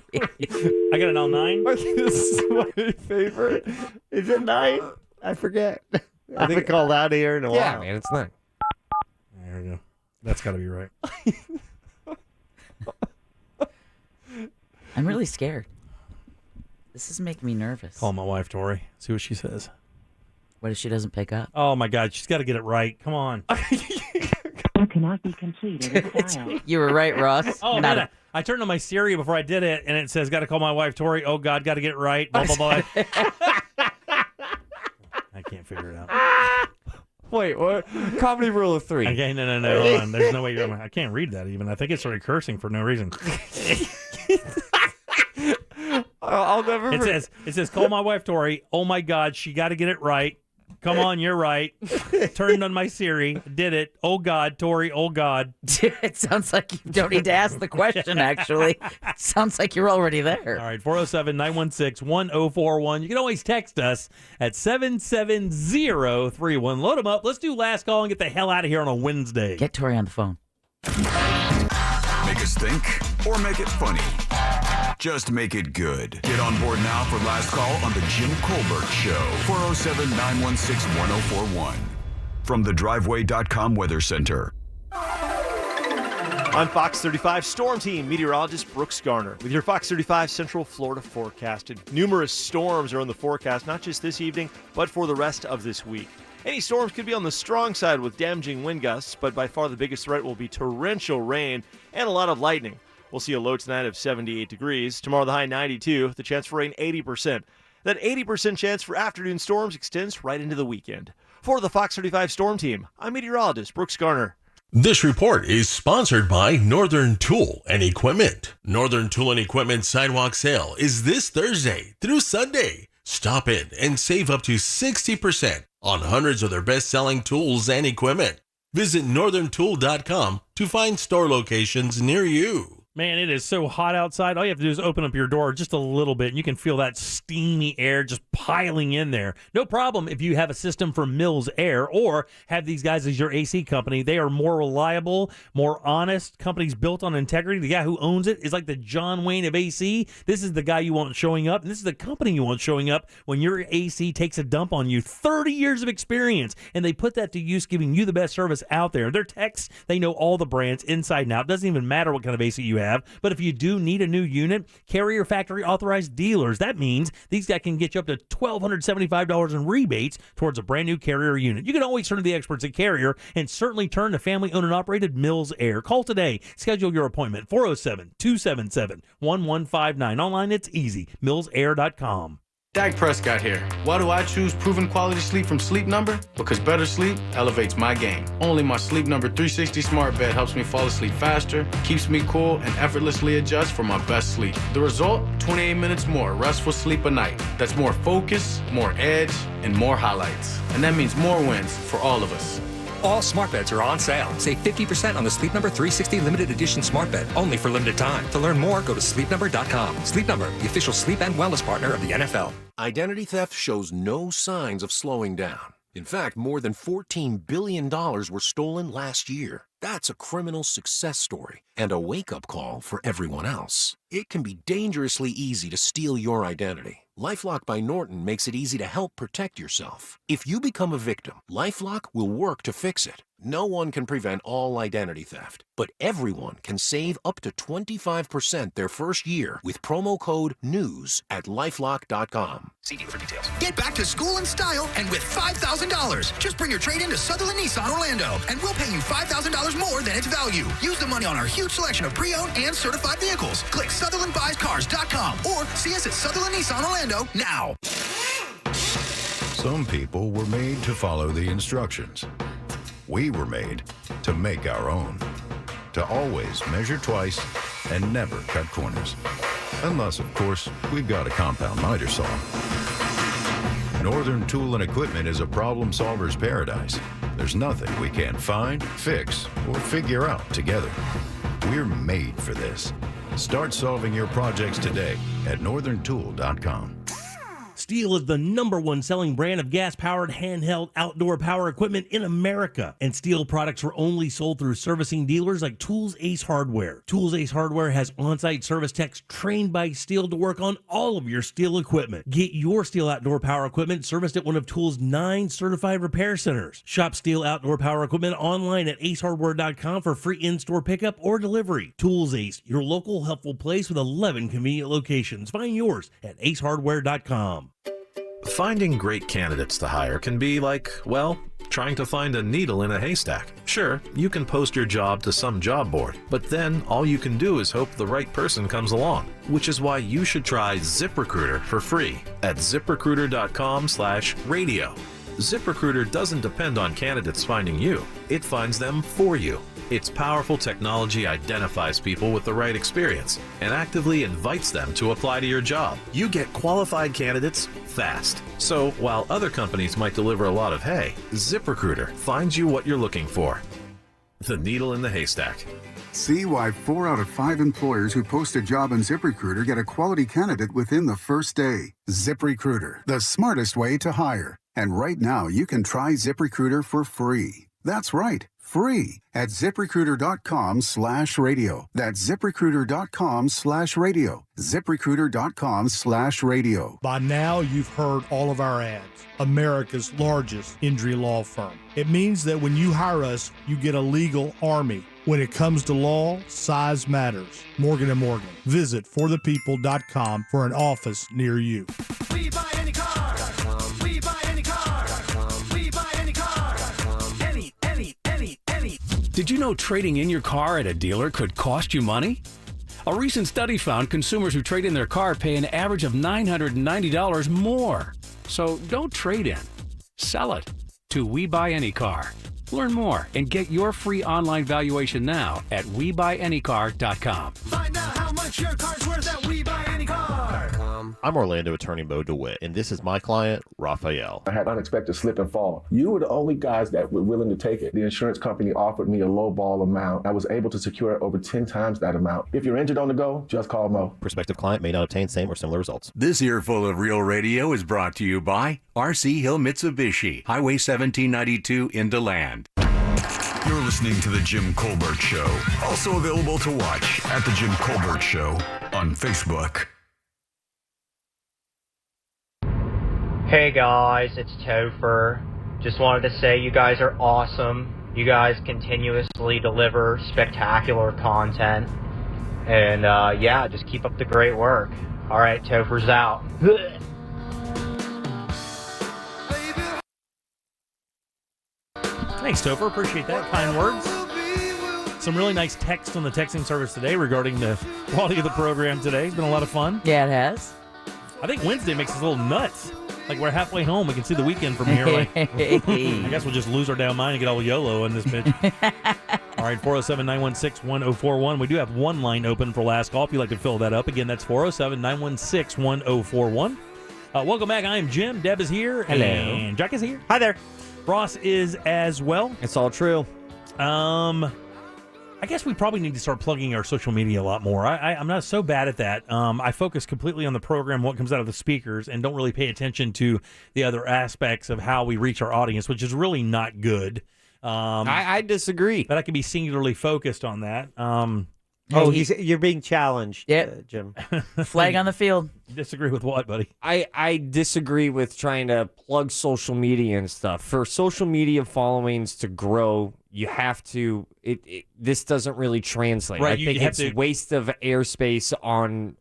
an L9. This is my favorite. Is it 9? I forget. I haven't called out here in a Yeah, while. man, it's 9. There we go. That's got to be right. I'm really scared. This is making me nervous. Call my wife, Tori. See what she says. What if she doesn't pick up? Oh, my God. She's got to get it right. Come on. Cannot be completed. You were right, Ross. Oh, man. I turned on my Siri before I did it, and it says, got to call my wife, Tori. Oh, God, got to get it right. Blah, blah, blah. I can't figure it out. Wait, what? Comedy rule of 3. Okay, no. Hold on. There's no way I can't read that even. I think it started cursing for no reason. I'll never. It says, call my wife, Tori. Oh, my God, she got to get it right. Come on, you're right. Turned on my Siri, did it. Oh, God, Tori, oh, God. It sounds like you don't need to ask the question, actually. It sounds like you're already there. All right, 407-916-1041. You can always text us at 77031. Load them up. Let's do last call and get the hell out of here on a Wednesday. Get Tori on the phone. Make us think or make it funny. Just make it good. Get on board now for Last Call on the Jim Colbert Show. 407-916-1041. From the Driveway.com Weather Center. I'm Fox 35 Storm Team meteorologist Brooks Garner with your Fox 35 Central Florida forecast. And numerous storms are on the forecast, not just this evening, but for the rest of this week. Any storms could be on the strong side with damaging wind gusts, but by far the biggest threat will be torrential rain and a lot of lightning. We'll see a low tonight of 78 degrees. Tomorrow, the high 92. The chance for rain, 80%. That 80% chance for afternoon storms extends right into the weekend. For the Fox 35 Storm Team, I'm meteorologist Brooks Garner. This report is sponsored by Northern Tool and Equipment. Northern Tool and Equipment Sidewalk Sale is this Thursday through Sunday. Stop in and save up to 60% on hundreds of their best-selling tools and equipment. Visit northerntool.com to find store locations near you. Man, it is so hot outside. All you have to do is open up your door just a little bit, and you can feel that steamy air just piling in there. No problem if you have a system from Mills Air or have these guys as your AC company. They are more reliable, more honest. Companies built on integrity. The guy who owns it is like the John Wayne of AC. This is the guy you want showing up, and this is the company you want showing up when your AC takes a dump on you. 30 years of experience, and they put that to use, giving you the best service out there. Their techs, they know all the brands inside and out. It doesn't even matter what kind of AC you have, but if you do need a new unit, Carrier factory authorized dealers. That means these guys can get you up to $1,275 in rebates towards a brand new Carrier unit. You can always turn to the experts at Carrier and certainly turn to family owned and operated Mills Air. Call today. Schedule your appointment. 407-277-1159. Online, it's easy. millsair.com. Dak Prescott here. Why do I choose proven quality sleep from Sleep Number? Because better sleep elevates my game. Only my Sleep Number 360 smart bed helps me fall asleep faster, keeps me cool, and effortlessly adjusts for my best sleep. The result? 28 minutes more restful sleep a night. That's more focus, more edge, and more highlights. And that means more wins for all of us. All smart beds are on sale. Save 50% on the Sleep Number 360 limited edition smart bed, only for limited time. To learn more, go to sleepnumber.com. Sleep Number, the official sleep and wellness partner of the NFL. Identity theft shows no signs of slowing down. In fact, more than $14 billion were stolen last year. That's a criminal success story and a wake-up call for everyone else. It can be dangerously easy to steal your identity. LifeLock by Norton makes it easy to help protect yourself. If you become a victim, LifeLock will work to fix it. No one can prevent all identity theft, but everyone can save up to 25% their first year with promo code NEWS at LifeLock.com. See dealer for details. Get back to school in style and with $5,000. Just bring your trade-in to Sutherland Nissan Orlando, and we'll pay you $5,000 more than its value. Use the money on our huge selection of pre-owned and certified vehicles. Click SutherlandBuysCars.com or see us at Sutherland Nissan Orlando now. Some people were made to follow the instructions. We were made to make our own, to always measure twice and never cut corners. Unless, of course, we've got a compound miter saw. Northern Tool and Equipment is a problem solver's paradise. There's nothing we can't find, fix, or figure out together. We're made for this. Start solving your projects today at northerntool.com. Stihl is the #1 selling brand of gas-powered handheld outdoor power equipment in America. And Stihl products are only sold through servicing dealers like Tools Ace Hardware. Tools Ace Hardware has on-site service techs trained by Stihl to work on all of your Stihl equipment. Get your Stihl outdoor power equipment serviced at one of Tools' 9 certified repair centers. Shop Stihl outdoor power equipment online at acehardware.com for free in-store pickup or delivery. Tools Ace, your local helpful place with 11 convenient locations. Find yours at acehardware.com. Finding great candidates to hire can be like, well, trying to find a needle in a haystack. Sure, you can post your job to some job board, but then all you can do is hope the right person comes along, which is why you should try ZipRecruiter for free at ziprecruiter.com/radio. ZipRecruiter doesn't depend on candidates finding you. It finds them for you. Its powerful technology identifies people with the right experience and actively invites them to apply to your job. You get qualified candidates fast. So while other companies might deliver a lot of hay, ZipRecruiter finds you what you're looking for. The needle in the haystack. See why 4 out of 5 employers who post a job on ZipRecruiter get a quality candidate within the first day. ZipRecruiter, the smartest way to hire. And right now, you can try ZipRecruiter for free. That's right, free at ZipRecruiter.com/radio. That's ZipRecruiter.com/radio. ZipRecruiter.com/radio. By now, you've heard all of our ads. America's largest injury law firm. It means that when you hire us, you get a legal army. When it comes to law, size matters. Morgan & Morgan. Visit forthepeople.com for an office near you. We buy any car. We buy any car. We buy any car. Any. Did you know trading in your car at a dealer could cost you money? A recent study found consumers who trade in their car pay an average of $990 more. So don't trade in. Sell it. to We Buy Any Car. Learn more and get your free online valuation now at WeBuyAnyCar.com. Find out how much your car's worth at WeBuyAnyCar.com. I'm Orlando attorney Mo DeWitt, and this is my client, Raphael. I had unexpected slip and fall. You were the only guys that were willing to take it. The insurance company offered me a low-ball amount. I was able to secure over 10 times that amount. If you're injured on the go, just call Mo. Prospective client may not obtain same or similar results. This earful of Real Radio is brought to you by RC Hill Mitsubishi, Highway 1792 in DeLand. You're listening to The Jim Colbert Show. Also available to watch at The Jim Colbert Show on Facebook. Hey guys, it's Topher. Just wanted to say you guys are awesome. You guys continuously deliver spectacular content. And yeah, just keep up the great work. Alright, Topher's out. Thanks, Topher. Appreciate that. Kind words. Some really nice text on the texting service today regarding the quality of the program today. It's been a lot of fun. Yeah, it has. I think Wednesday makes us a little nuts. Like, we're halfway home. We can see the weekend from here. Like, I guess we'll just lose our damn mind and get all YOLO in this bitch. All right, 407-916-1041. We do have one line open for last call if you'd like to fill that up. Again, that's 407-916-1041. Welcome back. I am Jim. Deb is here. Hello. And Jack is here. Hi there. Ross is as well. It's all true. I guess we probably need to start plugging our social media a lot more. I'm not so bad at that. I focus completely on the program, what comes out of the speakers, and don't really pay attention to the other aspects of how we reach our audience, which is really not good. I disagree. But I can be singularly focused on that. You're being challenged, Jim. Flag on the field. Disagree with what, buddy? I disagree with trying to plug social media and stuff. For social media followings to grow, you have to. This doesn't really translate. Right, I think it's a waste of airspace on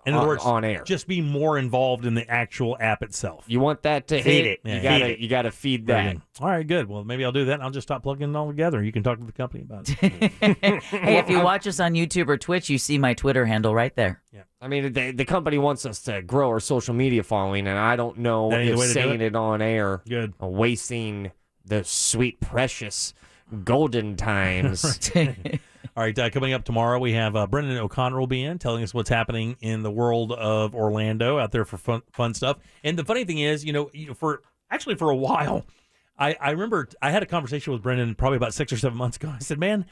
air. Just be more involved in the actual app itself. You want that to Feed hit? it. You gotta feed Very that. good. All right, good. Well, maybe I'll do that. And I'll just stop plugging it all together. You can talk to the company about it. Hey, if you watch us on YouTube or Twitch, you see my Twitter handle right there. Yeah. I mean, the company wants us to grow our social media following, and I don't know That ain't if the way to do saying it? it on air, Good. wasting the sweet, precious, golden times. All right, coming up tomorrow, we have Brendan O'Connor will be in telling us what's happening in the world of Orlando out there for fun stuff. And the funny thing is, for a while, I remember I had a conversation with Brendan probably about 6 or 7 months ago. I said, man,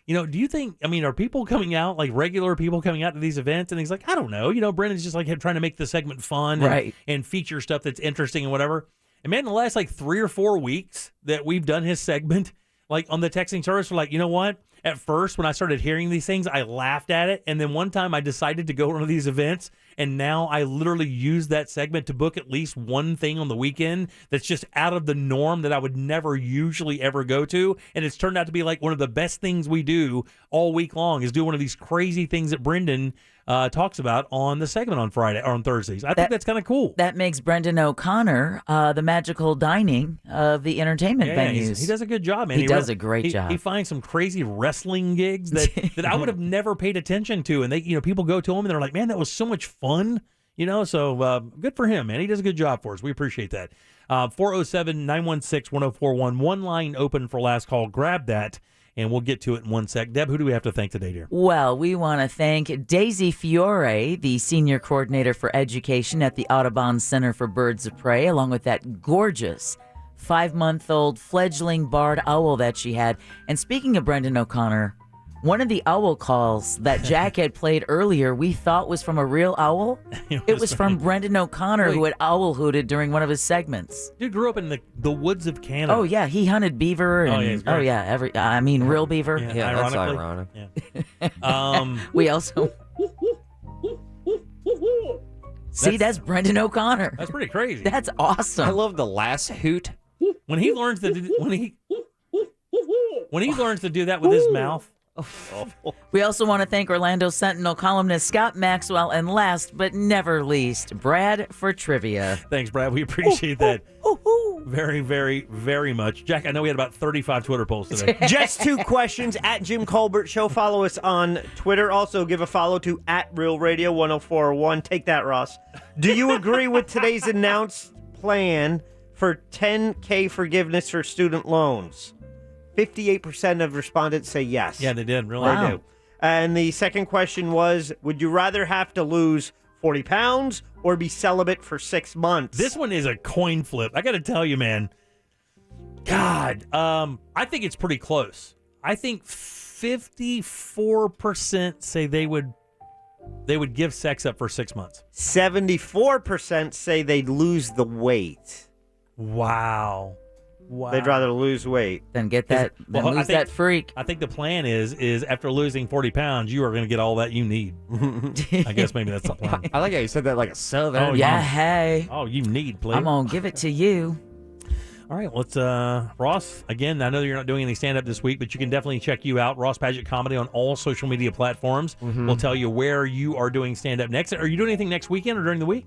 do you think, are people coming out, like regular people coming out to these events? And he's like, I don't know. Brendan's just like trying to make the segment fun and feature stuff that's interesting and whatever. And man, the last 3 or 4 weeks that we've done his segment, on the texting service, we're like, you know what? At first, when I started hearing these things, I laughed at it. And then one time I decided to go to one of these events, and now I literally use that segment to book at least one thing on the weekend that's just out of the norm that I would never usually ever go to. And it's turned out to be one of the best things we do all week long is do one of these crazy things that Brendan talks about on the segment on Friday or on Thursdays. I think that's kind of cool. That makes Brendan O'Connor the magical dining of the entertainment venues. He does a good job, man. He does a great job. He finds some crazy wrestling gigs that I would have never paid attention to, and they people go to him and they're like, man, that was so much fun. So good for him, man. He does a good job for us. We appreciate that. 407-916-1041. One line open for last call. Grab that. And we'll get to it in one sec. Deb, who do we have to thank today, dear? Well, we want to thank Daisy Fiore, the Senior Coordinator for Education at the Audubon Center for Birds of Prey, along with that gorgeous 5-month-old fledgling barred owl that she had. And speaking of Brendan O'Connor, one of the owl calls that Jack had played earlier we thought was from a real owl. It was from Brendan O'Connor, who had owl hooted during one of his segments. Dude grew up in the woods of Canada. Oh, yeah. He hunted beaver. And, real beaver. Yeah, that's ironic. Yeah. We also... See, that's Brendan O'Connor. That's pretty crazy. That's awesome. I love the last hoot. When he learns to do that with his mouth. We also want to thank Orlando Sentinel columnist Scott Maxwell, and last but never least, Brad for trivia. Thanks, Brad. We appreciate that very, very, very much. Jack, I know we had about 35 Twitter polls today. Just 2 questions at Jim Colbert Show. Follow us on Twitter. Also, give a follow to at Real Radio 1041. Take that, Ross. Do you agree with today's announced plan for 10K forgiveness for student loans? 58% of respondents say yes. Yeah, they did. Really? They do. And the second question was, would you rather have to lose 40 pounds or be celibate for 6 months? This one is a coin flip. I got to tell you, man. God, I think it's pretty close. I think 54% say they would give sex up for 6 months. 74% say they'd lose the weight. Wow. They'd rather lose weight than get that. Lose that freak. I think the plan is after losing 40 pounds, you are going to get all that you need. I guess maybe that's the plan. I like how you said that like a southern. Oh, yeah, hey. Oh, you need, please. I'm going to give it to you. All right, let's, Ross, again, I know you're not doing any stand-up this week, but you can definitely check you out, Ross Paget Comedy, on all social media platforms. We'll tell you where you are doing stand-up next. Are you doing anything next weekend or during the week?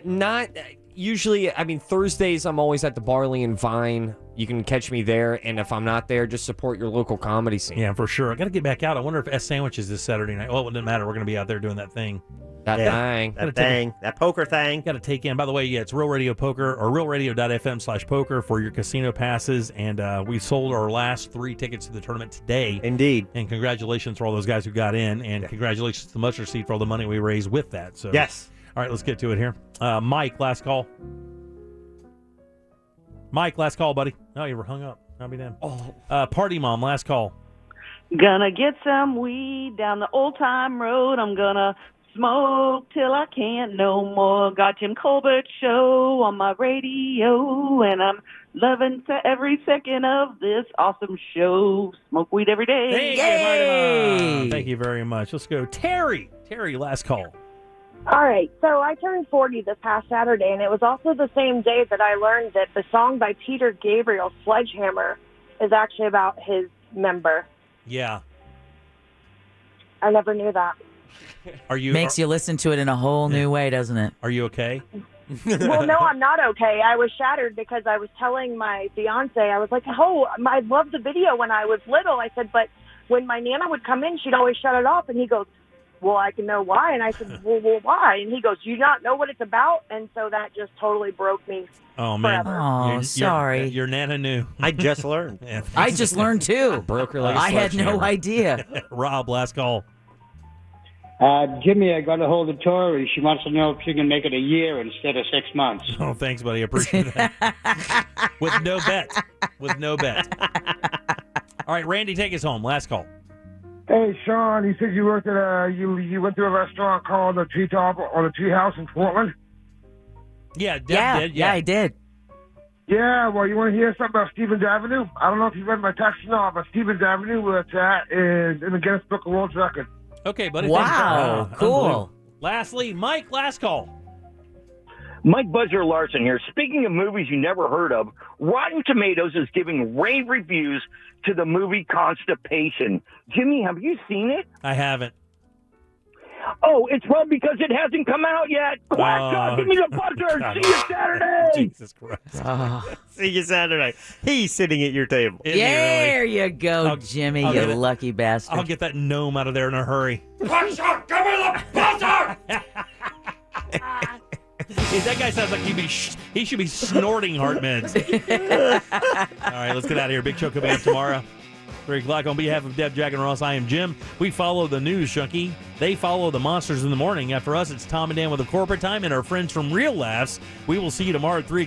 Not usually. I mean, Thursdays I'm always at the Barley and Vine. You can catch me there, and if I'm not there, just support your local comedy scene. Yeah, for sure. I got to get back out. I wonder if S Sandwiches this Saturday night. Well, it doesn't matter. We're going to be out there doing that thing. That poker thing. Got to take in. By the way, yeah, it's Real Radio Poker or realradio.fm/poker for your casino passes. And we sold our last 3 tickets to the tournament today. Indeed. And congratulations for all those guys who got in. And congratulations to Mustard Seed for all the money we raised with that. So yes. All right, let's get to it here. Mike, last call. Mike, last call, buddy. Oh, you were hung up. I'll be damned. Party Mom, last call. Gonna get some weed down the old time road. I'm gonna smoke till I can't no more. Got Jim Colbert show on my radio, and I'm loving every second of this awesome show. Smoke weed every day. Thank you, Party Mom. Thank you very much. Let's go. Terry, last call. All right, so I turned 40 this past Saturday, and it was also the same day that I learned that the song by Peter Gabriel, Sledgehammer, is actually about his member. Yeah. I never knew that. Makes you listen to it in a whole new way, doesn't it? Are you okay? Well, no, I'm not okay. I was shattered because I was telling my fiance, I was like, oh, I loved the video when I was little. I said, but when my Nana would come in, she'd always shut it off. And he goes, well, I can know why. And I said, well, why? And he goes, do you not know what it's about? And so that just totally broke me. Oh, man. Forever. Oh, sorry. Your Nana knew. I just learned. I just learned, too. Broke her like a I had no sledgehammer. idea. Rob, last call. Jimmy, I got a hold of Tori. She wants to know if she can make it a year instead of 6 months. Oh, thanks, buddy. I appreciate that. With no bet. All right, Randy, take us home. Last call. Hey, Sean, you said you worked at you went to a restaurant called the Treetop or the Treehouse in Portland? Yeah, Deb did. Yeah, I did. Yeah, well, you want to hear something about Stevens Avenue? I don't know if you read my text or not, but Stevens Avenue, where it's at, is in the Guinness Book of World Records. Okay, buddy. Wow, cool. Unbelievable. Lastly, Mike, last call. Mike Buzzer Larson here. Speaking of movies you never heard of, Rotten Tomatoes is giving rave reviews to the movie Constipation. Jimmy, have you seen it? I haven't. Oh, it's probably because it hasn't come out yet. Quack, God, give me the buzzer. God. See you Saturday. Jesus Christ. See you Saturday. He's sitting at your table. Isn't he really? There you go, Jimmy, I'll you get it. lucky bastard. I'll get that gnome out of there in a hurry. Buzzer, give me the buzzer. That guy sounds like he should be snorting heart meds. All right, let's get out of here. Big show coming up tomorrow. 3 o'clock. On behalf of Deb, Jack, and Ross, I am Jim. We follow the news, Shunky. They follow the monsters in the morning. After us, it's Tom and Dan with the corporate time and our friends from Real Laughs. We will see you tomorrow at 3 o'clock.